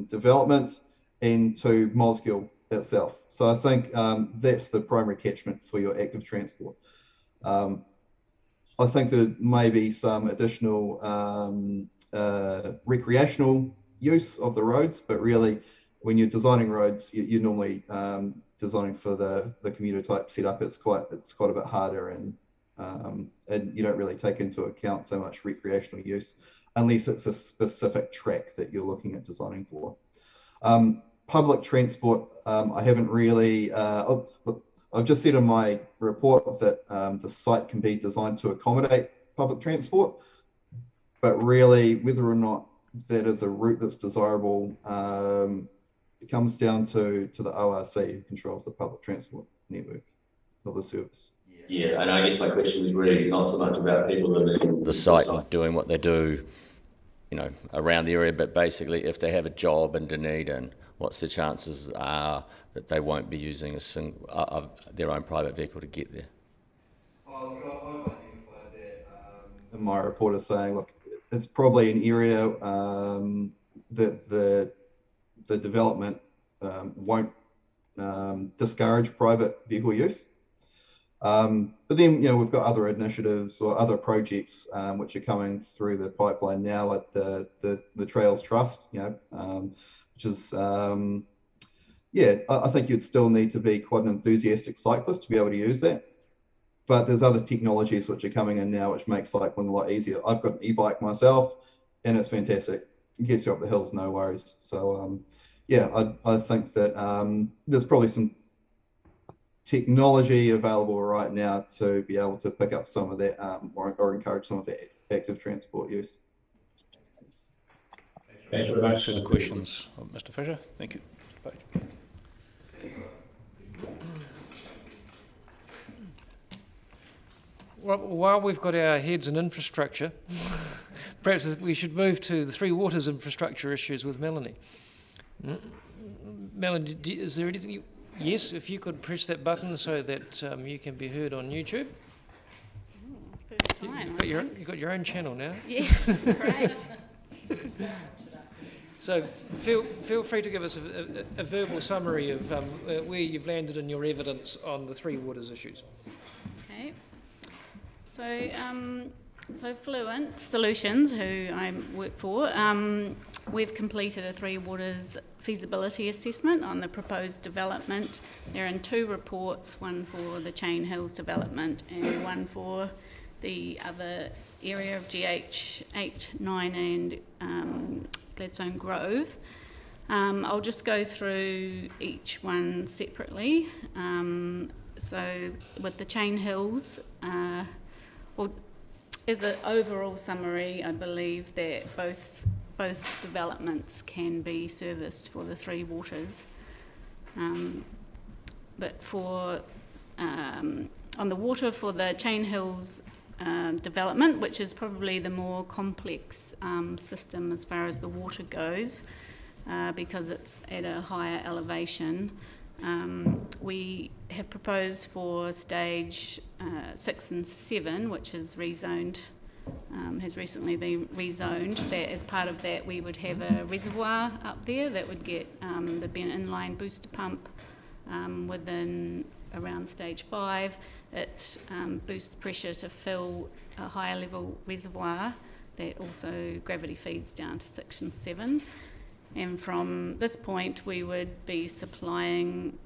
development and to Mosgiel itself. So I think that's the primary catchment for your active transport. I think there may be some additional recreational use of the roads, but really when you're designing roads, you're normally designing for the commuter type setup. It's quite a bit harder, and you don't really take into account so much recreational use unless it's a specific track that you're looking at designing for. Public transport, I haven't really, I've just said in my report that the site can be designed to accommodate public transport, but really whether or not that is a route that's desirable, it comes down to the ORC who controls the public transport network of the service. Yeah, and I guess my question was really not so much about people living in the site and doing what they do, you know, around the area, but basically if they have a job in Dunedin, what's the chances are that they won't be using their own private vehicle to get there? I've identified that in my report as saying, look, it's probably an area that the development won't discourage private vehicle use. But then, you know, we've got other initiatives or other projects which are coming through the pipeline now, like the Trails Trust, you know, which is, yeah, I think you'd still need to be quite an enthusiastic cyclist to be able to use that. But there's other technologies which are coming in now which make cycling a lot easier. I've got an e-bike myself, and it's fantastic. It gets you up the hills, no worries. So, yeah, I think that there's probably some technology available right now to be able to pick up some of that or encourage some of that active transport use. Thank you very much for the questions, Mr. Fisher. Thank you. Mr. Page. Well, while we've got our heads in infrastructure, perhaps we should move to the Three Waters infrastructure issues with Melanie. Melanie, is there anything yes, if you could press that button so that you can be heard on YouTube. First time. You've got your own channel now. Yes, great. So feel free to give us a verbal summary of where you've landed in your evidence on the Three Waters issues. Okay. So Fluent Solutions, who I work for, we've completed a Three Waters feasibility assessment on the proposed development. They're in two reports, one for the Chain Hills development and one for the other area of GH 8, 9 and Gladstone Grove. I'll just go through each one separately. So with the Chain Hills, well, as an overall summary, I believe that both developments can be serviced for the Three Waters. But for on the water for the Chain Hills development, which is probably the more complex system as far as the water goes, because it's at a higher elevation, we have proposed for stage 6 and 7, which is rezoned, has recently been rezoned, that as part of that we would have a reservoir up there that would get the inline booster pump within around stage 5. It boosts pressure to fill a higher level reservoir that also gravity feeds down to 6 and 7. And from this point we would be supplying,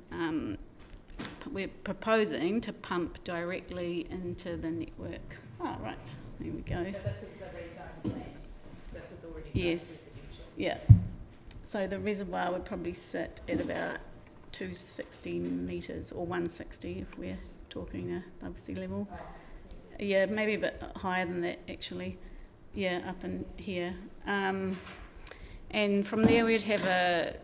we're proposing to pump directly into the network. Oh, right, there we go. So this is the rezoned land. This is already yes, yeah. So the reservoir would probably sit at about 260 metres or 160 if we're talking above sea level. Yeah, maybe a bit higher than that actually. Yeah, up in here. And from there we'd have a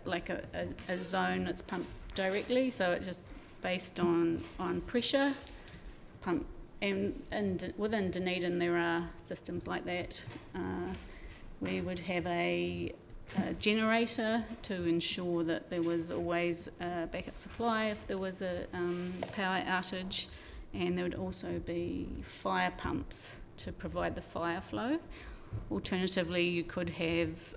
zone that's pumped directly, so it's just based on pressure pump. And within Dunedin there are systems like that. We would have a generator to ensure that there was always a backup supply if there was a power outage, and there would also be fire pumps to provide the fire flow. Alternatively, you could have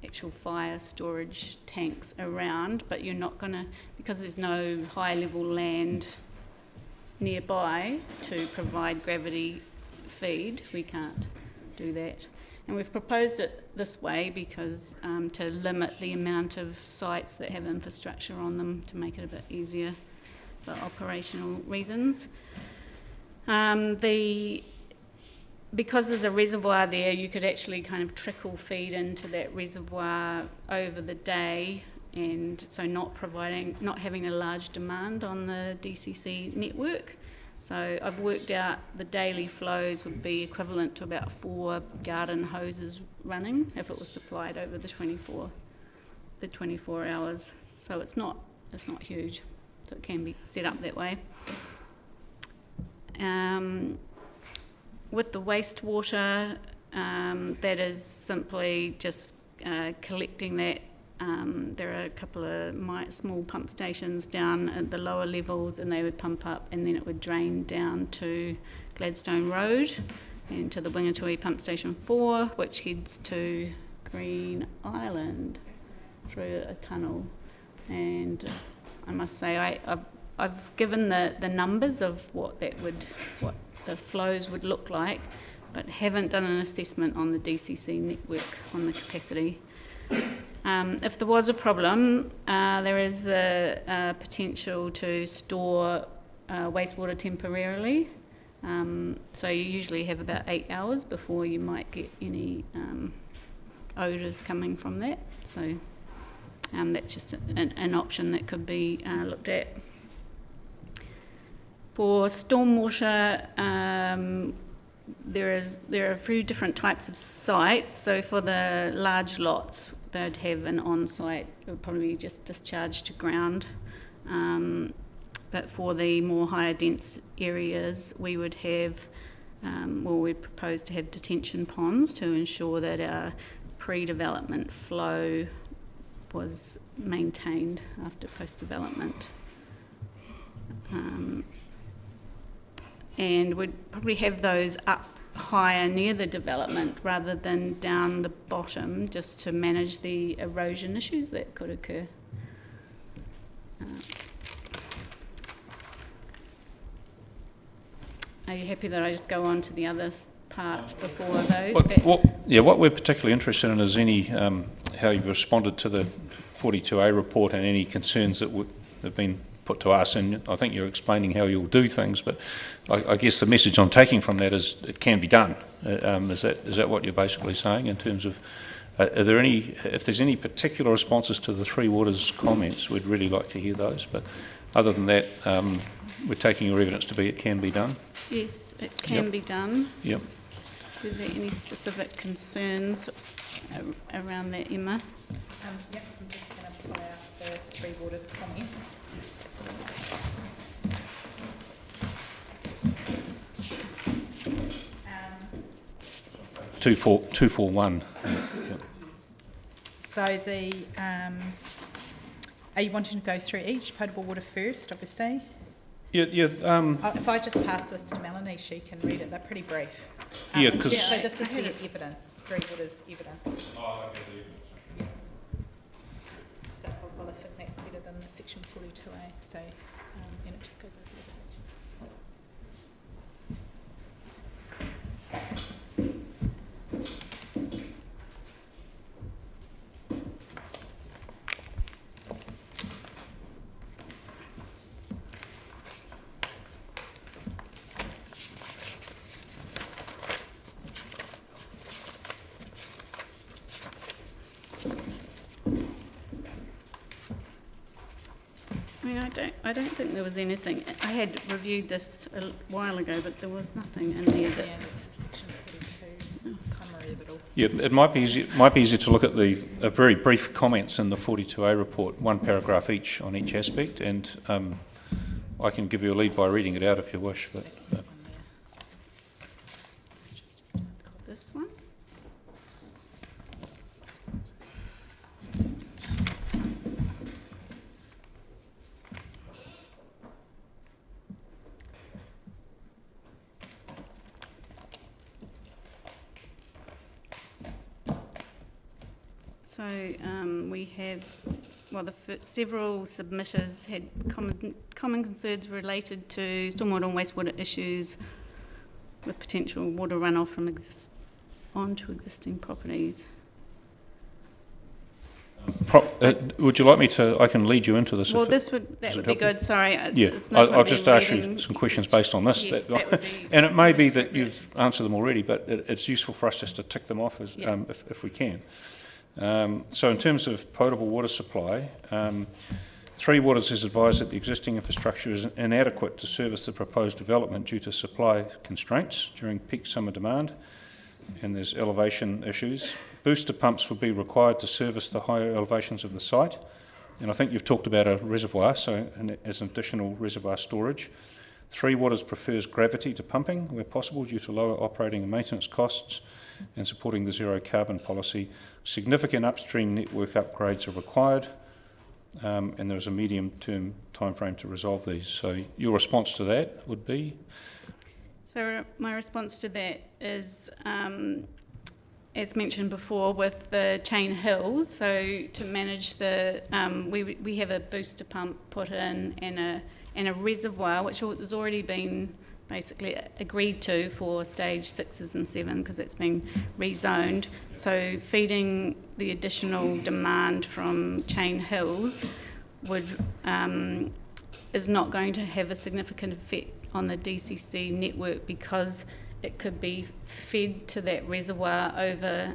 actual fire storage tanks around, but you're not going to, because there's no high-level land nearby to provide gravity feed, we can't do that. And we've proposed it this way because to limit the amount of sites that have infrastructure on them to make it a bit easier for operational reasons. Because there's a reservoir there, you could actually kind of trickle feed into that reservoir over the day, and so not having a large demand on the DCC network. So I've worked out the daily flows would be equivalent to about 4 garden hoses running if it was supplied over the 24 hours. So it's not huge. So it can be set up that way. With the wastewater, that is simply just collecting that. There are a couple of small pump stations down at the lower levels, and they would pump up, and then it would drain down to Gladstone Road and to the Wingatui Pump Station 4, which heads to Green Island through a tunnel. And I must say, I've given the numbers of what the flows would look like, but haven't done an assessment on the DCC network on the capacity. If there was a problem, there is the potential to store wastewater temporarily. So you usually have about 8 hours before you might get any odours coming from that. So that's just an option that could be looked at. For stormwater, there are a few different types of sites. So for the large lots, they'd have an on-site, it would probably just discharge to ground. But for the more higher dense areas, we would have, we propose to have detention ponds to ensure that our pre-development flow was maintained after post-development. And we'd probably have those up higher near the development rather than down the bottom, just to manage the erosion issues that could occur. Are you happy that I just go on to the other part before those? What we're particularly interested in is how you've responded to the 42A report and any concerns that have been put to us, and I think you're explaining how you'll do things, but I guess the message I'm taking from that is it can be done. Is that what you're basically saying in terms of, if there's any particular responses to the Three Waters comments, we'd really like to hear those, but other than that, we're taking your evidence to be it can be done? Yes, it can be done. Yep. Are there any specific concerns around that, Emma? Yep, I'm just going to pull out the Three Waters comments. 241. So are you wanting to go through each potable water first, obviously? Yeah. If I just pass this to Melanie, she can read it. They're pretty brief. So this is the evidence, Three Waters evidence. Oh, okay, the evidence. So I think that's better than the section 42A. So, and it just goes over the page. I don't think there was anything. I had reviewed this a while ago, but there was nothing in there that. Yeah, it's section 42 summary of it all. Yeah, it might be easy to look at the very brief comments in the 42A report, one paragraph each on each aspect, and I can give you a lead by reading it out if you wish. But this one. So we have, well, several submitters had common concerns related to stormwater and wastewater issues with potential water runoff from onto existing properties. Would you like me to? I can lead you into this. Well, that would be good. Sorry. Yeah, I'll just ask you some questions based on this. Yes, that would be and it may be that you've answered them already, but it's useful for us just to tick them off as, if we can. So in terms of potable water supply, Three Waters has advised that the existing infrastructure is inadequate to service the proposed development due to supply constraints during peak summer demand, and there's elevation issues. Booster pumps would be required to service the higher elevations of the site, and I think you've talked about a reservoir, so as an additional reservoir storage. Three Waters prefers gravity to pumping where possible due to lower operating and maintenance costs and supporting the zero carbon policy. Significant upstream network upgrades are required, and there's a medium-term timeframe to resolve these. So your response to that would be? So my response to that is, as mentioned before, with the chain hills, so to manage the, we have a booster pump put in and a reservoir which has already been basically agreed to for stage 6s and 7 because it's been rezoned. So feeding the additional demand from chain hills is not going to have a significant effect on the DCC network because it could be fed to that reservoir over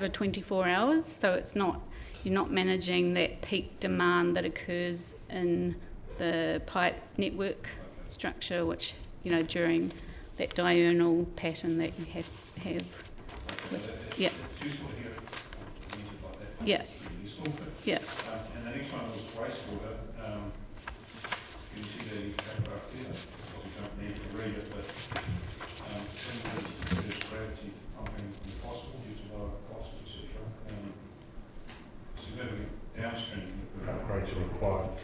24 hours. So you're not managing that peak demand that occurs in the pipe network structure, which during that diurnal pattern that you have. Yeah. Yeah. Yeah. And the next one was wastewater. You see the paragraph here. You don't need to read it, but there's gravity pumping impossible due to lower costs, etc. Significant downstream upgrades are required.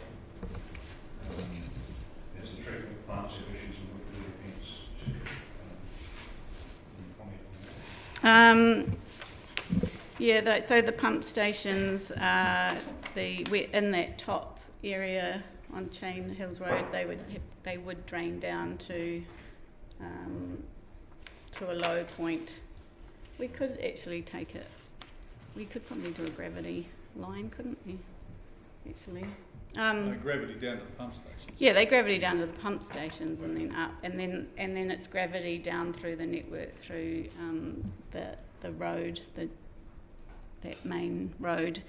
As the treatment plants have issues and nuclear events, so the pump stations, we're in that top area on Chain Hills Road. They would drain down to a low point. We could actually take it. We could probably do a gravity line, couldn't we? Actually. Gravity down to the pump stations. Yeah, they gravity down to the pump stations and then up, and then it's gravity down through the network through the road, that main road.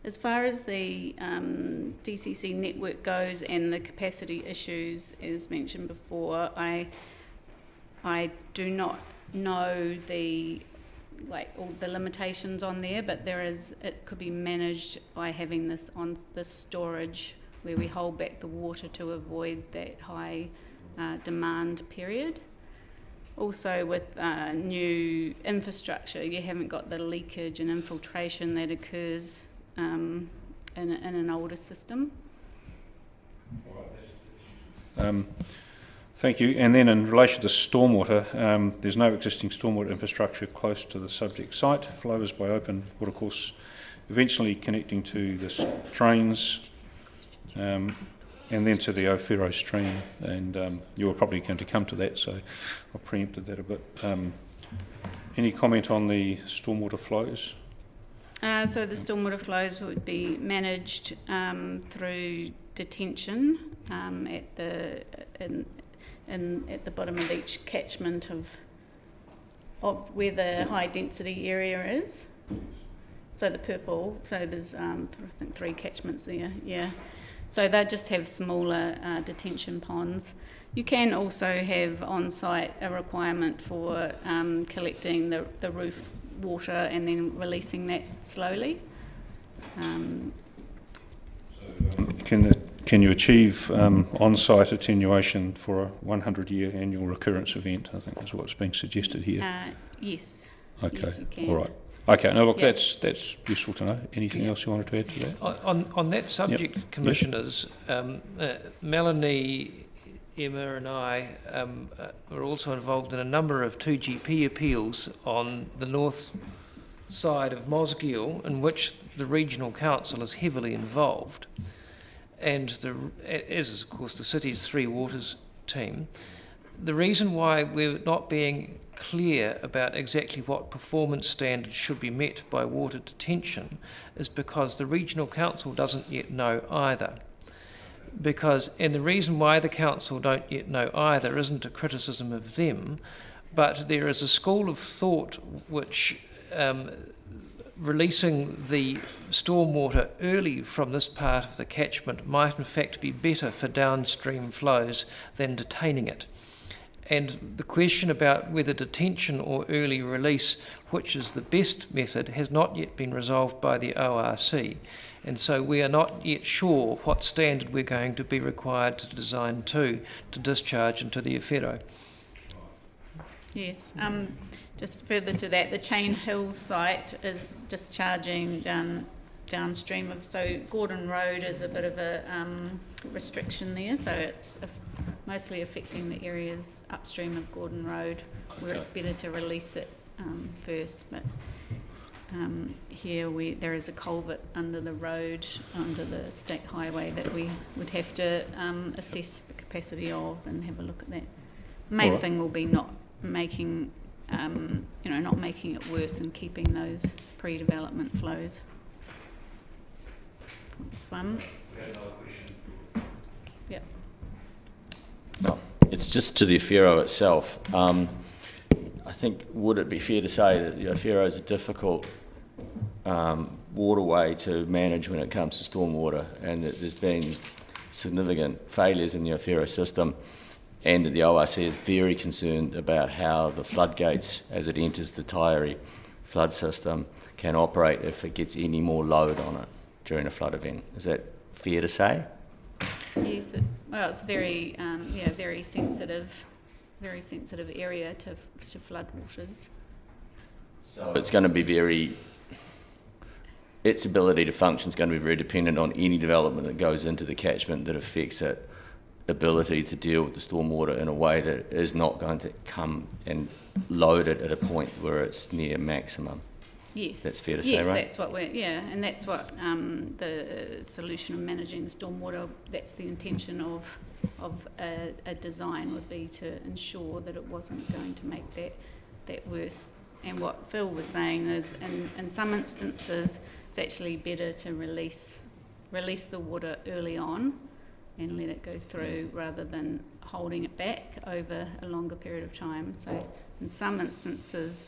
As far as the DCC network goes and the capacity issues, as mentioned before, I do not know all the limitations on there, but it could be managed by having this storage where we hold back the water to avoid that high demand period. Also with new infrastructure, you haven't got the leakage and infiltration that occurs in an older system. Thank you. And then in relation to stormwater, there's no existing stormwater infrastructure close to the subject site. Flow is by open watercourse, eventually connecting to the drains and then to the Ofero stream. And you were probably going to come to that, so I preempted that a bit. Any comment on the stormwater flows? So the stormwater flows would be managed through detention at the bottom of each catchment of where the high density area is. So the purple, so there's I think 3 catchments there, yeah. So they just have smaller detention ponds. You can also have on site a requirement for collecting the roof water and then releasing that slowly. Can you achieve on-site attenuation for a 100-year annual recurrence event? I think that's what's being suggested here. Yes. Okay. Yes, you can. All right. Okay. Now look, Yep. that's useful to know. Anything else you wanted to add to that? On that subject, Yep. Commissioners, Melanie, Emma and I are also involved in a number of 2GP appeals on the north side of Mosgiel, in which the regional council is heavily involved, and as is of course the city's Three Waters team. The reason why we're not being clear about exactly what performance standards should be met by water detention is because the regional council doesn't yet know either. And the reason why the council don't yet know either isn't a criticism of them, but there is a school of thought which releasing the stormwater early from this part of the catchment might in fact be better for downstream flows than detaining it. And the question about whether detention or early release, which is the best method, has not yet been resolved by the ORC. And so we are not yet sure what standard we're going to be required to design to discharge into the Awhero. Yes, just further to that, the Chain Hills site is discharging downstream of, so Gordon Road is a bit of a restriction there, so it's mostly affecting the areas upstream of Gordon Road, where it's better to release it first. But here there is a culvert under the road, under the state highway, that we would have to assess the capacity of and have a look at that. Main thing will be not making not making it worse and keeping those pre-development flows. This one. Yep. No, it's just to the Awhero itself. I think, would it be fair to say that the Awhero is a difficult waterway to manage when it comes to stormwater, and that there's been significant failures in the Awhero system, and that the ORC is very concerned about how the floodgates, as it enters the Taieri flood system, can operate if it gets any more load on it during a flood event. Is that fair to say? Yes, well, it's very, very sensitive area to flood waters. So it's going to be its ability to function is going to be very dependent on any development that goes into the catchment that affects its ability to deal with the stormwater in a way that is not going to come and load it at a point where it's near maximum. Yes. That's fair to say, right? Yes, that's what and that's what the solution of managing the stormwater, that's the intention of a design would be, to ensure that it wasn't going to make that worse. And what Phil was saying is, in some instances, it's actually better to release the water early on and let it go through rather than holding it back over a longer period of time. So in some instances,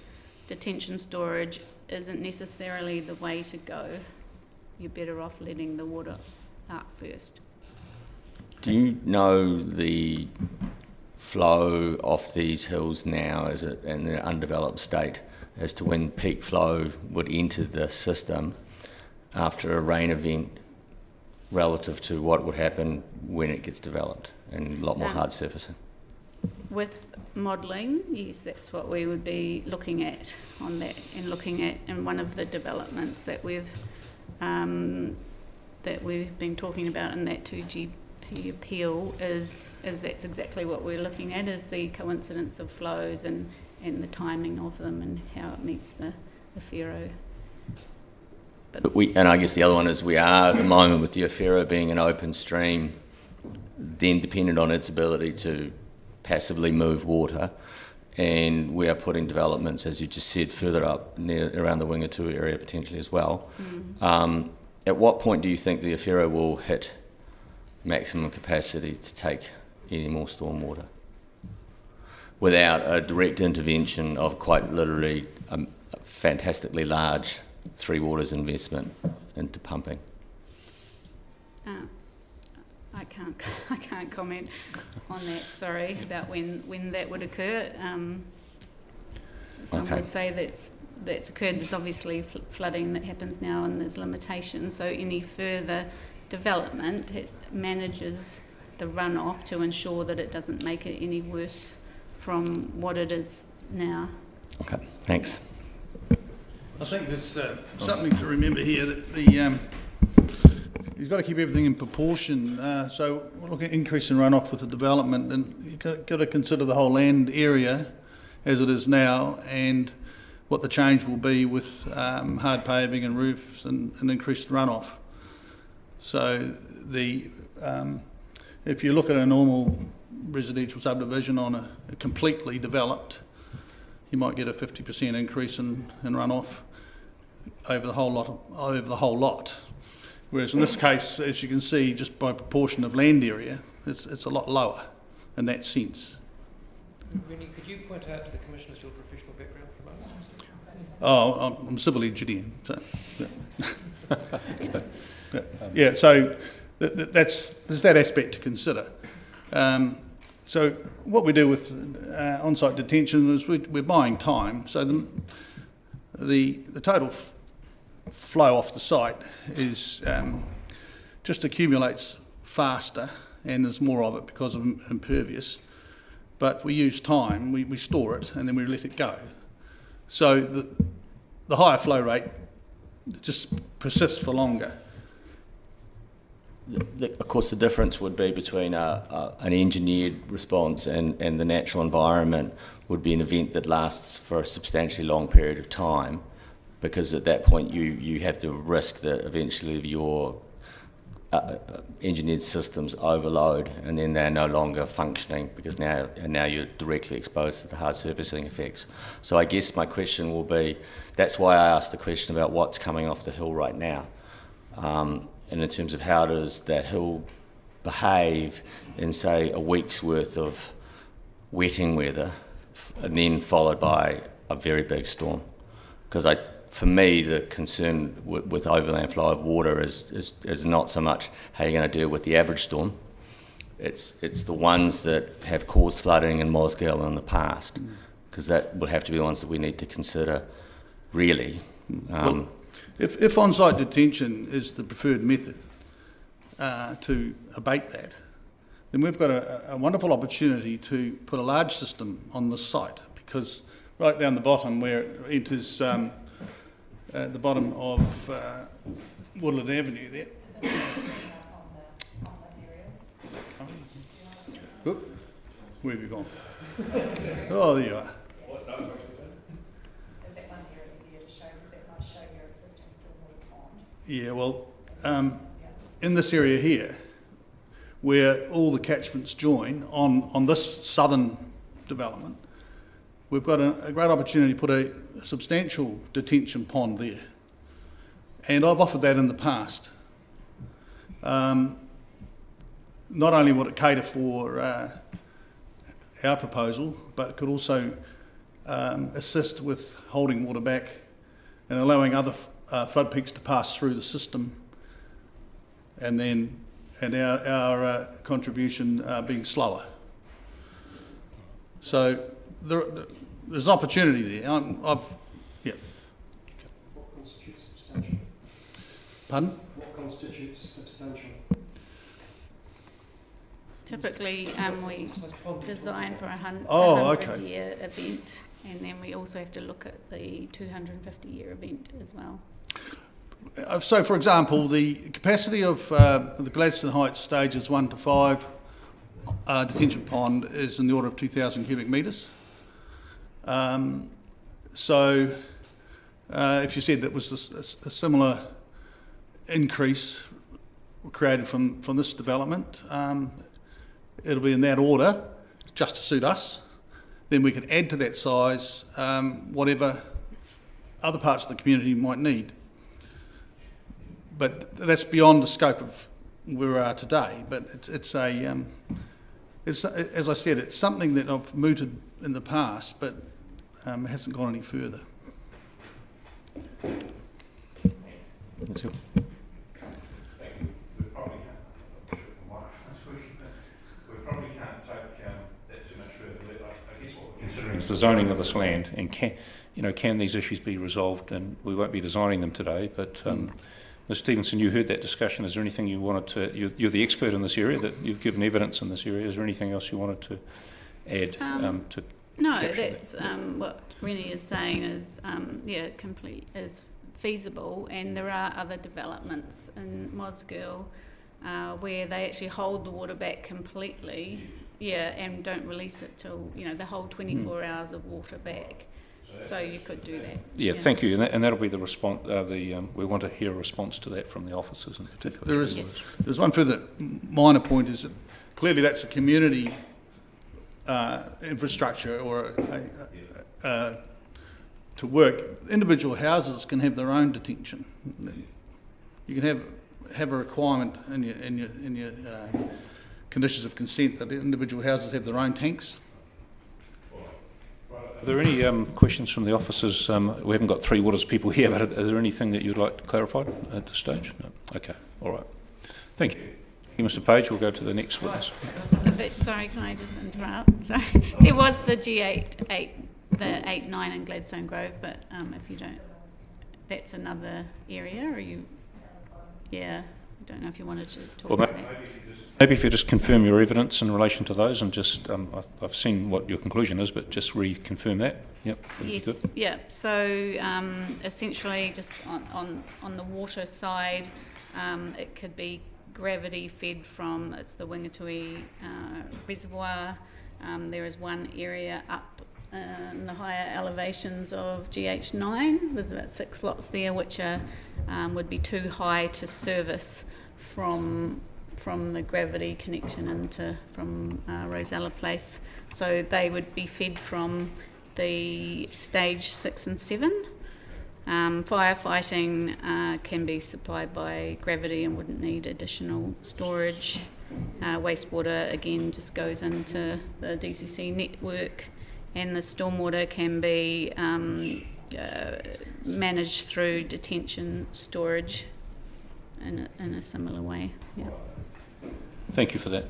detention storage isn't necessarily the way to go. You're better off letting the water out first. Do you know the flow off these hills now, is it in an undeveloped state, as to when peak flow would enter the system after a rain event relative to what would happen when it gets developed and a lot more hard surfacing? With modelling, yes, that's what we would be looking at on that, and looking at in one of the developments that we've been talking about in that 2GP appeal is that's exactly what we're looking at, is the coincidence of flows and the timing of them and how it meets the Awhero. And I guess the other one is, we are at the moment, with the Awhero being an open stream, then dependent on its ability to passively move water, and we are putting developments, as you just said, further up around the Wingatu area potentially as well. At what point do you think the Awhero will hit maximum capacity to take any more stormwater without a direct intervention of quite literally a fantastically large Three Waters investment into pumping? I can't comment on that, sorry, about when that would occur. Some would say that's occurred. There's obviously flooding that happens now, and there's limitations, so any further development manages the runoff to ensure that it doesn't make it any worse from what it is now. Okay, thanks. I think there's something to remember here, that you've got to keep everything in proportion. So we're looking at increase in runoff with the development, and you've got to consider the whole land area as it is now, and what the change will be with hard paving and roofs and increased runoff. So if you look at a normal residential subdivision on a completely developed, you might get a 50% increase in runoff over the whole lot. Whereas in this case, as you can see, just by proportion of land area, it's a lot lower in that sense. Rennie, could you point out to the commissioners your professional background for a moment? Oh, I'm a civil engineer. So, yeah, so there's that aspect to consider. So what we do with on-site detention is we're buying time. So the total flow off the site is just accumulates faster, and there's more of it because of impervious. But we use time, we store it, and then we let it go. So the higher flow rate just persists for longer. Of course, the difference would be between an engineered response and the natural environment would be an event that lasts for a substantially long period of time, because at that point you have the risk that eventually your engineered systems overload and then they're no longer functioning because now you're directly exposed to the hard surfacing effects. So I guess my question will be, that's why I asked the question about what's coming off the hill right now. And in terms of how does that hill behave in, say, a week's worth of wetting weather and then followed by a very big storm? Because for me, the concern with overland flow of water is not so much how you're going to deal with the average storm. It's the ones that have caused flooding in Mosgiel in the past, because that would have to be the ones that we need to consider, really. Well, if on-site detention is the preferred method to abate that, then we've got a wonderful opportunity to put a large system on the site, because right down the bottom where it enters the bottom of Woodland Avenue there. Oop, where have you gone? Oh, there you are. Yeah, well, in this area here, where all the catchments join on this southern development, we've got a great opportunity to put a substantial detention pond there. And I've offered that in the past. Not only would it cater for our proposal, but it could also assist with holding water back and allowing other flood peaks to pass through the system, and our contribution being slower. So there's an opportunity there. Yeah. What constitutes substantial? Pardon? What constitutes substantial? Typically, we design for a 100-year event, and then we also have to look at the 250-year event as well. So, for example, the capacity of the Gladstone Heights stages 1 to 5 detention pond is in the order of 2,000 cubic metres. So, if you said that was a similar increase created from this development, it'll be in that order, just to suit us. Then we could add to that size whatever other parts of the community might need. But that's beyond the scope of where we are today. But it's as I said, it's something that I've mooted in the past, but hasn't gone any further. That's good. It's the zoning of this land, and can these issues be resolved? And we won't be designing them today, but Ms. Stevenson, you heard that discussion. Is there anything you wanted to? You're the expert in this area. That you've given evidence in this area. Is there anything else you wanted to add to? No, that's what Rennie is saying is is feasible, and there are other developments in Mosgiel where they actually hold the water back completely. Yeah, and don't release it till, they hold 24 hours of water back. So you could do that. Yeah, thank you, and that'll be the response. We want to hear a response to that from the officers in particular. There's one further minor point is that clearly that's a community infrastructure or to work. Individual houses can have their own detention. You can have a requirement in your conditions of consent that individual houses have their own tanks. Are there any questions from the officers? We haven't got Three Waters people here, but is there anything that you'd like to clarify at this stage? No? Okay, all right. Thank you. Thank you, Mr. Page. We'll go to the next witness. Sorry, can I just interrupt? Sorry. There was the G8, the 8-9 in Gladstone Grove, but if you don't, that's another area, or you, yeah, I don't know if you wanted to talk about that. Maybe if you just confirm your evidence in relation to those, and just I've seen what your conclusion is, but just reconfirm that. Yep. Yes. Yeah. So essentially, just on the water side, it could be gravity fed from the Wingatui reservoir. There is one area up in the higher elevations of GH9. There's about 6 lots there, which are would be too high to service from the gravity connection from Rosella Place. So they would be fed from the stage 6 and 7. Firefighting can be supplied by gravity and wouldn't need additional storage. Wastewater again just goes into the DCC network, and the stormwater can be managed through detention storage in a similar way. Yeah. Thank you for that.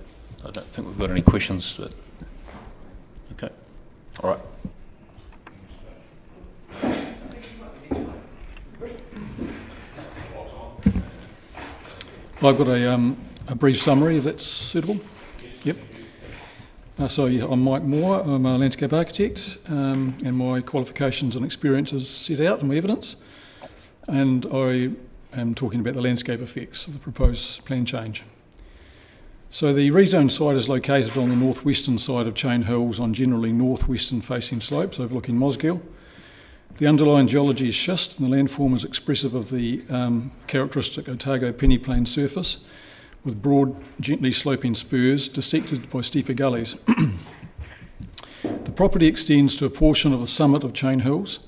I don't think we've got any questions. But okay. All right. I've got a brief summary, if that's suitable. Yep. So I'm Mike Moore, I'm a landscape architect, and my qualifications and experiences set out in my evidence, and I am talking about the landscape effects of the proposed plan change. So the rezoned site is located on the northwestern side of Chain Hills on generally northwestern facing slopes overlooking Mosgiel. The underlying geology is schist, and the landform is expressive of the characteristic Otago peneplain surface with broad, gently sloping spurs dissected by steeper gullies. The property extends to a portion of the summit of Chain Hills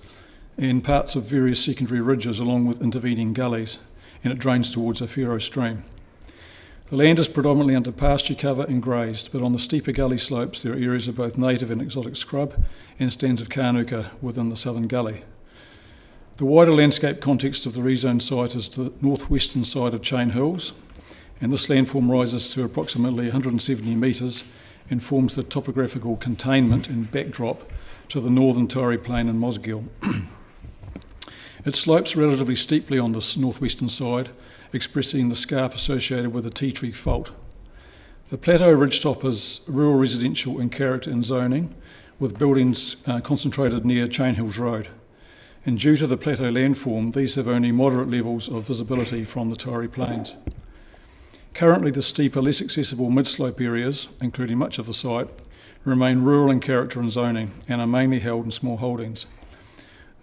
and parts of various secondary ridges along with intervening gullies, and it drains towards a Whero stream. The land is predominantly under pasture cover and grazed, but on the steeper gully slopes there are areas of both native and exotic scrub and stands of Kānuka within the southern gully. The wider landscape context of the rezoned site is the northwestern side of Chain Hills, and this landform rises to approximately 170 metres and forms the topographical containment and backdrop to the northern Tauri Plain and Mosgiel. It slopes relatively steeply on this northwestern side, expressing the scarp associated with the tea tree fault. The plateau ridgetop is rural residential in character and zoning, with buildings concentrated near Chain Hills Road. And due to the plateau landform, these have only moderate levels of visibility from the Tauri Plains. Currently, the steeper, less accessible mid-slope areas, including much of the site, remain rural in character and zoning and are mainly held in small holdings.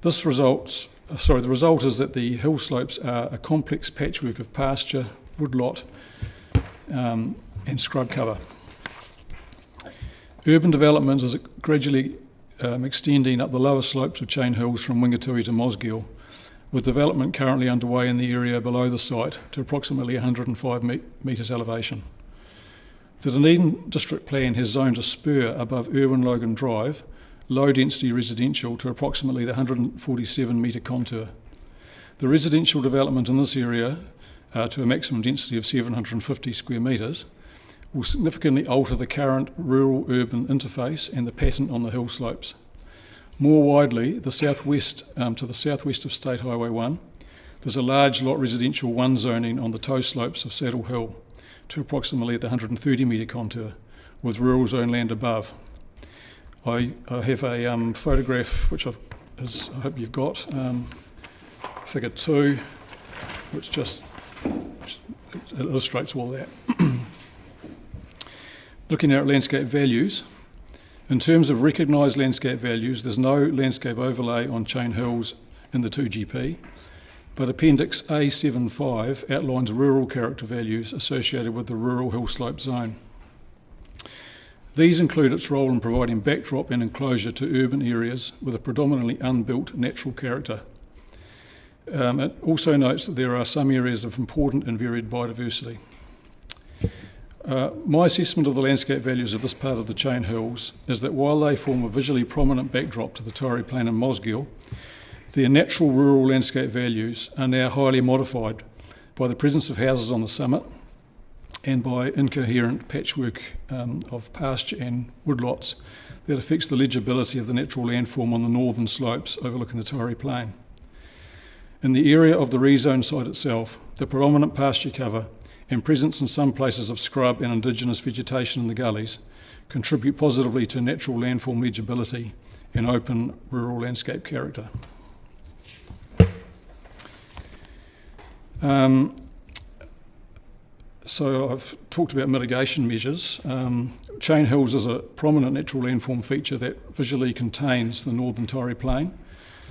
The result is that the hill slopes are a complex patchwork of pasture, woodlot, and scrub cover. Urban development is gradually extending up the lower slopes of Chain Hills from Wingatui to Mosgiel, with development currently underway in the area below the site to approximately 105 metres elevation. The Dunedin District Plan has zoned a spur above Irwin Logan Drive, low-density residential, to approximately the 147-metre contour. The residential development in this area, to a maximum density of 750 square metres, will significantly alter the current rural-urban interface and the pattern on the hill slopes. More widely, to the southwest of State Highway 1, there's a large lot residential 1 zoning on the toe slopes of Saddle Hill to approximately the 130-metre contour, with rural zone land above. I have a photograph which I hope you've got, figure 2, which just illustrates all that. Looking at landscape values, In terms of recognised landscape values, there's no landscape overlay on Chain Hills in the 2GP, but Appendix A75 outlines rural character values associated with the rural hill slope zone. These include its role in providing backdrop and enclosure to urban areas with a predominantly unbuilt natural character. It also notes that there are some areas of important and varied biodiversity. My assessment of the landscape values of this part of the Chain Hills is that while they form a visually prominent backdrop to the Torrey Plain and Mosgiel, their natural rural landscape values are now highly modified by the presence of houses on the summit and by incoherent patchwork of pasture and woodlots that affects the legibility of the natural landform on the northern slopes overlooking the Torrey Plain. In the area of the rezone site itself, the predominant pasture cover and presence in some places of scrub and indigenous vegetation in the gullies contribute positively to natural landform legibility and open rural landscape character. So I've talked about mitigation measures. Chain Hills is a prominent natural landform feature that visually contains the northern Torrey Plain,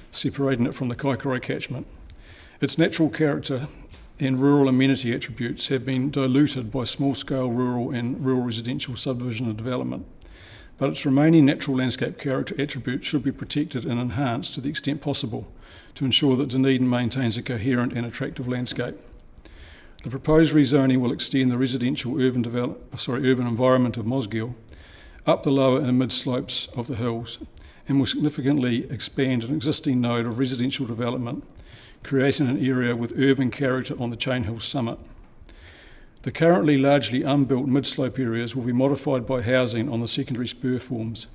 separating it from the Kaikorai catchment. Its natural character and rural amenity attributes have been diluted by small-scale rural and rural residential subdivision and development, but its remaining natural landscape character attributes should be protected and enhanced to the extent possible to ensure that Dunedin maintains a coherent and attractive landscape. The proposed rezoning will extend the residential urban environment of Mosgiel up the lower and mid slopes of the hills and will significantly expand an existing node of residential development, creating an area with urban character on the Chain Hills summit. The currently largely unbuilt mid-slope areas will be modified by housing on the secondary spur forms,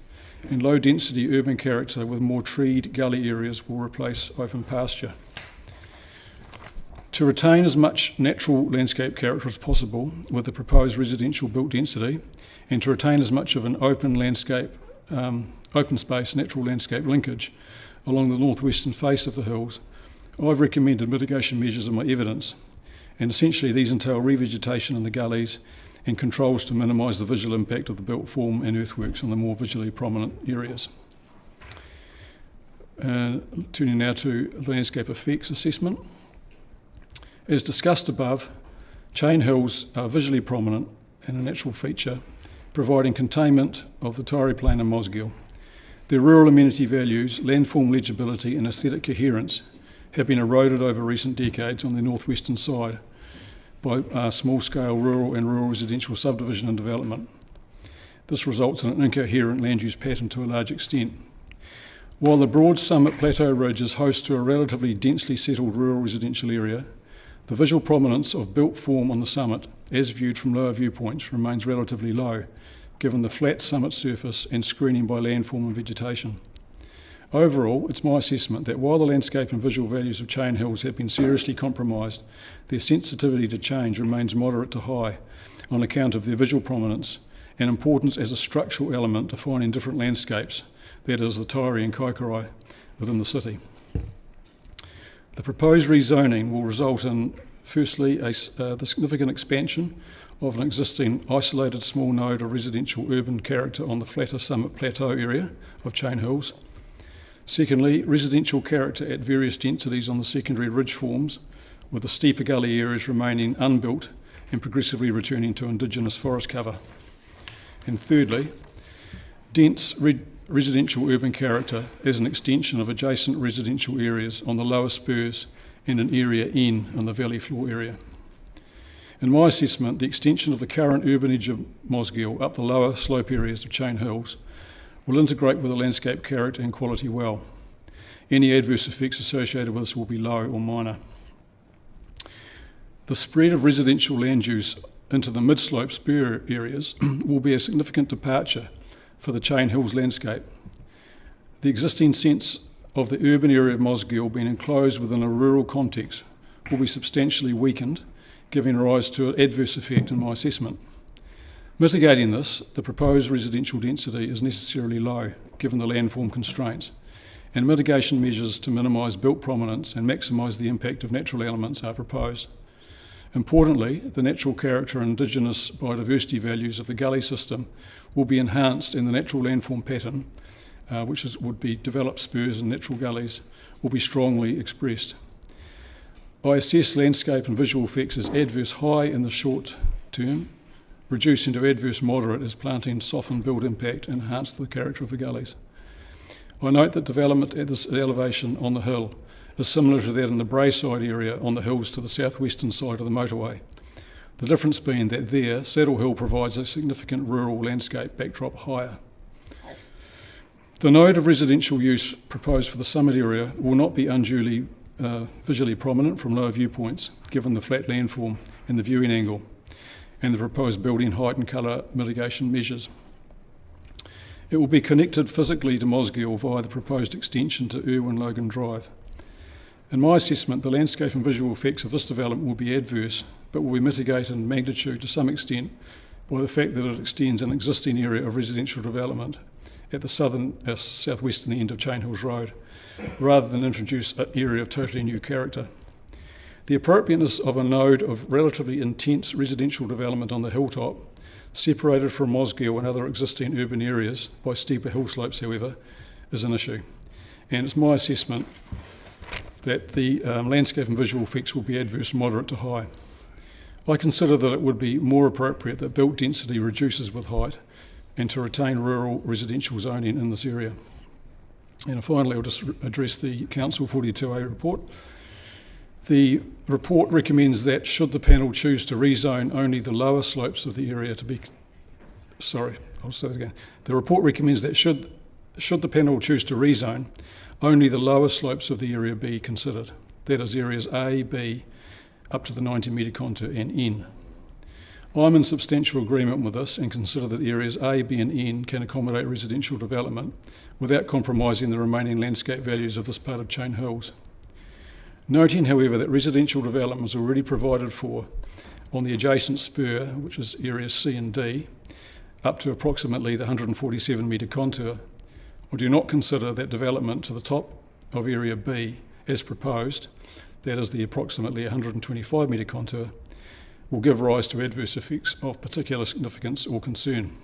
and low-density urban character with more treed gully areas will replace open pasture. To retain as much natural landscape character as possible with the proposed residential built density, and to retain as much of an open space natural landscape linkage along the northwestern face of the hills, I've recommended mitigation measures in my evidence, and essentially these entail revegetation in the gullies and controls to minimise the visual impact of the built form and earthworks on the more visually prominent areas. Turning now to the landscape effects assessment. As discussed above, Chain Hills are visually prominent and a natural feature, providing containment of the Torrey Plain and Mosgiel. Their rural amenity values, landform legibility and aesthetic coherence have been eroded over recent decades on the northwestern side by small-scale rural and rural residential subdivision and development. This results in an incoherent land use pattern to a large extent. While the broad summit plateau ridge is host to a relatively densely settled rural residential area, the visual prominence of built form on the summit, as viewed from lower viewpoints, remains relatively low, given the flat summit surface and screening by landform and vegetation. Overall, it's my assessment that while the landscape and visual values of Chain Hills have been seriously compromised, their sensitivity to change remains moderate to high on account of their visual prominence and importance as a structural element defining different landscapes, that is, the Torrey and Kaikorai, within the city. The proposed rezoning will result in, firstly, the significant expansion of an existing isolated small node of residential urban character on the flatter summit plateau area of Chain Hills. Secondly, residential character at various densities on the secondary ridge forms, with the steeper gully areas remaining unbuilt and progressively returning to indigenous forest cover. And thirdly, dense residential urban character as an extension of adjacent residential areas on the lower spurs and an area N in the valley floor area. In my assessment, the extension of the current urbanage of Mosgiel up the lower slope areas of Chain Hills will integrate with the landscape character and quality well. Any adverse effects associated with this will be low or minor. The spread of residential land use into the mid-slope spur areas will be a significant departure for the Chain Hills landscape. The existing sense of the urban area of Mosgiel being enclosed within a rural context will be substantially weakened, giving rise to an adverse effect in my assessment. Mitigating this, the proposed residential density is necessarily low, given the landform constraints, and mitigation measures to minimise built prominence and maximise the impact of natural elements are proposed. Importantly, the natural character and indigenous biodiversity values of the gully system will be enhanced, and the natural landform pattern, would be developed spurs and natural gullies, will be strongly expressed. I assess landscape and visual effects as adverse high in the short term, reducing to adverse moderate as planting soften build impact and enhance the character of the gullies. I note that development at this elevation on the hill is similar to that in the Braeside area on the hills to the southwestern side of the motorway. The difference being that there, Saddle Hill provides a significant rural landscape backdrop higher. The node of residential use proposed for the summit area will not be unduly visually prominent from lower viewpoints, given the flat landform and the viewing angle, and the proposed building height and colour mitigation measures. It will be connected physically to Mosgiel via the proposed extension to Irwin Logan Drive. In my assessment, the landscape and visual effects of this development will be adverse, but will be mitigated in magnitude to some extent by the fact that it extends an existing area of residential development at the southwestern end of Chain Hills Road, rather than introduce an area of totally new character. The appropriateness of a node of relatively intense residential development on the hilltop, separated from Mosgiel and other existing urban areas by steeper hill slopes, however, is an issue. And it's my assessment that the landscape and visual effects will be adverse, moderate to high. I consider that it would be more appropriate that built density reduces with height and to retain rural residential zoning in this area. And finally, I'll just address the Council 42A report. The report recommends that should the panel choose to rezone only the lower slopes of the area to be... Sorry, I'll say that again. The report recommends that should the panel choose to rezone, only the lower slopes of the area be considered. That is areas A, B, up to the 90 metre contour and N. I'm in substantial agreement with this and consider that areas A, B and N can accommodate residential development without compromising the remaining landscape values of this part of Chain Hills. Noting, however, that residential development is already provided for on the adjacent spur, which is areas C and D, up to approximately the 147 metre contour, I do not consider that development to the top of area B as proposed, that is the approximately 125 metre contour, will give rise to adverse effects of particular significance or concern.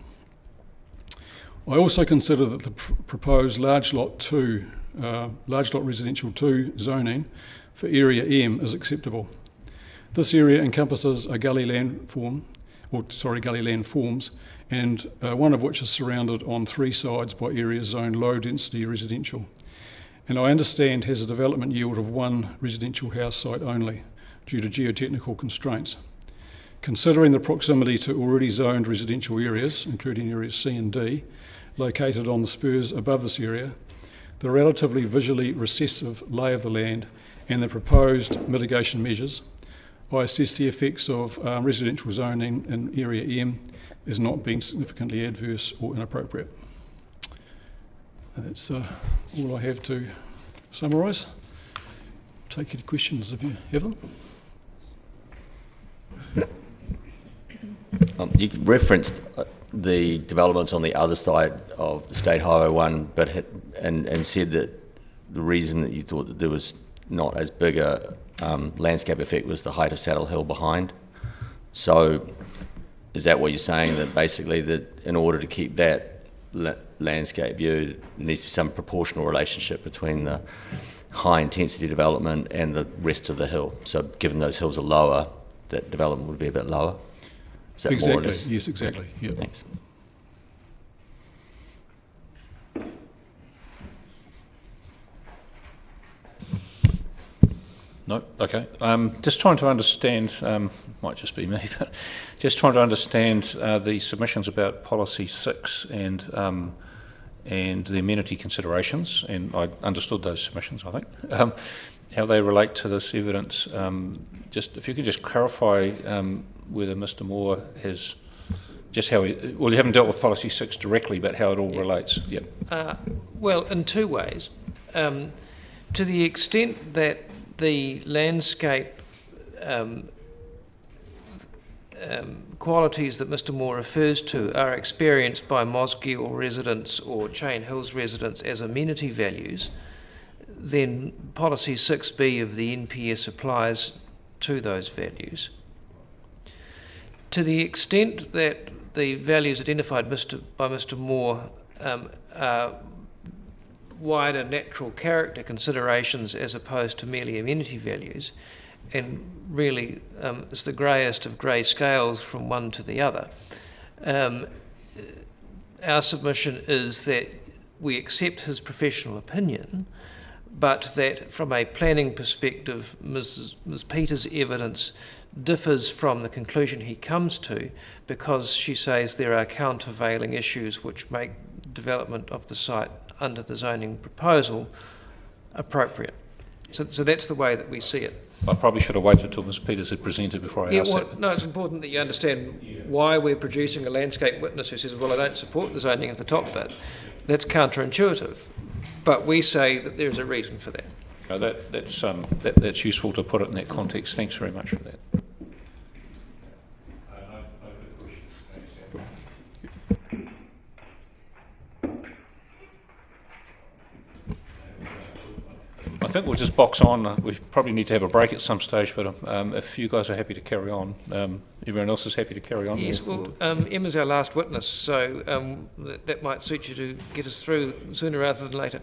I also consider that the proposed large lot residential 2 zoning for area M is acceptable. This area encompasses a gully landforms, and one of which is surrounded on 3 sides by areas zoned low density residential, and I understand has a development yield of 1 residential house site only due to geotechnical constraints. Considering the proximity to already zoned residential areas, including areas C and D, located on the spurs above this area, the relatively visually recessive lay of the land and the proposed mitigation measures, I assess the effects of residential zoning in Area M as not being significantly adverse or inappropriate. That's all I have to summarise. Take any questions if you have them. You referenced the developments on the other side of the State Highway 1, and said that the reason that you thought that there was not as big a landscape effect was the height of Saddle Hill behind. So is that what you're saying, that basically that in order to keep that landscape view, there needs to be some proportional relationship between the high intensity development and the rest of the hill? So given those hills are lower, that development would be a bit lower? Is that exactly, more or less? yes, exactly. Yeah. Thanks. No, okay. Just trying to understand, might just be me, but just trying to understand the submissions about Policy 6 and the amenity considerations, and I understood those submissions, I think, how they relate to this evidence. Just if you could just clarify whether Mr. Moore has just how well, you haven't dealt with Policy 6 directly, but how it all relates. Yep. Well, in 2 ways. To the extent that the landscape qualities that Mr. Moore refers to are experienced by Mosgiel residents or Chain Hills residents as amenity values, then Policy 6B of the NPS applies to those values. To the extent that the values identified by Mr Moore are wider natural character considerations as opposed to merely amenity values, and really it's the greyest of grey scales from one to the other. Our submission is that we accept his professional opinion, but that from a planning perspective, Ms Peters' evidence differs from the conclusion he comes to, because she says there are countervailing issues which make development of the site under the zoning proposal appropriate. So that's the way that we see it. I probably should have waited until Ms Peters had presented before I asked that. No, it's important that you understand why we're producing a landscape witness who says, well, I don't support the zoning of the top bit. That's counterintuitive. But we say that there's a reason for that. No, that's useful to put it in that context. Thanks very much for that. I think we'll just box on. We probably need to have a break at some stage, but if you guys are happy to carry on, everyone else is happy to carry on. Yes, well, Emma's our last witness, so that might suit you to get us through sooner rather than later.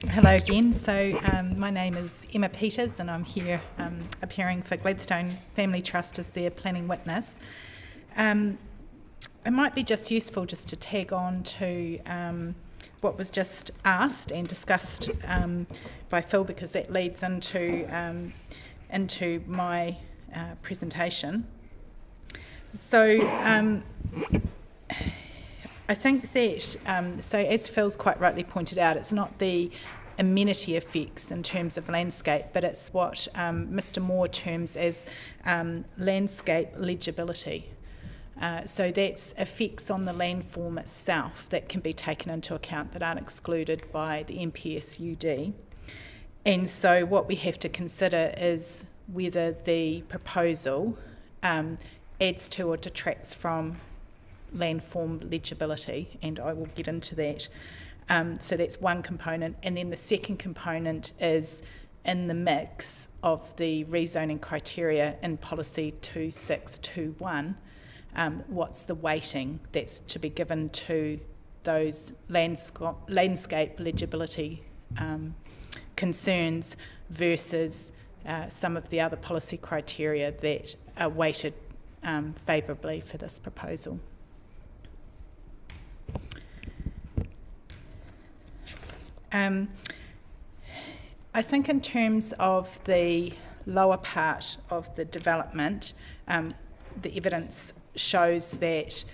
Hello again. So my name is Emma Peters, and I'm here appearing for Gladstone Family Trust as their planning witness. It might be just useful just to tag on to what was just asked and discussed by Phil, because that leads into my presentation. So I think that, so as Phil's quite rightly pointed out, it's not the amenity effects in terms of landscape, but it's what Mr Moore terms as landscape legibility. So that's effects on the landform itself that can be taken into account that aren't excluded by the MPSUD. And so what we have to consider is whether the proposal adds to or detracts from landform legibility, and I will get into that. So that's one component, and then the second component is in the mix of the rezoning criteria in policy 2621. What's the weighting that's to be given to those landscape legibility concerns versus some of the other policy criteria that are weighted favourably for this proposal. I think in terms of the lower part of the development, the evidence shows that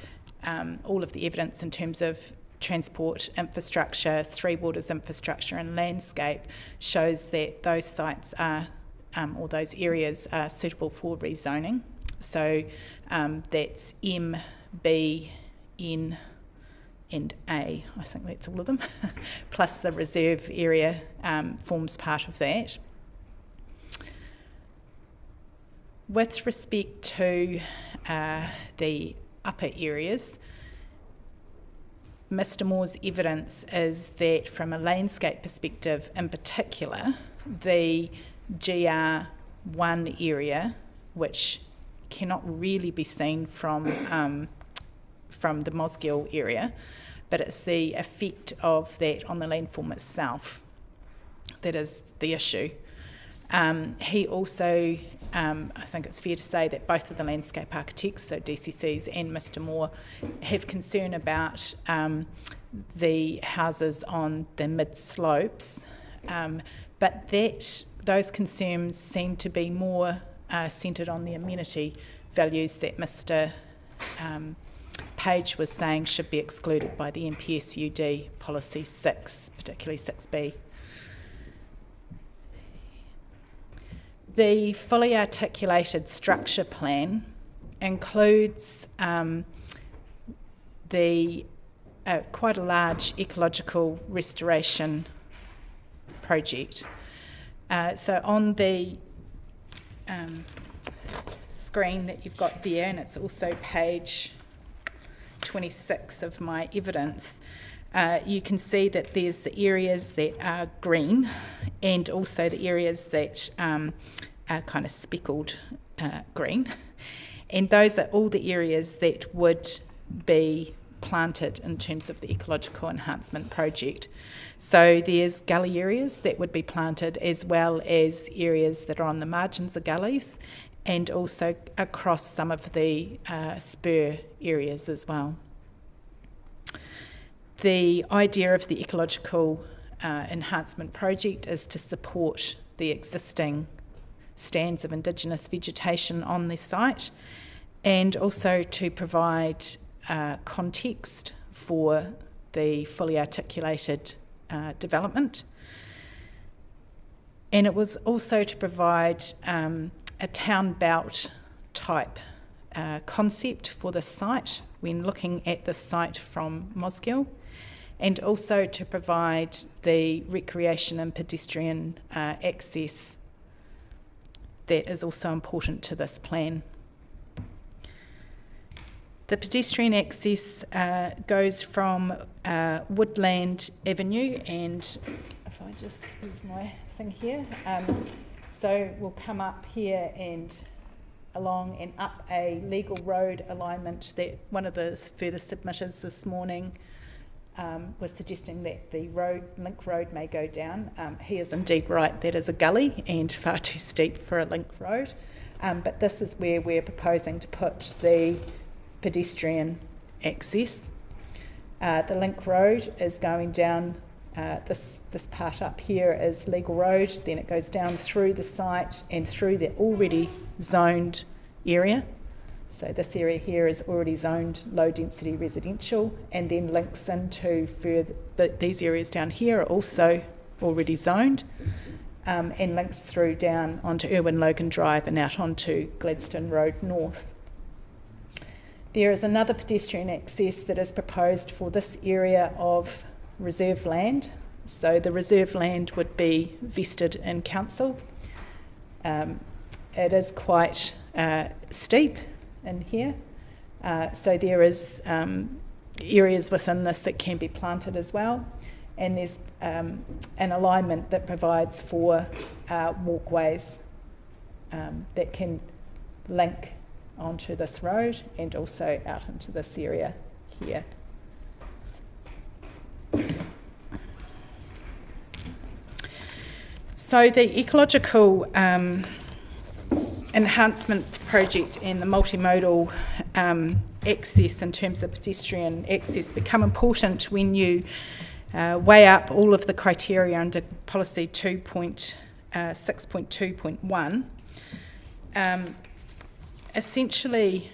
all of the evidence in terms of transport infrastructure, Three Waters infrastructure and landscape shows that those sites are, or those areas are suitable for rezoning. So that's M, B, N and A, I think that's all of them, plus the reserve area forms part of that. With respect to the upper areas, Mr Moore's evidence is that from a landscape perspective in particular, the GR1 area, which cannot really be seen from the Mosgiel area, but it's the effect of that on the landform itself that is the issue. He also, I think it's fair to say that both of the landscape architects, so DCCs and Mr Moore, have concern about the houses on the mid-slopes, but those concerns seem to be more centred on the amenity values that Mr Page was saying should be excluded by the MPSUD policy 6, particularly 6B. The fully articulated structure plan includes the quite a large ecological restoration project. So on the screen that you've got there, and it's also page 26 of my evidence, you can see that there's the areas that are green and also the areas that are kind of speckled green. And those are all the areas that would be planted in terms of the ecological enhancement project. So there's gully areas that would be planted, as well as areas that are on the margins of gullies, and also across some of the spur areas as well. The idea of the ecological enhancement project is to support the existing stands of Indigenous vegetation on this site, and also to provide context for the fully articulated development. And it was also to provide a town belt type concept for the site when looking at the site from Mosgiel, and also to provide the recreation and pedestrian access that is also important to this plan. The pedestrian access goes from Woodland Avenue, and if I just use my thing here, so we'll come up here and along and up a legal road alignment that one of the further submitters this morning was suggesting that the link road may go down. He is indeed right, that is a gully and far too steep for a link road, but this is where we're proposing to put the pedestrian access. The link road is going down, this part up here is legal road, then it goes down through the site and through the already zoned area. So this area here is already zoned low density residential, and then links into further, these areas down here are also already zoned, and links through down onto Irwin Logan Drive and out onto Gladstone Road North. There is another pedestrian access that is proposed for this area of reserve land. So the reserve land would be vested in council. It is quite steep in here. So there is areas within this that can be planted as well. And there's an alignment that provides for walkways that can link onto this road and also out into this area here. So the ecological enhancement project and the multimodal access in terms of pedestrian access become important when you weigh up all of the criteria under policy 2.6.2.1. Essentially,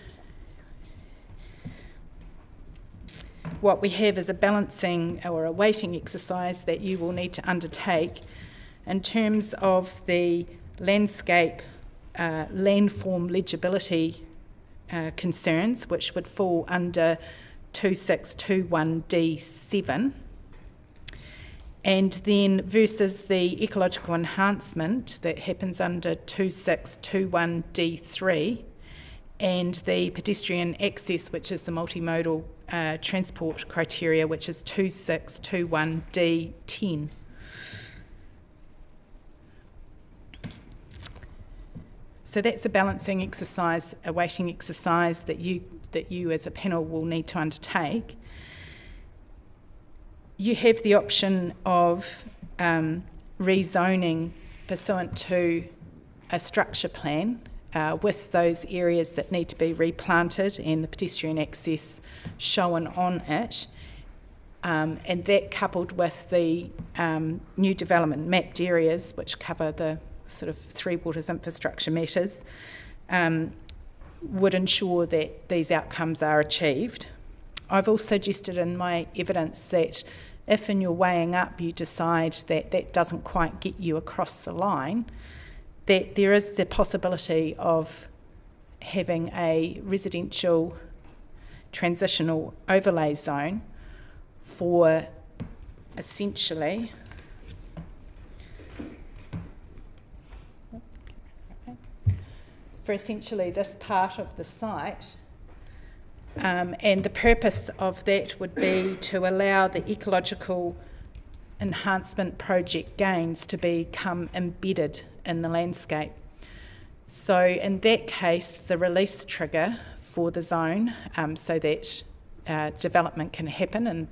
what we have is a balancing or a weighting exercise that you will need to undertake in terms of the landscape landform legibility concerns, which would fall under 2621D7, and then versus the ecological enhancement that happens under 2621D3, and the pedestrian access, which is the multimodal transport criteria, which is 2621D10. So that's a balancing exercise, a weighting exercise that you as a panel will need to undertake. You have the option of rezoning pursuant to a structure plan with those areas that need to be replanted and the pedestrian access shown on it, and that coupled with the new development mapped areas, which cover the sort of Three Waters infrastructure matters, would ensure that these outcomes are achieved. I've also suggested in my evidence that if in your weighing up you decide that that doesn't quite get you across the line, that there is the possibility of having a residential transitional overlay zone for essentially this part of the site And the purpose of that would be to allow the ecological enhancement project gains to become embedded in the landscape. So in that case, the release trigger for the zone, so that development can happen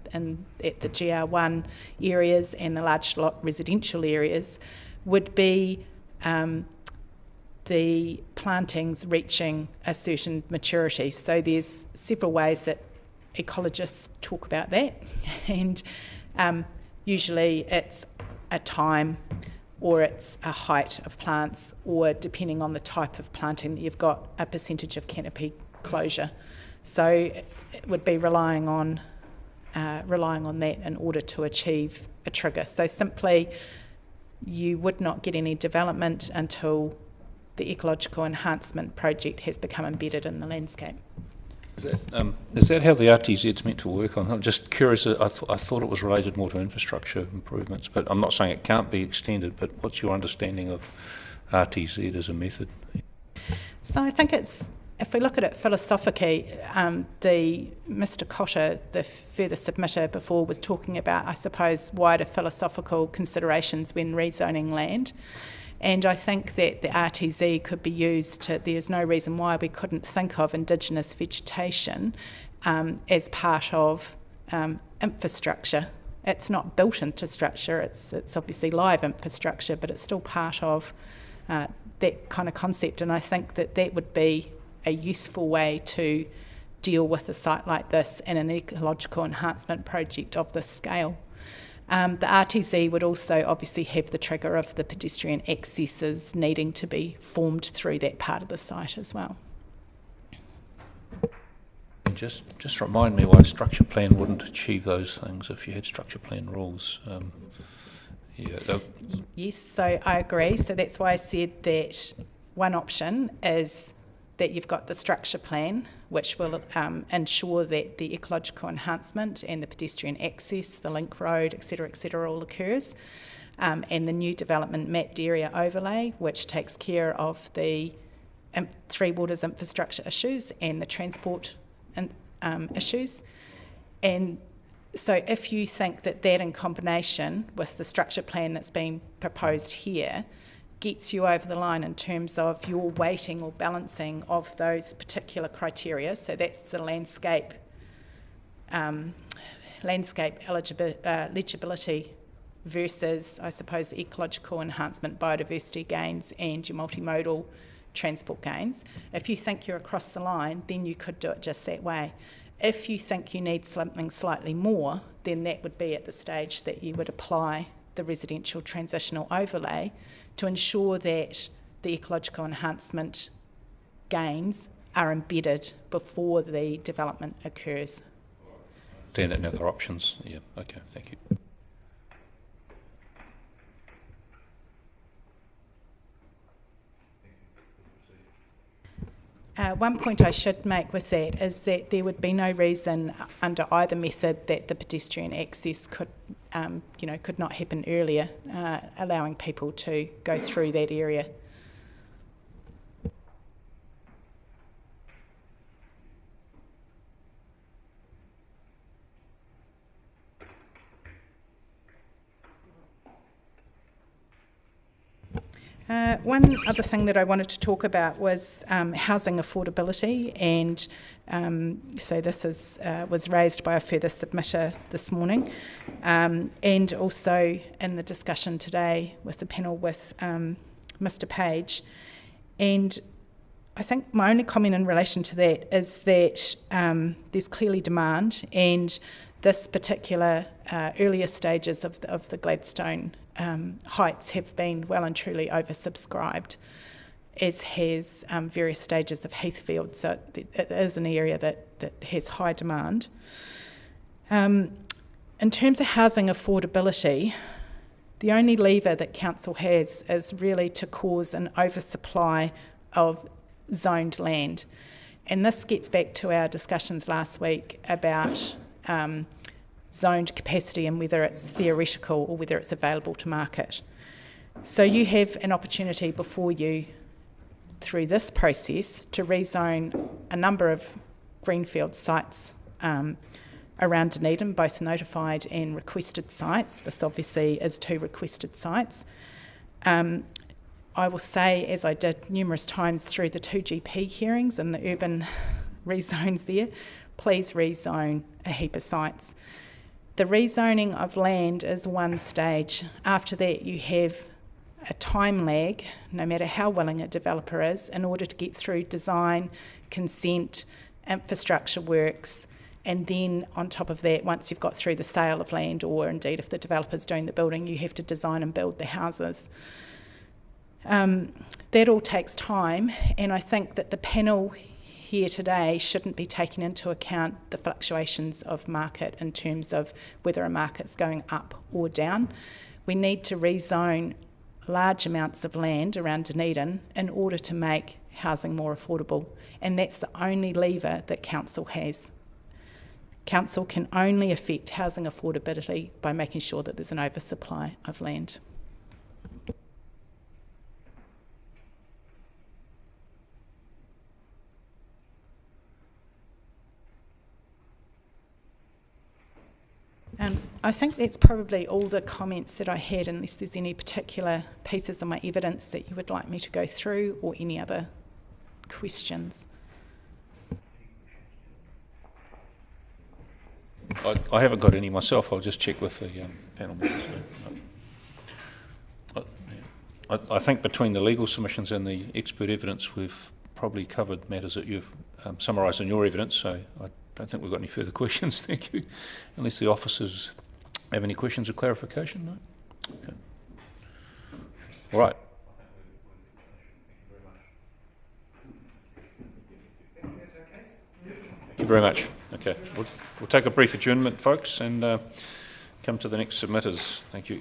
at the GR1 areas and the large lot residential areas, would be the plantings reaching a certain maturity. So there's several ways that ecologists talk about that, and usually it's a time, or it's a height of plants, or depending on the type of planting that you've got, a percentage of canopy closure. So it would be relying on that in order to achieve a trigger. So simply, you would not get any development until the ecological enhancement project has become embedded in the landscape. Is that how the RTZ is meant to work? I'm just curious. I thought it was related more to infrastructure improvements, but I'm not saying it can't be extended, but what's your understanding of RTZ as a method? So I think it's, if we look at it philosophically, Mr. Cotter, the further submitter before, was talking about, I suppose, wider philosophical considerations when rezoning land. And I think that the RTZ could be used to, there's no reason why we couldn't think of Indigenous vegetation as part of infrastructure. It's not built infrastructure, it's obviously live infrastructure, but it's still part of that kind of concept. And I think that that would be a useful way to deal with a site like this and an ecological enhancement project of this scale. The RTZ would also obviously have the trigger of the pedestrian accesses needing to be formed through that part of the site as well. And just remind me why structure plan wouldn't achieve those things if you had structure plan rules. Yes, so I agree. So that's why I said that one option is that you've got the structure plan, which will ensure that the ecological enhancement and the pedestrian access, the link road, et cetera, all occurs. And the new development mapped area overlay, which takes care of the Three Waters infrastructure issues and the transport issues. And so if you think that that in combination with the structure plan that's being proposed here gets you over the line in terms of your weighting or balancing of those particular criteria, so that's the landscape legibility versus, I suppose, the ecological enhancement, biodiversity gains and your multimodal transport gains. If you think you're across the line, then you could do it just that way. If you think you need something slightly more, then that would be at the stage that you would apply the residential transitional overlay to ensure that the ecological enhancement gains are embedded before the development occurs. Stand and other options. Yeah, okay, thank you. One point I should make with that is that there would be no reason under either method that the pedestrian access could not happen earlier, allowing people to go through that area. One other thing that I wanted to talk about was housing affordability, and so this was raised by a further submitter this morning, and also in the discussion today with the panel with Mr. Page. And I think my only comment in relation to that is that there's clearly demand, and this particular earlier stages of the Gladstone Heights have been well and truly oversubscribed, as has various stages of Heathfield, so it is an area that has high demand. In terms of housing affordability, the only lever that council has is really to cause an oversupply of zoned land. And this gets back to our discussions last week about zoned capacity and whether it's theoretical or whether it's available to market. So you have an opportunity before you through this process to rezone a number of Greenfields sites around Dunedin, both notified and requested sites. This obviously is 2 requested sites. I will say, as I did numerous times through the 2GP hearings and the urban rezones there, please rezone a heap of sites. The rezoning of land is one stage. After that, you have a time lag, no matter how willing a developer is, in order to get through design, consent, infrastructure works, and then on top of that, once you've got through the sale of land, or indeed if the developer's doing the building, you have to design and build the houses. That all takes time, and I think that the panel here today shouldn't be taking into account the fluctuations of market in terms of whether a market's going up or down. We need to rezone large amounts of land around Dunedin in order to make housing more affordable, and that's the only lever that council has. Council can only affect housing affordability by making sure that there's an oversupply of land. I think that's probably all the comments that I had, unless there's any particular pieces of my evidence that you would like me to go through, or any other questions. I haven't got any myself. I'll just check with the panel members. I think between the legal submissions and the expert evidence, we've probably covered matters that you've summarised in your evidence, so I don't think we've got any further questions. Thank you. Unless the officers have any questions or clarification? No? Okay. All right. Thank you very much. Okay. We'll take a brief adjournment, folks, and come to the next submitters. Thank you.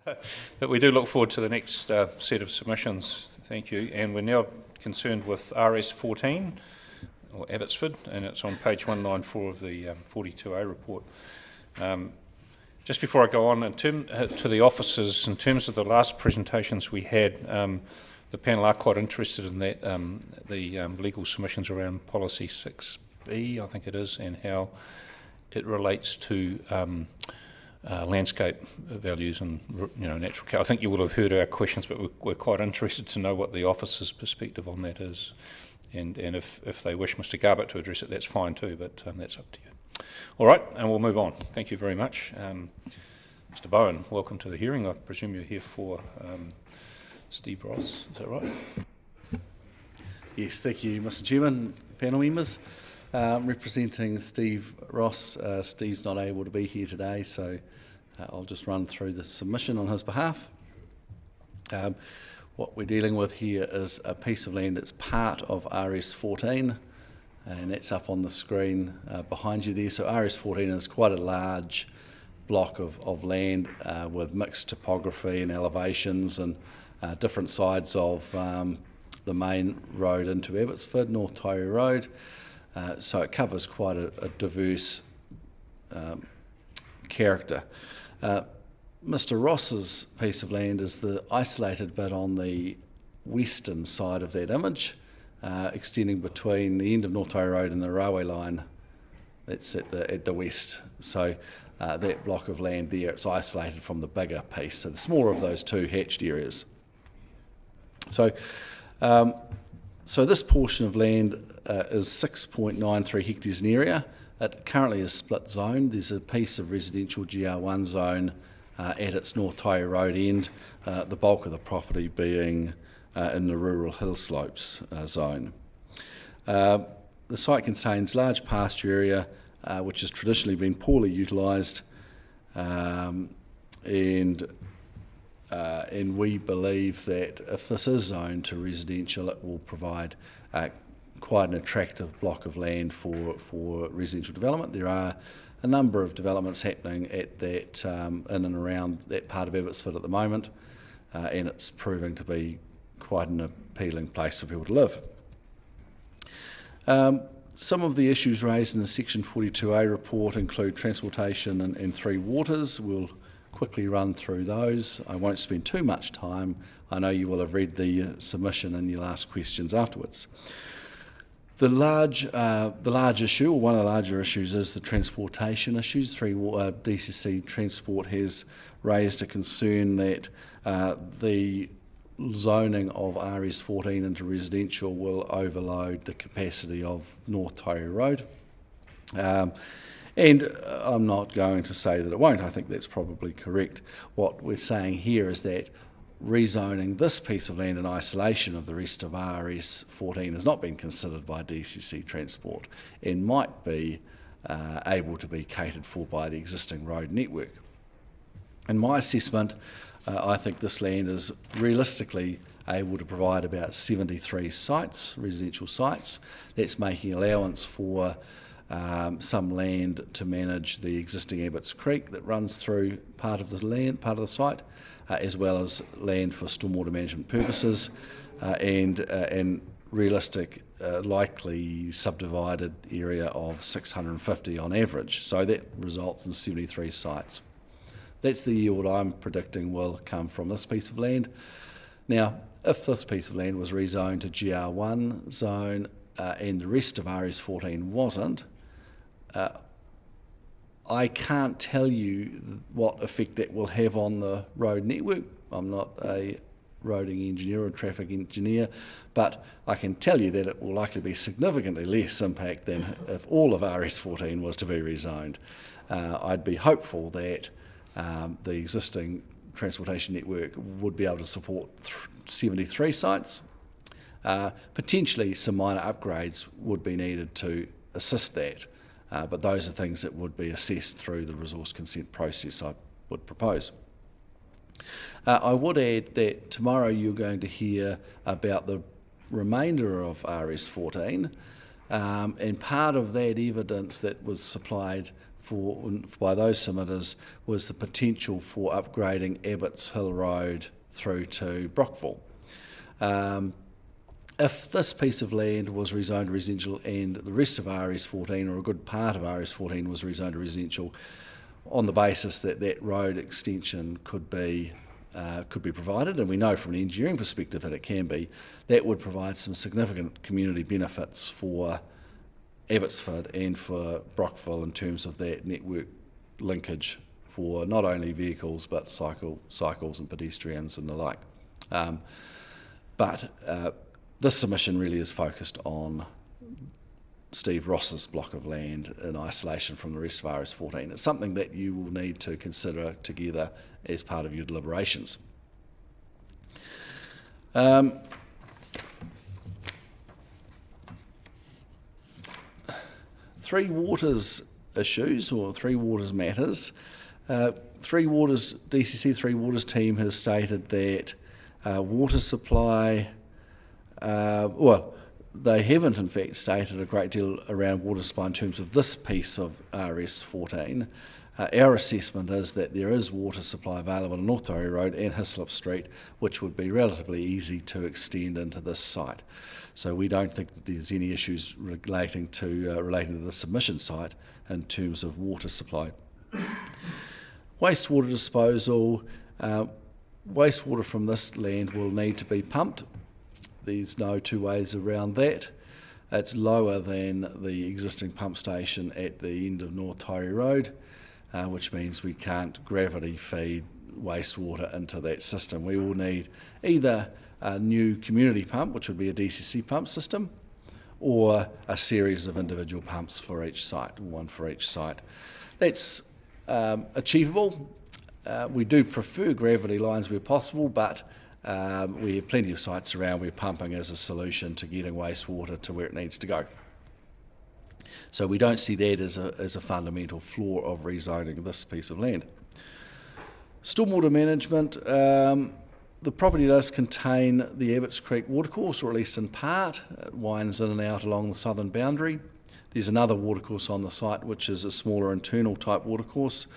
But we do look forward to the next set of submissions. Thank you. And we're now concerned with RS14, or Abbotsford, and it's on page 194 of the 42A report. Just before I go on, to the officers, in terms of the last presentations we had, the panel are quite interested in that, the legal submissions around policy 6B, I think it is, and how it relates to landscape values and natural care. I think you will have heard our questions, but we're quite interested to know what the officers' perspective on that is. And if they wish Mr. Garbutt to address it, that's fine too, but that's up to you. All right, and we'll move on. Thank you very much. Mr. Bowen, welcome to the hearing. I presume you're here for Steve Ross, is that right? Yes, thank you, Mr. Chairman, panel members. Representing Steve Ross. Steve's not able to be here today, so I'll just run through the submission on his behalf. What we're dealing with here is a piece of land that's part of RS14, and that's up on the screen behind you there. So RS14 is quite a large block of land with mixed topography and elevations and different sides of the main road into Abbotsford, North Taieri Road. So it covers quite a diverse character. Mr. Ross's piece of land is the isolated bit on the western side of that image, extending between the end of North Taieri Road and the railway line. That's at the west. So that block of land there, it's isolated from the bigger piece. So the smaller of those two hatched areas. So this portion of land is 6.93 hectares in area. It currently is split zoned. There's a piece of residential GR1 zone at its North Taieri Road end, the bulk of the property being in the rural hill slopes zone. The site contains large pasture area which has traditionally been poorly utilised, and we believe that if this is zoned to residential, it will provide quite an attractive block of land for residential development. There are a number of developments happening at that in and around that part of Abbotsford at the moment, and it's proving to be quite an appealing place for people to live. Some of the issues raised in the Section 42A report include transportation and three waters. We'll quickly run through those. I won't spend too much time. I know you will have read the submission and you'll ask questions afterwards. The large issue, or one of the larger issues, is the transportation issues. DCC Transport has raised a concern that the zoning of RS14 into residential will overload the capacity of North Taieri Road. And I'm not going to say that it won't. I think that's probably correct. What we're saying here is that rezoning this piece of land in isolation of the rest of RS14 has not been considered by DCC Transport and might be able to be catered for by the existing road network. In my assessment, I think this land is realistically able to provide about 73 sites, residential sites. That's making allowance for some land to manage the existing Abbots Creek that runs through part of the site, as well as land for stormwater management purposes, and realistic, likely subdivided area of 650 on average. So that results in 73 sites. That's the yield I'm predicting will come from this piece of land. Now, if this piece of land was rezoned to GR1 zone and the rest of RS14 wasn't, I can't tell you what effect that will have on the road network. I'm not a roading engineer or traffic engineer, but I can tell you that it will likely be significantly less impact than if all of RS14 was to be rezoned. I'd be hopeful that the existing transportation network would be able to support 73 sites. Potentially some minor upgrades would be needed to assist that, but those are things that would be assessed through the resource consent process I would propose. I would add that tomorrow you're going to hear about the remainder of RS14, and part of that evidence that was supplied by those submitters was the potential for upgrading Abbots Hill Road through to Brockville. If this piece of land was rezoned to residential and the rest of RS14, or a good part of RS14, was rezoned to residential, on the basis that that road extension could be provided, and we know from an engineering perspective that it can be, that would provide some significant community benefits for Abbotsford and for Brockville in terms of that network linkage for not only vehicles but cycles and pedestrians and the like. But this submission really is focused on Steve Ross's block of land in isolation from the rest of RS14. It's something that you will need to consider together as part of your deliberations. Three Waters issues, or Three Waters matters. Three Waters, DCC Three Waters team has stated that water supply, well, they haven't in fact stated a great deal around water supply in terms of this piece of RS14. Our assessment is that there is water supply available on North Tory Road and Hislop Street, which would be relatively easy to extend into this site. So we don't think that there's any issues relating to the submission site in terms of water supply. Wastewater disposal. Wastewater from this land will need to be pumped. There's no two ways around that. It's lower than the existing pump station at the end of North Tory Road, which means we can't gravity feed wastewater into that system. We will need either a new community pump, which would be a DCC pump system, or a series of individual pumps for each site, one for each site. That's achievable. We do prefer gravity lines where possible, but we have plenty of sites around where pumping is a solution to getting wastewater to where it needs to go. So we don't see that as a fundamental flaw of rezoning this piece of land. Stormwater management. The property does contain the Abbots Creek watercourse, or at least in part. It winds in and out along the southern boundary. There's another watercourse on the site, which is a smaller internal type watercourse.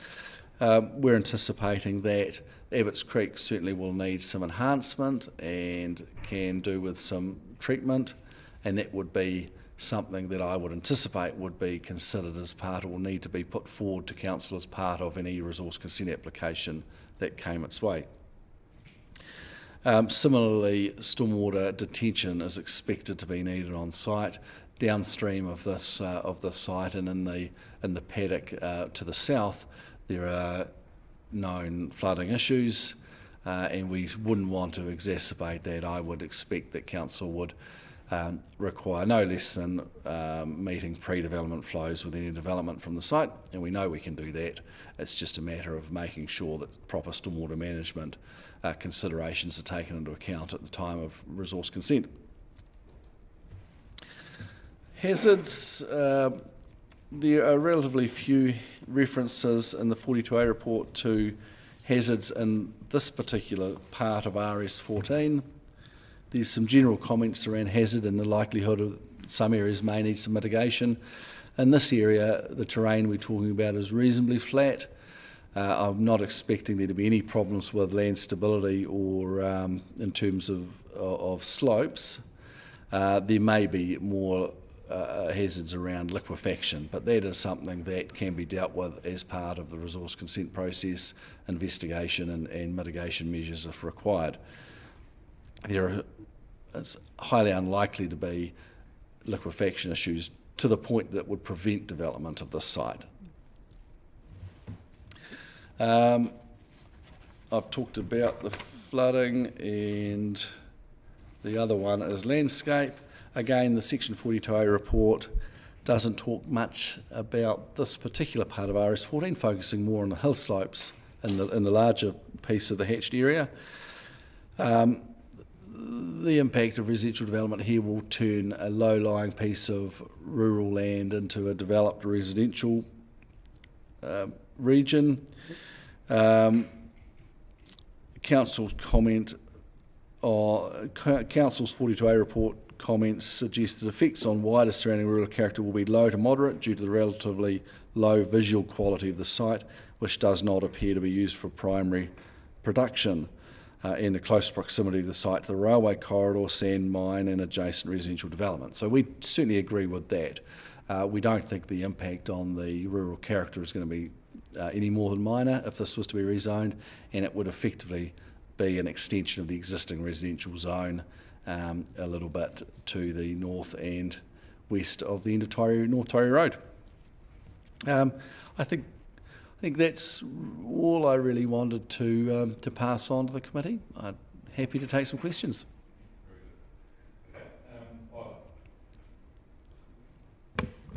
We're anticipating that Abbots Creek certainly will need some enhancement and can do with some treatment, and that would be something that I would anticipate would be considered as part, or will need to be put forward to council as part of any resource consent application that came its way. Similarly, stormwater detention is expected to be needed on site. Downstream of this site and in the paddock to the south, there are known flooding issues, and we wouldn't want to exacerbate that. I would expect that council would require no less than meeting pre-development flows with any development from the site, and we know we can do that. It's just a matter of making sure that proper stormwater management considerations are taken into account at the time of resource consent. Hazards. There are relatively few references in the 42A report to hazards in this particular part of RS14. There's some general comments around hazard and the likelihood of some areas may need some mitigation. In this area, the terrain we're talking about is reasonably flat. I'm not expecting there to be any problems with land stability or in terms of slopes. There may be more hazards around liquefaction, but that is something that can be dealt with as part of the resource consent process, investigation and mitigation measures if required. It's highly unlikely to be liquefaction issues to the point that would prevent development of this site. I've talked about the flooding, and the other one is landscape. Again, the Section 42A report doesn't talk much about this particular part of RS14, focusing more on the hill slopes in the larger piece of the hatched area. The impact of residential development here will turn a low-lying piece of rural land into a developed residential region. Council's comment, or Council's 42A report comments suggest that effects on wider surrounding rural character will be low to moderate due to the relatively low visual quality of the site, which does not appear to be used for primary production. In the close proximity of the site to the railway corridor, sand mine and adjacent residential development. So we certainly agree with that. We don't think the impact on the rural character is going to be any more than minor if this was to be rezoned, and it would effectively be an extension of the existing residential zone a little bit to the north and west of the end of North Taieri Road. I think that's all I really wanted to pass on to the committee. I'm happy to take some questions.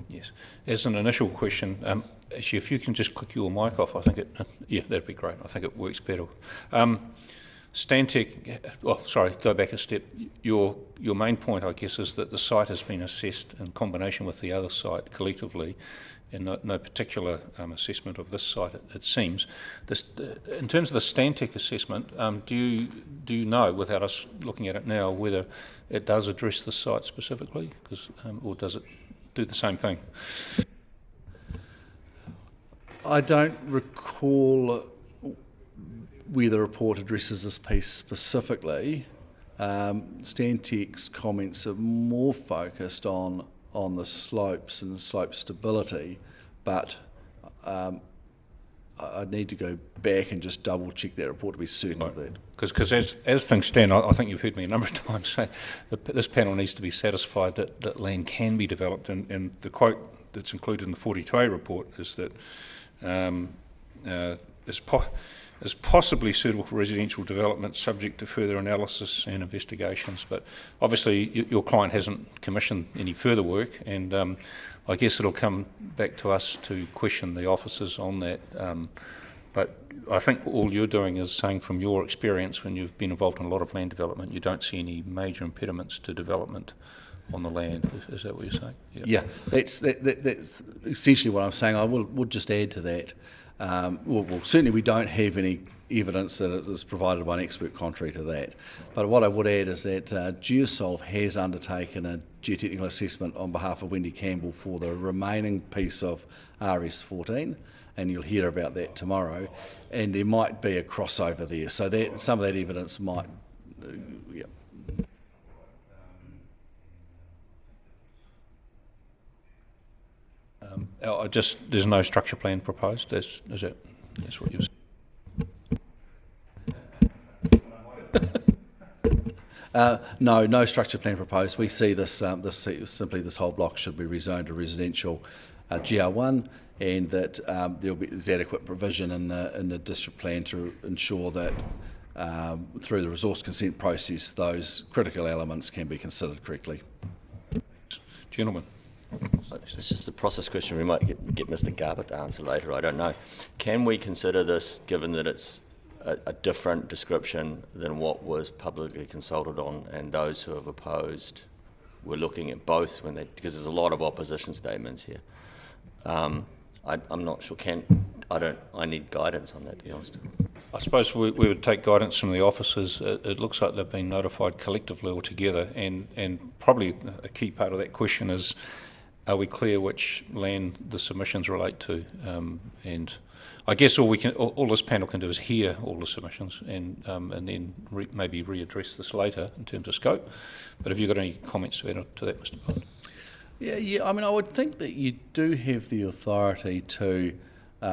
Yes, as an initial question, actually, if you can just click your mic off, I think yeah, that'd be great. I think it works better. Stantec, well, sorry, go back a step. Your main point, I guess, is that the site has been assessed in combination with the other site collectively, and no particular assessment of this site, it seems. In terms of the Stantec assessment, do you know, without us looking at it now, whether it does address the site specifically, or does it do the same thing? I don't recall where the report addresses this piece specifically. Stantec's comments are more focused on the slopes and slope stability, but I need to go back and just double check that report to be certain of that. Because as things stand, I think you've heard me a number of times say that this panel needs to be satisfied that land can be developed, and the quote that's included in the 42A report is that is possibly suitable for residential development subject to further analysis and investigations. But obviously your client hasn't commissioned any further work, and I guess it'll come back to us to question the officers on that. But I think all you're doing is saying from your experience when you've been involved in a lot of land development, you don't see any major impediments to development on the land. Is that what you're saying? Yeah, that's essentially what I'm saying. I would just add to that. Well, certainly we don't have any evidence that it is provided by an expert contrary to that. But what I would add is that Geosolve has undertaken a geotechnical assessment on behalf of Wendy Campbell for the remaining piece of RS14, and you'll hear about that tomorrow. And there might be a crossover there, so that some of that evidence might, yeah. There's no structure plan proposed. That's what you're saying? No structure plan proposed. We see this simply this whole block should be rezoned to residential GR1, and that there's adequate provision in the district plan to ensure that through the resource consent process those critical elements can be considered correctly. Gentlemen. It's just a process question. We might get Mr. Garbutt to answer later. I don't know. Can we consider this, given that it's a different description than what was publicly consulted on, and those who have opposed were looking at both because there's a lot of opposition statements here. I'm not sure. I need guidance on that, to be honest. I suppose we would take guidance from the officers. It looks like they've been notified collectively altogether, and probably a key part of that question is, are we clear which land the submissions relate to? And I guess all this panel can do is hear all the submissions and then maybe readdress this later in terms of scope. But have you got any comments to add to that, Mr. Bond? Yeah. I mean, I would think that you do have the authority to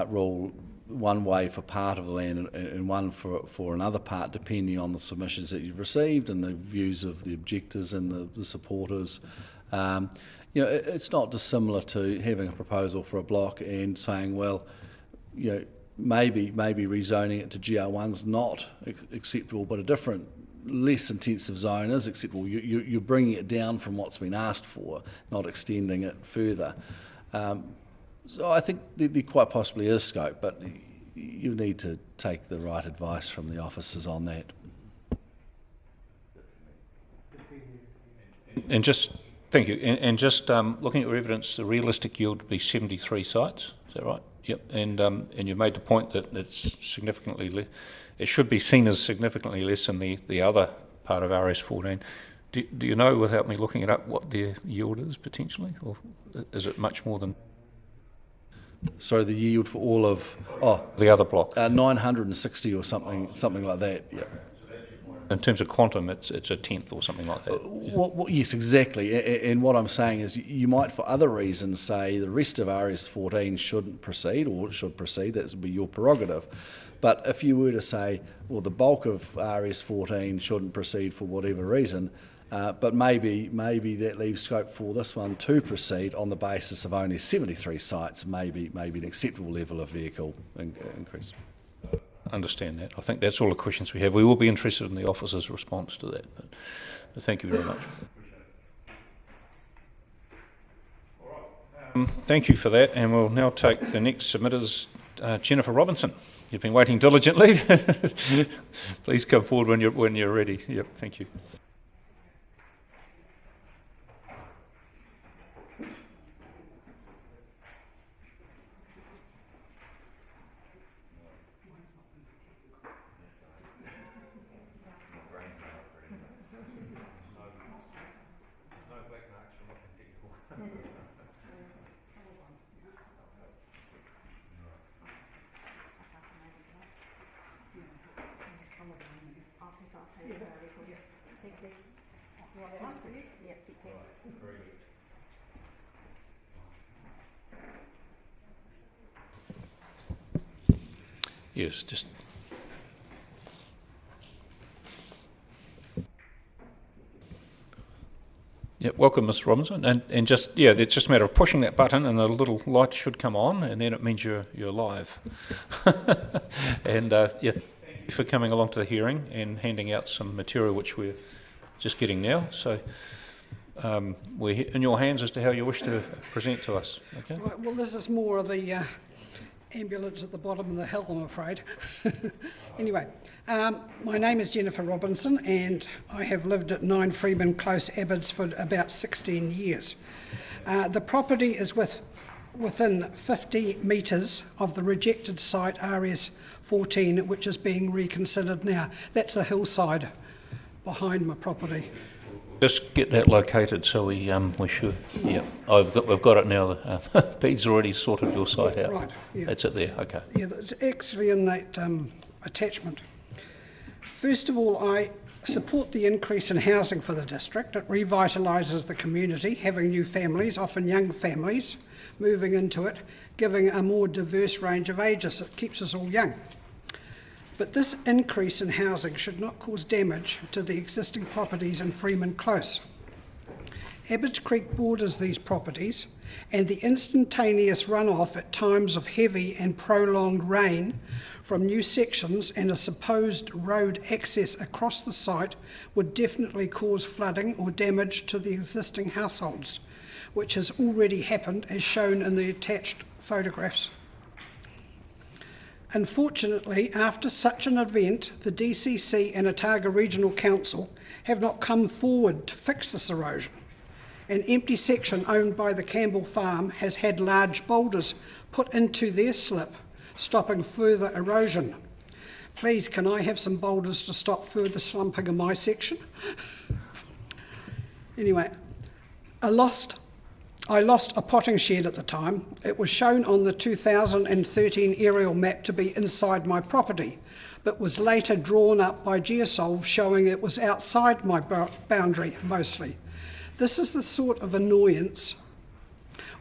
rule one way for part of the land and one for another part, depending on the submissions that you've received and the views of the objectors and the supporters. It's not dissimilar to having a proposal for a block and saying, well, maybe rezoning it to GR1's not acceptable, but a different, less intensive zone is acceptable. You're bringing it down from what's been asked for, not extending it further. So I think there quite possibly is scope, but you need to take the right advice from the officers on that. Thank you. And just looking at your evidence, the realistic yield would be 73 sites. Is that right? Yep. And you made the point that it's significantly it should be seen as significantly less than the other part of RS14. Do you know, without me looking it up, what their yield is potentially, or is it much more than? So the yield for all of the other block, 960 or something like that. Yeah. In terms of quantum, it's a tenth or something like that. Well, yes, exactly. And what I'm saying is, you might, for other reasons, say the rest of RS14 shouldn't proceed or should proceed. That would be your prerogative. But if you were to say, well, the bulk of RS14 shouldn't proceed for whatever reason, but maybe that leaves scope for this one to proceed on the basis of only 73 sites, maybe an acceptable level of vehicle increase. Understand that. I think that's all the questions we have. We will be interested in the officer's response to that. But thank you very much. Thank you for that, and we'll now take the next submitters, Jennifer Robinson. You've been waiting diligently. Please come forward when you're ready. Yep, thank you. Yes, just. Yeah, welcome, Ms. Robinson, and just it's just a matter of pushing that button, and the little light should come on, and then it means you're live. And thank you for coming along to the hearing and handing out some material which we're just getting now. So we're in your hands as to how you wish to present to us. Okay. Right, well, this is more of the ambulance at the bottom of the hill, I'm afraid. Anyway, my name is Jennifer Robinson, and I have lived at 9 Freeman Close, Abbots, for about 16 years. The property is within 50 metres of the rejected site RS14, which is being reconsidered now. That's the hillside behind my property. Just get that located so we should. Yeah, we've got it now. Pete's already sorted your site out. Right. Yeah. It's it there. Okay. Yeah, it's actually in that attachment. First of all, I support the increase in housing for the district. It revitalises the community, having new families, often young families, moving into it, giving a more diverse range of ages. It keeps us all young. But this increase in housing should not cause damage to the existing properties in Freeman Close. Abbots Creek borders these properties, and the instantaneous runoff at times of heavy and prolonged rain from new sections and a supposed road access across the site would definitely cause flooding or damage to the existing households, which has already happened as shown in the attached photographs. Unfortunately, after such an event, the DCC and Otago Regional Council have not come forward to fix this erosion. An empty section owned by the Campbell Farm has had large boulders put into their slip, stopping further erosion. Please, can I have some boulders to stop further slumping in my section? Anyway, I lost a potting shed at the time. It was shown on the 2013 aerial map to be inside my property, but was later drawn up by Geosolve showing it was outside my boundary mostly. This is the sort of annoyance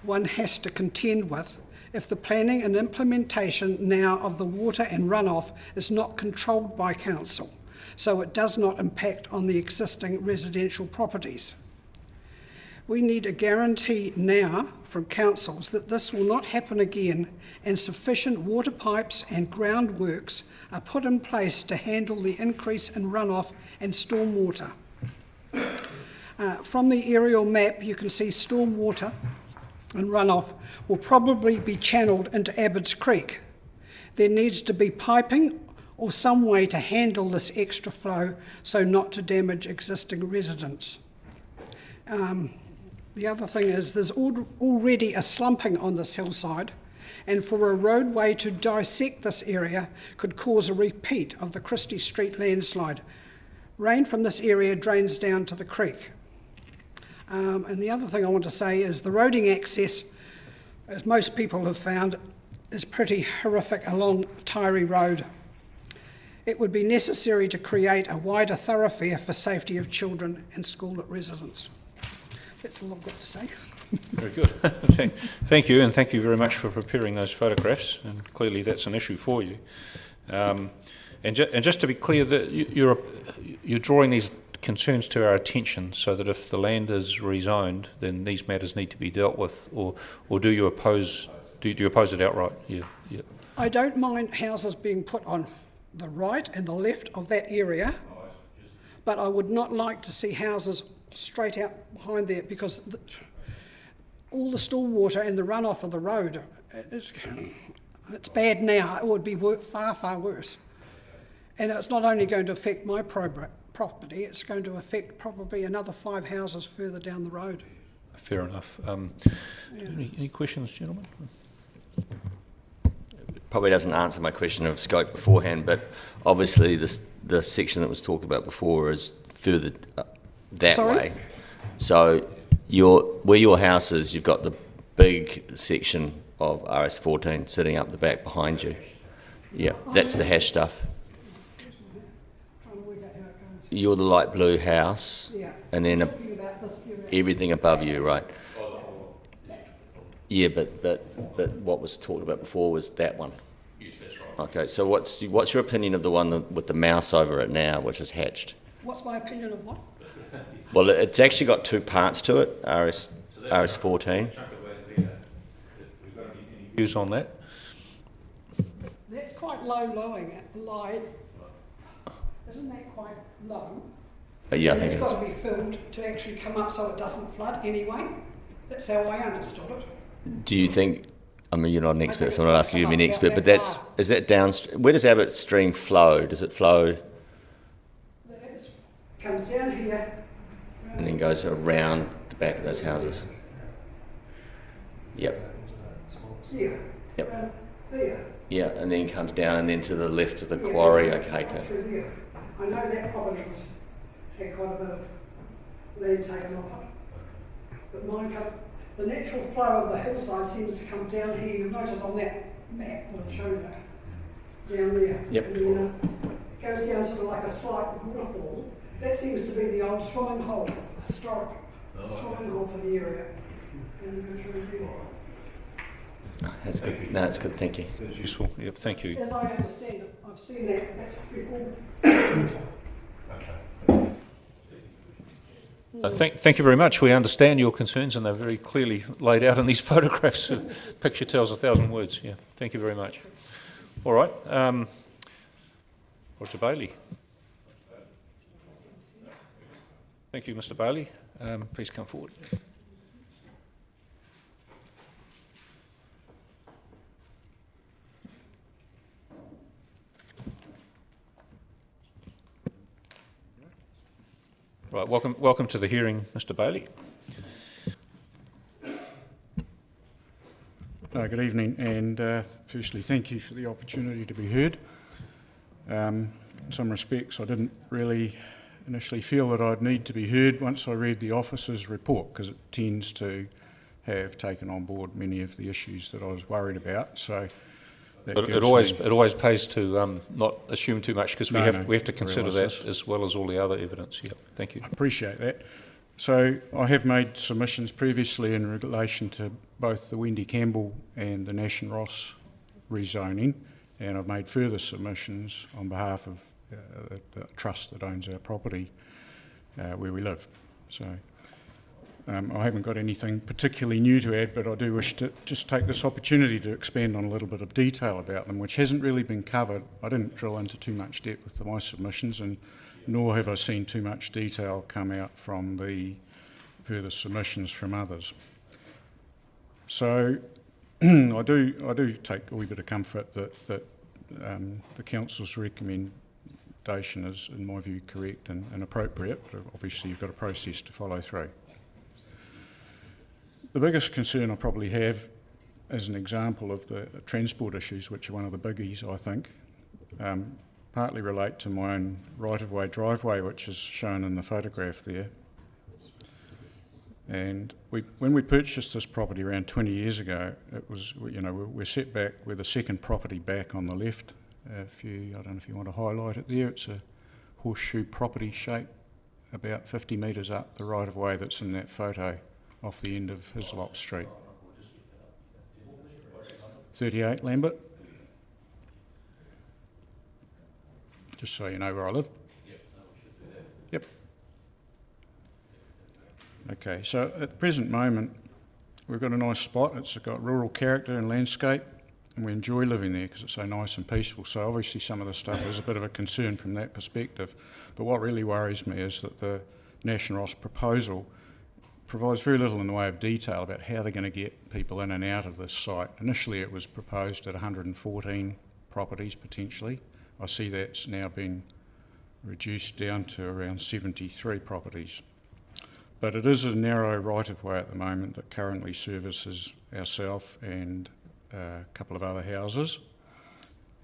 one has to contend with if the planning and implementation now of the water and runoff is not controlled by council, so it does not impact on the existing residential properties. We need a guarantee now from councils that this will not happen again, and sufficient water pipes and groundworks are put in place to handle the increase in runoff and stormwater. From the aerial map, you can see stormwater and runoff will probably be channeled into Abbots Creek. There needs to be piping or some way to handle this extra flow so not to damage existing residents. The other thing is there's already a slumping on this hillside, and for a roadway to dissect this area could cause a repeat of the Christie Street landslide, Rain from this area drains down to the creek. And the other thing I want to say is the roading access, as most people have found, is pretty horrific along Tyree Road. It would be necessary to create a wider thoroughfare for safety of children and school residents. That's all I've got to say. Very good. Thank you, and thank you very much for preparing those photographs, and clearly that's an issue for you. And just to be clear, that you're drawing these concerns to our attention so that if the land is rezoned, then these matters need to be dealt with, or do you oppose it outright? Yeah. I don't mind houses being put on the right and the left of that area, but I would not like to see houses straight out behind there, because all the stormwater and the runoff of the road, it's bad now. It would be far, far worse. And it's not only going to affect my property, it's going to affect probably another 5 houses further down the road. Fair enough. Any questions, gentlemen? Probably doesn't answer my question of scope beforehand, but obviously the section that was talked about before is further that way. So where your house is, you've got the big section of RS14 sitting up the back behind you. Yeah, that's the hash stuff. You're the light blue house, and then everything above you, right? Yeah, but what was talked about before was that one. Yes, that's right. Okay, so what's your opinion of the one with the mouse over it now, which is hatched? What's my opinion of what? Well, it's actually got 2 parts to it, RS14. Views on that? That's quite lying. Isn't that quite low? Yeah, I think it's got to be filled to actually come up so it doesn't flood anyway. That's how I understood it. Do you think, I mean, you're not an expert, so I'm not asking you to be an expert, but is that downstream? Where does Abbott Stream flow? Does it flow? It comes down here. And then goes around the back of those houses? Yep. Yeah. Yep. There. Yeah, and then comes down and then to the left of the quarry, okay. I know that property had quite a bit of land taken off it. But mine the natural flow of the hillside seems to come down here. You'll notice on that map that I showed you, down there. Yep. And then it goes down sort of like a slight waterfall. That seems to be the old swimming hole, historic swimming hole for the area. And it goes really good. That's good. No, that's good. Thank you. That's useful. Yep. Thank you. As I understand it, I've seen that. That's before. Thank you very much. We understand your concerns, and they're very clearly laid out in these photographs. A picture tells 1,000 words. Yeah. Thank you very much. All right. Roger Bailey. Thank you, Mr. Bailey. Please come forward. Right, welcome to the hearing, Mr. Bailey. Good evening, and firstly, thank you for the opportunity to be heard. In some respects, I didn't really initially feel that I'd need to be heard once I read the officer's report, because it tends to have taken on board many of the issues that I was worried about. So it always pays to not assume too much, because we have to consider that as well as all the other evidence. Yeah, thank you. I appreciate that. So I have made submissions previously in relation to both the Wendy Campbell and the Nash and Ross rezoning, and I've made further submissions on behalf of the trust that owns our property where we live. So I haven't got anything particularly new to add, but I do wish to just take this opportunity to expand on a little bit of detail about them, which hasn't really been covered. I didn't drill into too much depth with my submissions, and nor have I seen too much detail come out from the further submissions from others. So I do take a wee bit of comfort that the council's recommendation is, in my view, correct and appropriate, but obviously you've got a process to follow through. The biggest concern I probably have, as an example of the transport issues, which are one of the biggies, I think, partly relate to my own right-of-way driveway, which is shown in the photograph there. And when we purchased this property around 20 years ago, it was, you know, we're set back, we're the second property back on the left. I don't know if you want to highlight it there, it's a horseshoe property shape, about 50 metres up the right-of-way that's in that photo off the end of Hislop Street. 38 Lambert. Just so you know where I live. Yep. Okay, so at the present moment, we've got a nice spot. It's got rural character and landscape, and we enjoy living there because it's so nice and peaceful. So obviously some of the stuff is a bit of a concern from that perspective. But what really worries me is that the Nash and Ross proposal provides very little in the way of detail about how they're going to get people in and out of this site. Initially it was proposed at 114 properties potentially. I see that's now been reduced down to around 73 properties. But it is a narrow right-of-way at the moment that currently services ourselves and a couple of other houses.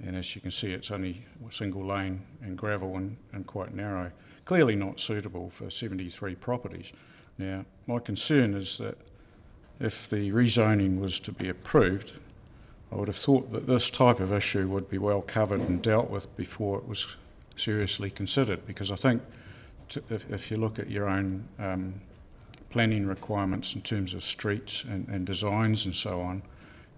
And as you can see, it's only a single lane and gravel and quite narrow. Clearly not suitable for 73 properties. Now, my concern is that if the rezoning was to be approved, I would have thought that this type of issue would be well covered and dealt with before it was seriously considered, because I think if you look at your own planning requirements in terms of streets and designs and so on,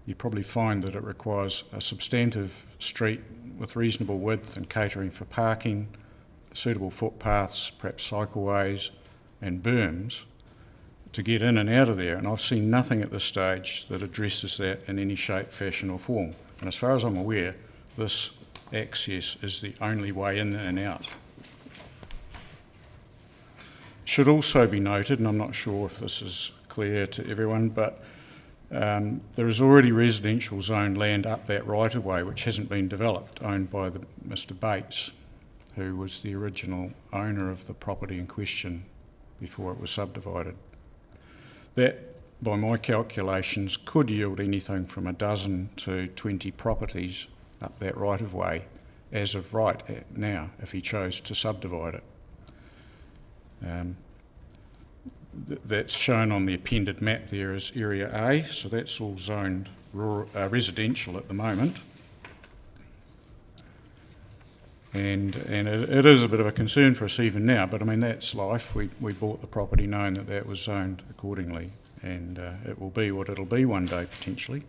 you probably find that it requires a substantive street with reasonable width and catering for parking, suitable footpaths, perhaps cycleways and berms to get in and out of there. And I've seen nothing at this stage that addresses that in any shape, fashion or form. And as far as I'm aware, this access is the only way in and out. Should also be noted, and I'm not sure if this is clear to everyone, but there is already residential zoned land up that right-of-way which hasn't been developed, owned by Mr Bates, who was the original owner of the property in question before it was subdivided. That, by my calculations, could yield anything from 12 to 20 properties up that right-of-way as of right now, if he chose to subdivide it. That's shown on the appended map there as Area A, so that's all zoned rural, residential at the moment. And it is a bit of a concern for us even now, but I mean that's life. We bought the property knowing that that was zoned accordingly, and it will be what it'll be one day potentially.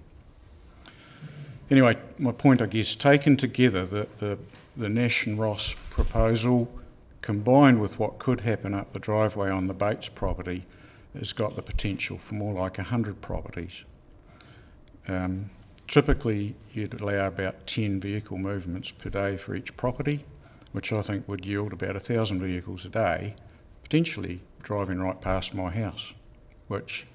Anyway, my point, I guess, taken together, the Nash and Ross proposal combined with what could happen up the driveway on the Bates property has got the potential for more like 100 properties. Typically you'd allow about 10 vehicle movements per day for each property, which I think would yield about 1,000 vehicles a day, potentially driving right past my house, which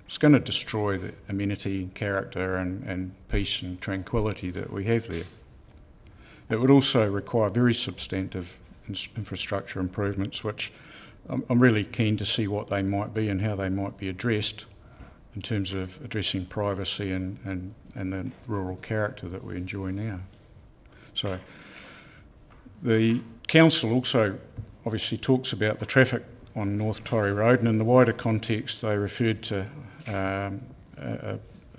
is going to destroy the amenity and character and peace and tranquility that we have there. It would also require very substantive infrastructure improvements, which I'm really keen to see what they might be and how they might be addressed in terms of addressing privacy and the rural character that we enjoy now. So the council also obviously talks about the traffic on North Torrey Road, and in the wider context they referred to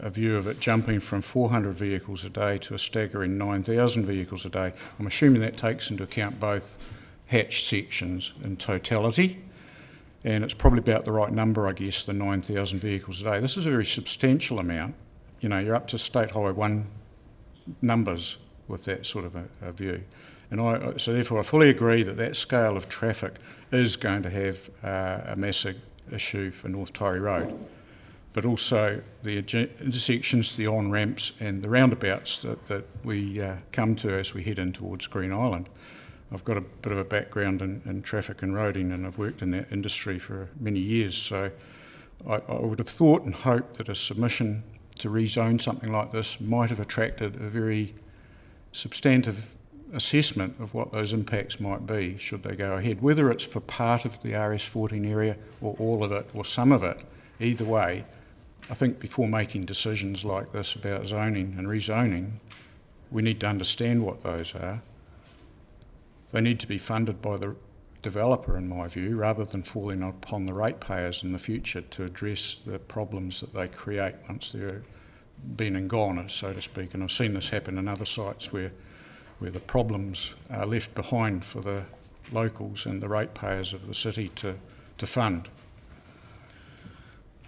a view of it jumping from 400 vehicles a day to a staggering 9,000 vehicles a day. I'm assuming that takes into account both hatch sections in totality, and it's probably about the right number, I guess, the 9,000 vehicles a day. This is a very substantial amount. You know, you're up to State Highway 1 numbers with that sort of a view. And so therefore I fully agree that that scale of traffic is going to have a massive issue for North Torrey Road, but also the intersections, the on-ramps and the roundabouts that we come to as we head in towards Green Island. I've got a bit of a background in traffic and roading, and I've worked in that industry for many years, so I would have thought and hoped that a submission to rezone something like this might have attracted a very substantive assessment of what those impacts might be should they go ahead, whether it's for part of the RS14 area or all of it or some of it. Either way, I think before making decisions like this about zoning and rezoning, we need to understand what those are. they need to be funded by the developer, in my view, rather than falling upon the ratepayers in the future to address the problems that they create once they're been and gone, so to speak. And I've seen this happen in other sites where the problems are left behind for the locals and the ratepayers of the city to fund.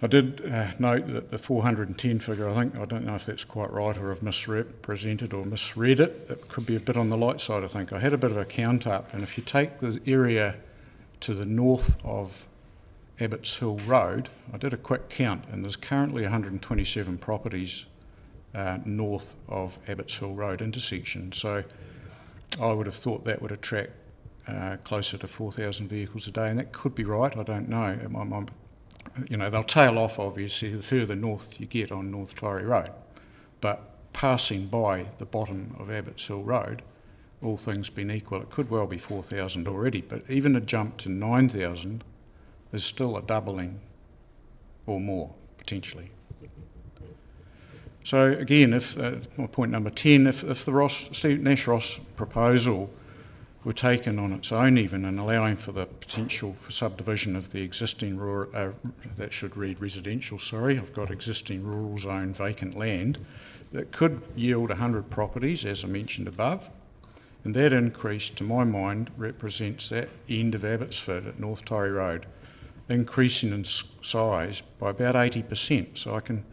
I did note that the 410 figure, I don't know if that's quite right or I've misrepresented or misread it. It could be a bit on the light side, I think. I had a bit of a count up, and if you take the area to the north of Abbots Hill Road, I did a quick count, and there's currently 127 properties north of Abbots Hill Road intersection. So I would have thought that would attract closer to 4,000 vehicles a day, and that could be right, I don't know. You know, they'll tail off obviously the further north you get on North Torrey Road, but passing by the bottom of Abbots Hill Road, all things being equal, it could well be 4,000 already, but even a jump to 9,000 is still a doubling or more, potentially. So again, if my point number 10, if the Nash Ross proposal were taken on its own even and allowing for the potential for subdivision of the existing rural, that should read residential, sorry, I've got existing rural zone vacant land, that could yield 100 properties, as I mentioned above, and that increase, to my mind, represents that end of Abbotsford at North Torrey Road, increasing in size by about 80%. So I can,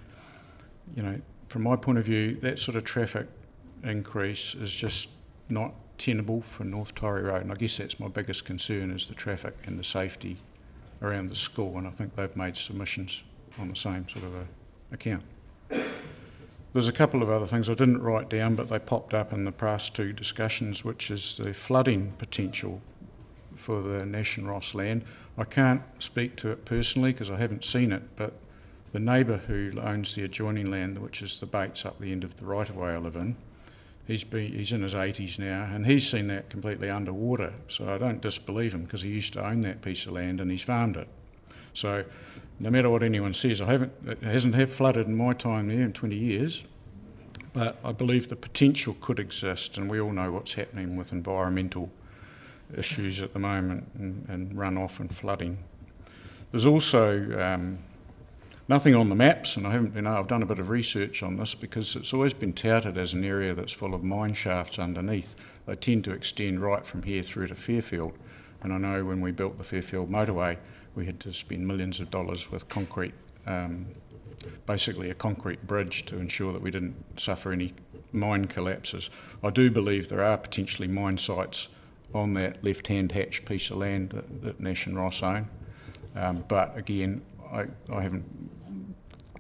you know, from my point of view, that sort of traffic increase is just not tenable for North Torrey Road, and I guess that's my biggest concern, is the traffic and the safety around the school, and I think they've made submissions on the same sort of account. There's a couple of other things I didn't write down, but they popped up in the past two discussions, which is the flooding potential for the Nash and Ross land. I can't speak to it personally because I haven't seen it, but the neighbour who owns the adjoining land, which is the Bates up the end of the right-of-way I live in, he's in his 80s now, and he's seen that completely underwater. So I don't disbelieve him, because he used to own that piece of land and he's farmed it. So no matter what anyone says, it hasn't flooded in my time there in 20 years, but I believe the potential could exist, and we all know what's happening with environmental issues at the moment and runoff and flooding. There's also nothing on the maps, and I've done a bit of research on this because it's always been touted as an area that's full of mine shafts underneath. They tend to extend right from here through to Fairfield, and I know when we built the Fairfield motorway, we had to spend millions of dollars with concrete, basically a concrete bridge to ensure that we didn't suffer any mine collapses. I do believe there are potentially mine sites on that left-hand hatch piece of land that Nash and Ross own, but again, I haven't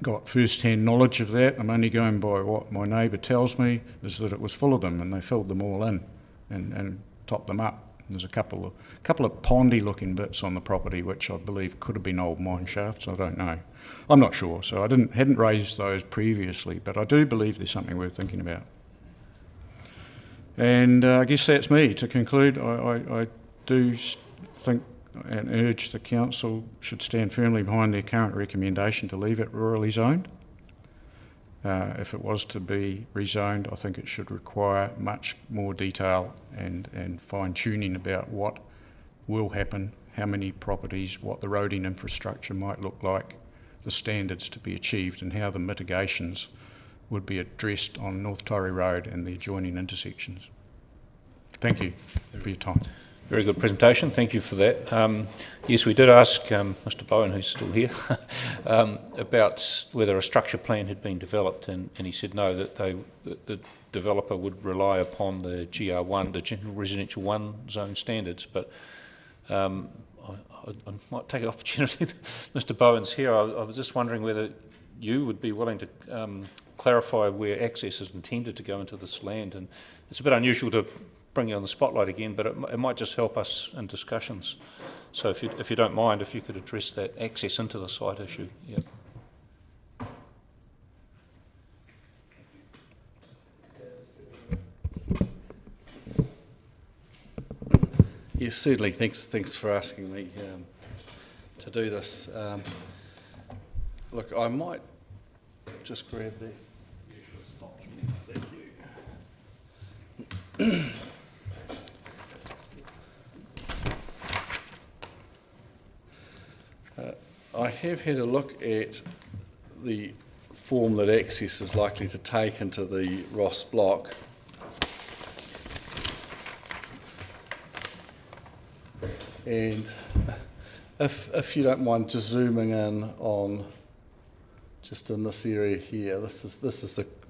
got first-hand knowledge of that. I'm only going by what my neighbour tells me, is that it was full of them and they filled them all in and topped them up. There's a couple of pondy-looking bits on the property which I believe could have been old mine shafts. I don't know. I'm not sure, so I hadn't raised those previously, but I do believe there's something worth thinking about. And I guess that's me. To conclude, I do think and urge the council should stand firmly behind their current recommendation to leave it rurally zoned. If it was to be rezoned, I think it should require much more detail and fine-tuning about what will happen, how many properties, what the roading infrastructure might look like, the standards to be achieved, and how the mitigations would be addressed on North Torrey Road and the adjoining intersections. Thank you for your time. Very good presentation, thank you for that. Yes, we did ask Mr Bowen, who's still here, about whether a structure plan had been developed, and he said no, that the developer would rely upon the GR1, the General Residential 1 zone standards, but I might take the opportunity that Mr Bowen's here. I was just wondering whether you would be willing to clarify where access is intended to go into this land, and it's a bit unusual to bring you on the spotlight again, but it might just help us in discussions. So if you don't mind, if you could address that access into the site issue. Yeah. Yes, certainly. Thanks for asking me to do this. Look, I might just grab the usual spot. Thank you. have had a look at the form that access is likely to take into the Ross block. And if you don't mind just zooming in on just in this area here, this is the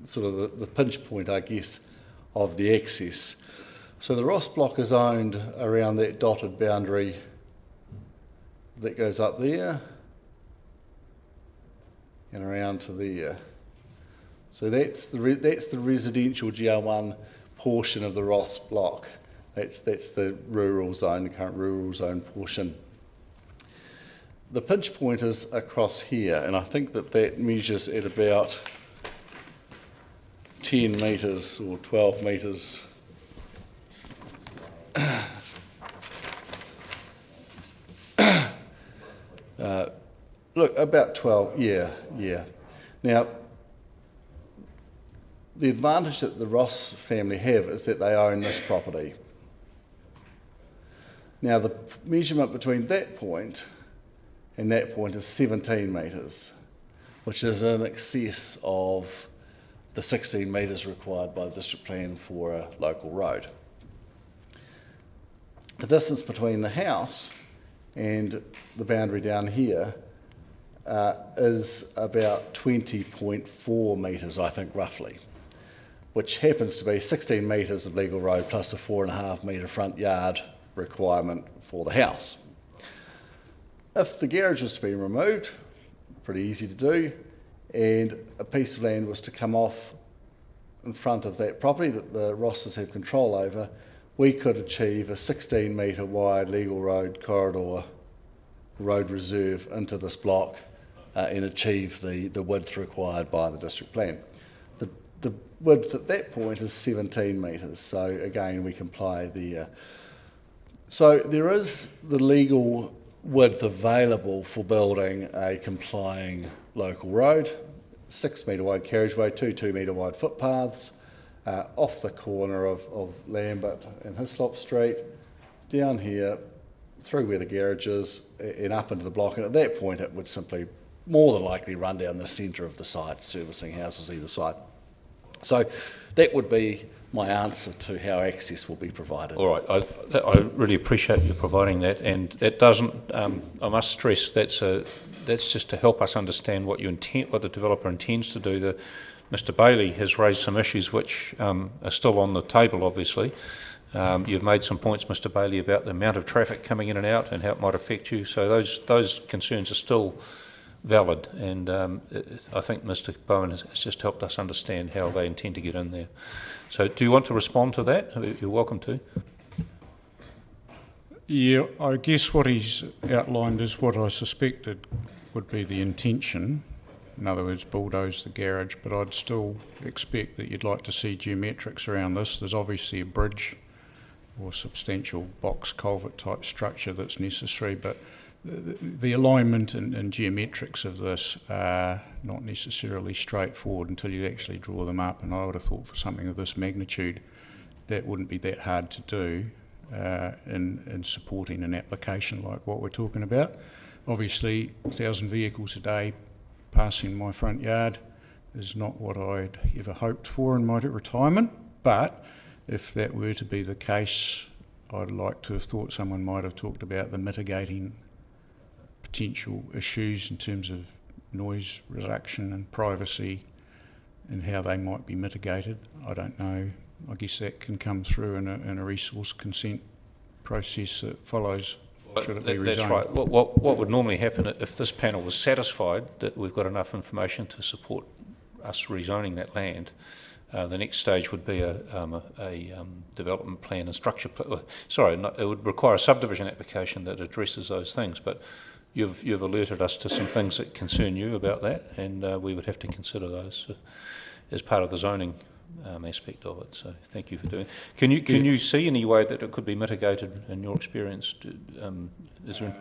sort of the pinch point, I guess, of the access. So the Ross block is owned around that dotted boundary that goes up there and around to there. So that's the residential GR1 portion of the Ross block. That's the rural zone, the current rural zone portion. The pinch point is across here, and I think that measures at about 10 metres or 12 metres. Look, about 12, yeah. Now, the advantage that the Ross family have is that they own this property. Now, the measurement between that point and that point is 17 metres, which is in excess of the 16 metres required by the district plan for a local road. The distance between the house and the boundary down here is about 20.4 metres, I think, roughly, which happens to be 16 metres of legal road plus a 4.5 metre front yard requirement for the house. If the garage was to be removed, pretty easy to do, and a piece of land was to come off in front of that property that the Rosses have control over, we could achieve a 16 metre wide legal road corridor road reserve into this block and achieve the width required by the district plan. The width at that point is 17 metres, so again we comply the... So there is the legal width available for building a complying local road, 6 metre wide carriageway, 2 metre wide footpaths, off the corner of Lambert and Hislop Street, down here, through where the garage is, and up into the block, and at that point it would simply more than likely run down the centre of the site, servicing houses either side. So that would be my answer to how access will be provided. All right, I really appreciate you providing that, and that doesn't, I must stress, that's just to help us understand what the developer intends to do. Mr. Bailey has raised some issues which are still on the table, obviously. You've made some points, Mr. Bailey, about the amount of traffic coming in and out and how it might affect you, so those concerns are still valid, and I think Mr. Bowen has just helped us understand how they intend to get in there. So do you want to respond to that? You're welcome to. Yeah, I guess what he's outlined is what I suspected would be the intention. In other words, bulldoze the garage, but I'd still expect that you'd like to see geometrics around this. There's obviously a bridge or substantial box culvert type structure that's necessary, but the alignment and geometrics of this are not necessarily straightforward until you actually draw them up, and I would have thought for something of this magnitude that wouldn't be that hard to do in supporting an application like what we're talking about. Obviously, 1,000 vehicles a day passing my front yard is not what I'd ever hoped for in my retirement, but if that were to be the case, I'd like to have thought someone might have talked about the mitigating potential issues in terms of noise reduction and privacy and how they might be mitigated. I don't know. I guess that can come through in a resource consent process that follows. Should it be rezoned? That's right. What would normally happen if this panel was satisfied that we've got enough information to support us rezoning that land, the next stage would be a development plan and structure. It would require a subdivision application that addresses those things. But you've alerted us to some things that concern you about that, and we would have to consider those as part of the zoning aspect of it. So thank you for doing it. Can you see any way that it could be mitigated in your experience? Is there?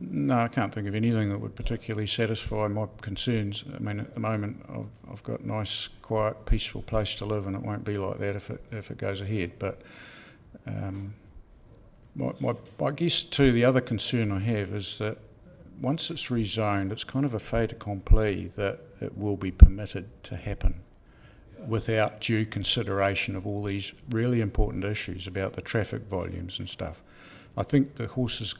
No, I can't think of anything that would particularly satisfy my concerns. I mean, at the moment, I've got a nice, quiet, peaceful place to live, and it won't be like that if it goes ahead. But I guess too, the other concern I have is that once it's rezoned, it's kind of a fait accompli that it will be permitted to happen without due consideration of all these really important issues about the traffic volumes and stuff. I think the horse is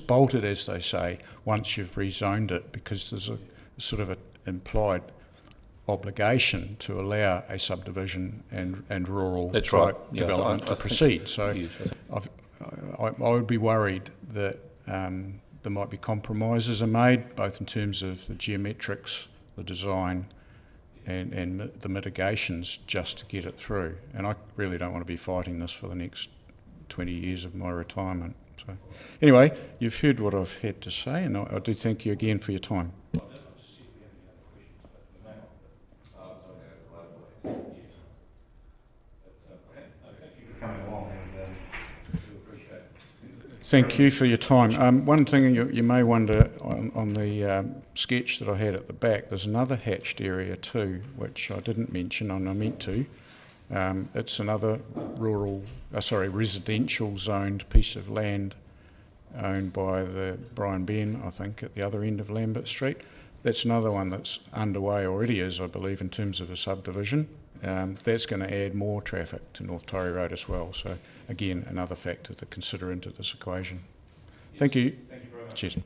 bolted, as they say, once you've rezoned it, because there's a sort of an implied obligation to allow a subdivision and rural type development to proceed. So I would be worried that there might be compromises are made, both in terms of the geometrics, the design, and the mitigations just to get it through. And I really don't want to be fighting this for the next 20 years of my retirement. So anyway, you've heard what I've had to say, and I do thank you again for your time. Thank you for your time. One thing you may wonder on the sketch that I had at the back, there's another hatched area too, which I didn't mention and I meant to. It's another residential zoned piece of land owned by the Brian Ben, I think, at the other end of Lambert Street. That's another one that's underway already, as I believe, in terms of a subdivision. That's going to add more traffic to North Torrey Road as well. So again, another factor to consider into this equation. Thank you. Thank you very much. Cheers.